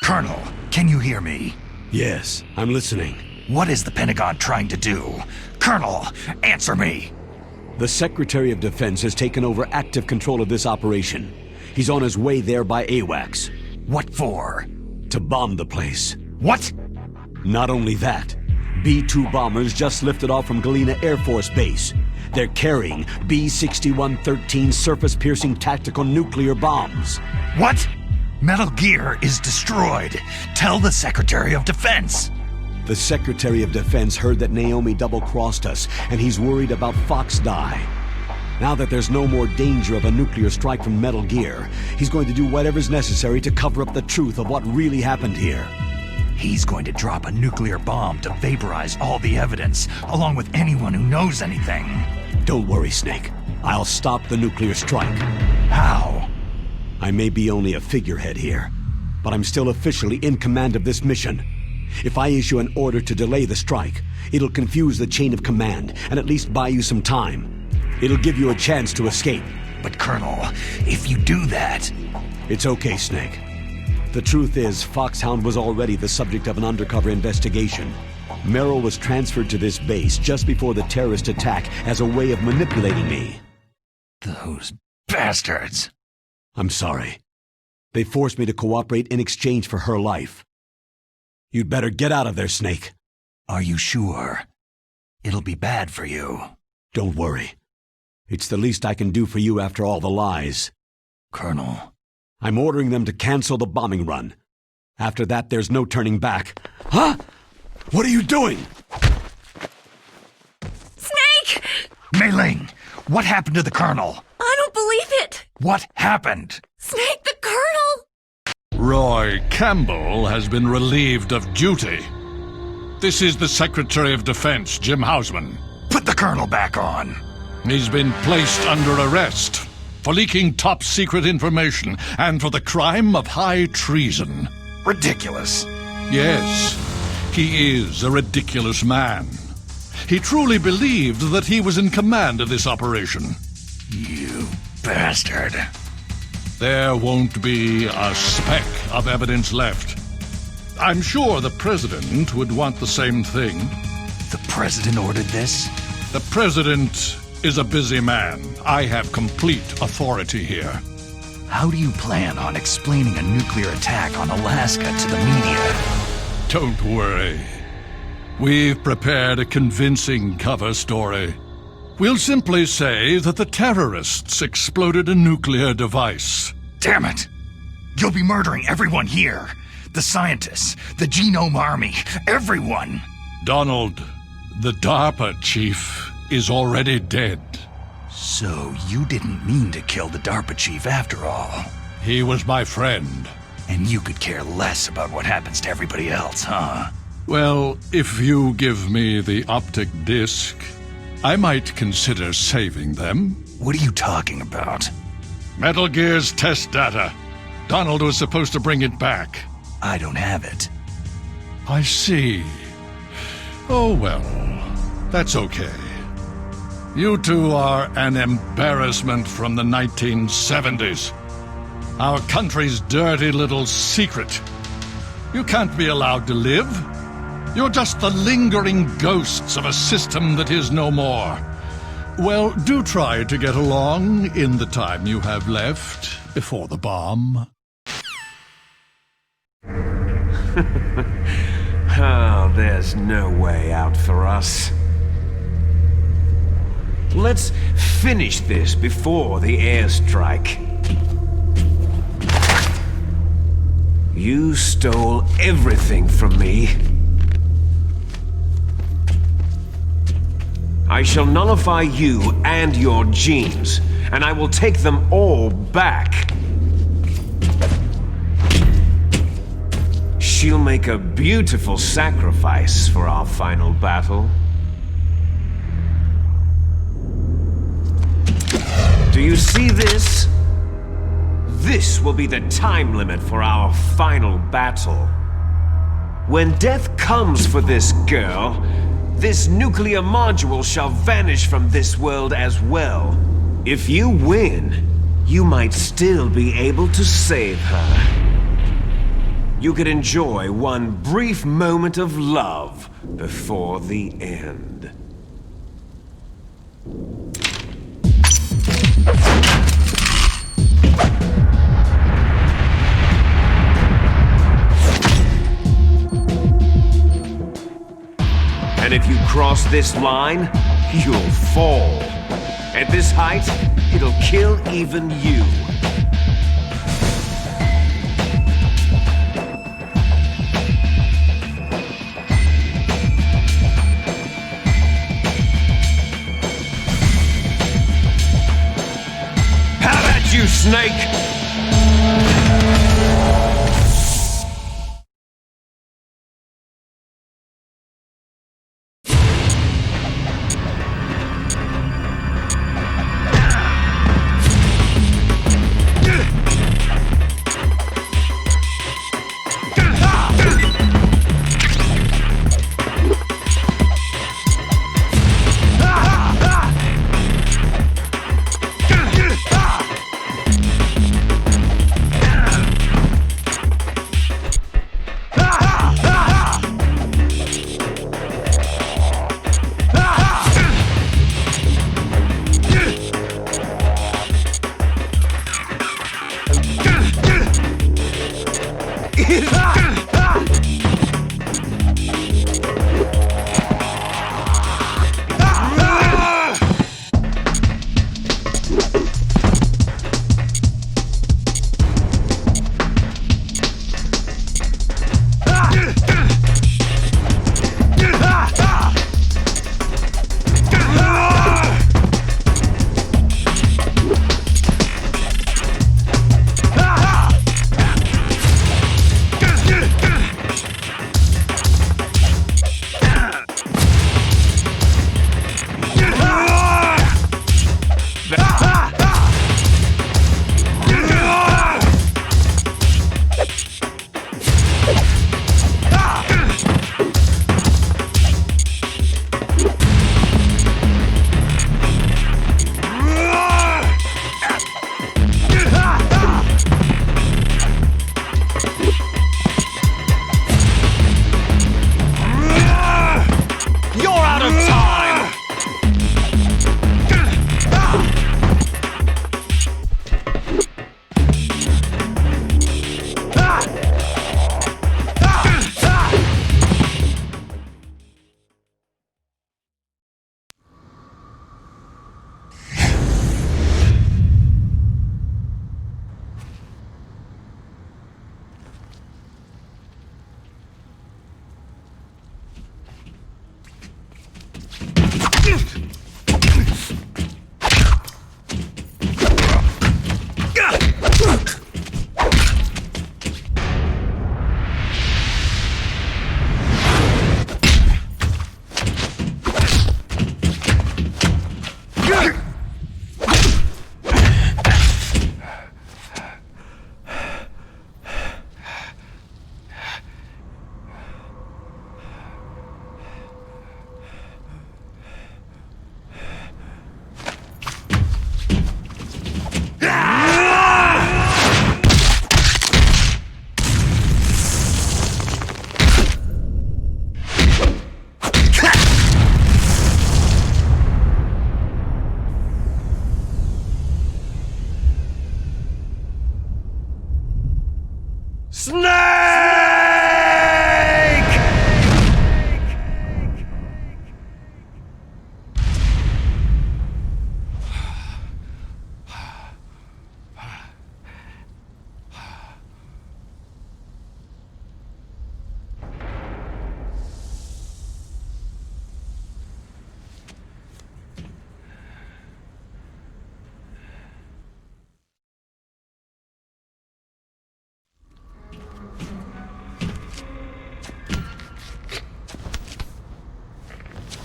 Colonel, can you hear me? Yes, I'm listening. What is the Pentagon trying to do? Colonel, answer me! The Secretary of Defense has taken over active control of this operation. He's on his way there by AWACS. What for? To bomb the place. What? Not only that, B-2 bombers just lifted off from Galena Air Force Base. They're carrying B-6113 surface-piercing tactical nuclear bombs. What? Metal Gear is destroyed. Tell the Secretary of Defense. The Secretary of Defense heard that Naomi double-crossed us, and he's worried about Fox-Die. Now that there's no more danger of a nuclear strike from Metal Gear, he's going to do whatever's necessary to cover up the truth of what really happened here. He's going to drop a nuclear bomb to vaporize all the evidence, along with anyone who knows anything. Don't worry, Snake. I'll stop the nuclear strike. How? I may be only a figurehead here, but I'm still officially in command of this mission. If I issue an order to delay the strike, it'll confuse the chain of command and at least buy you some time. It'll give you a chance to escape. But Colonel, if you do that... It's okay, Snake. The truth is, Foxhound was already the subject of an undercover investigation. Merrill was transferred to this base just before the terrorist attack as a way of manipulating me. Those bastards! I'm sorry. They forced me to cooperate in exchange for her life. You'd better get out of there, Snake. Are you sure? It'll be bad for you. Don't worry. It's the least I can do for you after all the lies. Colonel. I'm ordering them to cancel the bombing run. After that, there's no turning back. Huh? What are you doing? Snake! Mei Ling, what happened to the Colonel? I don't believe it! What happened? Snake, the Colonel! Roy Campbell has been relieved of duty. This is the Secretary of Defense, Jim Hausman. Put the Colonel back on. He's been placed under arrest for leaking top-secret information and for the crime of high treason. Ridiculous. Yes, he is a ridiculous man. He truly believed that he was in command of this operation. You bastard. There won't be a speck of evidence left. I'm sure the President would want the same thing. The President ordered this? The President is a busy man. I have complete authority here. How do you plan on explaining a nuclear attack on Alaska to the media? Don't worry. We've prepared a convincing cover story. We'll simply say that the terrorists exploded a nuclear device. Damn it! You'll be murdering everyone here. The scientists, the Genome Army, everyone. Donald, the DARPA Chief is already dead. So you didn't mean to kill the DARPA Chief after all. He was my friend. And you could care less about what happens to everybody else, huh? Well, if you give me the optic disc, I might consider saving them. What are you talking about? Metal Gear's test data. Donald was supposed to bring it back. I don't have it. I see. Oh well, that's okay. You two are an embarrassment from the 1970s. Our country's dirty little secret. You can't be allowed to live. You're just the lingering ghosts of a system that is no more. Well, do try to get along in the time you have left before the bomb. Oh, there's no way out for us. Let's finish this before the airstrike. You stole everything from me. I shall nullify you and your genes, and I will take them all back. She'll make a beautiful sacrifice for our final battle. Do you see this? This will be the time limit for our final battle. When death comes for this girl, this nuclear module shall vanish from this world as well. If you win, you might still be able to save her. You could enjoy one brief moment of love before the end. And if you cross this line, you'll fall. At this height, it'll kill even you. How about you, Snake?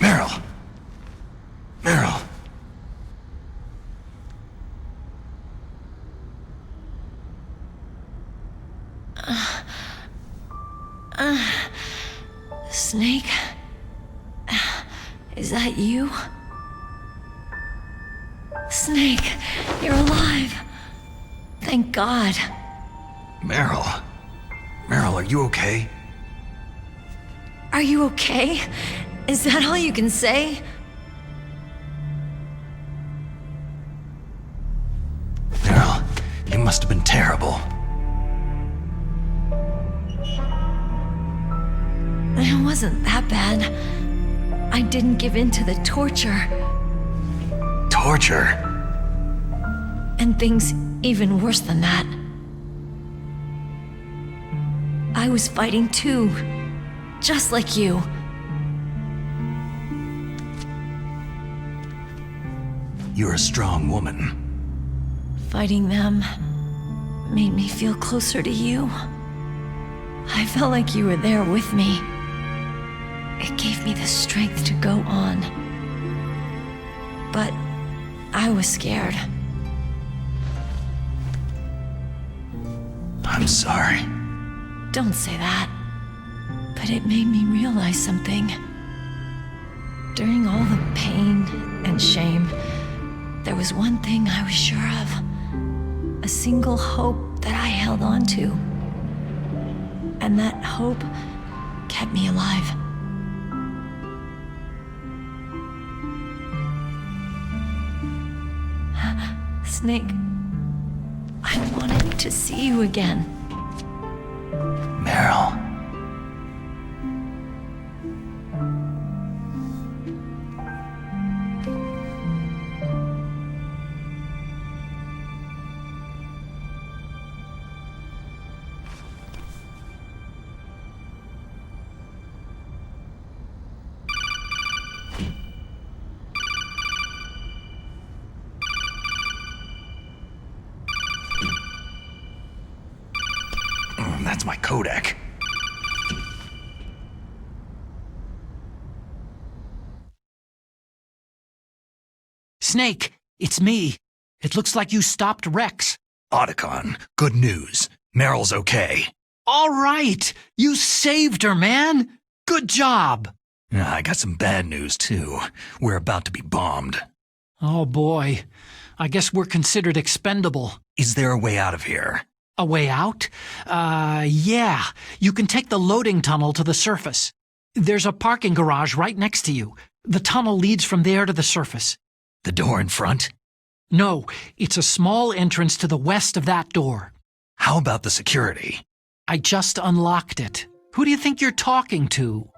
Meryl! Meryl! Snake? Is that you? Snake, you're alive. Thank God. Meryl. Meryl, are you okay? Are you okay? Is that all you can say? Meryl, you must have been terrible. It wasn't that bad. I didn't give in to the torture. Torture? And things even worse than that. I was fighting too. Just like you. You're a strong woman. Fighting them made me feel closer to you. I felt like you were there with me. It gave me the strength to go on. But I was scared. I'm sorry. Don't say that. But it made me realize something. During all the pain and shame, there was one thing I was sure of. A single hope that I held on to. And that hope kept me alive. Snake, I wanted to see you again. Meryl. That's my codec. Snake, it's me. It looks like you stopped Rex. Otacon, good news. Meryl's okay. All right. You saved her, man. Good job. I got some bad news, too. We're about to be bombed. Oh, boy. I guess we're considered expendable. Is there a way out of here? A way out? Yeah. You can take the loading tunnel to the surface. There's a parking garage right next to you. The tunnel leads from there to the surface. The door in front? No, it's a small entrance to the west of that door. How about the security? I just unlocked it. Who do you think you're talking to?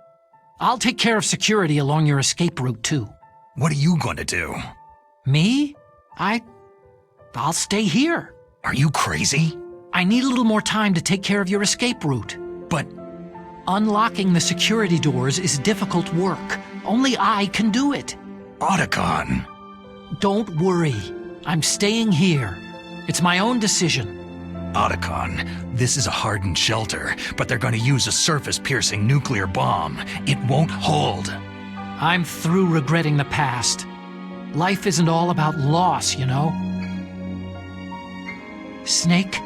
I'll take care of security along your escape route, too. What are you going to do? Me? I'll stay here. Are you crazy? I need a little more time to take care of your escape route. But unlocking the security doors is difficult work. Only I can do it. Otacon. Don't worry. I'm staying here. It's my own decision. Otacon, this is a hardened shelter, but they're going to use a surface-piercing nuclear bomb. It won't hold. I'm through regretting the past. Life isn't all about loss, you know? Snake,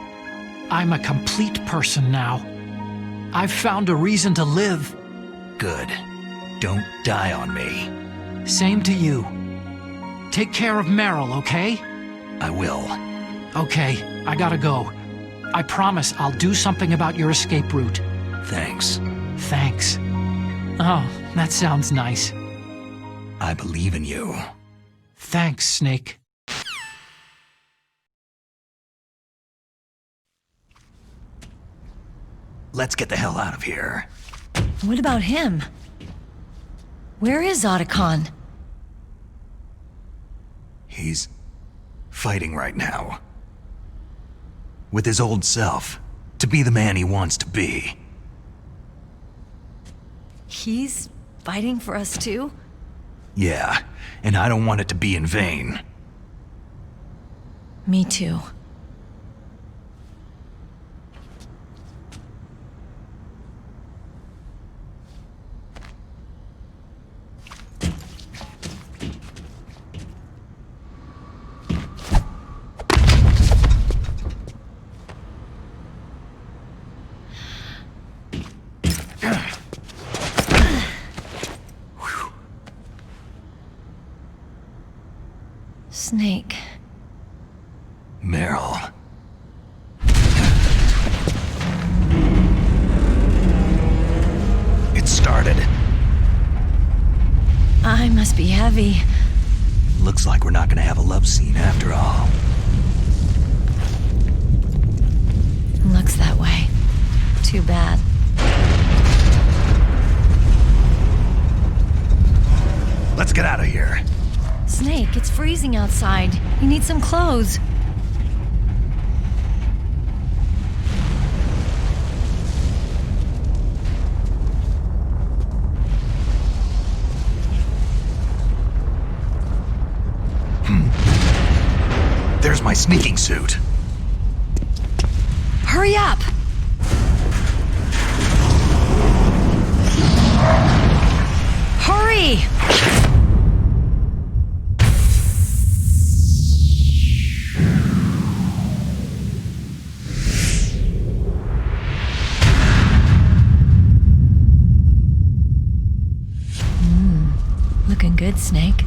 I'm a complete person now. I've found a reason to live. Good. Don't die on me. Same to you. Take care of Meryl, okay? I will. Okay, I gotta go. I promise I'll do something about your escape route. Thanks. Thanks. Oh, that sounds nice. I believe in you. Thanks, Snake. Let's get the hell out of here. What about him? Where is Otacon? He's fighting right now. With his old self, to be the man he wants to be. He's fighting for us too? Yeah, and I don't want it to be in vain. Me too. Snake. Meryl. It started. I must be heavy. Looks like we're not gonna have a love scene after all. Looks that way. Too bad. Let's get out of here. Snake, it's freezing outside. You need some clothes. There's my sneaking suit. Hurry up! Hurry! Looking good, Snake.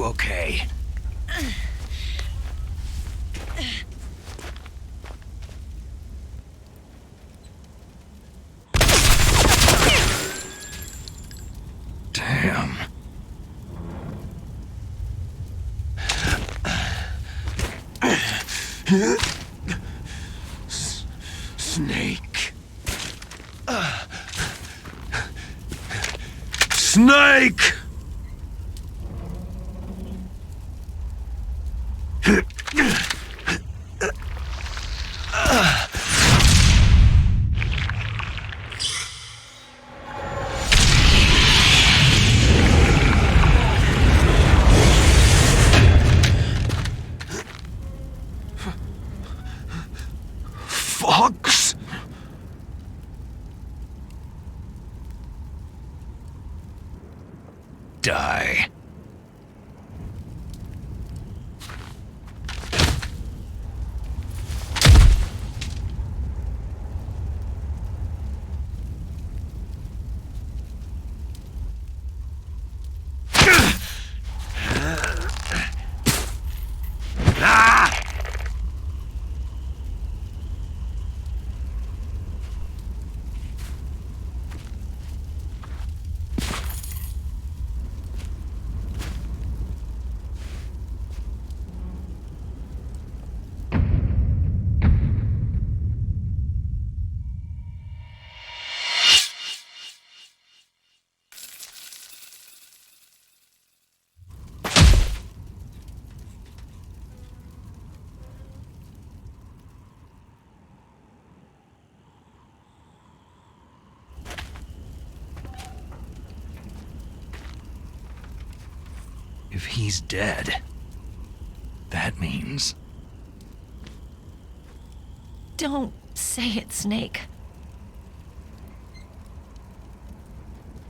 okay? Damn. Snake. Snake! Fox? Die. If he's dead, that means... Don't say it, Snake.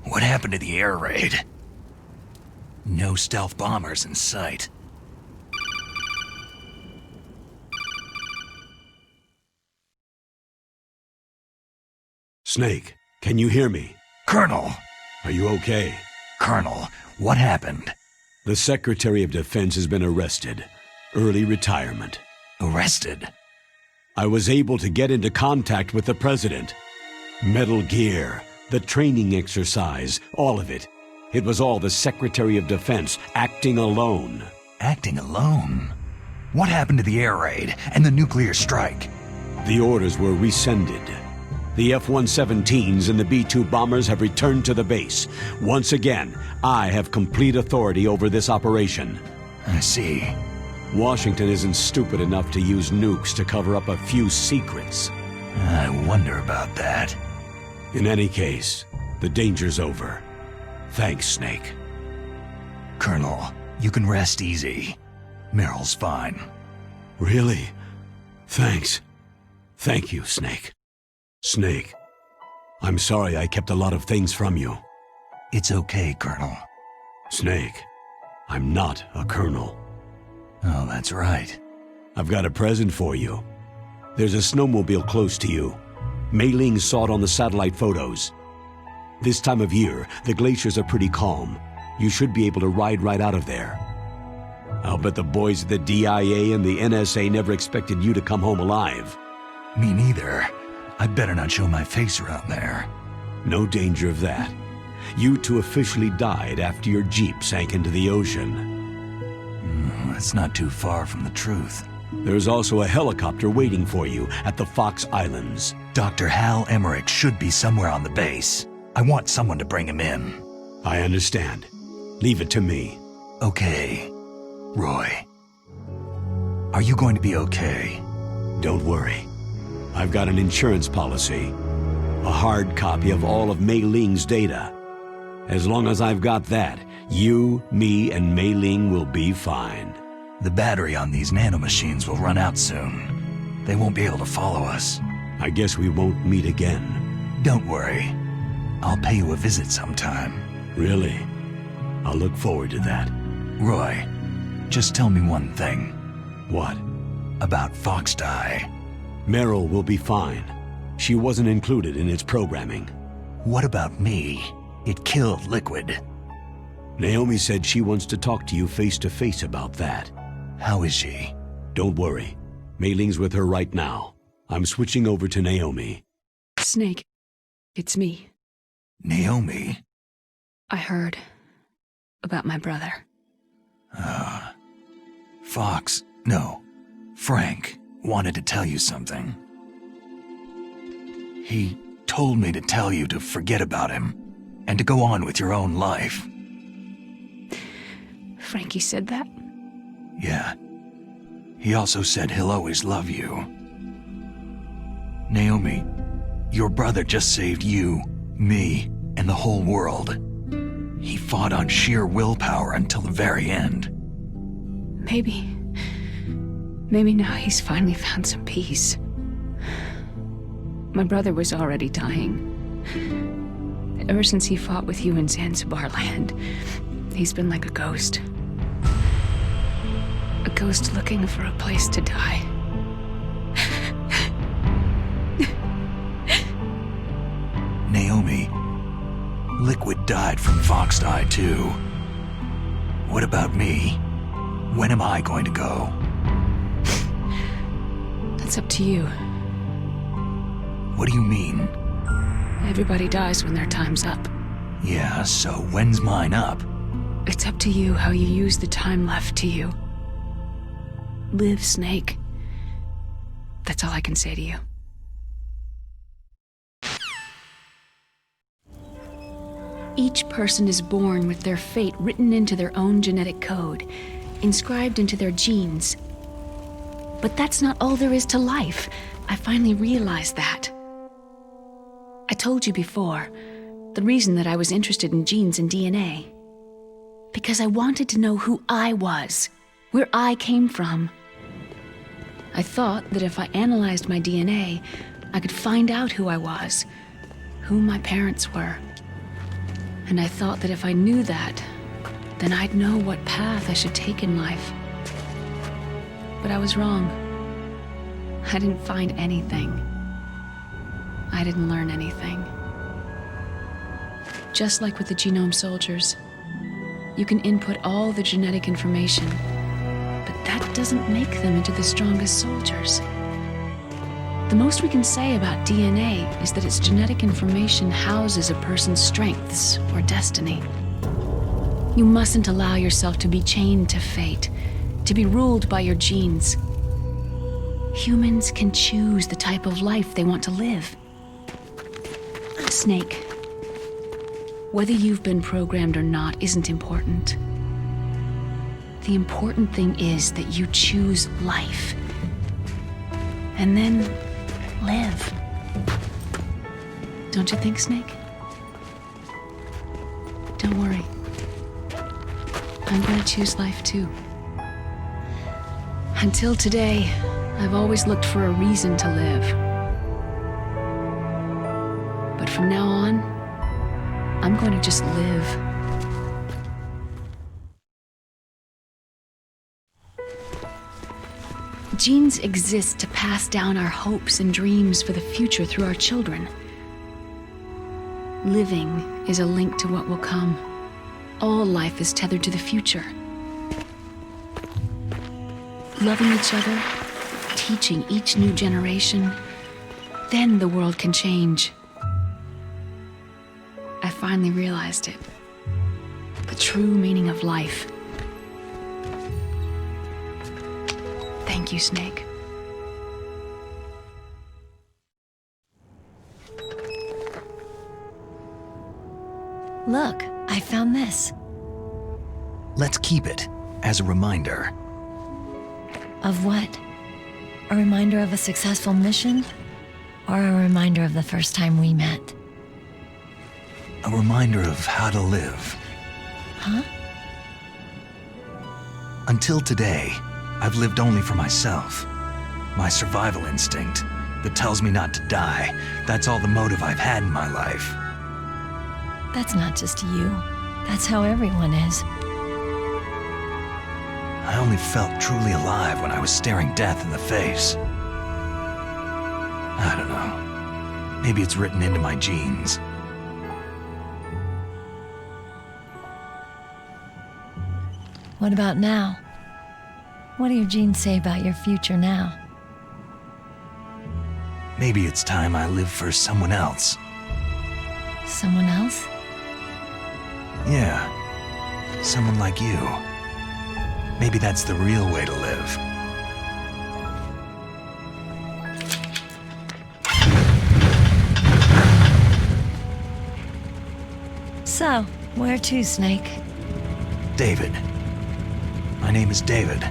What happened to the air raid? No stealth bombers in sight. Snake, can you hear me? Colonel! Are you okay? Colonel, what happened? The Secretary of Defense has been arrested. Early retirement. Arrested? I was able to get into contact with the President. Metal Gear, the training exercise, all of it. It was all the Secretary of Defense acting alone. Acting alone? What happened to the air raid and the nuclear strike? The orders were rescinded. The F-117s and the B-2 bombers have returned to the base. Once again, I have complete authority over this operation. I see. Washington isn't stupid enough to use nukes to cover up a few secrets. I wonder about that. In any case, the danger's over. Thanks, Snake. Colonel, you can rest easy. Meryl's fine. Really? Thanks. Thank you, Snake. Snake, I'm sorry I kept a lot of things from you. It's okay, Colonel. Snake, I'm not a colonel. Oh, that's right. I've got a present for you. There's a snowmobile close to you. Mei Ling saw it on the satellite photos. This time of year, the glaciers are pretty calm. You should be able to ride right out of there. I'll bet the boys at the DIA and the NSA never expected you to come home alive. Me neither. I'd better not show my face around there. No danger of that. You two officially died after your Jeep sank into the ocean. That's not too far from the truth. There's also a helicopter waiting for you at the Fox Islands. Dr. Hal Emmerich should be somewhere on the base. I want someone to bring him in. I understand. Leave it to me. Okay. Roy. Are you going to be okay? Don't worry. I've got an insurance policy. A hard copy of all of Mei Ling's data. As long as I've got that, you, me, and Mei Ling will be fine. The battery on these nanomachines will run out soon. They won't be able to follow us. I guess we won't meet again. Don't worry. I'll pay you a visit sometime. Really? I'll look forward to that. Roy, just tell me one thing. What? About Fox Die. Meryl will be fine. She wasn't included in its programming. What about me? It killed Liquid. Naomi said she wants to talk to you face to face about that. How is she? Don't worry. Mei Ling's with her right now. I'm switching over to Naomi. Snake, it's me. Naomi? I heard about my brother. Frank wanted to tell you something. He told me to tell you to forget about him and to go on with your own life. Frankie said that? Yeah. He also said he'll always love you. Naomi, your brother just saved you, me, and the whole world. He fought on sheer willpower until the very end. Maybe now he's finally found some peace. My brother was already dying. Ever since he fought with you in Zanzibar land, he's been like a ghost. A ghost looking for a place to die. Naomi, Liquid died from Fox Eye too. What about me? When am I going to go? That's up to you. What do you mean? Everybody dies when their time's up. Yeah, so when's mine up? It's up to you how you use the time left to you. Live, Snake. That's all I can say to you. Each person is born with their fate written into their own genetic code, inscribed into their genes. But that's not all there is to life. I finally realized that. I told you before, the reason that I was interested in genes and DNA. Because I wanted to know who I was, where I came from. I thought that if I analyzed my DNA, I could find out who I was, who my parents were. And I thought that if I knew that, then I'd know what path I should take in life. But I was wrong. I didn't find anything. I didn't learn anything. Just like with the genome soldiers, you can input all the genetic information, but that doesn't make them into the strongest soldiers. The most we can say about DNA is that its genetic information houses a person's strengths or destiny. You mustn't allow yourself to be chained to fate, to be ruled by your genes. Humans can choose the type of life they want to live. Snake, whether you've been programmed or not isn't important. The important thing is that you choose life. And then live. Don't you think, Snake? Don't worry. I'm gonna choose life too. Until today, I've always looked for a reason to live. But from now on, I'm going to just live. Genes exist to pass down our hopes and dreams for the future through our children. Living is a link to what will come. All life is tethered to the future. Loving each other, teaching each new generation, then the world can change. I finally realized it. The true meaning of life. Thank you, Snake. Look, I found this. Let's keep it as a reminder. Of what? A reminder of a successful mission? Or a reminder of the first time we met? A reminder of how to live. Huh? Until today, I've lived only for myself. My survival instinct that tells me not to die. That's all the motive I've had in my life. That's not just you. That's how everyone is. I only felt truly alive when I was staring death in the face. I don't know. Maybe it's written into my genes. What about now? What do your genes say about your future now? Maybe it's time I live for someone else. Someone else? Yeah. Someone like you. Maybe that's the real way to live. So, where to, Snake? David. My name is David.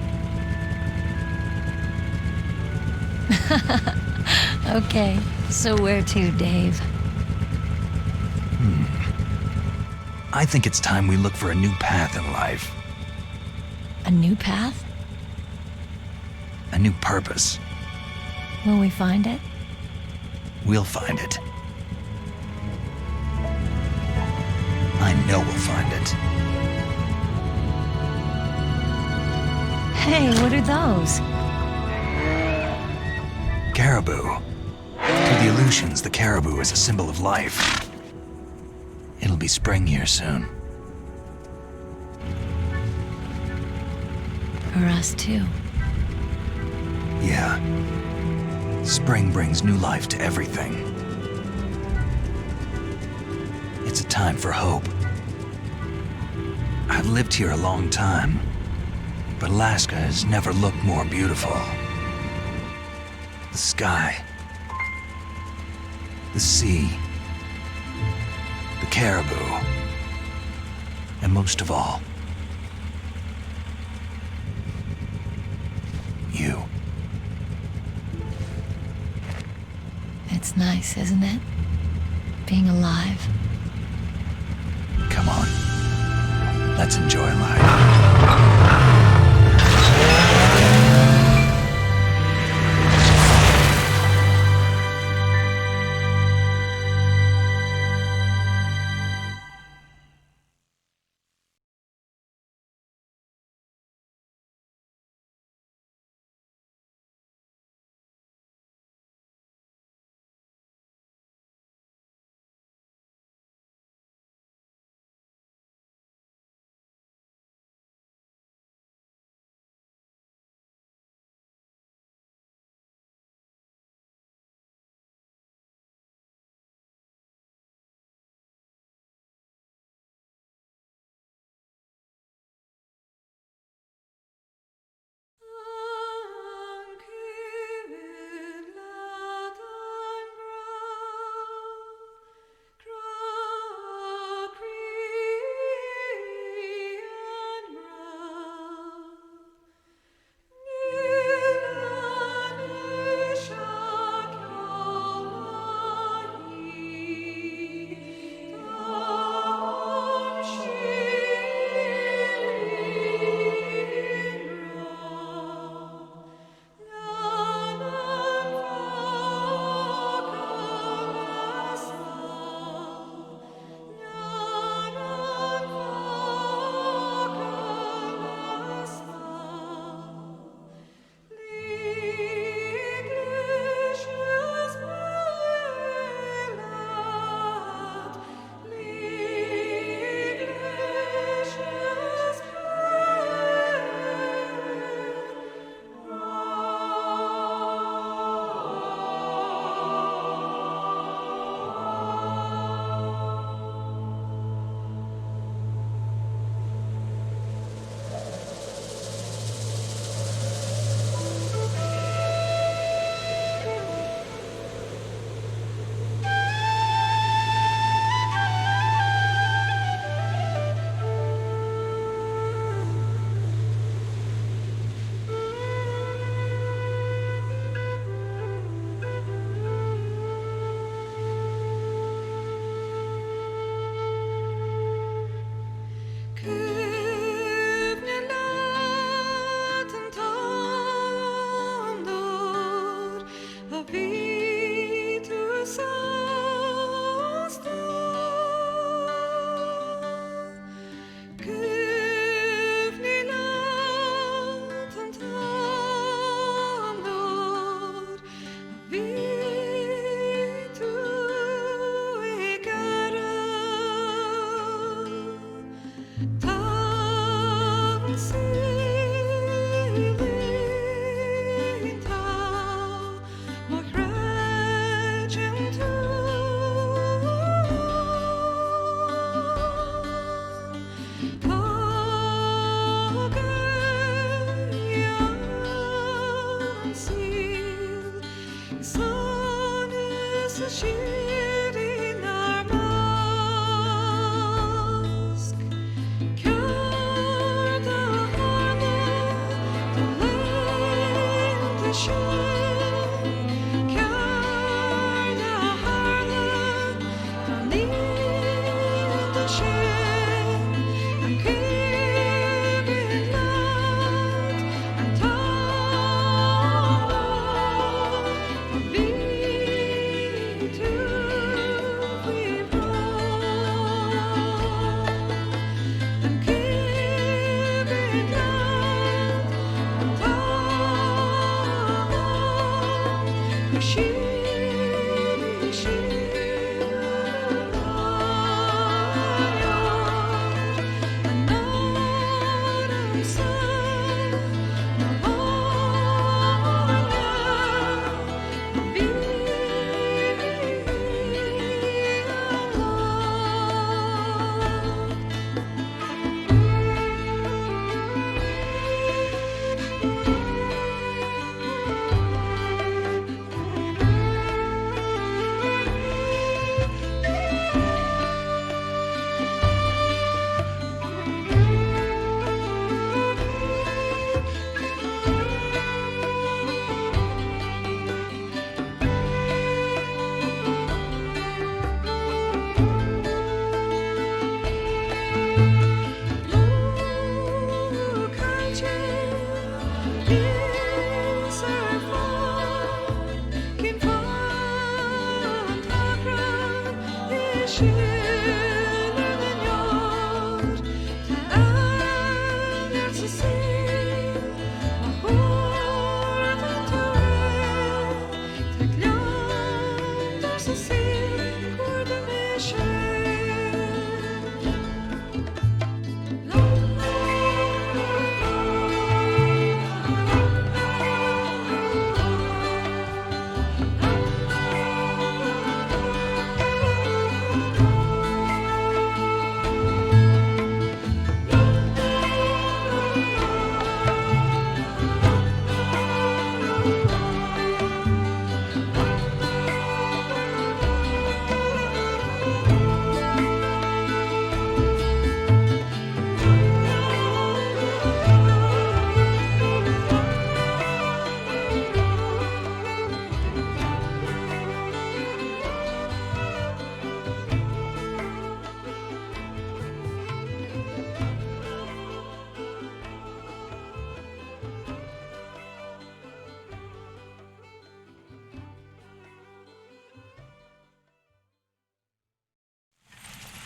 Okay, so where to, Dave? I think it's time we look for a new path in life. A new path? A new purpose. Will we find it? We'll find it. I know we'll find it. Hey, what are those? Caribou. To the Aleutians, the caribou is a symbol of life. It'll be spring here soon. For us, too. Yeah. Spring brings new life to everything. It's a time for hope. I've lived here a long time, but Alaska has never looked more beautiful. The sky, the sea, the caribou, and most of all, you. It's nice, isn't it? Being alive. Come on, let's enjoy life.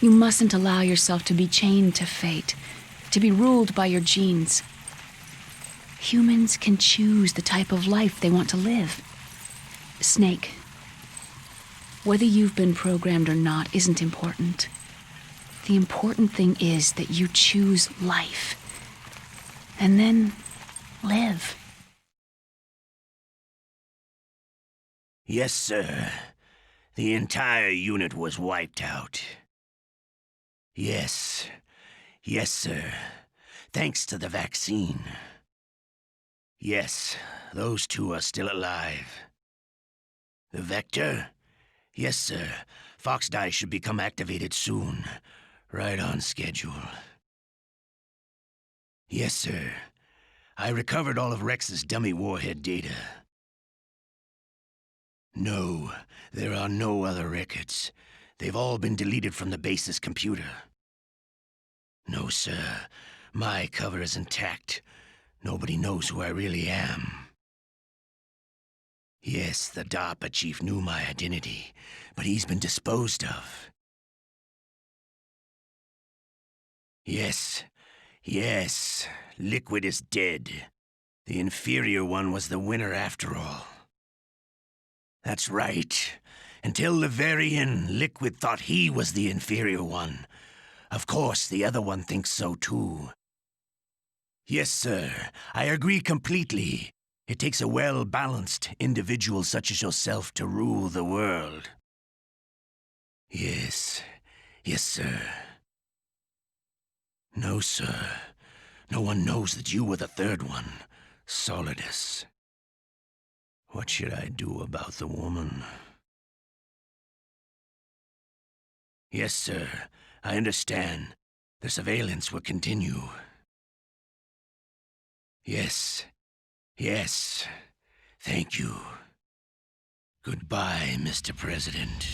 You mustn't allow yourself to be chained to fate, to be ruled by your genes. Humans can choose the type of life they want to live. Snake, whether you've been programmed or not isn't important. The important thing is that you choose life. And then live. Yes, sir. The entire unit was wiped out. Yes. Yes, sir. Thanks to the vaccine. Yes, those two are still alive. The Vector? Yes, sir. Fox-Die should become activated soon. Right on schedule. Yes, sir. I recovered all of Rex's dummy warhead data. No, there are no other records. They've all been deleted from the base's computer. No, sir. My cover is intact. Nobody knows who I really am. Yes, the DARPA Chief knew my identity, but he's been disposed of. Yes. Yes. Liquid is dead. The inferior one was the winner after all. That's right. Until the very end, Liquid thought he was the inferior one. Of course, the other one thinks so too. Yes, sir. I agree completely. It takes a well-balanced individual such as yourself to rule the world. Yes. Yes, sir. No, sir. No one knows that you were the third one, Solidus. What should I do about the woman? Yes, sir. I understand. The surveillance will continue. Yes. Yes. Thank you. Goodbye, Mr. President.